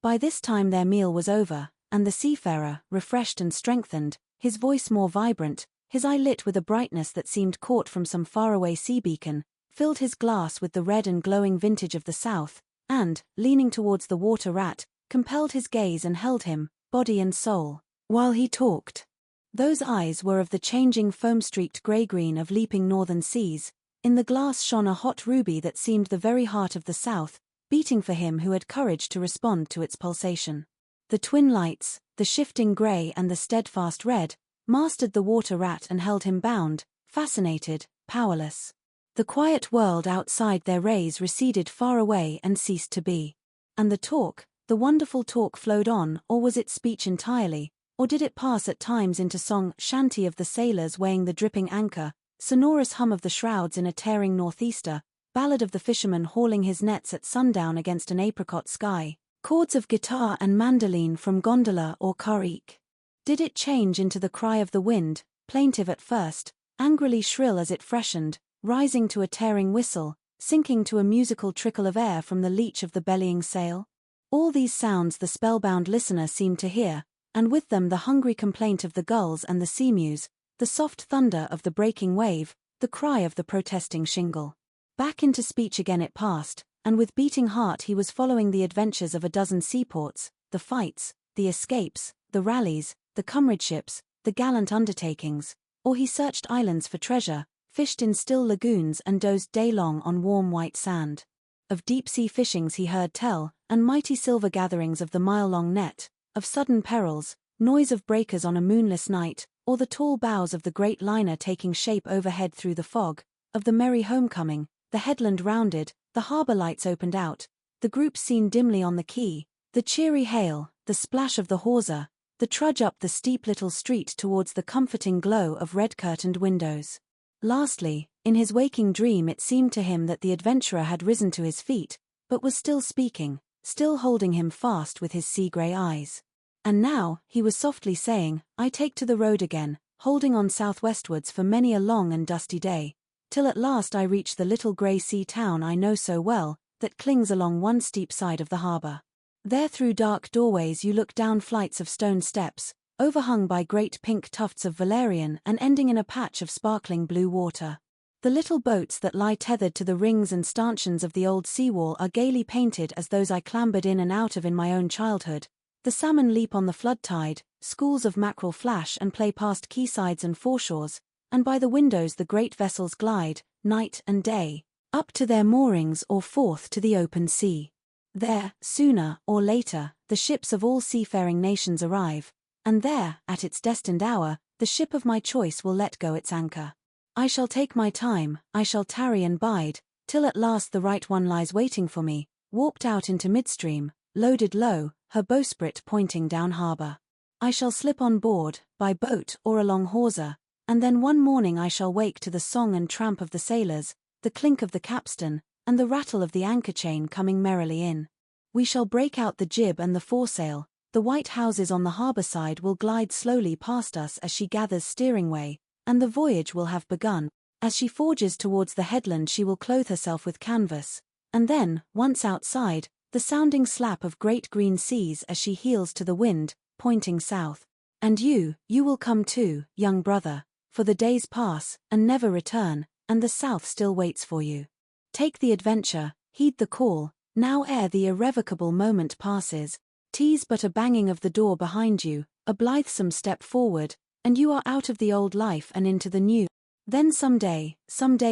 By this time their meal was over, and the seafarer, refreshed and strengthened, his voice more vibrant, his eye lit with a brightness that seemed caught from some faraway sea beacon, filled his glass with the red and glowing vintage of the south, and, leaning towards the water rat, compelled his gaze and held him, body and soul, while he talked. Those eyes were of the changing foam-streaked grey-green of leaping northern seas. In the glass shone a hot ruby that seemed the very heart of the south, beating for him who had courage to respond to its pulsation. The twin lights, the shifting grey and the steadfast red, mastered the water rat and held him bound, fascinated, powerless. The quiet world outside their rays receded far away and ceased to be. And the wonderful talk flowed on, or was it speech entirely, or did it pass at times into song, shanty of the sailors weighing the dripping anchor, sonorous hum of the shrouds in a tearing northeaster, ballad of the fisherman hauling his nets at sundown against an apricot sky, chords of guitar and mandoline from gondola or carrique? Did it change into the cry of the wind, plaintive at first, angrily shrill as it freshened, rising to a tearing whistle, sinking to a musical trickle of air from the leach of the bellying sail? All these sounds the spellbound listener seemed to hear, and with them the hungry complaint of the gulls and the seamews, the soft thunder of the breaking wave, the cry of the protesting shingle. Back into speech again it passed, and with beating heart he was following the adventures of a dozen seaports, the fights, the escapes, the rallies, the comradeships, the gallant undertakings, or he searched islands for treasure, fished in still lagoons and dozed day-long on warm white sand. Of deep-sea fishings he heard tell, and mighty silver gatherings of the mile-long net, of sudden perils, noise of breakers on a moonless night, or the tall bows of the great liner taking shape overhead through the fog, of the merry homecoming, the headland rounded, the harbour lights opened out, the groups seen dimly on the quay, the cheery hail, the splash of the hawser, the trudge up the steep little street towards the comforting glow of red-curtained windows. Lastly, in his waking dream it seemed to him that the adventurer had risen to his feet, but was still speaking, still holding him fast with his sea-grey eyes. And now, he was softly saying, I take to the road again, holding on southwestwards for many a long and dusty day, till at last I reach the little grey sea town I know so well, that clings along one steep side of the harbour. There through dark doorways you look down flights of stone steps, overhung by great pink tufts of valerian and ending in a patch of sparkling blue water. The little boats that lie tethered to the rings and stanchions of the old seawall are gaily painted as those I clambered in and out of in my own childhood. The salmon leap on the flood tide, schools of mackerel flash and play past quaysides and foreshores, and by the windows the great vessels glide, night and day, up to their moorings or forth to the open sea. There, sooner or later, the ships of all seafaring nations arrive, and there, at its destined hour, the ship of my choice will let go its anchor. I shall take my time, I shall tarry and bide, till at last the right one lies waiting for me, warped out into midstream, loaded low, her bowsprit pointing down harbour. I shall slip on board, by boat or along hawser, and then one morning I shall wake to the song and tramp of the sailors, the clink of the capstan, and the rattle of the anchor chain coming merrily in. We shall break out the jib and the foresail, the white houses on the harbour side will glide slowly past us as she gathers steering way, and the voyage will have begun. As she forges towards the headland she will clothe herself with canvas, and then, once outside, the sounding slap of great green seas as she heels to the wind, pointing south. And you will come too, young brother, for the days pass, and never return, and the south still waits for you. Take the adventure, heed the call, now ere the irrevocable moment passes, 'tis but a banging of the door behind you, a blithesome step forward, and you are out of the old life and into the new. Then some day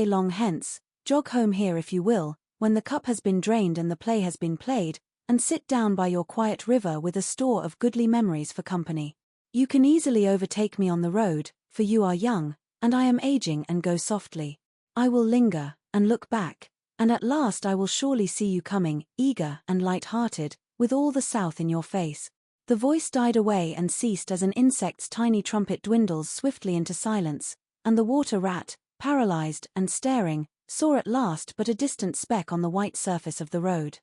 long hence, jog home here if you will, when the cup has been drained and the play has been played, and sit down by your quiet river with a store of goodly memories for company. You can easily overtake me on the road, for you are young, and I am aging and go softly. I will linger, and look back, and at last I will surely see you coming, eager and light-hearted, with all the south in your face. The voice died away and ceased as an insect's tiny trumpet dwindles swiftly into silence, and the water rat, paralyzed and staring, saw at last but a distant speck on the white surface of the road.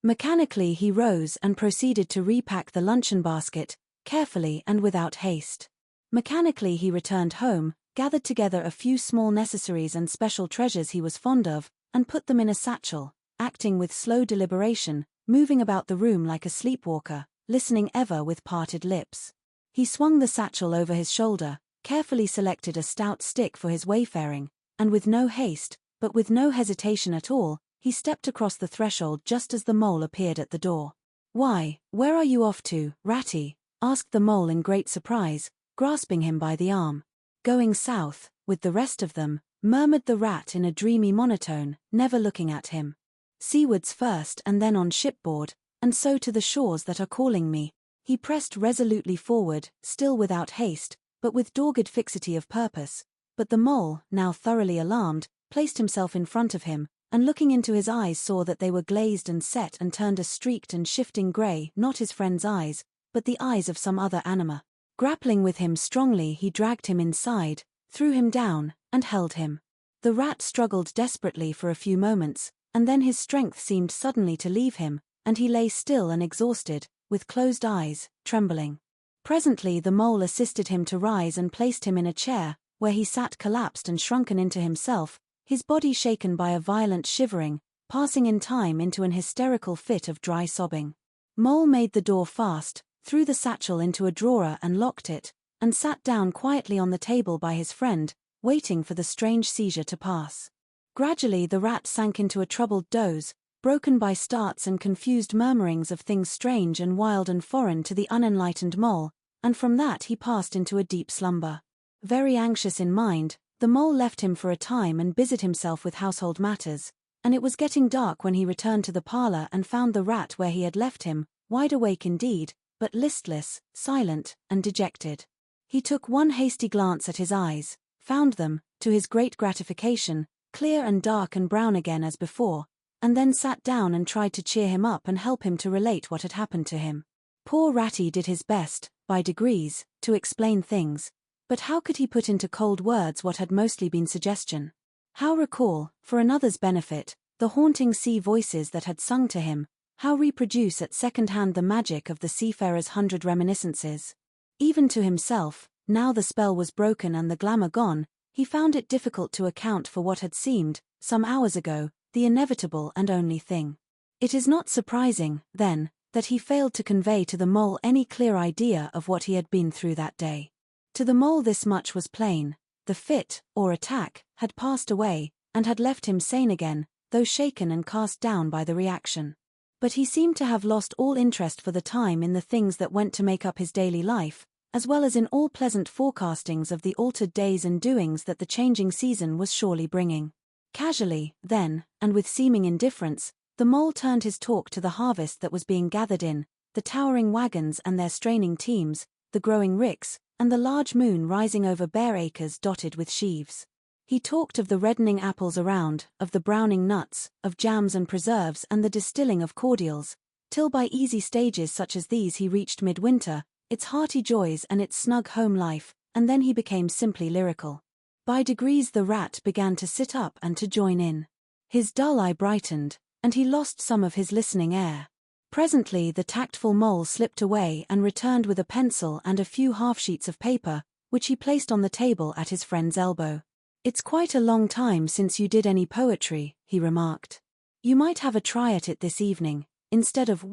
Mechanically he rose and proceeded to repack the luncheon basket, carefully and without haste. Mechanically he returned home, gathered together a few small necessaries and special treasures he was fond of, and put them in a satchel, acting with slow deliberation, moving about the room like a sleepwalker, listening ever with parted lips. He swung the satchel over his shoulder, carefully selected a stout stick for his wayfaring, and with no haste, but with no hesitation at all, he stepped across the threshold just as the mole appeared at the door. "Why, where are you off to, Ratty?" asked the mole in great surprise, grasping him by the arm. "Going south, with the rest of them," murmured the rat in a dreamy monotone, never looking at him. "Seawards first and then on shipboard, and so to the shores that are calling me." He pressed resolutely forward, still without haste, but with dogged fixity of purpose. But the mole, now thoroughly alarmed, placed himself in front of him, and looking into his eyes saw that they were glazed and set and turned a streaked and shifting grey, not his friend's eyes, but the eyes of some other anima. Grappling with him strongly he dragged him inside, threw him down, and held him. The rat struggled desperately for a few moments, and then his strength seemed suddenly to leave him, and he lay still and exhausted, with closed eyes, trembling. Presently the mole assisted him to rise and placed him in a chair, where he sat collapsed and shrunken into himself, his body shaken by a violent shivering, passing in time into an hysterical fit of dry sobbing. Mole made the door fast, threw the satchel into a drawer and locked it, and sat down quietly on the table by his friend, waiting for the strange seizure to pass. Gradually the rat sank into a troubled doze, broken by starts and confused murmurings of things strange and wild and foreign to the unenlightened mole, and from that he passed into a deep slumber. Very anxious in mind, the mole left him for a time and busied himself with household matters, and it was getting dark when he returned to the parlour and found the rat where he had left him, wide awake indeed, but listless, silent, and dejected. He took one hasty glance at his eyes, found them, to his great gratification, clear and dark and brown again as before, and then sat down and tried to cheer him up and help him to relate what had happened to him. Poor Ratty did his best, by degrees, to explain things, but how could he put into cold words what had mostly been suggestion? How recall, for another's benefit, the haunting sea voices that had sung to him? How reproduce at second hand the magic of the seafarer's 100 reminiscences? Even to himself, now the spell was broken and the glamour gone, he found it difficult to account for what had seemed, some hours ago, the inevitable and only thing. It is not surprising, then, that he failed to convey to the mole any clear idea of what he had been through that day. To the mole this much was plain: the fit, or attack, had passed away, and had left him sane again, though shaken and cast down by the reaction. But he seemed to have lost all interest for the time in the things that went to make up his daily life, as well as in all pleasant forecastings of the altered days and doings that the changing season was surely bringing. Casually, then, and with seeming indifference, the mole turned his talk to the harvest that was being gathered in, the towering wagons and their straining teams, the growing ricks, and the large moon rising over bare acres dotted with sheaves. He talked of the reddening apples around, of the browning nuts, of jams and preserves and the distilling of cordials, till by easy stages such as these he reached midwinter, its hearty joys and its snug home life, and then he became simply lyrical. By degrees the rat began to sit up and to join in. His dull eye brightened, and he lost some of his listening air. Presently the tactful mole slipped away and returned with a pencil and a few half-sheets of paper, which he placed on the table at his friend's elbow. "It's quite a long time since you did any poetry," he remarked. "You might have a try at it this evening, instead of,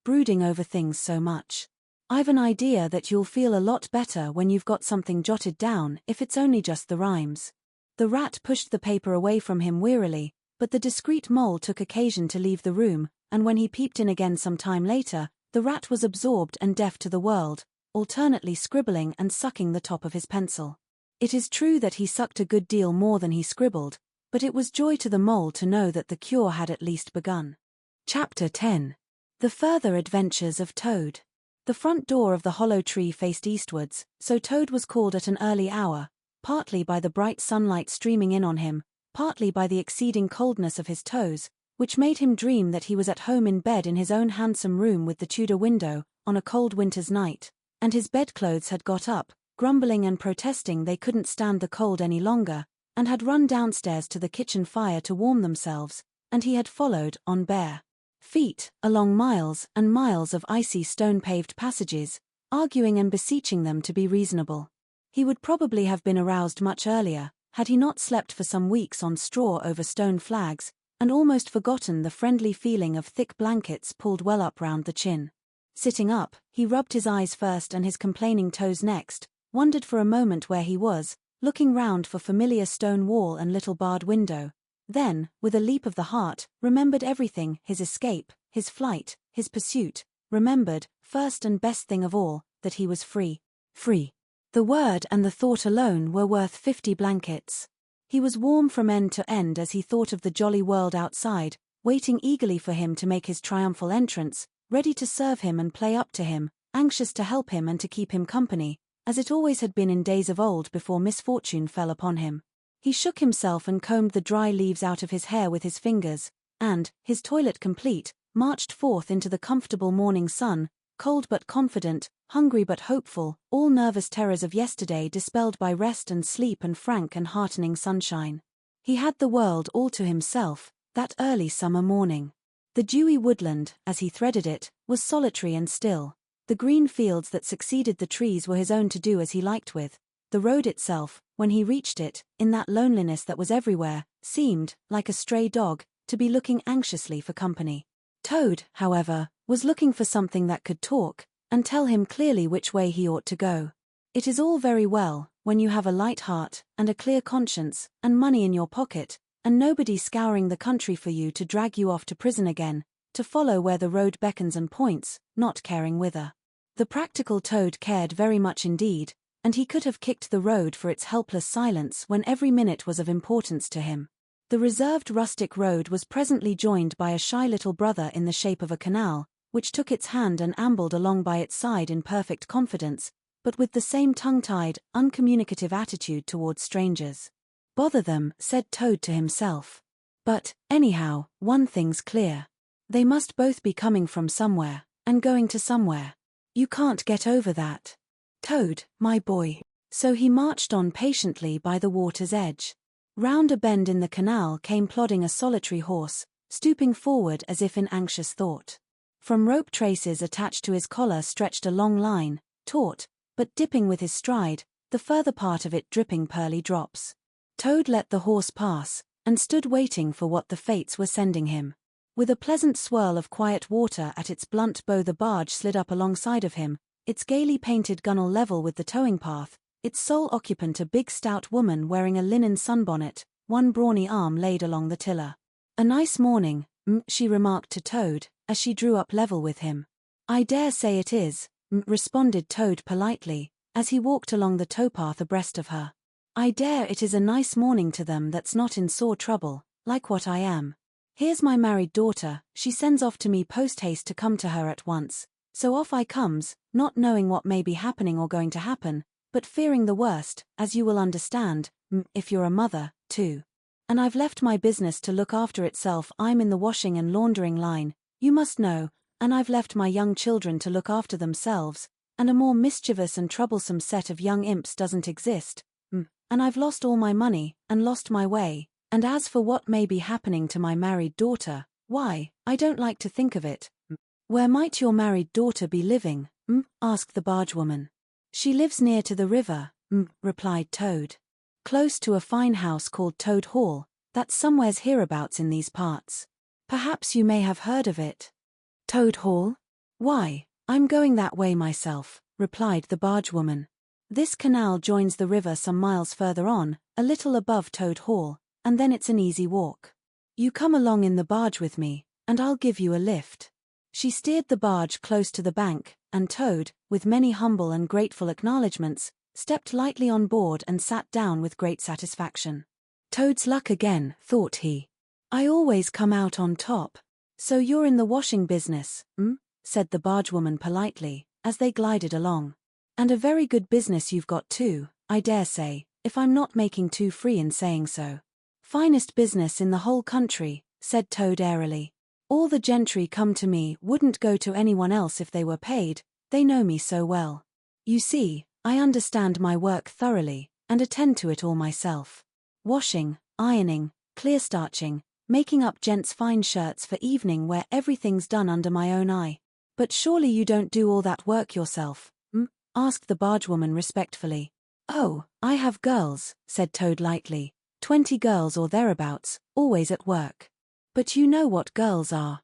brooding over things so much. I've an idea that you'll feel a lot better when you've got something jotted down, if it's only just the rhymes." The rat pushed the paper away from him wearily, but the discreet mole took occasion to leave the room, and when he peeped in again some time later, the rat was absorbed and deaf to the world, alternately scribbling and sucking the top of his pencil. It is true that he sucked a good deal more than he scribbled, but it was joy to the mole to know that the cure had at least begun. Chapter 10. The Further Adventures of Toad. The front door of the hollow tree faced eastwards, so Toad was called at an early hour, partly by the bright sunlight streaming in on him, partly by the exceeding coldness of his toes, which made him dream that he was at home in bed in his own handsome room with the Tudor window, on a cold winter's night, and his bedclothes had got up, grumbling and protesting they couldn't stand the cold any longer, and had run downstairs to the kitchen fire to warm themselves, and he had followed, on bare feet, along miles and miles of icy stone-paved passages, arguing and beseeching them to be reasonable. He would probably have been aroused much earlier, had he not slept for some weeks on straw over stone flags, and almost forgotten the friendly feeling of thick blankets pulled well up round the chin. Sitting up, he rubbed his eyes first and his complaining toes next, wondered for a moment where he was, looking round for familiar stone wall and little barred window, then, with a leap of the heart, remembered everything: his escape, his flight, his pursuit, remembered, first and best thing of all, that he was free. Free. The word and the thought alone were worth 50 blankets. He was warm from end to end as he thought of the jolly world outside, waiting eagerly for him to make his triumphal entrance, ready to serve him and play up to him, anxious to help him and to keep him company, as it always had been in days of old before misfortune fell upon him. He shook himself and combed the dry leaves out of his hair with his fingers, and, his toilet complete, marched forth into the comfortable morning sun, cold but confident, hungry but hopeful, all nervous terrors of yesterday dispelled by rest and sleep and frank and heartening sunshine. He had the world all to himself, that early summer morning. The dewy woodland, as he threaded it, was solitary and still. The green fields that succeeded the trees were his own to do as he liked with. The road itself, when he reached it, in that loneliness that was everywhere, seemed, like a stray dog, to be looking anxiously for company. Toad, however, was looking for something that could talk, and tell him clearly which way he ought to go. It is all very well, when you have a light heart, and a clear conscience, and money in your pocket, and nobody scouring the country for you to drag you off to prison again, to follow where the road beckons and points, not caring whither. The practical Toad cared very much indeed, and he could have kicked the road for its helpless silence when every minute was of importance to him. The reserved rustic road was presently joined by a shy little brother in the shape of a canal, which took its hand and ambled along by its side in perfect confidence, but with the same tongue-tied, uncommunicative attitude towards strangers. "Bother them," said Toad to himself. "But, anyhow, one thing's clear. They must both be coming from somewhere, and going to somewhere. You can't get over that. Toad, my boy." So he marched on patiently by the water's edge. Round a bend in the canal came plodding a solitary horse, stooping forward as if in anxious thought. From rope traces attached to his collar stretched a long line, taut, but dipping with his stride, the further part of it dripping pearly drops. Toad let the horse pass, and stood waiting for what the fates were sending him. With a pleasant swirl of quiet water at its blunt bow, the barge slid up alongside of him, its gaily painted gunwale level with the towing path, its sole occupant a big stout woman wearing a linen sunbonnet, one brawny arm laid along the tiller. "A nice morning," she remarked to Toad, as she drew up level with him. "I dare say it is," responded Toad politely, as he walked along the towpath abreast of her. "I dare it is a nice morning to them that's not in sore trouble, like what I am. Here's my married daughter, she sends off to me post-haste to come to her at once, so off I comes, not knowing what may be happening or going to happen, but fearing the worst, as you will understand, if you're a mother, too. And I've left my business to look after itself. I'm in the washing and laundering line, you must know, and I've left my young children to look after themselves, and a more mischievous and troublesome set of young imps doesn't exist, and I've lost all my money, and lost my way, and as for what may be happening to my married daughter, why, I don't like to think of it." "Where might your married daughter be living?" asked the bargewoman. "She lives near to the river," replied Toad. "Close to a fine house called Toad Hall, that's somewheres hereabouts in these parts. Perhaps you may have heard of it." "Toad Hall? Why, I'm going that way myself," replied the bargewoman. "This canal joins the river some miles further on, a little above Toad Hall, and then it's an easy walk. You come along in the barge with me, and I'll give you a lift." She steered the barge close to the bank, and Toad, with many humble and grateful acknowledgments, stepped lightly on board and sat down with great satisfaction. "Toad's luck again," thought he. "I always come out on top." "So you're in the washing business, said the bargewoman politely, as they glided along. "And a very good business you've got too, I dare say, if I'm not making too free in saying so." "Finest business in the whole country," said Toad airily. "All the gentry come to me, wouldn't go to anyone else if they were paid, they know me so well. You see, I understand my work thoroughly, and attend to it all myself. Washing, ironing, clear starching, making up gents' fine shirts for evening wear, everything's done under my own eye." "But surely you don't do all that work yourself?" asked the bargewoman respectfully. "Oh, I have girls," said Toad lightly, 20 girls or thereabouts, always at work. But you know what girls are.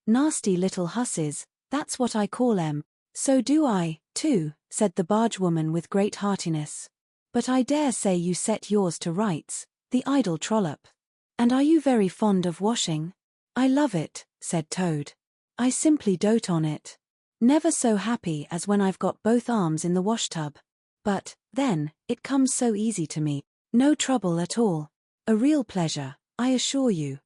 Nasty little hussies, that's what I call 'em." "So do I, too," said the bargewoman with great heartiness. "But I dare say you set yours to rights, the idle trollop. And are you very fond of washing?" "I love it," said Toad. "I simply dote on it. Never so happy as when I've got both arms in the washtub. But, then, it comes so easy to me. No trouble at all. A real pleasure, I assure you."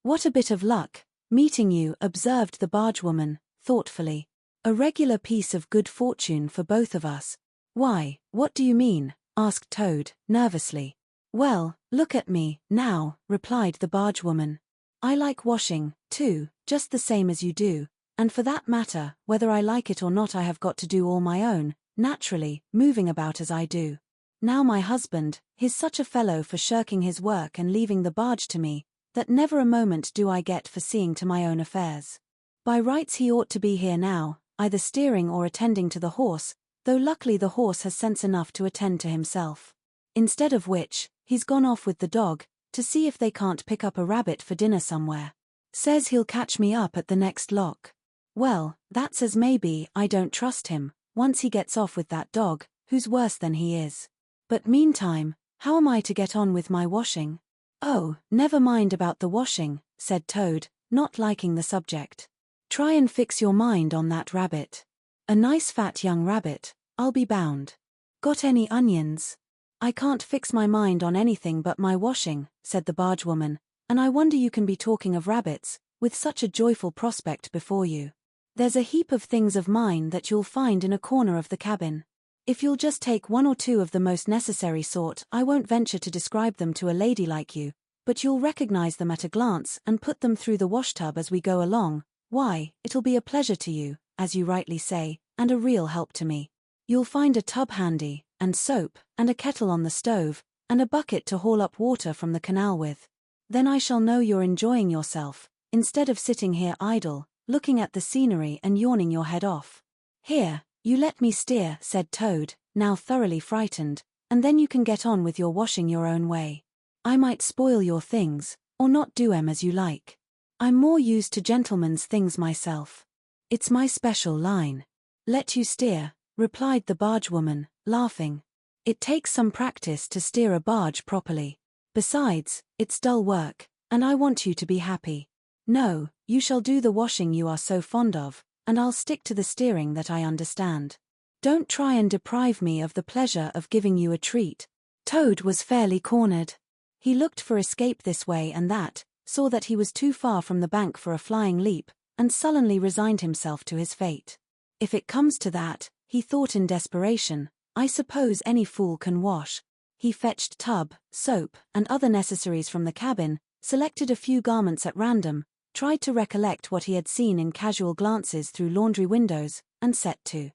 "What a bit of luck, meeting you," observed the bargewoman, thoughtfully. "A regular piece of good fortune for both of us." "Why, what do you mean?" asked Toad, nervously. "Well, look at me, now," replied the bargewoman. "I like washing, too, just the same as you do, and for that matter, whether I like it or not I have got to do all my own, naturally, moving about as I do. Now my husband, he's such a fellow for shirking his work and leaving the barge to me, that never a moment do I get for seeing to my own affairs. By rights he ought to be here now, either steering or attending to the horse, though luckily the horse has sense enough to attend to himself. Instead of which, he's gone off with the dog, to see if they can't pick up a rabbit for dinner somewhere. Says he'll catch me up at the next lock. Well, that's as may be. I don't trust him, once he gets off with that dog, who's worse than he is. But meantime, how am I to get on with my washing?" "Oh, never mind about the washing," said Toad, not liking the subject. "Try and fix your mind on that rabbit. A nice fat young rabbit, I'll be bound. Got any onions?" "I can't fix my mind on anything but my washing," said the bargewoman, "and I wonder you can be talking of rabbits, with such a joyful prospect before you." There's a heap of things of mine that you'll find in a corner of the cabin. If you'll just take one or two of the most necessary sort, I won't venture to describe them to a lady like you, but you'll recognize them at a glance and put them through the washtub as we go along. Why, it'll be a pleasure to you, as you rightly say, and a real help to me. You'll find a tub handy, and soap, and a kettle on the stove, and a bucket to haul up water from the canal with. Then I shall know you're enjoying yourself, instead of sitting here idle, looking at the scenery and yawning your head off. Here, you let me steer, said Toad, now thoroughly frightened, and then you can get on with your washing your own way. I might spoil your things, or not do 'em as you like. I'm more used to gentlemen's things myself. It's my special line. Let you steer, replied the bargewoman, laughing. It takes some practice to steer a barge properly. Besides, it's dull work, and I want you to be happy. No, you shall do the washing you are so fond of, and I'll stick to the steering that I understand. Don't try and deprive me of the pleasure of giving you a treat. Toad was fairly cornered. He looked for escape this way and that, saw that he was too far from the bank for a flying leap, and sullenly resigned himself to his fate. If it comes to that, he thought in desperation, I suppose any fool can wash. He fetched tub, soap, and other necessaries from the cabin, selected a few garments at random, tried to recollect what he had seen in casual glances through laundry windows, and set to.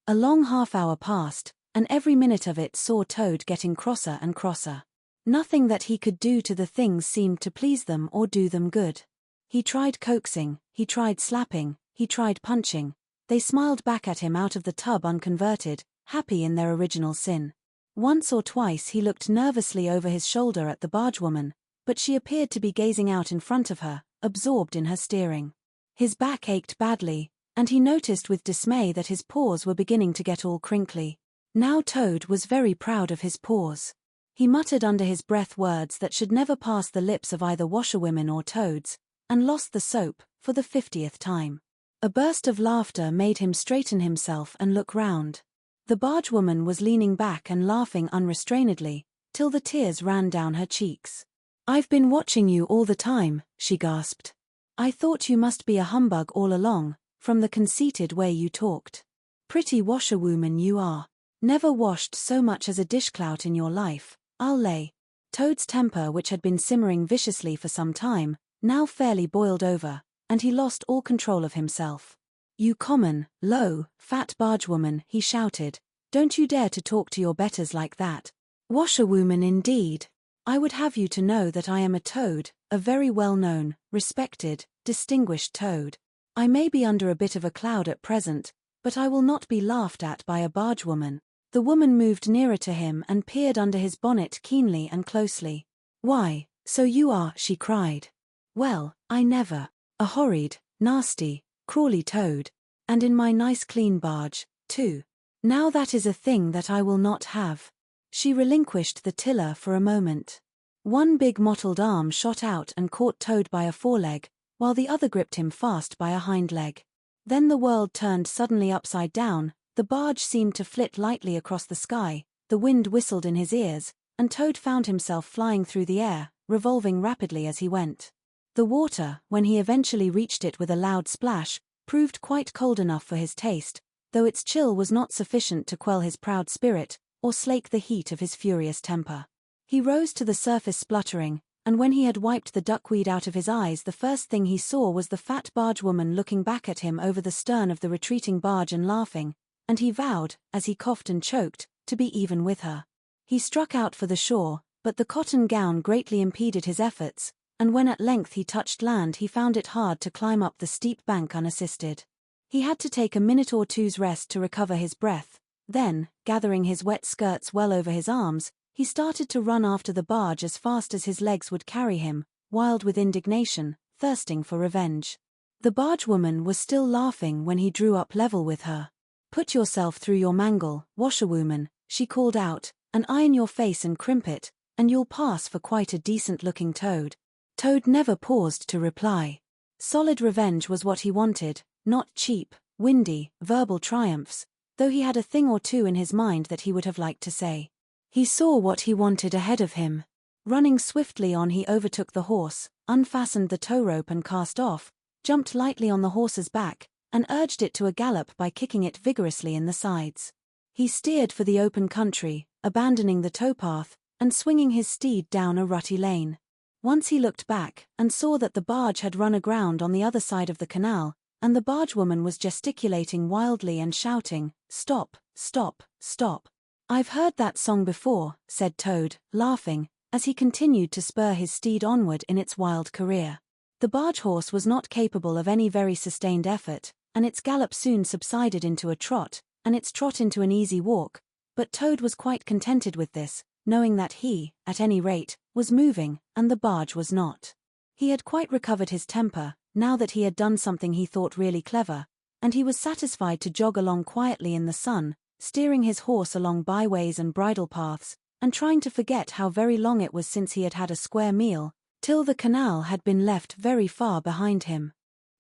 A long half-hour passed, and every minute of it saw Toad getting crosser and crosser. Nothing that he could do to the things seemed to please them or do them good. He tried coaxing, he tried slapping, he tried punching. They smiled back at him out of the tub unconverted, happy in their original sin. Once or twice he looked nervously over his shoulder at the bargewoman, but she appeared to be gazing out in front of her, absorbed in her steering. His back ached badly, and he noticed with dismay that his paws were beginning to get all crinkly. Now Toad was very proud of his paws. He muttered under his breath words that should never pass the lips of either washerwomen or toads, and lost the soap, for the 50th time. A burst of laughter made him straighten himself and look round. The bargewoman was leaning back and laughing unrestrainedly, till the tears ran down her cheeks. I've been watching you all the time, she gasped. I thought you must be a humbug all along, from the conceited way you talked. Pretty washerwoman you are. Never washed so much as a dishclout in your life, I'll lay. Toad's temper, which had been simmering viciously for some time, now fairly boiled over, and he lost all control of himself. You common, low, fat bargewoman, he shouted, don't you dare to talk to your betters like that. Washerwoman indeed. I would have you to know that I am a toad, a very well-known, respected, distinguished toad. I may be under a bit of a cloud at present, but I will not be laughed at by a bargewoman. The woman moved nearer to him and peered under his bonnet keenly and closely. Why, so you are, she cried. Well, I never. A horrid, nasty, crawly toad. And in my nice clean barge, too. Now that is a thing that I will not have. She relinquished the tiller for a moment. One big mottled arm shot out and caught Toad by a foreleg, while the other gripped him fast by a hind leg. Then the world turned suddenly upside down, the barge seemed to flit lightly across the sky, the wind whistled in his ears, and Toad found himself flying through the air, revolving rapidly as he went. The water, when he eventually reached it with a loud splash, proved quite cold enough for his taste, though its chill was not sufficient to quell his proud spirit, or slake the heat of his furious temper. He rose to the surface spluttering, and when he had wiped the duckweed out of his eyes, the first thing he saw was the fat bargewoman looking back at him over the stern of the retreating barge and laughing, and he vowed, as he coughed and choked, to be even with her. He struck out for the shore, but the cotton gown greatly impeded his efforts, and when at length he touched land he found it hard to climb up the steep bank unassisted. He had to take a minute or two's rest to recover his breath, then, gathering his wet skirts well over his arms, he started to run after the barge as fast as his legs would carry him, wild with indignation, thirsting for revenge. The bargewoman was still laughing when he drew up level with her. Put yourself through your mangle, washerwoman, she called out, and iron your face and crimp it, and you'll pass for quite a decent-looking toad. Toad never paused to reply. Solid revenge was what he wanted, not cheap, windy, verbal triumphs, though he had a thing or two in his mind that he would have liked to say. He saw what he wanted ahead of him. Running swiftly on, he overtook the horse, unfastened the tow rope and cast off, jumped lightly on the horse's back, and urged it to a gallop by kicking it vigorously in the sides. He steered for the open country, abandoning the towpath, and swinging his steed down a rutty lane. Once he looked back, and saw that the barge had run aground on the other side of the canal, and the bargewoman was gesticulating wildly and shouting, "Stop, stop, stop." "I've heard that song before," said Toad, laughing, as he continued to spur his steed onward in its wild career. The barge horse was not capable of any very sustained effort, and its gallop soon subsided into a trot, and its trot into an easy walk, but Toad was quite contented with this, knowing that he, at any rate, was moving, and the barge was not. He had quite recovered his temper, now that he had done something he thought really clever, and he was satisfied to jog along quietly in the sun, steering his horse along byways and bridle paths, and trying to forget how very long it was since he had had a square meal, till the canal had been left very far behind him.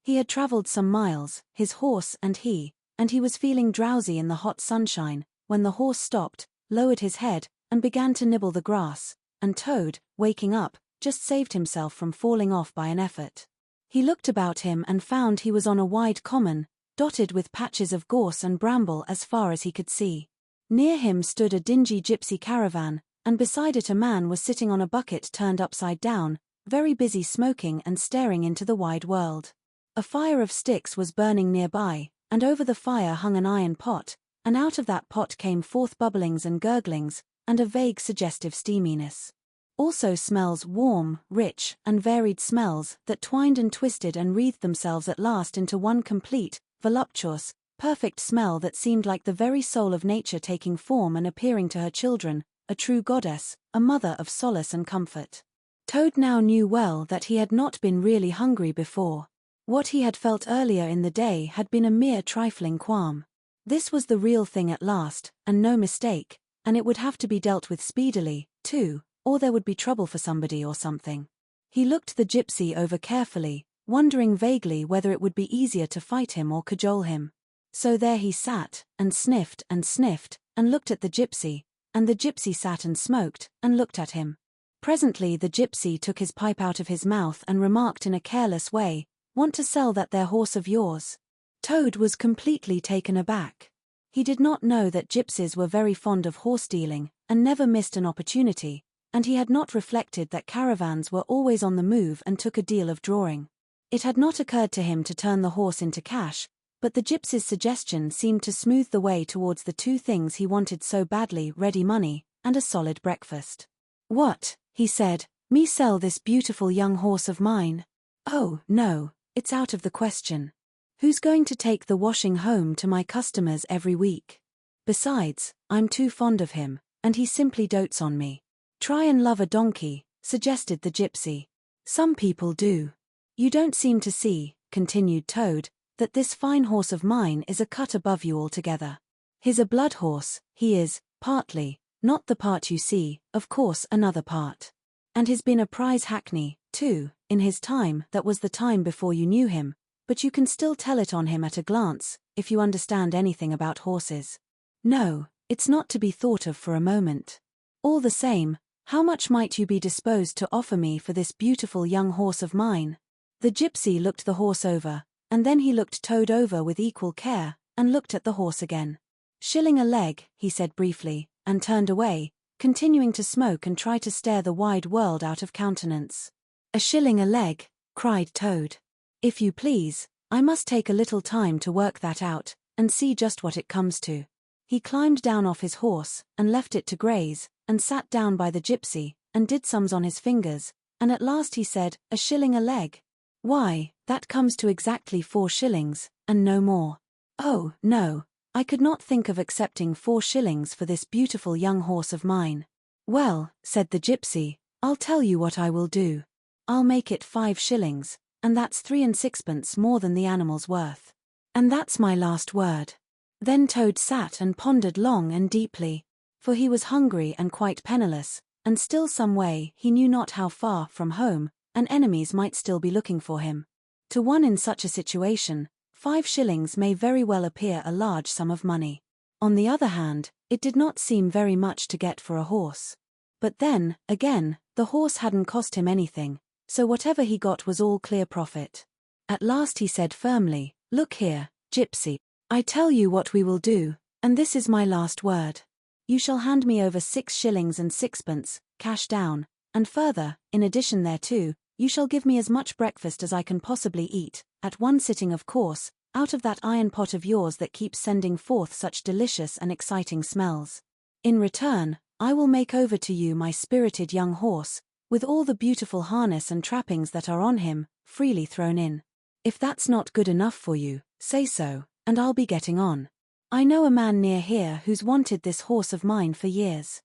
He had travelled some miles, his horse and he was feeling drowsy in the hot sunshine, when the horse stopped, lowered his head, and began to nibble the grass, and Toad, waking up, just saved himself from falling off by an effort. He looked about him and found he was on a wide common, dotted with patches of gorse and bramble as far as he could see. Near him stood a dingy gypsy caravan, and beside it a man was sitting on a bucket turned upside down, very busy smoking and staring into the wide world. A fire of sticks was burning nearby, and over the fire hung an iron pot, and out of that pot came forth bubblings and gurglings, and a vague suggestive steaminess. Also smells, warm, rich, and varied smells that twined and twisted and wreathed themselves at last into one complete, voluptuous, perfect smell that seemed like the very soul of nature taking form and appearing to her children, a true goddess, a mother of solace and comfort. Toad now knew well that he had not been really hungry before. What he had felt earlier in the day had been a mere trifling qualm. This was the real thing at last, and no mistake, and it would have to be dealt with speedily, too, or there would be trouble for somebody or something. He looked the gypsy over carefully, wondering vaguely whether it would be easier to fight him or cajole him. So there he sat, and sniffed, and looked at the gypsy, and the gypsy sat and smoked, and looked at him. Presently the gypsy took his pipe out of his mouth and remarked in a careless way, "Want to sell that there horse of yours?" Toad was completely taken aback. He did not know that gypsies were very fond of horse dealing, and never missed an opportunity, and he had not reflected that caravans were always on the move and took a deal of drawing. It had not occurred to him to turn the horse into cash, but the gypsy's suggestion seemed to smooth the way towards the two things he wanted so badly: ready money, and a solid breakfast. "What," he said, "me sell this beautiful young horse of mine? Oh, no, it's out of the question. Who's going to take the washing home to my customers every week? Besides, I'm too fond of him, and he simply dotes on me." "Try and love a donkey," suggested the gypsy. "Some people do. You don't seem to see," continued Toad, "that this fine horse of mine is a cut above you altogether. He's a blood horse, he is, partly, not the part you see, of course, another part. And he's been a prize hackney, too, in his time. That was the time before you knew him, but you can still tell it on him at a glance, if you understand anything about horses. No, it's not to be thought of for a moment. All the same, how much might you be disposed to offer me for this beautiful young horse of mine?" The gypsy looked the horse over, and then he looked Toad over with equal care, and looked at the horse again. "Shilling a leg," he said briefly, and turned away, continuing to smoke and try to stare the wide world out of countenance. "A shilling a leg," cried Toad. "If you please, I must take a little time to work that out, and see just what it comes to." He climbed down off his horse, and left it to graze, and sat down by the gypsy, and did sums on his fingers, and at last he said, "A shilling a leg? Why, that comes to exactly 4 shillings, and no more." "Oh, no, I could not think of accepting 4 shillings for this beautiful young horse of mine." "Well," said the gypsy, "I'll tell you what I will do. I'll make it 5 shillings, and that's 3 and 6pence more than the animal's worth. And that's my last word." Then Toad sat and pondered long and deeply, for he was hungry and quite penniless, and still some way, he knew not how far, from home, and enemies might still be looking for him. To one in such a situation, 5 shillings may very well appear a large sum of money. On the other hand, it did not seem very much to get for a horse. But then, again, the horse hadn't cost him anything, so whatever he got was all clear profit. At last he said firmly, "Look here, Gypsy, I tell you what we will do, and this is my last word. You shall hand me over 6 shillings and sixpence, cash down, and further, in addition thereto, you shall give me as much breakfast as I can possibly eat, at one sitting of course, out of that iron pot of yours that keeps sending forth such delicious and exciting smells. In return, I will make over to you my spirited young horse, with all the beautiful harness and trappings that are on him, freely thrown in. If that's not good enough for you, say so, and I'll be getting on. I know a man near here who's wanted this horse of mine for years.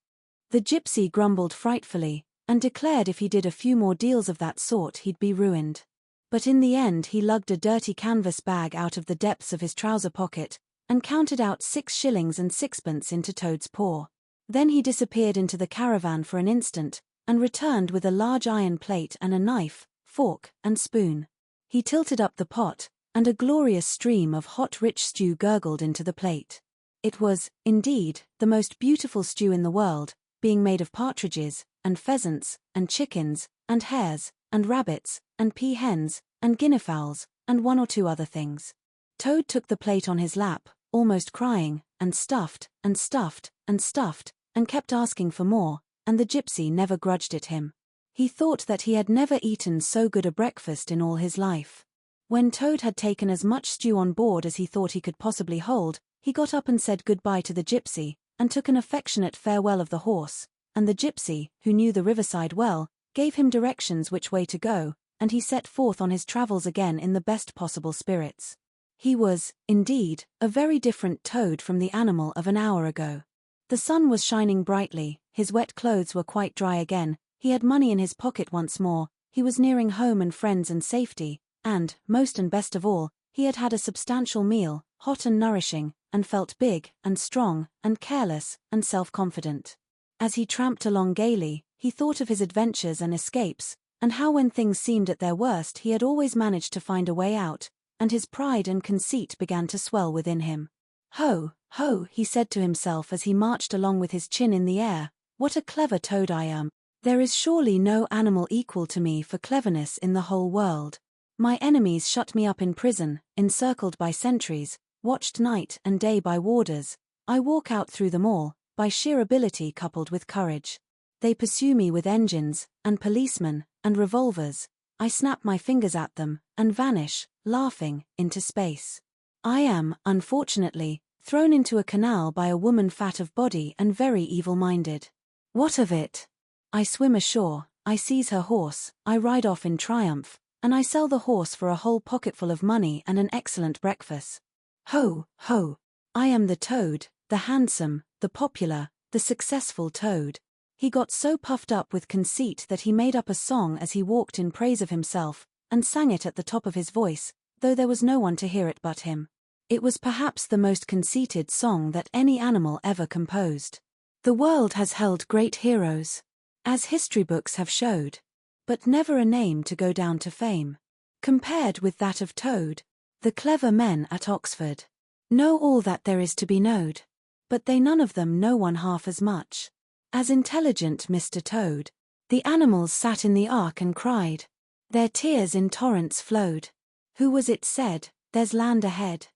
The gypsy grumbled frightfully, and declared if he did a few more deals of that sort he'd be ruined. But in the end he lugged a dirty canvas bag out of the depths of his trouser pocket, and counted out 6 shillings and sixpence into Toad's paw. Then he disappeared into the caravan for an instant, and returned with a large iron plate and a knife, fork, and spoon. He tilted up the pot, and a glorious stream of hot rich stew gurgled into the plate. It was, indeed, the most beautiful stew in the world, being made of partridges, and pheasants, and chickens, and hares, and rabbits, and pea-hens, and guinea-fowls, and 1 or 2 other things. Toad took the plate on his lap, almost crying, and stuffed, and stuffed, and stuffed, and kept asking for more, and the gypsy never grudged it him. He thought that he had never eaten so good a breakfast in all his life. When Toad had taken as much stew on board as he thought he could possibly hold, he got up and said goodbye to the gypsy, and took an affectionate farewell of the horse, and the gypsy, who knew the riverside well, gave him directions which way to go, and he set forth on his travels again in the best possible spirits. He was, indeed, a very different Toad from the animal of an hour ago. The sun was shining brightly, his wet clothes were quite dry again, he had money in his pocket once more, he was nearing home and friends and safety, and, most and best of all, he had had a substantial meal, hot and nourishing, and felt big, and strong, and careless, and self-confident. As he tramped along gaily, he thought of his adventures and escapes, and how when things seemed at their worst he had always managed to find a way out, and his pride and conceit began to swell within him. Ho, ho, he said to himself as he marched along with his chin in the air, what a clever Toad I am. There is surely no animal equal to me for cleverness in the whole world. My enemies shut me up in prison, encircled by sentries, watched night and day by warders. I walk out through them all, by sheer ability coupled with courage. They pursue me with engines, and policemen, and revolvers. I snap my fingers at them, and vanish, laughing, into space. I am, unfortunately, thrown into a canal by a woman fat of body and very evil-minded. What of it? I swim ashore, I seize her horse, I ride off in triumph, and I sell the horse for a whole pocketful of money and an excellent breakfast. Ho, ho! I am the Toad, the handsome, the popular, the successful Toad. He got so puffed up with conceit that he made up a song as he walked in praise of himself, and sang it at the top of his voice, though there was no one to hear it but him. It was perhaps the most conceited song that any animal ever composed. The world has held great heroes, as history books have showed, but never a name to go down to fame, compared with that of Toad. The clever men at Oxford know all that there is to be knowed, but they none of them know one half as much as intelligent Mr. Toad. The animals sat in the ark and cried. Their tears in torrents flowed. Who was it said, "There's land ahead"?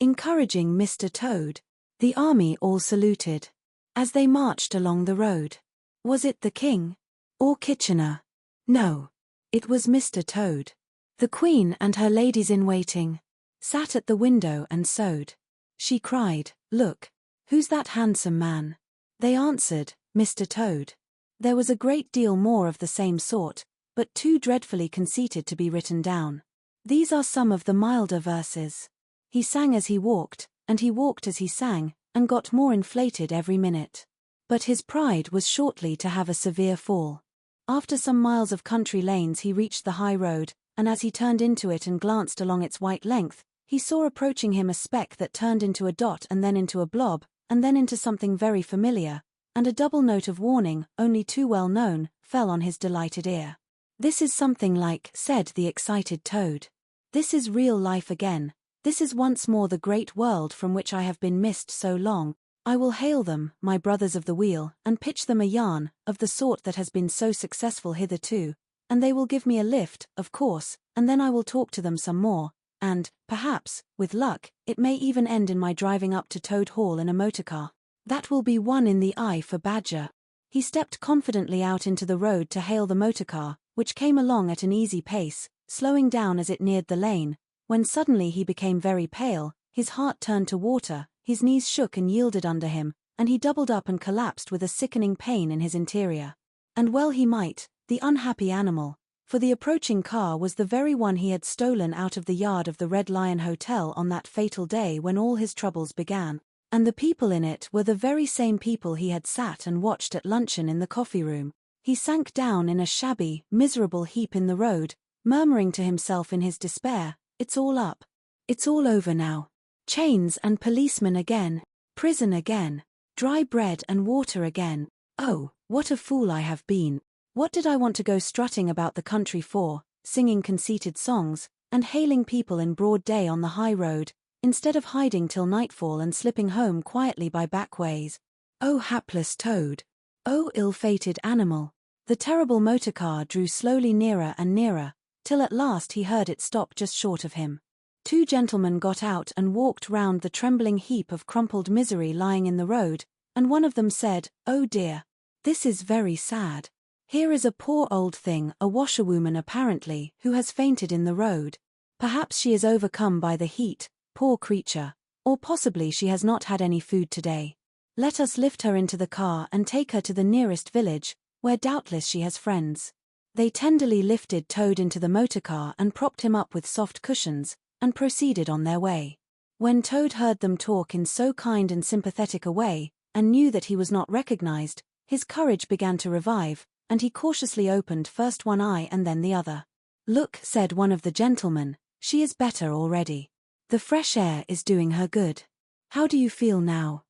Encouraging Mr. Toad. The army all saluted as they marched along the road. Was it the king? Or Kitchener? No. It was Mr. Toad. The Queen and her ladies-in-waiting sat at the window and sewed. She cried, "Look, who's that handsome man?" They answered, "Mr. Toad." There was a great deal more of the same sort, but too dreadfully conceited to be written down. These are some of the milder verses. He sang as he walked, and he walked as he sang, and got more inflated every minute. But his pride was shortly to have a severe fall. After some miles of country lanes he reached the high road, and as he turned into it and glanced along its white length, he saw approaching him a speck that turned into a dot and then into a blob, and then into something very familiar, and a double note of warning, only too well known, fell on his delighted ear. "This is something like," said the excited Toad. "This is real life again. This is once more the great world from which I have been missed so long. I will hail them, my brothers of the wheel, and pitch them a yarn, of the sort that has been so successful hitherto, and they will give me a lift, of course, and then I will talk to them some more, and, perhaps, with luck, it may even end in my driving up to Toad Hall in a motorcar. That will be one in the eye for Badger. He stepped confidently out into the road to hail the motorcar, which came along at an easy pace, slowing down as it neared the lane, when suddenly he became very pale, his heart turned to water, his knees shook and yielded under him, and he doubled up and collapsed with a sickening pain in his interior. And well he might, the unhappy animal, for the approaching car was the very one he had stolen out of the yard of the Red Lion Hotel on that fatal day when all his troubles began. And the people in it were the very same people he had sat and watched at luncheon in the coffee room. He sank down in a shabby, miserable heap in the road, murmuring to himself in his despair, "It's all up. It's all over now. Chains and policemen again. Prison again. Dry bread and water again. Oh, what a fool I have been. What did I want to go strutting about the country for, singing conceited songs, and hailing people in broad day on the high road, instead of hiding till nightfall and slipping home quietly by back ways? Oh hapless Toad! Oh ill-fated animal!" The terrible motor car drew slowly nearer and nearer, till at last he heard it stop just short of him. Two gentlemen got out and walked round the trembling heap of crumpled misery lying in the road, and one of them said, "Oh dear! This is very sad. Here is a poor old thing, a washerwoman apparently, who has fainted in the road. Perhaps she is overcome by the heat, poor creature, or possibly she has not had any food today. Let us lift her into the car and take her to the nearest village, where doubtless she has friends." They tenderly lifted Toad into the motor car and propped him up with soft cushions, and proceeded on their way. When Toad heard them talk in so kind and sympathetic a way, and knew that he was not recognized, his courage began to revive, and he cautiously opened first one eye and then the other. "Look," said one of the gentlemen, "she is better already. The fresh air is doing her good. How do you feel now,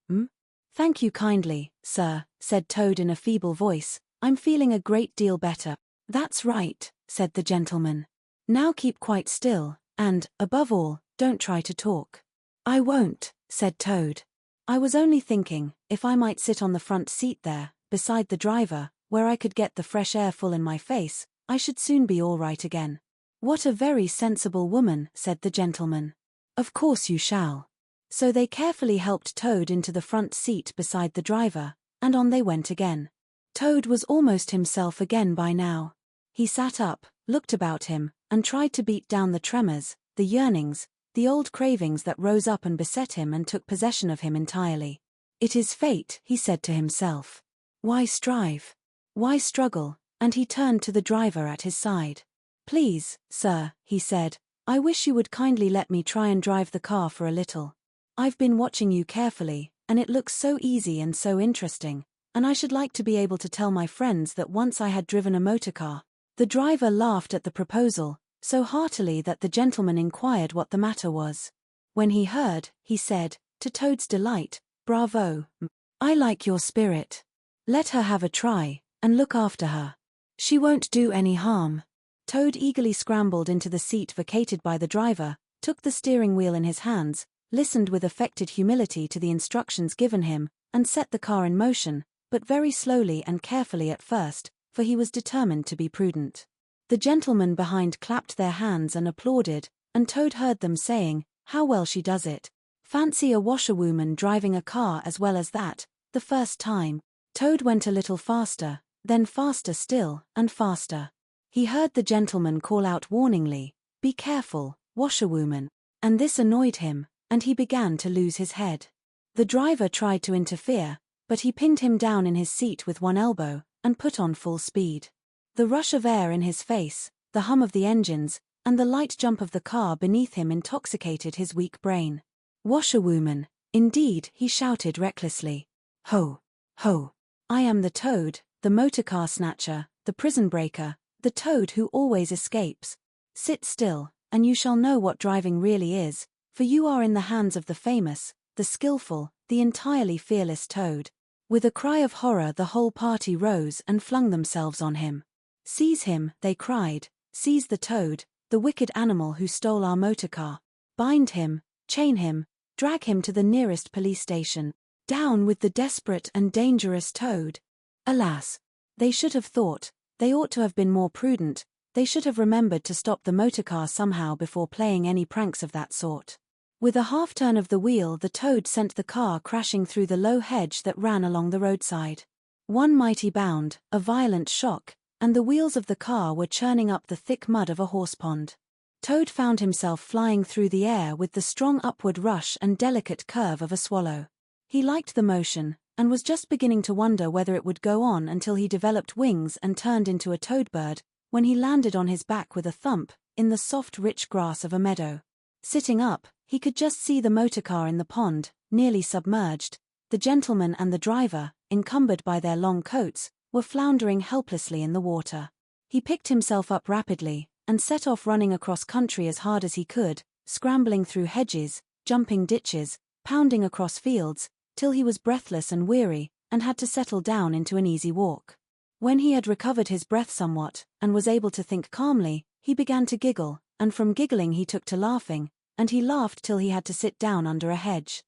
"Thank you kindly, sir," said Toad in a feeble voice, "I'm feeling a great deal better." "That's right," said the gentleman. "Now keep quite still, and, above all, don't try to talk." "I won't," said Toad. "I was only thinking, if I might sit on the front seat there, beside the driver, where I could get the fresh air full in my face, I should soon be all right again." "What a very sensible woman," said the gentleman. "Of course you shall." So they carefully helped Toad into the front seat beside the driver, and on they went again. Toad was almost himself again by now. He sat up, looked about him, and tried to beat down the tremors, the yearnings, the old cravings that rose up and beset him and took possession of him entirely. "It is fate," he said to himself. "Why strive? Why struggle?" And he turned to the driver at his side. "Please, sir," he said, "I wish you would kindly let me try and drive the car for a little. I've been watching you carefully, and it looks so easy and so interesting, and I should like to be able to tell my friends that once I had driven a motor car." The driver laughed at the proposal, so heartily that the gentleman inquired what the matter was. When he heard, he said, to Toad's delight, "Bravo! I like your spirit. Let her have a try, and look after her. She won't do any harm." Toad eagerly scrambled into the seat vacated by the driver, took the steering wheel in his hands, listened with affected humility to the instructions given him, and set the car in motion, but very slowly and carefully at first, for he was determined to be prudent. The gentlemen behind clapped their hands and applauded, and Toad heard them saying, "How well she does it. Fancy a washerwoman driving a car as well as that, the first time." Toad went a little faster, then faster still, and faster. He heard the gentleman call out warningly, "Be careful, washerwoman," and this annoyed him, and he began to lose his head. The driver tried to interfere, but he pinned him down in his seat with one elbow, and put on full speed. The rush of air in his face, the hum of the engines, and the light jump of the car beneath him intoxicated his weak brain. "Washerwoman, indeed," he shouted recklessly. "Ho! Ho! I am the Toad, the motor-car snatcher, the prison breaker, the Toad who always escapes. Sit still, and you shall know what driving really is, for you are in the hands of the famous, the skillful, the entirely fearless Toad." With a cry of horror the whole party rose and flung themselves on him. "Seize him," they cried, "seize the Toad, the wicked animal who stole our motor car. Bind him, chain him, drag him to the nearest police station. Down with the desperate and dangerous Toad." Alas! They should have thought, they ought to have been more prudent, They should have remembered to stop the motorcar somehow before playing any pranks of that sort. With a half-turn of the wheel, the toad sent the car crashing through the low hedge that ran along the roadside. One mighty bound, a violent shock, and the wheels of the car were churning up the thick mud of a horsepond. Toad found himself flying through the air with the strong upward rush and delicate curve of a swallow. He liked the motion, and was just beginning to wonder whether it would go on until he developed wings and turned into a toadbird, when he landed on his back with a thump, in the soft rich grass of a meadow. Sitting up, he could just see the motorcar in the pond, nearly submerged. The gentleman and the driver, encumbered by their long coats, were floundering helplessly in the water. He picked himself up rapidly, and set off running across country as hard as he could, scrambling through hedges, jumping ditches, pounding across fields, till he was breathless and weary, and had to settle down into an easy walk. When he had recovered his breath somewhat, and was able to think calmly, he began to giggle, and from giggling he took to laughing, and he laughed till he had to sit down under a hedge.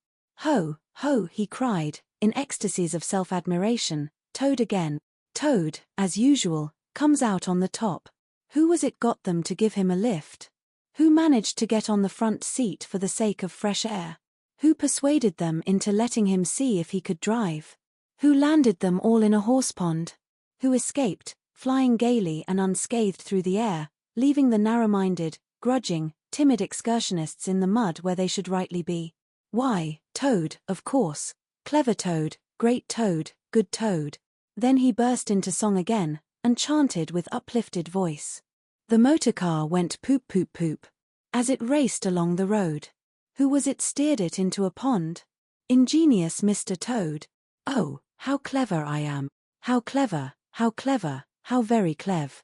"Ho, ho," he cried, in ecstasies of self-admiration, "Toad again." Toad, as usual, comes out on the top. Who was it got them to give him a lift? Who managed to get on the front seat for the sake of fresh air? Who persuaded them into letting him see if he could drive? Who landed them all in a horsepond? Who escaped, flying gaily and unscathed through the air, leaving the narrow-minded, grudging, timid excursionists in the mud where they should rightly be? Why, Toad, of course. Clever Toad, great Toad, good Toad. Then he burst into song again, and chanted with uplifted voice. The motorcar went poop poop poop as it raced along the road. Who was it steered it into a pond? Ingenious Mr. Toad. Oh, how clever I am! How clever, how clever, how very clever.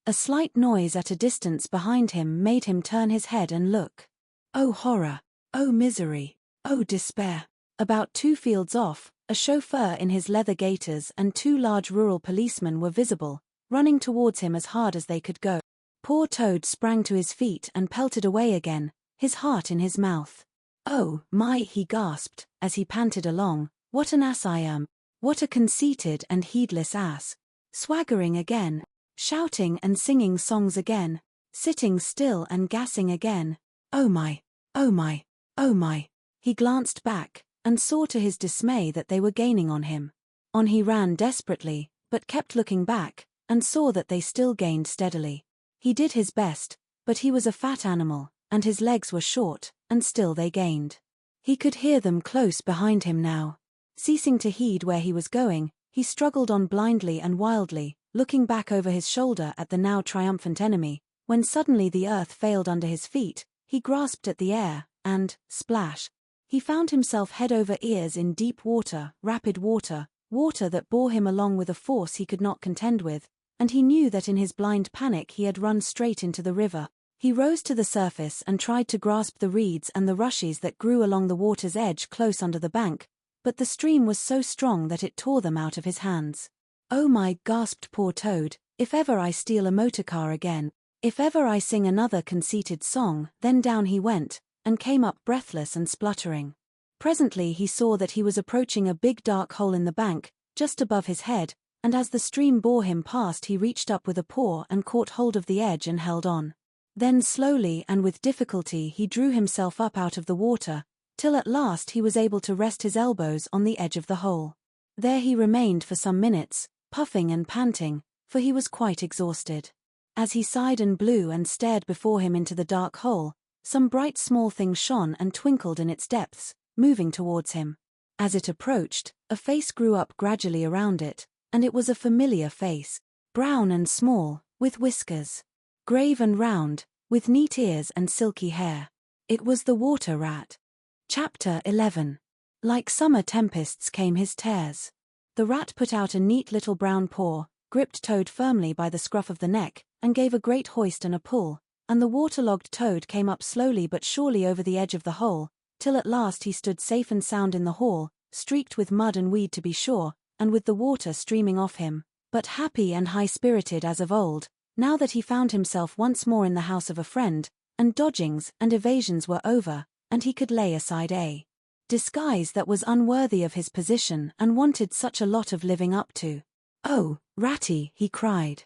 A slight noise at a distance behind him made him turn his head and look. Oh horror! Oh misery! Oh despair! About 2 fields off, a chauffeur in his leather gaiters and 2 large rural policemen were visible, running towards him as hard as they could go. Poor Toad sprang to his feet and pelted away again, his heart in his mouth. "Oh, my," he gasped, as he panted along, "what an ass I am! What a conceited and heedless ass! Swaggering again, shouting and singing songs again, sitting still and gassing again. Oh my, oh my, oh my." He glanced back, and saw to his dismay that they were gaining on him. On he ran desperately, but kept looking back, and saw that they still gained steadily. He did his best, but he was a fat animal, and his legs were short, and still they gained. He could hear them close behind him now. Ceasing to heed where he was going, he struggled on blindly and wildly, looking back over his shoulder at the now triumphant enemy, when suddenly the earth failed under his feet. He grasped at the air, and, splash, he found himself head over ears in deep water, rapid water, water that bore him along with a force he could not contend with, and he knew that in his blind panic he had run straight into the river. He rose to the surface and tried to grasp the reeds and the rushes that grew along the water's edge close under the bank, but the stream was so strong that it tore them out of his hands. "Oh my," gasped poor Toad, "if ever I steal a motor car again, if ever I sing another conceited song." Then down he went, and came up breathless and spluttering. Presently he saw that he was approaching a big dark hole in the bank, just above his head, and as the stream bore him past he reached up with a paw and caught hold of the edge and held on. Then slowly and with difficulty he drew himself up out of the water, till at last he was able to rest his elbows on the edge of the hole. There he remained for some minutes, puffing and panting, for he was quite exhausted. As he sighed and blew and stared before him into the dark hole, some bright small thing shone and twinkled in its depths, moving towards him. As it approached, a face grew up gradually around it, and it was a familiar face, brown and small, with whiskers, grave and round, with neat ears and silky hair. It was the water rat. Chapter 11. Like summer tempests came his tears. The rat put out a neat little brown paw, gripped Toad firmly by the scruff of the neck, and gave a great hoist and a pull, and the waterlogged Toad came up slowly but surely over the edge of the hole, till at last he stood safe and sound in the hall, streaked with mud and weed to be sure, and with the water streaming off him, but happy and high-spirited as of old, now that he found himself once more in the house of a friend, and dodgings and evasions were over, and he could lay aside a disguise that was unworthy of his position and wanted such a lot of living up to. "Oh, Ratty," he cried,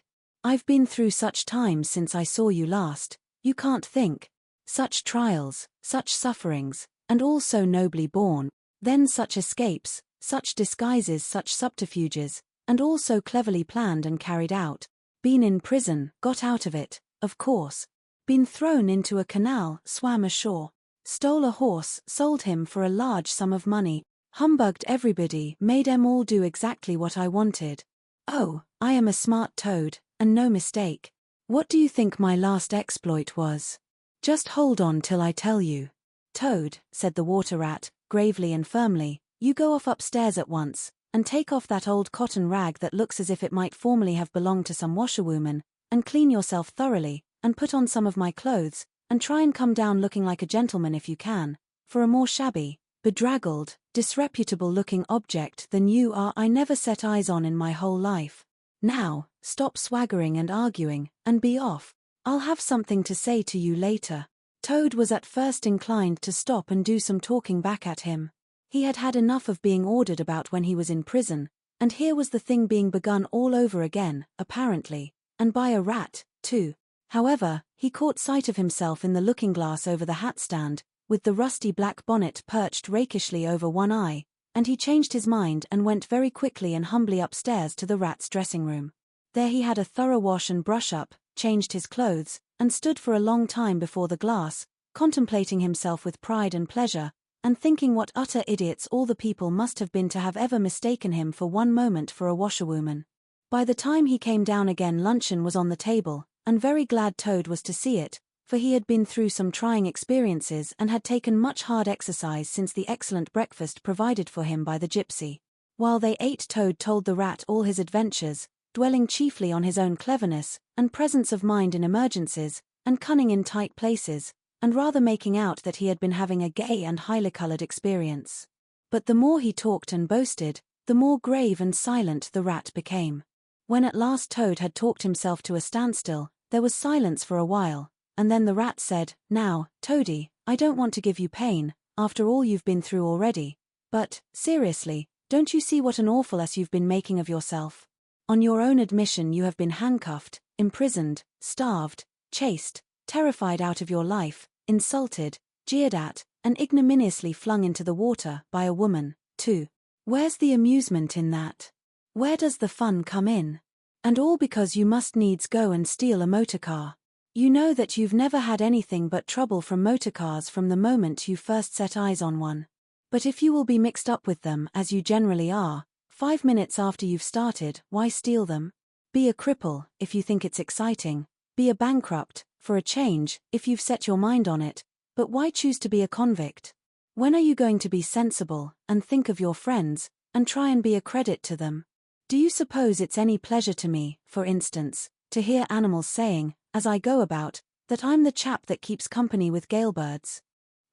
I've been through such times since I saw you last, you can't think. Such trials, such sufferings, and all so nobly borne, then such escapes, such disguises, such subterfuges, and all so cleverly planned and carried out. Been in prison, got out of it, of course. Been thrown into a canal, swam ashore. Stole a horse, sold him for a large sum of money. Humbugged everybody, made 'em all do exactly what I wanted. Oh, I am a smart toad, and no mistake. What do you think my last exploit was? Just hold on till I tell you. Toad, said the water rat, gravely and firmly, you go off upstairs at once, and take off that old cotton rag that looks as if it might formerly have belonged to some washerwoman, and clean yourself thoroughly, and put on some of my clothes, and try and come down looking like a gentleman if you can, for a more shabby, bedraggled, disreputable-looking object than you are I never set eyes on in my whole life. Now, stop swaggering and arguing, and be off. I'll have something to say to you later. Toad was at first inclined to stop and do some talking back at him. He had had enough of being ordered about when he was in prison, and here was the thing being begun all over again, apparently, and by a rat, too. However, he caught sight of himself in the looking-glass over the hat-stand, with the rusty black bonnet perched rakishly over one eye, and he changed his mind and went very quickly and humbly upstairs to the rat's dressing-room. There he had a thorough wash and brush-up, changed his clothes, and stood for a long time before the glass, contemplating himself with pride and pleasure, and thinking what utter idiots all the people must have been to have ever mistaken him for one moment for a washerwoman. By the time he came down again, luncheon was on the table, and very glad Toad was to see it, for he had been through some trying experiences and had taken much hard exercise since the excellent breakfast provided for him by the gypsy. While they ate, Toad told the rat all his adventures, dwelling chiefly on his own cleverness, and presence of mind in emergencies, and cunning in tight places, and rather making out that he had been having a gay and highly-coloured experience. But the more he talked and boasted, the more grave and silent the rat became. When at last Toad had talked himself to a standstill, there was silence for a while, and then the rat said, "Now, Toady, I don't want to give you pain, after all you've been through already, but, seriously, don't you see what an awful ass you've been making of yourself? On your own admission you have been handcuffed, imprisoned, starved, chased, terrified out of your life, insulted, jeered at, and ignominiously flung into the water by a woman, too. Where's the amusement in that? Where does the fun come in? And all because you must needs go and steal a motor car. You know that you've never had anything but trouble from motor cars from the moment you first set eyes on one. But if you will be mixed up with them, as you generally are, 5 minutes after you've started, why steal them? Be a cripple, if you think it's exciting. Be a bankrupt, for a change, if you've set your mind on it. But why choose to be a convict? When are you going to be sensible, and think of your friends, and try and be a credit to them? Do you suppose it's any pleasure to me, for instance, to hear animals saying, as I go about, that I'm the chap that keeps company with galebirds?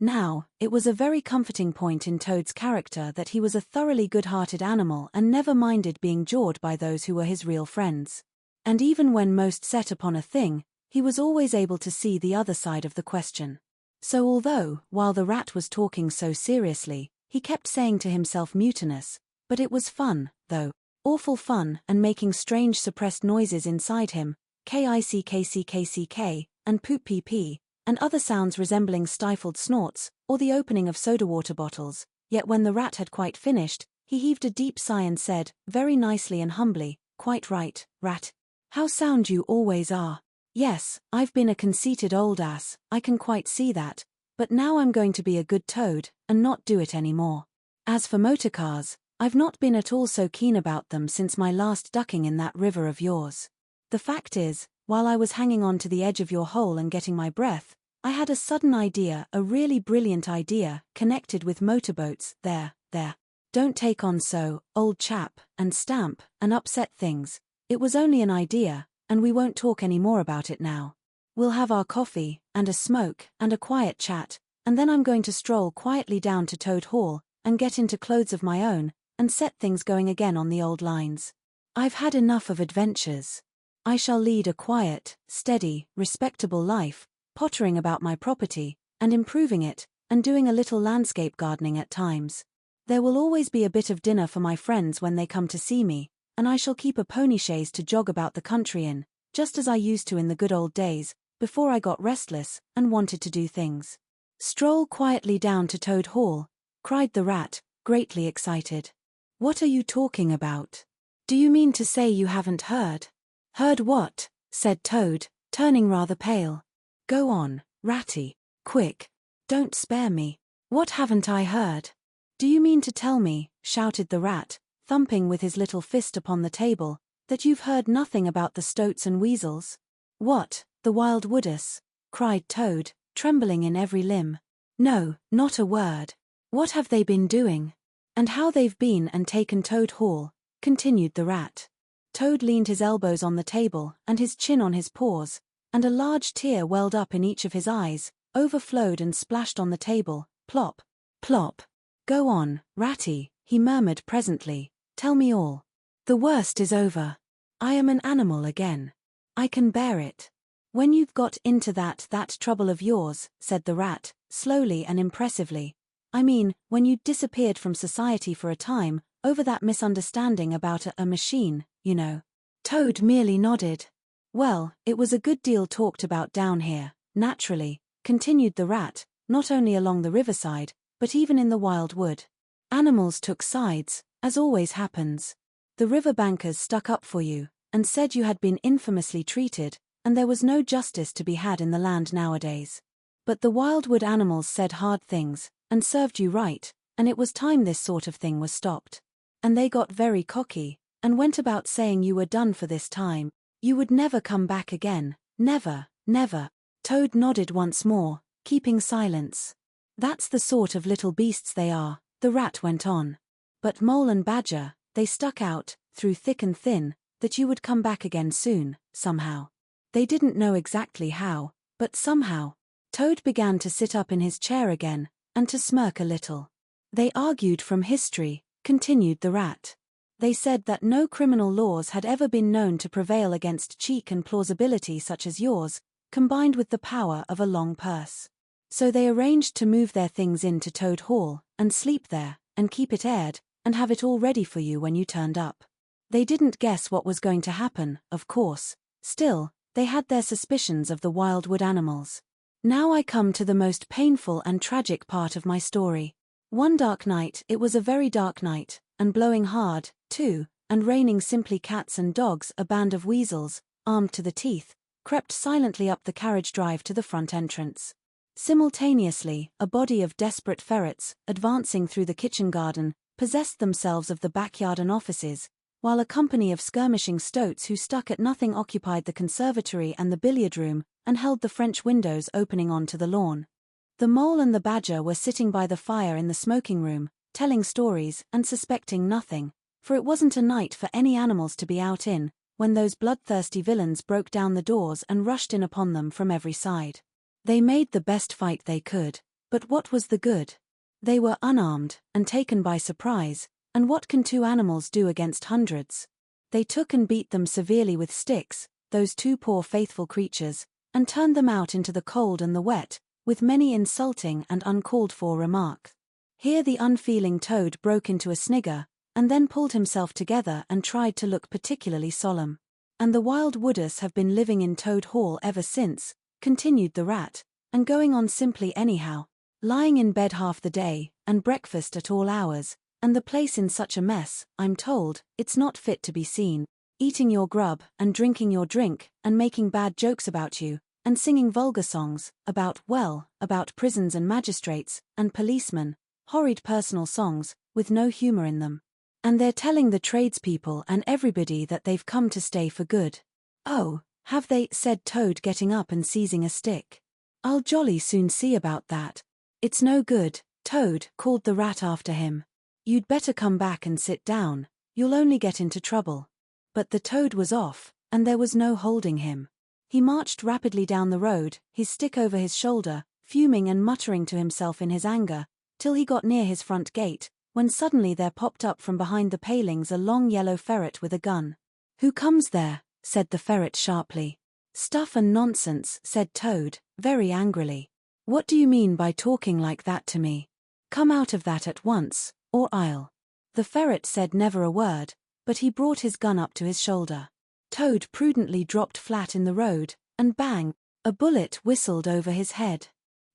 Now, it was a very comforting point in Toad's character that he was a thoroughly good-hearted animal and never minded being jawed by those who were his real friends. And even when most set upon a thing, he was always able to see the other side of the question. So although, while the rat was talking so seriously, he kept saying to himself mutinous, but it was fun, though, awful fun, and making strange suppressed noises inside him, kickck, and poop pee, and other sounds resembling stifled snorts, or the opening of soda-water bottles, yet when the rat had quite finished, he heaved a deep sigh and said, very nicely and humbly, "Quite right, rat. How sound you always are. Yes, I've been a conceited old ass, I can quite see that, but now I'm going to be a good toad, and not do it any more. As for motor cars, I've not been at all so keen about them since my last ducking in that river of yours. The fact is, while I was hanging on to the edge of your hole and getting my breath, I had a sudden idea, a really brilliant idea, connected with motorboats. There. Don't take on so, old chap, and stamp, and upset things. It was only an idea, and we won't talk any more about it now. We'll have our coffee, and a smoke, and a quiet chat, and then I'm going to stroll quietly down to Toad Hall, and get into clothes of my own, and set things going again on the old lines. I've had enough of adventures. I shall lead a quiet, steady, respectable life, pottering about my property, and improving it, and doing a little landscape gardening at times. There will always be a bit of dinner for my friends when they come to see me, and I shall keep a pony chaise to jog about the country in, just as I used to in the good old days, before I got restless and wanted to do things. Stroll quietly down to Toad Hall, cried the rat, greatly excited. What are you talking about? Do you mean to say you haven't heard? Heard what? Said Toad, turning rather pale. Go on, Ratty, quick. Don't spare me. What haven't I heard? Do you mean to tell me, shouted the rat, thumping with his little fist upon the table, that you've heard nothing about the stoats and weasels? What, the wild woodus? Cried Toad, trembling in every limb. No, not a word. What have they been doing? And how they've been and taken Toad Hall, continued the rat. Toad leaned his elbows on the table and his chin on his paws, and a large tear welled up in each of his eyes, overflowed and splashed on the table, plop, plop. Go on, Ratty, he murmured presently, tell me all. The worst is over. I am an animal again. I can bear it. When you've got into that trouble of yours, said the rat, slowly and impressively, I mean, when you disappeared from society for a time, over that misunderstanding about a machine, you know. Toad merely nodded. Well, it was a good deal talked about down here, naturally, continued the rat, not only along the riverside, but even in the wild wood. Animals took sides, as always happens. The riverbankers stuck up for you, and said you had been infamously treated, and there was no justice to be had in the land nowadays. But the wildwood animals said hard things, and served you right, and it was time this sort of thing was stopped. And they got very cocky, and went about saying you were done for this time, you would never come back again, never, never. Toad nodded once more, keeping silence. That's the sort of little beasts they are, the rat went on. But Mole and Badger, they stuck out, through thick and thin, that you would come back again soon, somehow. They didn't know exactly how, but somehow. Toad began to sit up in his chair again, and to smirk a little. They argued from history, continued the rat. They said that no criminal laws had ever been known to prevail against cheek and plausibility such as yours, combined with the power of a long purse. So they arranged to move their things into Toad Hall, and sleep there, and keep it aired, and have it all ready for you when you turned up. They didn't guess what was going to happen, of course. Still, they had their suspicions of the wildwood animals. Now I come to the most painful and tragic part of my story. One dark night, it was a very dark night, and blowing hard, too, and raining simply cats and dogs, a band of weasels, armed to the teeth, crept silently up the carriage drive to the front entrance. Simultaneously, a body of desperate ferrets, advancing through the kitchen garden, possessed themselves of the backyard and offices, while a company of skirmishing stoats who stuck at nothing occupied the conservatory and the billiard room, and held the French windows opening onto the lawn. The Mole and the Badger were sitting by the fire in the smoking room, telling stories and suspecting nothing, for it wasn't a night for any animals to be out in, when those bloodthirsty villains broke down the doors and rushed in upon them from every side. They made the best fight they could, but what was the good? They were unarmed, and taken by surprise, and what can two animals do against hundreds? They took and beat them severely with sticks, those two poor faithful creatures, and turned them out into the cold and the wet, with many insulting and uncalled-for remarks. Here the unfeeling Toad broke into a snigger, and then pulled himself together and tried to look particularly solemn. And the wild woodus have been living in Toad Hall ever since, continued the rat, and going on simply anyhow, lying in bed half the day, and breakfast at all hours, and the place in such a mess, I'm told, it's not fit to be seen, eating your grub, and drinking your drink, and making bad jokes about you, and singing vulgar songs, about prisons and magistrates, and policemen, horrid personal songs, with no humor in them. And they're telling the tradespeople and everybody that they've come to stay for good. Oh, have they, said Toad, getting up and seizing a stick. I'll jolly soon see about that. It's no good, Toad, called the rat after him. You'd better come back and sit down, you'll only get into trouble. But the Toad was off, and there was no holding him. He marched rapidly down the road, his stick over his shoulder, fuming and muttering to himself in his anger, till he got near his front gate, when suddenly there popped up from behind the palings a long yellow ferret with a gun. Who comes there? Said the ferret sharply. Stuff and nonsense, said Toad, very angrily. What do you mean by talking like that to me? Come out of that at once, or I'll. The ferret said never a word, but he brought his gun up to his shoulder. Toad prudently dropped flat in the road, and bang! A bullet whistled over his head.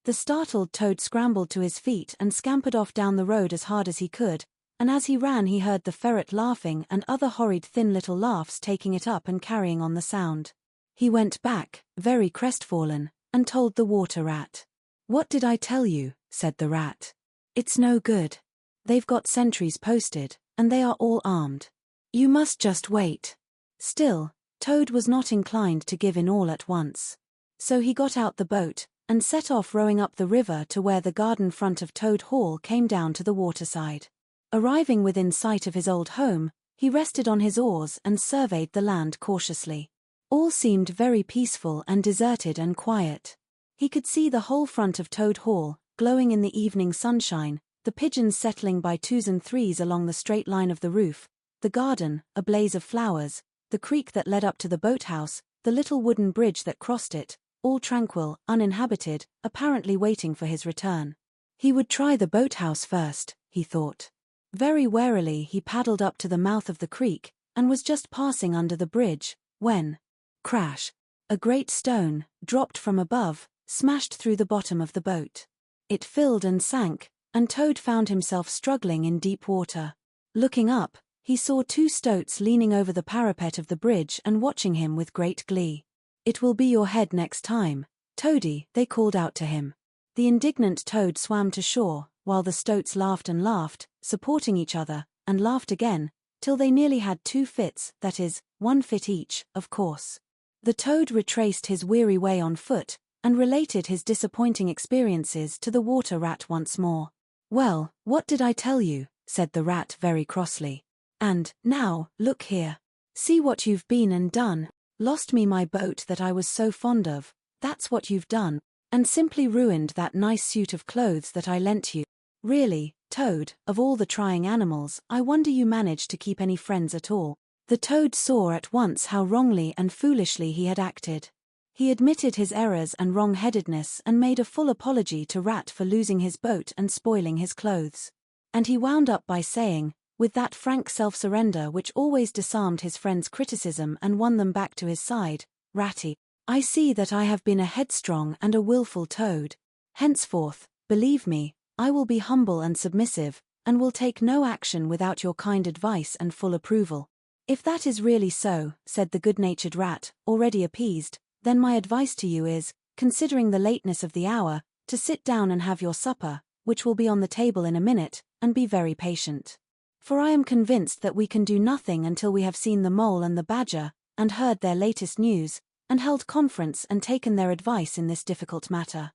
The startled Toad scrambled to his feet and scampered off down the road as hard as he could, and as he ran he heard the ferret laughing and other horrid thin little laughs taking it up and carrying on the sound. He went back, very crestfallen, and told the water rat. "What did I tell you?" said the rat. "It's no good. They've got sentries posted, and they are all armed. You must just wait." Still, Toad was not inclined to give in all at once. So he got out the boat, and set off rowing up the river to where the garden front of Toad Hall came down to the waterside. Arriving within sight of his old home, he rested on his oars and surveyed the land cautiously. All seemed very peaceful and deserted and quiet. He could see the whole front of Toad Hall, glowing in the evening sunshine, the pigeons settling by twos and threes along the straight line of the roof, the garden, a blaze of flowers, the creek that led up to the boathouse, the little wooden bridge that crossed it, all tranquil, uninhabited, apparently waiting for his return. He would try the boathouse first, he thought. Very warily he paddled up to the mouth of the creek, and was just passing under the bridge, when, crash! A great stone, dropped from above, smashed through the bottom of the boat. It filled and sank, and Toad found himself struggling in deep water. Looking up, he saw two stoats leaning over the parapet of the bridge and watching him with great glee. "It will be your head next time, Toady," they called out to him. The indignant Toad swam to shore, while the stoats laughed and laughed, supporting each other, and laughed again, till they nearly had 2 fits, that is, 1 fit each, of course. The Toad retraced his weary way on foot, and related his disappointing experiences to the water rat once more. "Well, what did I tell you?" said the rat very crossly. "And, now, look here. See what you've been and done. Lost me my boat that I was so fond of, that's what you've done, and simply ruined that nice suit of clothes that I lent you. Really, Toad, of all the trying animals, I wonder you managed to keep any friends at all." The Toad saw at once how wrongly and foolishly he had acted. He admitted his errors and wrong-headedness and made a full apology to Rat for losing his boat and spoiling his clothes. And he wound up by saying, with that frank self-surrender which always disarmed his friends' criticism and won them back to his side, "Ratty, I see that I have been a headstrong and a willful Toad. Henceforth, believe me, I will be humble and submissive, and will take no action without your kind advice and full approval." "If that is really so," said the good-natured Rat, already appeased, "then my advice to you is, considering the lateness of the hour, to sit down and have your supper, which will be on the table in a minute, and be very patient. For I am convinced that we can do nothing until we have seen the Mole and the Badger, and heard their latest news, and held conference and taken their advice in this difficult matter."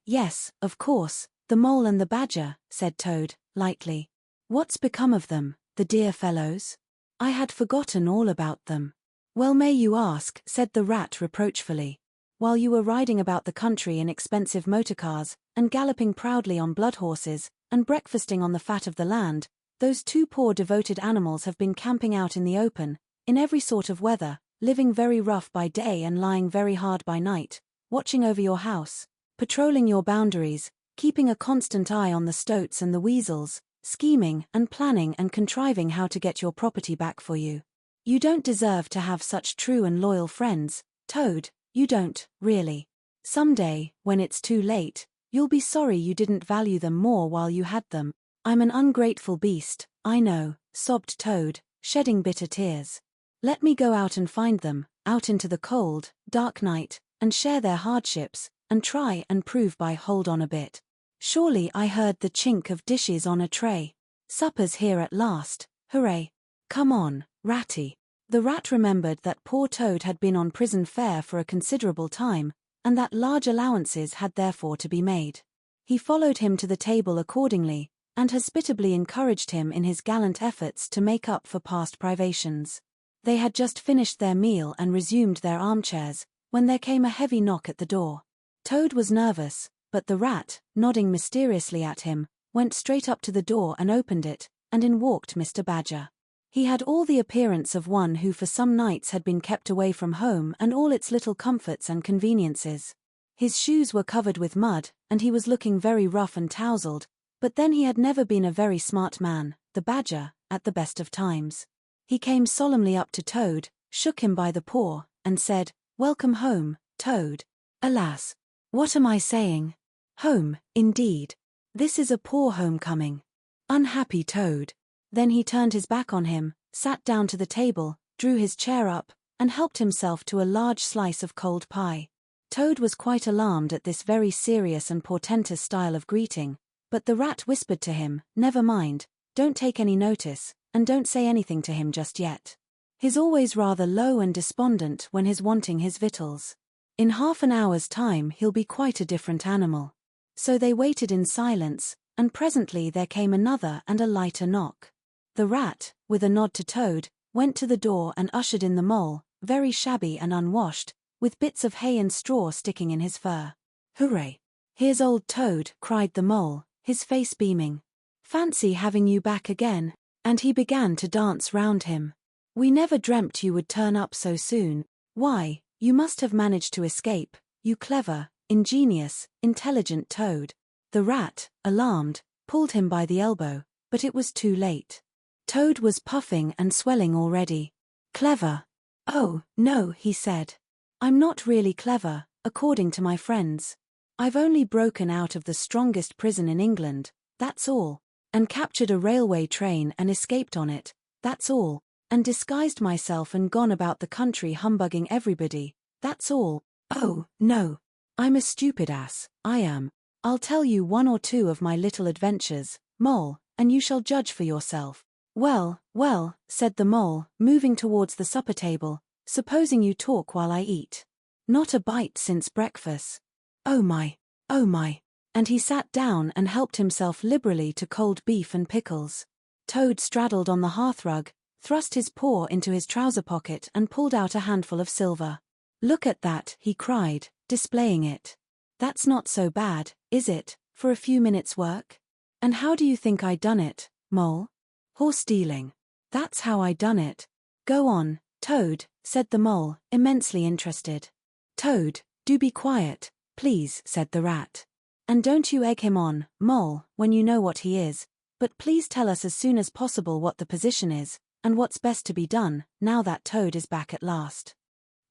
Yes, of course, the Mole and the Badger," said Toad, lightly. "What's become of them, the dear fellows? I had forgotten all about them." "Well, may you ask," said the Rat reproachfully. "While you were riding about the country in expensive motor cars, and galloping proudly on blood horses, and breakfasting on the fat of the land, those 2 poor devoted animals have been camping out in the open, in every sort of weather, living very rough by day and lying very hard by night, watching over your house, patrolling your boundaries, keeping a constant eye on the stoats and the weasels, scheming and planning and contriving how to get your property back for you. You don't deserve to have such true and loyal friends, Toad, you don't, really. Some day, when it's too late, you'll be sorry you didn't value them more while you had them." "I'm an ungrateful beast, I know," sobbed Toad, shedding bitter tears. "Let me go out and find them, out into the cold, dark night, and share their hardships, and try and prove by hold on a bit. Surely I heard the chink of dishes on a tray. Supper's here at last, hooray. Come on, Ratty." The Rat remembered that poor Toad had been on prison fare for a considerable time, and that large allowances had therefore to be made. He followed him to the table accordingly, and hospitably encouraged him in his gallant efforts to make up for past privations. They had just finished their meal and resumed their armchairs, when there came a heavy knock at the door. Toad was nervous, but the Rat, nodding mysteriously at him, went straight up to the door and opened it, and in walked Mr. Badger. He had all the appearance of one who for some nights had been kept away from home and all its little comforts and conveniences. His shoes were covered with mud, and he was looking very rough and tousled, but then he had never been a very smart man, the Badger, at the best of times. He came solemnly up to Toad, shook him by the paw, and said, "Welcome home, Toad." "Alas! What am I saying? Home, indeed. This is a poor homecoming. Unhappy Toad." Then he turned his back on him, sat down to the table, drew his chair up, and helped himself to a large slice of cold pie. Toad was quite alarmed at this very serious and portentous style of greeting, but the rat whispered to him, "Never mind, don't take any notice, and don't say anything to him just yet. He's always rather low and despondent when he's wanting his victuals. In half an hour's time he'll be quite a different animal." So they waited in silence, and presently there came another and a lighter knock. The rat, with a nod to Toad, went to the door and ushered in the mole, very shabby and unwashed, with bits of hay and straw sticking in his fur. "Hooray! Here's old Toad," cried the mole, his face beaming. "Fancy having you back again," and he began to dance round him. "We never dreamt you would turn up so soon. Why, you must have managed to escape, you clever, ingenious, intelligent Toad." The rat, alarmed, pulled him by the elbow, but it was too late. Toad was puffing and swelling already. "Clever? Oh, no," he said. "I'm not really clever, according to my friends. I've only broken out of the strongest prison in England, that's all, and captured a railway train and escaped on it, that's all, and disguised myself and gone about the country humbugging everybody, that's all. Oh, no. I'm a stupid ass, I am. I'll tell you one or two of my little adventures, Mole, and you shall judge for yourself." "Well, well," said the mole, moving towards the supper table, "supposing you talk while I eat. Not a bite since breakfast. Oh my, oh my." And he sat down and helped himself liberally to cold beef and pickles. Toad straddled on the hearthrug, thrust his paw into his trouser pocket and pulled out a handful of silver. "Look at that," he cried, displaying it. "That's not so bad, is it, for a few minutes' work? And how do you think I done it, Mole? Horse dealing. That's how I done it." "Go on, Toad," said the mole, immensely interested. "Toad, do be quiet, please," said the rat. "And don't you egg him on, Mole, when you know what he is, but please tell us as soon as possible what the position is, and what's best to be done, now that Toad is back at last."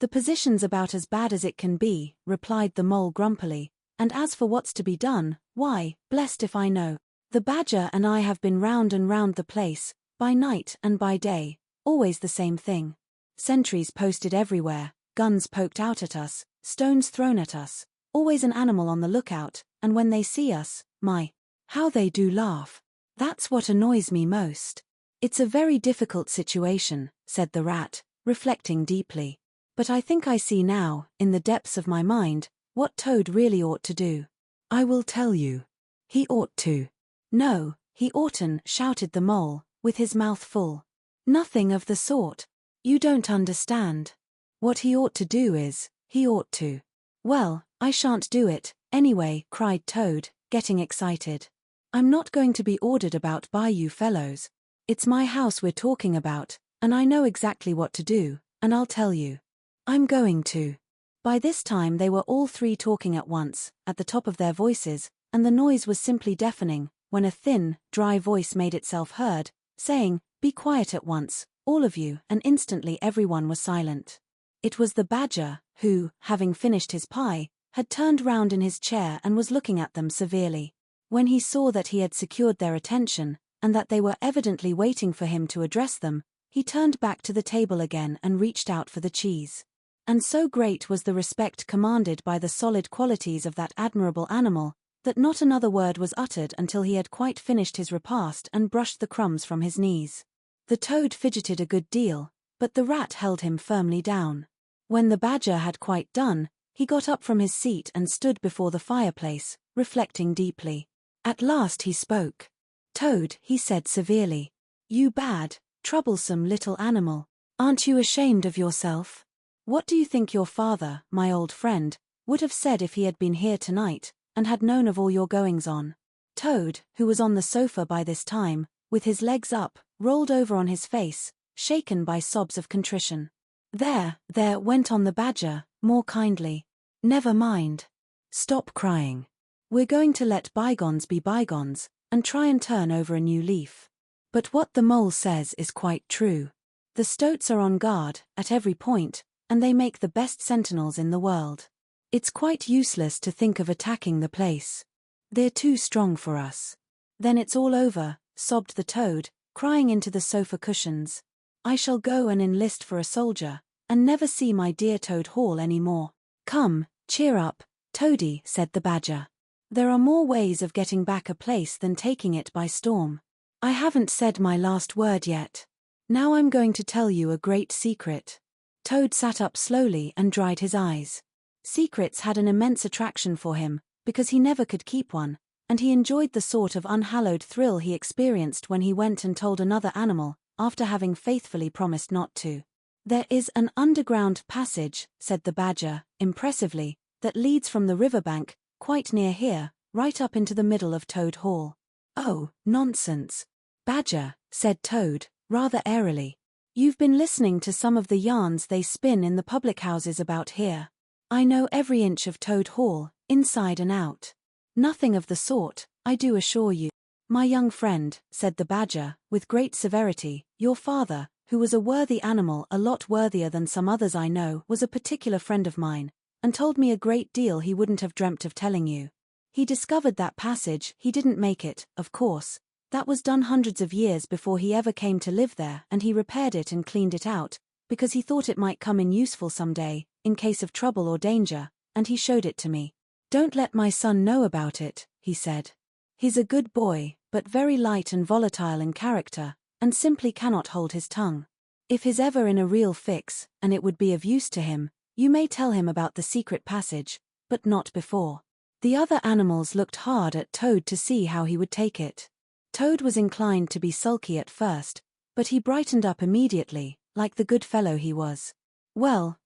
"The position's about as bad as it can be," replied the mole grumpily, "and as for what's to be done, why, blessed if I know. The badger and I have been round and round the place, by night and by day, always the same thing. Sentries posted everywhere, guns poked out at us, stones thrown at us, always an animal on the lookout, and when they see us, my, how they do laugh. That's what annoys me most. It's a very difficult situation," said the rat, reflecting deeply. "But I think I see now, in the depths of my mind, what Toad really ought to do. I will tell you. He ought to." "No, he oughtn't," shouted the mole, with his mouth full. "Nothing of the sort. You don't understand. What he ought to do is, he ought to—" "Well, I shan't do it, anyway," cried Toad, getting excited. "I'm not going to be ordered about by you fellows. It's my house we're talking about, and I know exactly what to do, and I'll tell you. I'm going to—" By this time they were all three talking at once, at the top of their voices, and the noise was simply deafening, when a thin, dry voice made itself heard, saying, "Be quiet at once, all of you," and instantly everyone was silent. It was the badger, who, having finished his pie, had turned round in his chair and was looking at them severely. When he saw that he had secured their attention, and that they were evidently waiting for him to address them, he turned back to the table again and reached out for the cheese. And so great was the respect commanded by the solid qualities of that admirable animal, that not another word was uttered until he had quite finished his repast and brushed the crumbs from his knees. The Toad fidgeted a good deal, but the rat held him firmly down. When the badger had quite done, he got up from his seat and stood before the fireplace, reflecting deeply. At last he spoke. "Toad," he said severely, "you bad, troublesome little animal, aren't you ashamed of yourself? What do you think your father, my old friend, would have said if he had been here tonight, and had known of all your goings-on?" Toad, who was on the sofa by this time, with his legs up, rolled over on his face, shaken by sobs of contrition. There, went on the badger, more kindly. "Never mind. Stop crying. We're going to let bygones be bygones, and try and turn over a new leaf. But what the mole says is quite true. The stoats are on guard, at every point, and they make the best sentinels in the world. It's quite useless to think of attacking the place. They're too strong for us. Then it's all over, sobbed the toad, crying into the sofa cushions. I shall go and enlist for a soldier, and never see my dear Toad Hall any more. Come, cheer up, Toady, said the badger. There are more ways of getting back a place than taking it by storm. I haven't said my last word yet. Now I'm going to tell you a great secret. Toad sat up slowly and dried his eyes. Secrets had an immense attraction for him, because he never could keep one, and he enjoyed the sort of unhallowed thrill he experienced when he went and told another animal, after having faithfully promised not to. There is an underground passage, said the badger, impressively, that leads from the riverbank, quite near here, right up into the middle of Toad Hall. Oh, nonsense. Badger, said Toad, rather airily. You've been listening to some of the yarns they spin in the public houses about here. I know every inch of Toad Hall, inside and out. Nothing of the sort, I do assure you. My young friend, said the badger, with great severity, your father, who was a worthy animal, a lot worthier than some others I know, was a particular friend of mine, and told me a great deal he wouldn't have dreamt of telling you. He discovered that passage. He didn't make it, of course. That was done hundreds of years before he ever came to live there, and he repaired it and cleaned it out, because he thought it might come in useful some day, in case of trouble or danger, and he showed it to me. Don't let my son know about it, he said. He's a good boy, but very light and volatile in character, and simply cannot hold his tongue. If he's ever in a real fix, and it would be of use to him, you may tell him about the secret passage, but not before. The other animals looked hard at Toad to see how he would take it. Toad was inclined to be sulky at first, but he brightened up immediately, like the good fellow he was. Well,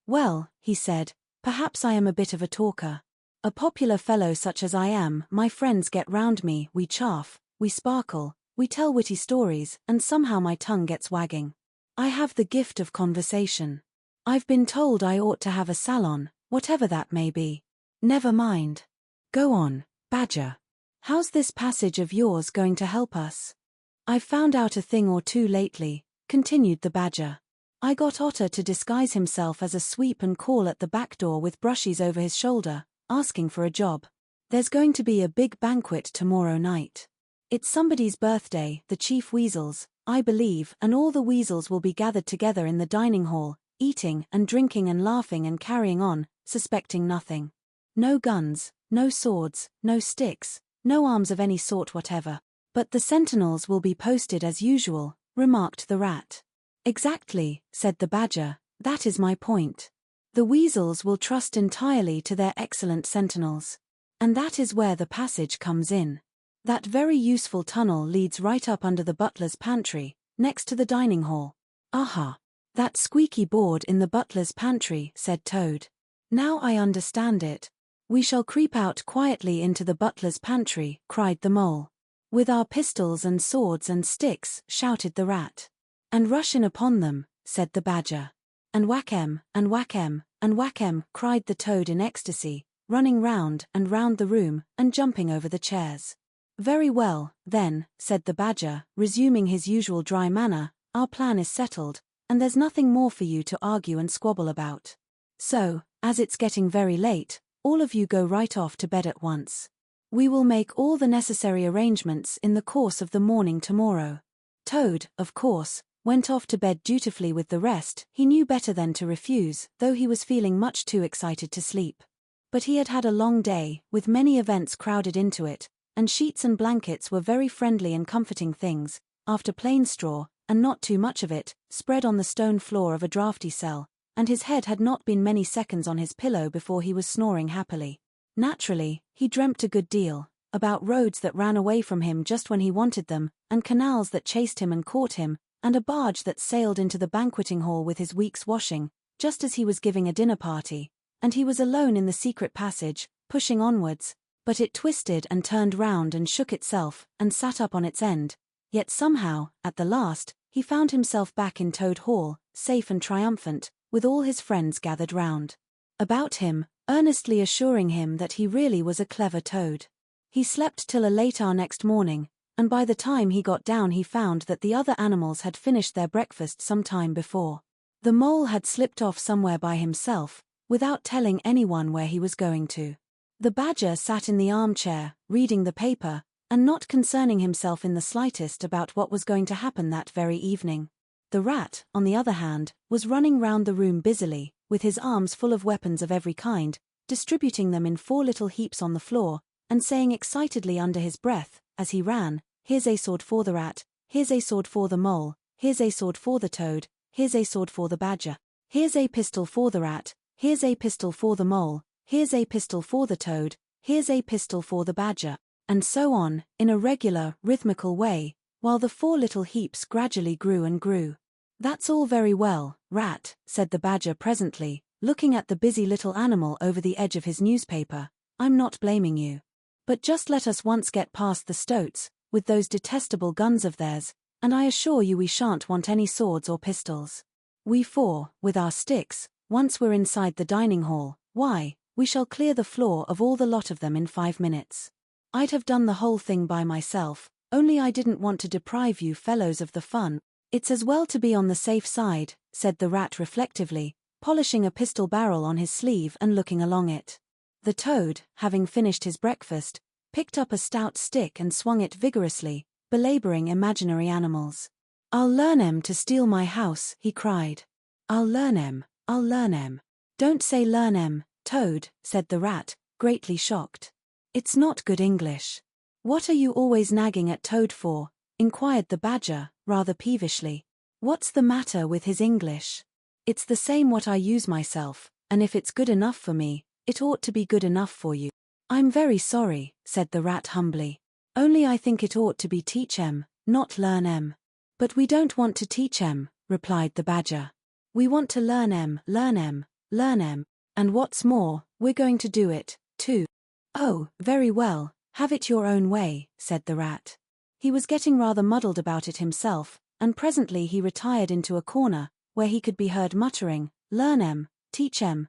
he said, perhaps I am a bit of a talker. A popular fellow such as I am, my friends get round me, we chaff, we sparkle, we tell witty stories, and somehow my tongue gets wagging. I have the gift of conversation. I've been told I ought to have a salon, whatever that may be. Never mind. Go on, Badger. How's this passage of yours going to help us? I've found out a thing or two lately, continued the badger. I got Otter to disguise himself as a sweep and call at the back door with brushes over his shoulder, asking for a job. There's going to be a big banquet tomorrow night. It's somebody's birthday, the chief weasel's, I believe, and all the weasels will be gathered together in the dining hall, eating and drinking and laughing and carrying on, suspecting nothing. No guns, no swords, no sticks, no arms of any sort whatever. But the sentinels will be posted as usual, remarked the rat. Exactly, said the badger, that is my point. The weasels will trust entirely to their excellent sentinels. And that is where the passage comes in. That very useful tunnel leads right up under the butler's pantry, next to the dining hall. Aha! That squeaky board in the butler's pantry, said Toad. Now I understand it. We shall creep out quietly into the butler's pantry, cried the mole. With our pistols and swords and sticks, shouted the rat. And rush in upon them, said the badger. And whack 'em, and whack 'em, and whack 'em, cried the toad in ecstasy, running round and round the room, and jumping over the chairs. Very well, then, said the badger, resuming his usual dry manner, our plan is settled, and there's nothing more for you to argue and squabble about. So, as it's getting very late, all of you go right off to bed at once. We will make all the necessary arrangements in the course of the morning tomorrow. Toad, of course, went off to bed dutifully with the rest. He knew better than to refuse, though he was feeling much too excited to sleep. But he had had a long day, with many events crowded into it, and sheets and blankets were very friendly and comforting things, after plain straw, and not too much of it, spread on the stone floor of a draughty cell, and his head had not been many seconds on his pillow before he was snoring happily. Naturally, he dreamt a good deal, about roads that ran away from him just when he wanted them, and canals that chased him and caught him, and a barge that sailed into the banqueting hall with his week's washing, just as he was giving a dinner party, and he was alone in the secret passage, pushing onwards, but it twisted and turned round and shook itself, and sat up on its end, yet somehow, at the last, he found himself back in Toad Hall, safe and triumphant, with all his friends gathered round about him, earnestly assuring him that he really was a clever toad. He slept till a late hour next morning, and by the time he got down he found that the other animals had finished their breakfast some time before. The mole had slipped off somewhere by himself, without telling anyone where he was going to. The badger sat in the armchair, reading the paper, and not concerning himself in the slightest about what was going to happen that very evening. The rat, on the other hand, was running round the room busily, with his arms full of weapons of every kind, distributing them in 4 little heaps on the floor, and saying excitedly under his breath, as he ran, "Here's a sword for the rat, here's a sword for the mole, here's a sword for the toad, here's a sword for the badger, here's a pistol for the rat, here's a pistol for the mole, here's a pistol for the toad, here's a pistol for the badger," and so on, in a regular, rhythmical way, while the 4 little heaps gradually grew and grew. "That's all very well, rat," said the badger presently, looking at the busy little animal over the edge of his newspaper. "I'm not blaming you. But just let us once get past the stoats, with those detestable guns of theirs, and I assure you we shan't want any swords or pistols. We 4, with our sticks, once we're inside the dining hall, why, we shall clear the floor of all the lot of them in 5 minutes. I'd have done the whole thing by myself, only I didn't want to deprive you fellows of the fun. It's as well to be on the safe side," said the rat reflectively, polishing a pistol barrel on his sleeve and looking along it. The toad, having finished his breakfast, picked up a stout stick and swung it vigorously, belaboring imaginary animals. "I'll learn 'em to steal my house," he cried. "I'll learn 'em, I'll learn 'em." "Don't say learn 'em, toad," said the rat, greatly shocked. "It's not good English." "What are you always nagging at Toad for?" inquired the badger, rather peevishly. "What's the matter with his English? It's the same what I use myself, and if it's good enough for me, it ought to be good enough for you." "I'm very sorry," said the rat humbly. "Only I think it ought to be teach 'em, not learn 'em." "But we don't want to teach 'em," replied the badger. "We want to learn 'em, learn 'em, learn 'em, and what's more, we're going to do it, too." "Oh, very well, have it your own way," said the rat. He was getting rather muddled about it himself, and presently he retired into a corner, where he could be heard muttering, "Learn 'em, teach 'em,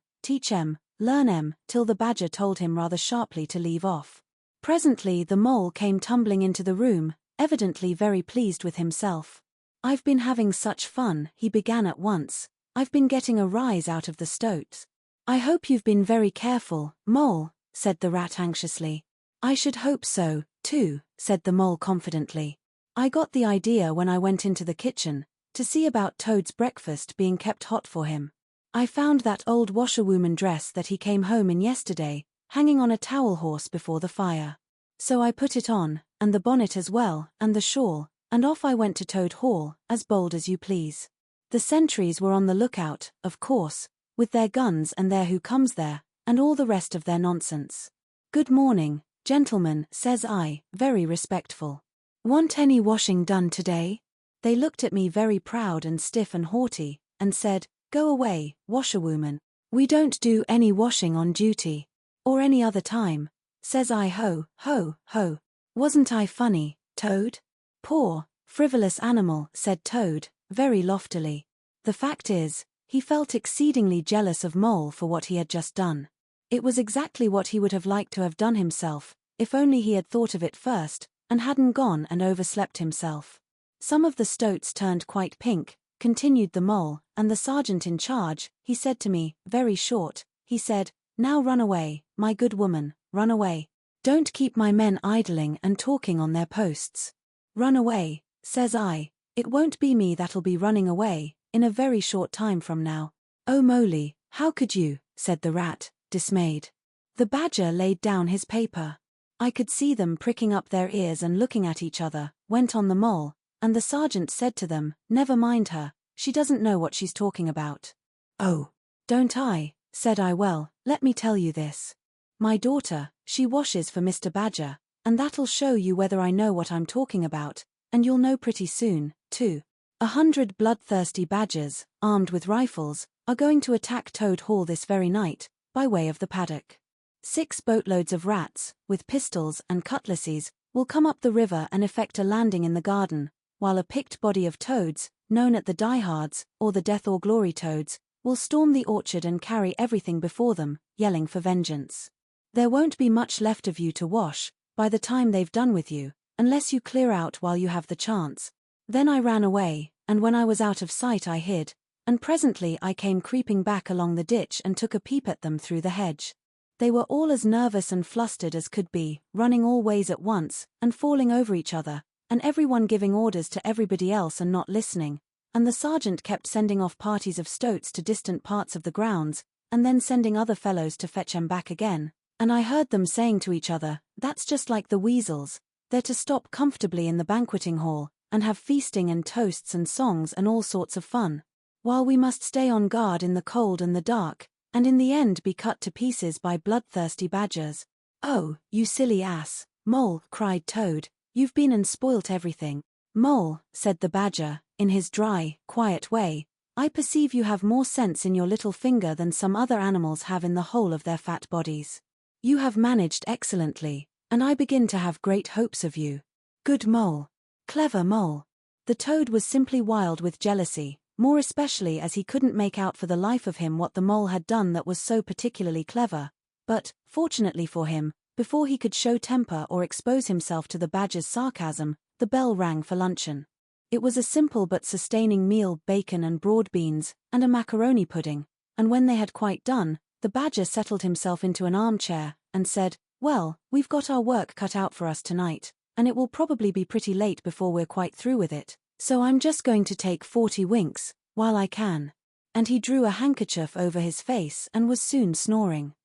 learn 'em," till the badger told him rather sharply to leave off. Presently the mole came tumbling into the room, evidently very pleased with himself. "I've been having such fun," he began at once. "I've been getting a rise out of the stoats." "I hope you've been very careful, mole," said the rat anxiously. "I should hope so, too," said the mole confidently. "I got the idea when I went into the kitchen, to see about Toad's breakfast being kept hot for him. I found that old washerwoman dress that he came home in yesterday, hanging on a towel horse before the fire. So I put it on, and the bonnet as well, and the shawl, and off I went to Toad Hall, as bold as you please. The sentries were on the lookout, of course, with their guns and their who comes there, and all the rest of their nonsense. 'Good morning, gentlemen,' says I, very respectful. 'Want any washing done today?' They looked at me very proud and stiff and haughty, and said, 'Go away, washerwoman. We don't do any washing on duty. Or any other time.' Says I, ho, ho, ho. Wasn't I funny, Toad?" "Poor, frivolous animal," said Toad, very loftily. The fact is, he felt exceedingly jealous of Mole for what he had just done. It was exactly what he would have liked to have done himself, if only he had thought of it first, and hadn't gone and overslept himself. "Some of the stoats turned quite pink," continued the Mole, "and the sergeant in charge, he said to me, very short, he said, 'Now run away, my good woman, run away. Don't keep my men idling and talking on their posts.' 'Run away,' says I, 'it won't be me that'll be running away, in a very short time from now.' 'Oh moly, how could you?' said the rat, dismayed. The badger laid down his paper. "I could see them pricking up their ears and looking at each other," went on the Mole, "and the sergeant said to them, 'Never mind her, she doesn't know what she's talking about.'" "Oh, don't I?" said I. "Well, let me tell you this. My daughter, she washes for Mr. Badger, and that'll show you whether I know what I'm talking about, and you'll know pretty soon, too. 100 bloodthirsty badgers, armed with rifles, are going to attack Toad Hall this very night, by way of the paddock. 6 boatloads of rats, with pistols and cutlasses, will come up the river and effect a landing in the garden, while a picked body of toads, known at the diehards, or the death or glory toads, will storm the orchard and carry everything before them, yelling for vengeance. There won't be much left of you to wash, by the time they've done with you, unless you clear out while you have the chance." Then I ran away, and when I was out of sight I hid, and presently I came creeping back along the ditch and took a peep at them through the hedge. They were all as nervous and flustered as could be, running all ways at once, and falling over each other, and everyone giving orders to everybody else and not listening, and the sergeant kept sending off parties of stoats to distant parts of the grounds, and then sending other fellows to fetch 'em back again, and I heard them saying to each other, "That's just like the weasels, they're to stop comfortably in the banqueting hall, and have feasting and toasts and songs and all sorts of fun, while we must stay on guard in the cold and the dark, and in the end be cut to pieces by bloodthirsty badgers." "Oh, you silly ass, Mole," cried Toad, "you've been and spoilt everything." "Mole," said the badger, in his dry, quiet way, "I perceive you have more sense in your little finger than some other animals have in the whole of their fat bodies. You have managed excellently, and I begin to have great hopes of you. Good Mole. Clever Mole." The Toad was simply wild with jealousy, more especially as he couldn't make out for the life of him what the Mole had done that was so particularly clever, but, fortunately for him, before he could show temper or expose himself to the badger's sarcasm, the bell rang for luncheon. It was a simple but sustaining meal, bacon and broad beans, and a macaroni pudding, and when they had quite done, the badger settled himself into an armchair, and said, "Well, we've got our work cut out for us tonight, and it will probably be pretty late before we're quite through with it, so I'm just going to take 40 winks, while I can." And he drew a handkerchief over his face and was soon snoring.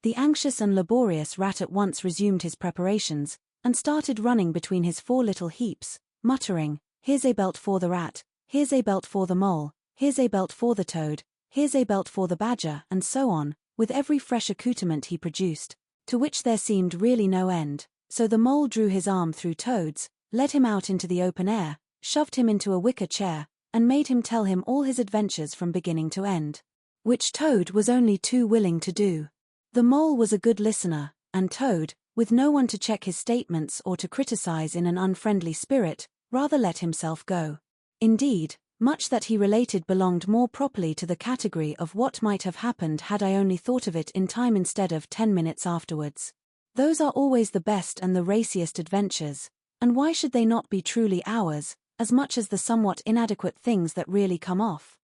The anxious and laborious rat at once resumed his preparations, and started running between his 4 little heaps, muttering, "Here's a belt for the rat, here's a belt for the mole, here's a belt for the toad, here's a belt for the badger," and so on, with every fresh accoutrement he produced, to which there seemed really no end. So the mole drew his arm through Toad's, led him out into the open air, shoved him into a wicker chair, and made him tell him all his adventures from beginning to end, which Toad was only too willing to do. The mole was a good listener, and Toad, with no one to check his statements or to criticize in an unfriendly spirit, rather let himself go. Indeed, much that he related belonged more properly to the category of what might have happened had I only thought of it in time instead of 10 minutes afterwards. Those are always the best and the raciest adventures, and why should they not be truly ours, as much as the somewhat inadequate things that really come off?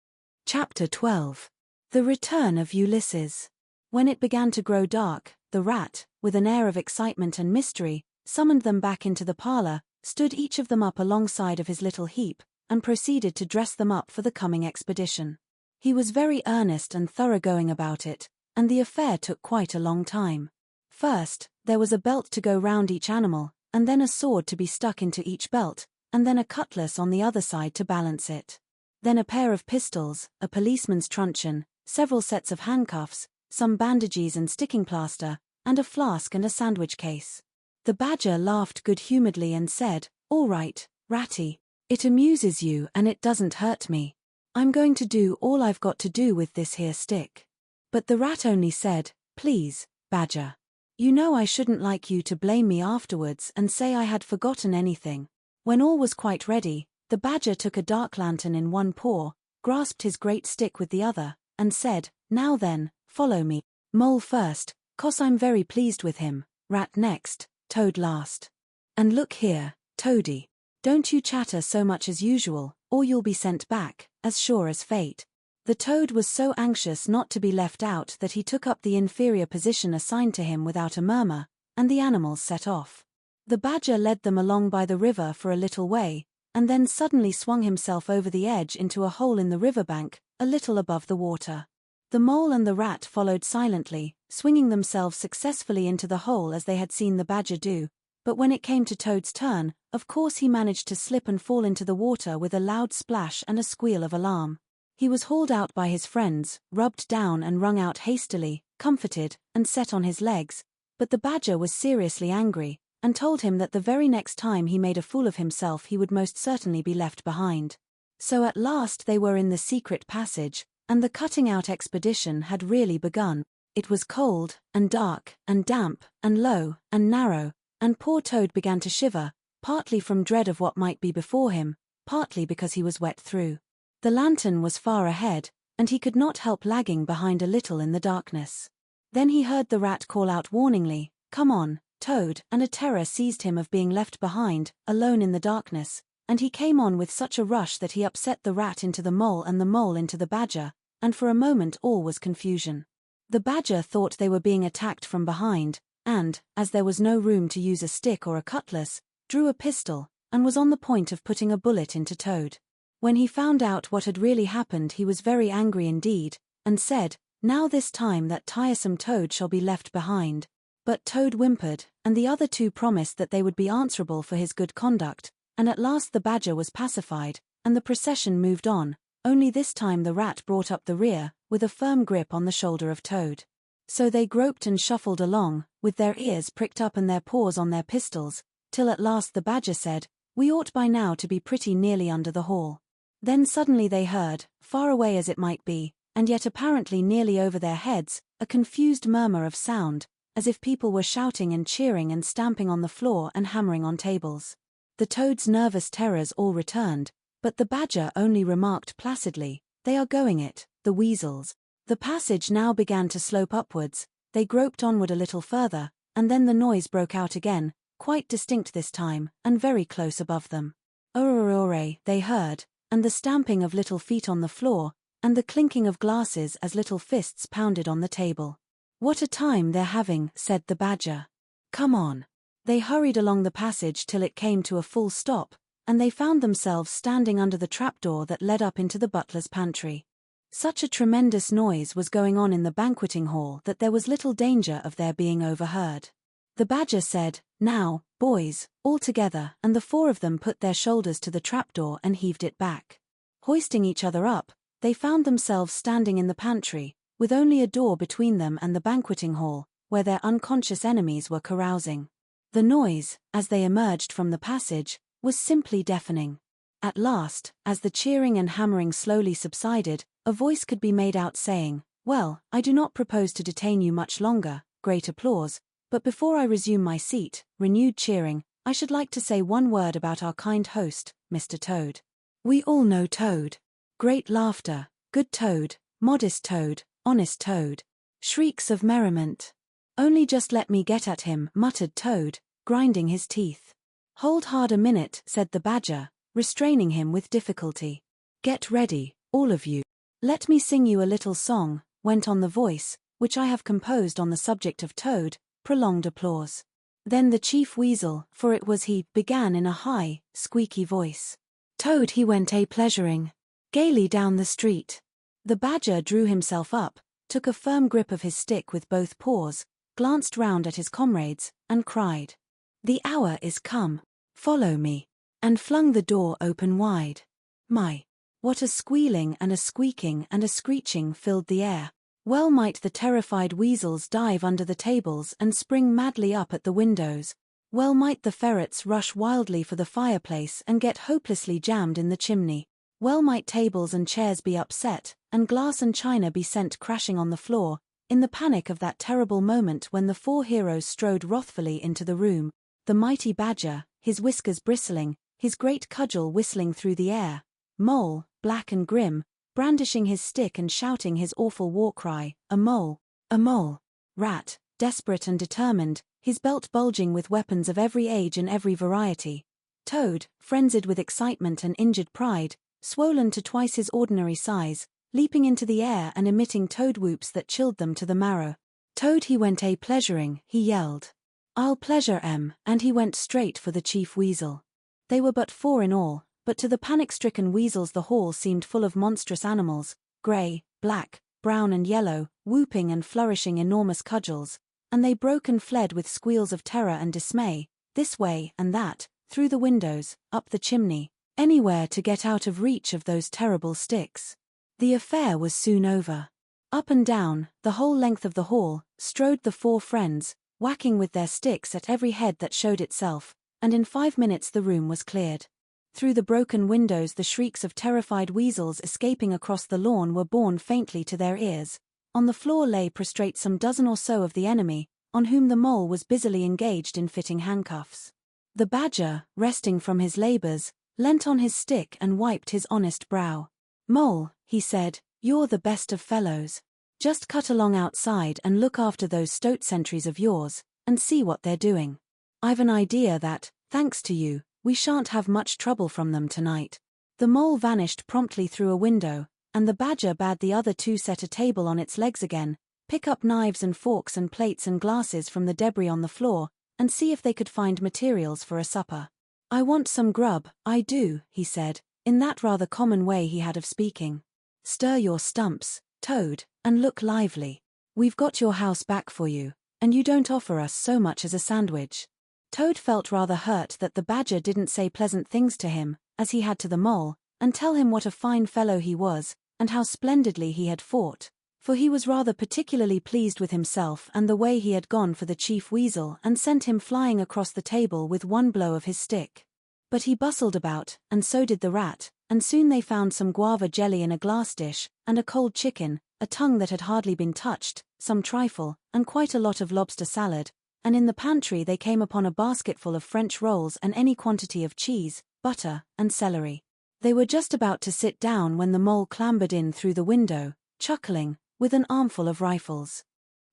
Chapter 12. The Return of Ulysses. When it began to grow dark, the rat, with an air of excitement and mystery, summoned them back into the parlor, stood each of them up alongside of his little heap, and proceeded to dress them up for the coming expedition. He was very earnest and thoroughgoing about it, and the affair took quite a long time. First, there was a belt to go round each animal, and then a sword to be stuck into each belt, and then a cutlass on the other side to balance it. Then a pair of pistols, a policeman's truncheon, several sets of handcuffs, some bandages and sticking plaster, and a flask and a sandwich case. The badger laughed good-humoredly and said, "All right, Ratty. It amuses you and it doesn't hurt me. I'm going to do all I've got to do with this here stick." But the rat only said, "Please, Badger. You know I shouldn't like you to blame me afterwards and say I had forgotten anything." When all was quite ready, the badger took a dark lantern in one paw, grasped his great stick with the other, and said, "Now then, follow me. Mole first, 'cause I'm very pleased with him, rat next, Toad last. And look here, Toady, don't you chatter so much as usual, or you'll be sent back, as sure as fate." The Toad was so anxious not to be left out that he took up the inferior position assigned to him without a murmur, and the animals set off. The badger led them along by the river for a little way, and then suddenly swung himself over the edge into a hole in the riverbank, a little above the water. The mole and the rat followed silently, swinging themselves successfully into the hole as they had seen the badger do, but when it came to Toad's turn, of course he managed to slip and fall into the water with a loud splash and a squeal of alarm. He was hauled out by his friends, rubbed down and wrung out hastily, comforted, and set on his legs, but the badger was seriously angry, and told him that the very next time he made a fool of himself he would most certainly be left behind. So at last they were in the secret passage, and the cutting-out expedition had really begun. It was cold, and dark, and damp, and low, and narrow, and poor Toad began to shiver, partly from dread of what might be before him, partly because he was wet through. The lantern was far ahead, and he could not help lagging behind a little in the darkness. Then he heard the rat call out warningly, "Come on, Toad, and a terror seized him of being left behind, alone in the darkness, and he came on with such a rush that he upset the rat into the mole and the mole into the badger, and for a moment all was confusion. The badger thought they were being attacked from behind, and, as there was no room to use a stick or a cutlass, drew a pistol, and was on the point of putting a bullet into Toad. When he found out what had really happened, he was very angry indeed, and said, "Now this time that tiresome Toad shall be left behind." But Toad whimpered, and the other two promised that they would be answerable for his good conduct, and at last the badger was pacified, and the procession moved on, only this time the rat brought up the rear, with a firm grip on the shoulder of Toad. So they groped and shuffled along, with their ears pricked up and their paws on their pistols, till at last the badger said, "We ought by now to be pretty nearly under the hall." Then suddenly they heard, far away as it might be, and yet apparently nearly over their heads, a confused murmur of sound, as if people were shouting and cheering and stamping on the floor and hammering on tables. The Toad's nervous terrors all returned, but the badger only remarked placidly, "They are going it, the weasels." The passage now began to slope upwards, they groped onward a little further, and then the noise broke out again, quite distinct this time, and very close above them. "Ore," they heard, and the stamping of little feet on the floor, and the clinking of glasses as little fists pounded on the table. "What a time they're having," said the badger. "Come on." They hurried along the passage till it came to a full stop, and they found themselves standing under the trapdoor that led up into the butler's pantry. Such a tremendous noise was going on in the banqueting hall that there was little danger of their being overheard. The badger said, "Now, boys, all together," and the four of them put their shoulders to the trapdoor and heaved it back. Hoisting each other up, they found themselves standing in the pantry, with only a door between them and the banqueting hall, where their unconscious enemies were carousing. The noise, as they emerged from the passage, was simply deafening. At last, as the cheering and hammering slowly subsided, a voice could be made out saying, "Well, I do not propose to detain you much longer," great applause, "but before I resume my seat," renewed cheering, "I should like to say one word about our kind host, Mr. Toad. We all know Toad." Great laughter, "Good Toad, modest Toad, honest Toad." Shrieks of merriment. "Only just let me get at him," muttered Toad, grinding his teeth. "Hold hard a minute," said the badger, restraining him with difficulty. "Get ready, all of you. Let me sing you a little song," went on the voice, "which I have composed on the subject of Toad." Prolonged applause. Then the chief weasel, for it was he, began in a high, squeaky voice. "Toad he went a-pleasuring gaily down the street." The badger drew himself up, took a firm grip of his stick with both paws, glanced round at his comrades, and cried, "The hour is come, follow me," and flung the door open wide. My! What a squealing and a squeaking and a screeching filled the air. Well might the terrified weasels dive under the tables and spring madly up at the windows. Well might the ferrets rush wildly for the fireplace and get hopelessly jammed in the chimney. Well might tables and chairs be upset, and glass and china be sent crashing on the floor, in the panic of that terrible moment when the four heroes strode wrathfully into the room, the mighty badger, his whiskers bristling, his great cudgel whistling through the air, Mole, black and grim, brandishing his stick and shouting his awful war cry, "A mole! A mole!" Rat, desperate and determined, his belt bulging with weapons of every age and every variety. Toad, frenzied with excitement and injured pride, swollen to twice his ordinary size, leaping into the air and emitting toad whoops that chilled them to the marrow. "Toad he went a-pleasuring," he yelled. "I'll pleasure 'em," and he went straight for the chief weasel. They were but four in all, but to the panic-stricken weasels the hall seemed full of monstrous animals, grey, black, brown and yellow, whooping and flourishing enormous cudgels, and they broke and fled with squeals of terror and dismay, this way and that, through the windows, up the chimney, anywhere to get out of reach of those terrible sticks. The affair was soon over. Up and down, the whole length of the hall, strode the four friends, whacking with their sticks at every head that showed itself, and in 5 minutes the room was cleared. Through the broken windows the shrieks of terrified weasels escaping across the lawn were borne faintly to their ears. On the floor lay prostrate some dozen or so of the enemy, on whom the mole was busily engaged in fitting handcuffs. The badger, resting from his labors, leant on his stick and wiped his honest brow. "Mole," he said, "you're the best of fellows. Just cut along outside and look after those stoat sentries of yours, and see what they're doing. I've an idea that, thanks to you, we shan't have much trouble from them tonight." The mole vanished promptly through a window, and the badger bade the other two set a table on its legs again, pick up knives and forks and plates and glasses from the debris on the floor, and see if they could find materials for a supper. "I want some grub, I do," he said, in that rather common way he had of speaking. "Stir your stumps, Toad, and look lively. We've got your house back for you, and you don't offer us so much as a sandwich." Toad felt rather hurt that the badger didn't say pleasant things to him, as he had to the mole, and tell him what a fine fellow he was, and how splendidly he had fought, for he was rather particularly pleased with himself and the way he had gone for the chief weasel and sent him flying across the table with one blow of his stick. But he bustled about, and so did the rat, and soon they found some guava jelly in a glass dish, and a cold chicken, a tongue that had hardly been touched, some trifle, and quite a lot of lobster salad, and in the pantry they came upon a basketful of French rolls and any quantity of cheese, butter, and celery. They were just about to sit down when the mole clambered in through the window, chuckling, with an armful of rifles.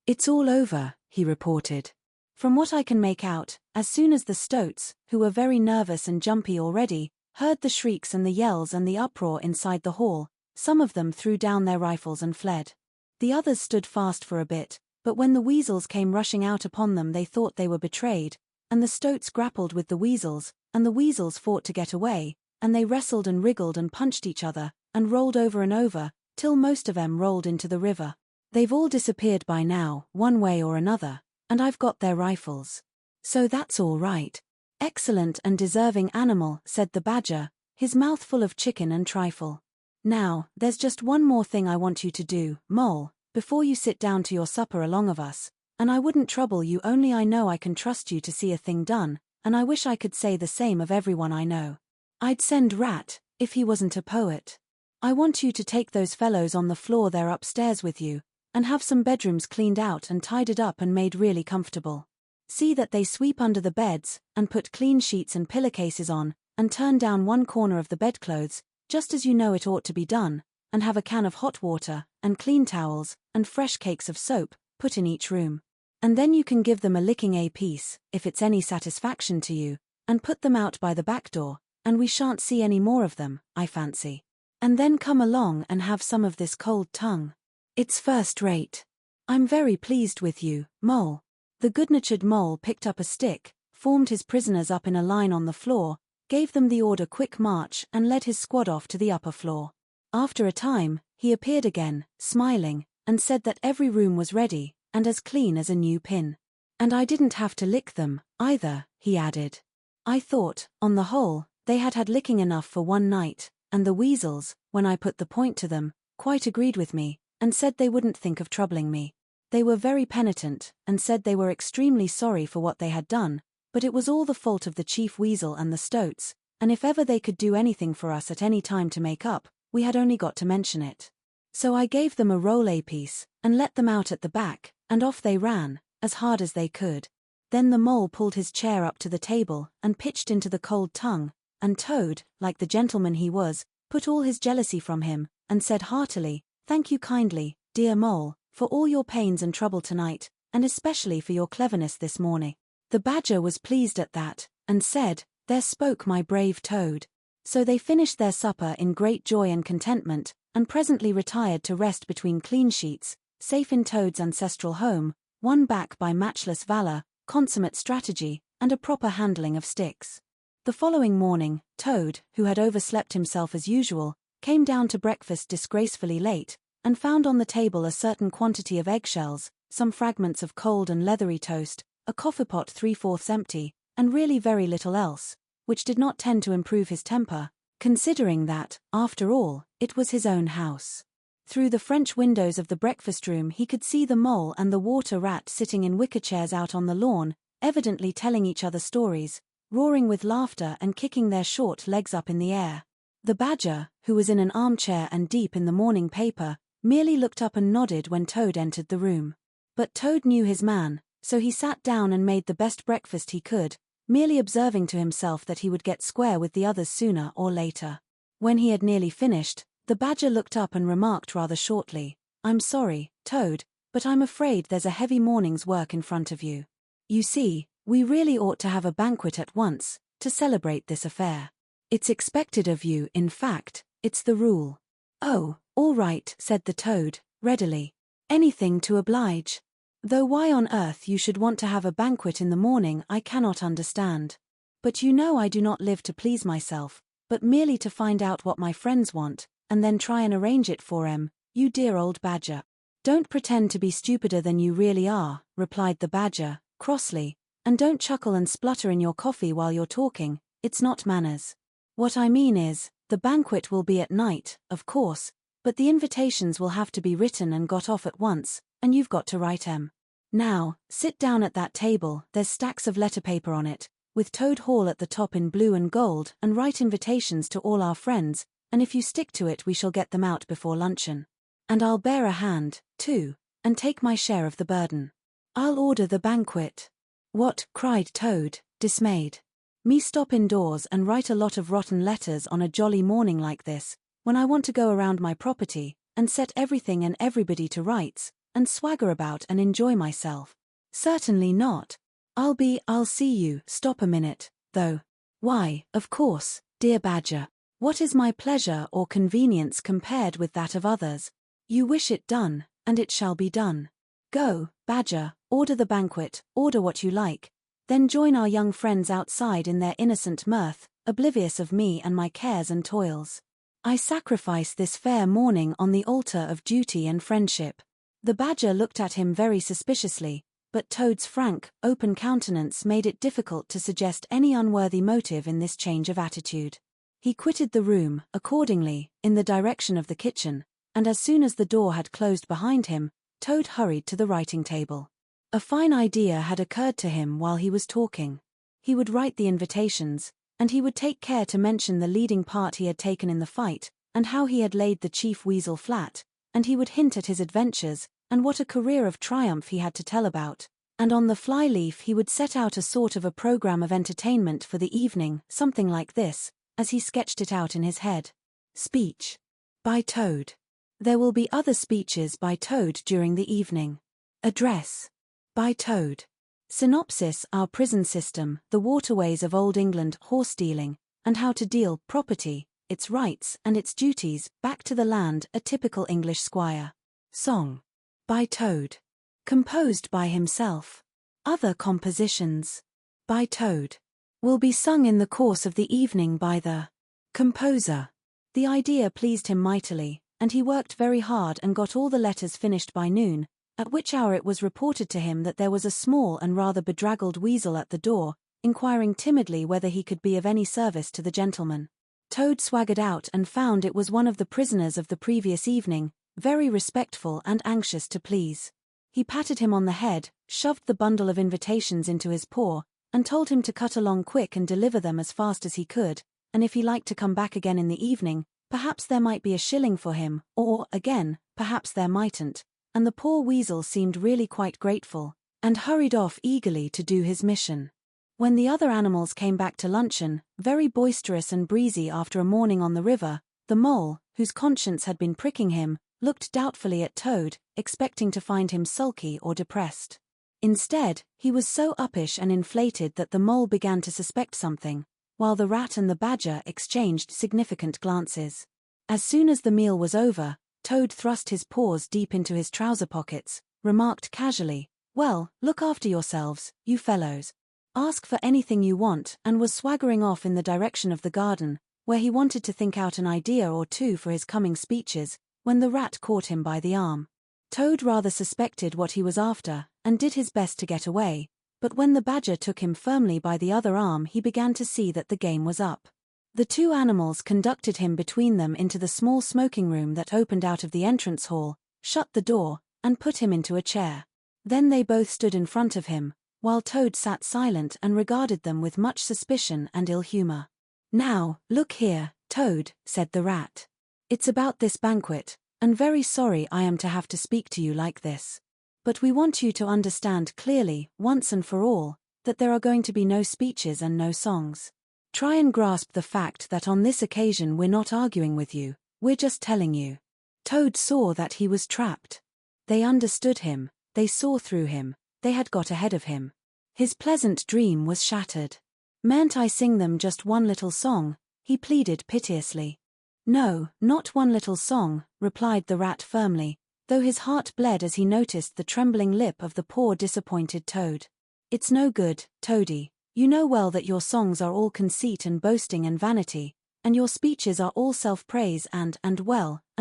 "It's all over," he reported. "From what I can make out, as soon as the stoats, who were very nervous and jumpy already, heard the shrieks and the yells and the uproar inside the hall, some of them threw down their rifles and fled. The others stood fast for a bit, but when the weasels came rushing out upon them they thought they were betrayed, and the stoats grappled with the weasels, and the weasels fought to get away, and they wrestled and wriggled and punched each other, and rolled over and over, till most of 'em rolled into the river. They've all disappeared by now, one way or another, and I've got their rifles. So that's all right." "Excellent and deserving animal," said the badger, his mouth full of chicken and trifle. "Now, there's just one more thing I want you to do, Mole, before you sit down to your supper along of us, and I wouldn't trouble you only I know I can trust you to see a thing done, and I wish I could say the same of everyone I know. I'd send Rat, if he wasn't a poet. I want you to take those fellows on the floor there upstairs with you, and have some bedrooms cleaned out and tidied up and made really comfortable. See that they sweep under the beds, and put clean sheets and pillowcases on, and turn down one corner of the bedclothes, just as you know it ought to be done, and have a can of hot water, and clean towels, and fresh cakes of soap, put in each room. And then you can give them a licking apiece, if it's any satisfaction to you, and put them out by the back door, and we shan't see any more of them, I fancy. And then come along and have some of this cold tongue. It's first rate. I'm very pleased with you, Mole." The good-natured mole picked up a stick, formed his prisoners up in a line on the floor, gave them the order quick march and led his squad off to the upper floor. After a time, he appeared again, smiling, and said that every room was ready, and as clean as a new pin. "And I didn't have to lick them, either," he added. "I thought, on the whole, they had had licking enough for one night, and the weasels, when I put the point to them, quite agreed with me, and said they wouldn't think of troubling me. They were very penitent, and said they were extremely sorry for what they had done, but it was all the fault of the chief weasel and the stoats, and if ever they could do anything for us at any time to make up, we had only got to mention it. So I gave them a roll apiece, and let them out at the back, and off they ran, as hard as they could." Then the mole pulled his chair up to the table, and pitched into the cold tongue, and Toad, like the gentleman he was, put all his jealousy from him, and said heartily, "Thank you kindly, dear mole, for all your pains and trouble tonight, and especially for your cleverness this morning." The badger was pleased at that, and said, "There spoke my brave Toad." So they finished their supper in great joy and contentment, and presently retired to rest between clean sheets, safe in Toad's ancestral home, won back by matchless valor, consummate strategy, and a proper handling of sticks. The following morning, Toad, who had overslept himself as usual, came down to breakfast disgracefully late, and found on the table a certain quantity of eggshells, some fragments of cold and leathery toast, a coffee-pot 3/4 empty, and really very little else, which did not tend to improve his temper, considering that, after all, it was his own house. Through the French windows of the breakfast-room he could see the mole and the water rat sitting in wicker chairs out on the lawn, evidently telling each other stories, roaring with laughter and kicking their short legs up in the air. The badger, who was in an armchair and deep in the morning paper, merely looked up and nodded when Toad entered the room. But Toad knew his man, so he sat down and made the best breakfast he could, merely observing to himself that he would get square with the others sooner or later. When he had nearly finished, the badger looked up and remarked rather shortly, "I'm sorry, Toad, but I'm afraid there's a heavy morning's work in front of you." You see, we really ought to have a banquet at once, to celebrate this affair. It's expected of you, in fact, it's the rule. Oh, all right, said the toad, readily. Anything to oblige. Though why on earth you should want to have a banquet in the morning I cannot understand. But you know I do not live to please myself, but merely to find out what my friends want, and then try and arrange it for 'em, you dear old badger. Don't pretend to be stupider than you really are, replied the badger, crossly, and don't chuckle and splutter in your coffee while you're talking, it's not manners. What I mean is, the banquet will be at night, of course, but the invitations will have to be written and got off at once, and you've got to write 'em. Now, sit down at that table, there's stacks of letterpaper on it, with Toad Hall at the top in blue and gold, and write invitations to all our friends, and if you stick to it we shall get them out before luncheon. And I'll bear a hand, too, and take my share of the burden. I'll order the banquet. What? Cried Toad, dismayed. Me stop indoors and write a lot of rotten letters on a jolly morning like this, when I want to go around my property, and set everything and everybody to rights, and swagger about and enjoy myself? Certainly not. I'll see you. Stop a minute, though. Why, of course, dear badger. What is my pleasure or convenience compared with that of others? You wish it done, and it shall be done. Go, badger, order the banquet, order what you like, then join our young friends outside in their innocent mirth, oblivious of me and my cares and toils. I sacrifice this fair morning on the altar of duty and friendship. The badger looked at him very suspiciously, but Toad's frank, open countenance made it difficult to suggest any unworthy motive in this change of attitude. He quitted the room, accordingly, in the direction of the kitchen, and as soon as the door had closed behind him, Toad hurried to the writing table. A fine idea had occurred to him while he was talking. He would write the invitations, and he would take care to mention the leading part he had taken in the fight, and how he had laid the chief weasel flat, and he would hint at his adventures, and what a career of triumph he had to tell about, and on the fly-leaf he would set out a sort of a program of entertainment for the evening, something like this, as he sketched it out in his head. Speech. By Toad. There will be other speeches by Toad during the evening. Address. By Toad. Synopsis: our prison system, the waterways of Old England, horse dealing, and how to deal property, its rights and its duties, back to the land, a typical English squire. Song. By Toad. Composed by himself. Other compositions. By Toad. Will be sung in the course of the evening by the composer. The idea pleased him mightily, and he worked very hard and got all the letters finished by noon, at which hour it was reported to him that there was a small and rather bedraggled weasel at the door, inquiring timidly whether he could be of any service to the gentleman. Toad swaggered out and found it was one of the prisoners of the previous evening, very respectful and anxious to please. He patted him on the head, shoved the bundle of invitations into his paw, and told him to cut along quick and deliver them as fast as he could, and if he liked to come back again in the evening, perhaps there might be a shilling for him, or, again, perhaps there mightn't, and the poor weasel seemed really quite grateful, and hurried off eagerly to do his mission. When the other animals came back to luncheon, very boisterous and breezy after a morning on the river, the mole, whose conscience had been pricking him, looked doubtfully at Toad, expecting to find him sulky or depressed. Instead, he was so uppish and inflated that the mole began to suspect something, while the rat and the badger exchanged significant glances. As soon as the meal was over, Toad thrust his paws deep into his trouser pockets, remarked casually, "Well, look after yourselves, you fellows. Ask for anything you want," and was swaggering off in the direction of the garden, where he wanted to think out an idea or two for his coming speeches, when the rat caught him by the arm. Toad rather suspected what he was after, and did his best to get away, but when the badger took him firmly by the other arm he began to see that the game was up. The two animals conducted him between them into the small smoking room that opened out of the entrance hall, shut the door, and put him into a chair. Then they both stood in front of him, while Toad sat silent and regarded them with much suspicion and ill humor. "Now, look here, Toad," said the rat. "It's about this banquet, and very sorry I am to have to speak to you like this. But we want you to understand clearly, once and for all, that there are going to be no speeches and no songs. Try and grasp the fact that on this occasion we're not arguing with you, we're just telling you." Toad saw that he was trapped. They understood him, they saw through him, they had got ahead of him. His pleasant dream was shattered. "Mayn't I sing them just one little song?" he pleaded piteously. "No, not one little song," replied the rat firmly, though his heart bled as he noticed the trembling lip of the poor disappointed toad. "It's no good, Toady. You know well that your songs are all conceit and boasting and vanity, and your speeches are all self-praise and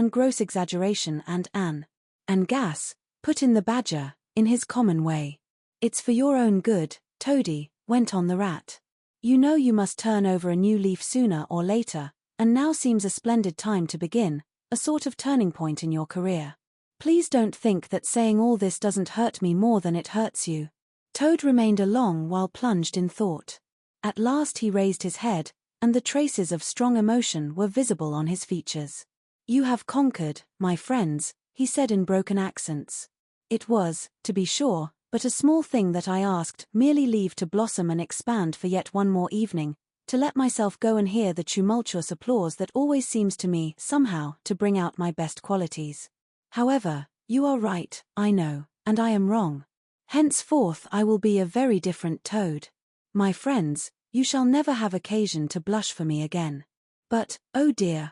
gross exaggeration and gas," put in the badger, in his common way. "It's for your own good, Toady," went on the rat. "You know you must turn over a new leaf sooner or later, and now seems a splendid time to begin, a sort of turning point in your career. Please don't think that saying all this doesn't hurt me more than it hurts you." Toad remained a long while plunged in thought. At last he raised his head, and the traces of strong emotion were visible on his features. "You have conquered, my friends," he said in broken accents. "It was, to be sure, but a small thing that I asked, merely leave to blossom and expand for yet one more evening, to let myself go and hear the tumultuous applause that always seems to me, somehow, to bring out my best qualities. However, you are right, I know, and I am wrong. Henceforth I will be a very different toad. My friends, you shall never have occasion to blush for me again. But, oh dear,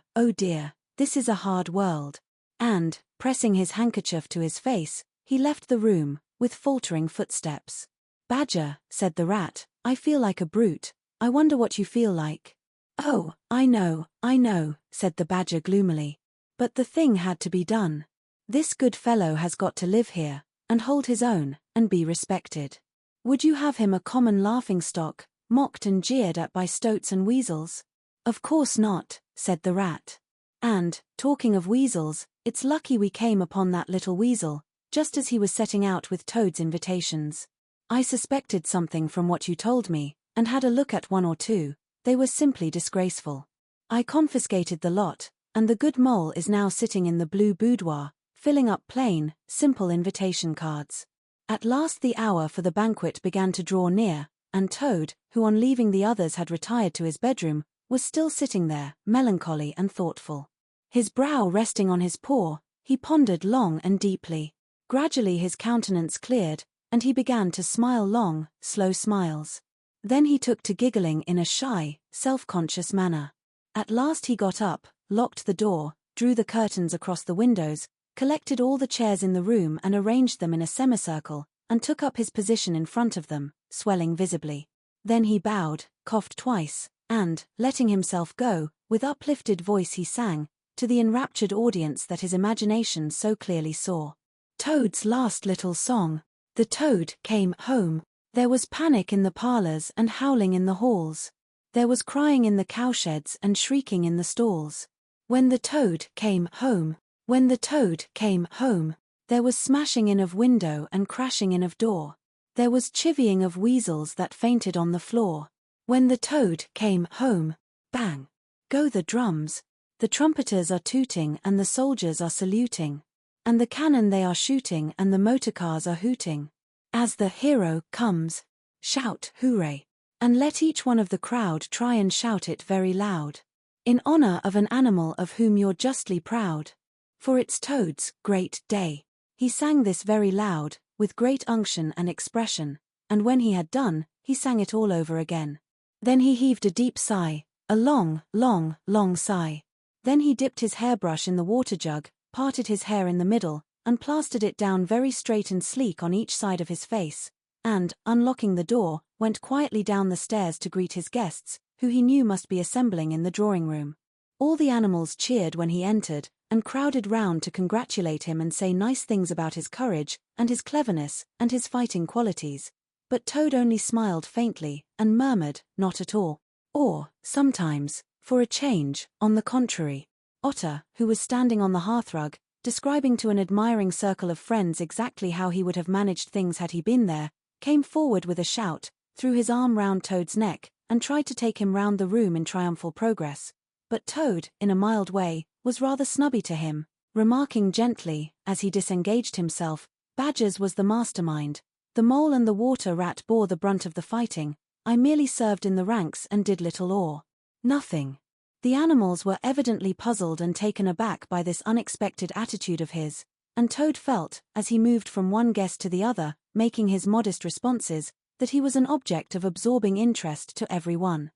this is a hard world." And, pressing his handkerchief to his face, he left the room, with faltering footsteps. "Badger," said the rat, "I feel like a brute. I wonder what you feel like." "Oh, I know," said the badger gloomily. "But the thing had to be done. This good fellow has got to live here, and hold his own, and be respected. Would you have him a common laughing-stock, mocked and jeered at by stoats and weasels?" "Of course not," said the rat. "And, talking of weasels, it's lucky we came upon that little weasel, just as he was setting out with Toad's invitations. I suspected something from what you told me, and had a look at one or two. They were simply disgraceful. I confiscated the lot, and the good mole is now sitting in the blue boudoir, filling up plain, simple invitation cards." At last the hour for the banquet began to draw near, and Toad, who on leaving the others had retired to his bedroom, was still sitting there, melancholy and thoughtful. His brow resting on his paw, he pondered long and deeply. Gradually his countenance cleared, and he began to smile long, slow smiles. Then he took to giggling in a shy, self-conscious manner. At last he got up, locked the door, drew the curtains across the windows, collected all the chairs in the room and arranged them in a semicircle, and took up his position in front of them, swelling visibly. Then he bowed, coughed twice, and, letting himself go, with uplifted voice he sang, to the enraptured audience that his imagination so clearly saw. Toad's last little song. The toad came home. There was panic in the parlors and howling in the halls. There was crying in the cowsheds and shrieking in the stalls. When the toad came home. When the toad came home, there was smashing in of window and crashing in of door. There was chivying of weasels that fainted on the floor. When the toad came home, bang! Go the drums. The trumpeters are tooting and the soldiers are saluting. And the cannon they are shooting and the motorcars are hooting. As the hero comes, shout hooray! And let each one of the crowd try and shout it very loud. In honor of an animal of whom you're justly proud. For it's Toad's great day. He sang this very loud, with great unction and expression, and when he had done, he sang it all over again. Then he heaved a deep sigh, a long, long, long sigh. Then he dipped his hairbrush in the water jug, parted his hair in the middle, and plastered it down very straight and sleek on each side of his face, and, unlocking the door, went quietly down the stairs to greet his guests, who he knew must be assembling in the drawing-room. All the animals cheered when he entered, and crowded round to congratulate him and say nice things about his courage, and his cleverness, and his fighting qualities. But Toad only smiled faintly, and murmured, "Not at all." Or, sometimes, for a change, on the contrary. Otter, who was standing on the hearthrug, describing to an admiring circle of friends exactly how he would have managed things had he been there, came forward with a shout, threw his arm round Toad's neck, and tried to take him round the room in triumphal progress. But Toad, in a mild way, was rather snubby to him, remarking gently, as he disengaged himself, "Badger's was the mastermind. The mole and the water rat bore the brunt of the fighting. I merely served in the ranks and did little or nothing." The animals were evidently puzzled and taken aback by this unexpected attitude of his, and Toad felt, as he moved from one guest to the other, making his modest responses, that he was an object of absorbing interest to everyone.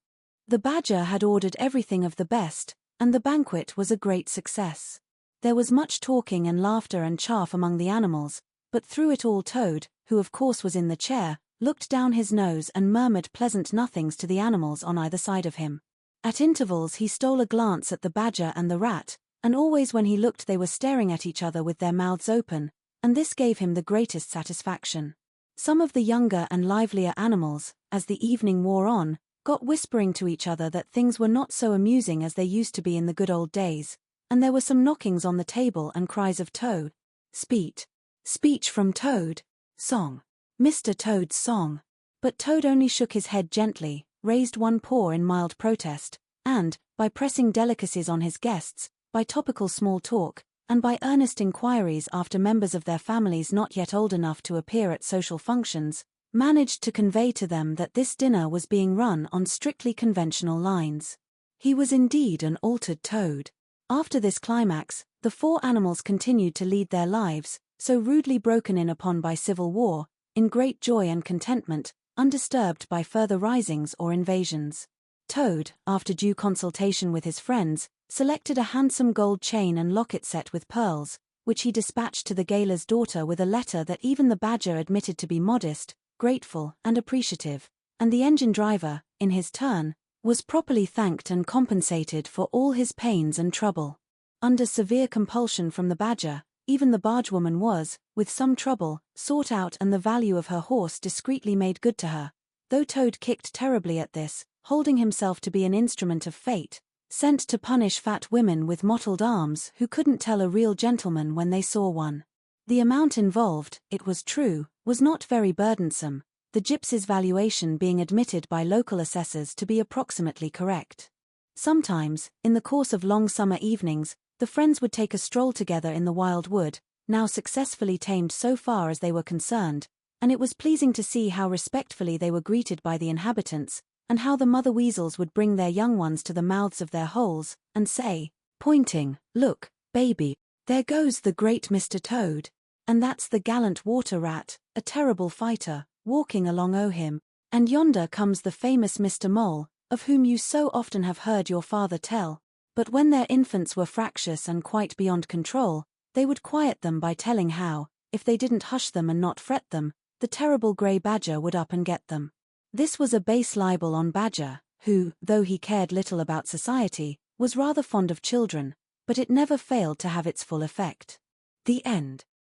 The badger had ordered everything of the best, and the banquet was a great success. There was much talking and laughter and chaff among the animals, but through it all Toad, who of course was in the chair, looked down his nose and murmured pleasant nothings to the animals on either side of him. At intervals he stole a glance at the badger and the rat, and always when he looked they were staring at each other with their mouths open, and this gave him the greatest satisfaction. Some of the younger and livelier animals, as the evening wore on, got whispering to each other that things were not so amusing as they used to be in the good old days, and there were some knockings on the table and cries of Toad. Speech from Toad. Song. Mr. Toad's song. But Toad only shook his head gently, raised one paw in mild protest, and, by pressing delicacies on his guests, by topical small talk, and by earnest inquiries after members of their families not yet old enough to appear at social functions, managed to convey to them that this dinner was being run on strictly conventional lines. He was indeed an altered Toad. After this climax, the four animals continued to lead their lives, so rudely broken in upon by civil war, in great joy and contentment, undisturbed by further risings or invasions. Toad, after due consultation with his friends, selected a handsome gold chain and locket set with pearls, which he dispatched to the gaoler's daughter with a letter that even the badger admitted to be modest, grateful, and appreciative, and the engine driver, in his turn, was properly thanked and compensated for all his pains and trouble. Under severe compulsion from the badger, even the bargewoman was, with some trouble, sought out and the value of her horse discreetly made good to her, though Toad kicked terribly at this, holding himself to be an instrument of fate, sent to punish fat women with mottled arms who couldn't tell a real gentleman when they saw one. The amount involved, it was true, was not very burdensome, the gypsy's valuation being admitted by local assessors to be approximately correct. Sometimes, in the course of long summer evenings, the friends would take a stroll together in the wild wood, now successfully tamed so far as they were concerned, and it was pleasing to see how respectfully they were greeted by the inhabitants, and how the mother weasels would bring their young ones to the mouths of their holes, and say, pointing, "Look, baby, there goes the great Mr. Toad, and that's the gallant water rat, a terrible fighter, walking along o' him, and yonder comes the famous Mr. Mole, of whom you so often have heard your father tell." But when their infants were fractious and quite beyond control, they would quiet them by telling how, if they didn't hush them and not fret them, the terrible grey badger would up and get them. This was a base libel on Badger, who, though he cared little about society, was rather fond of children, but it never failed to have its full effect. The end.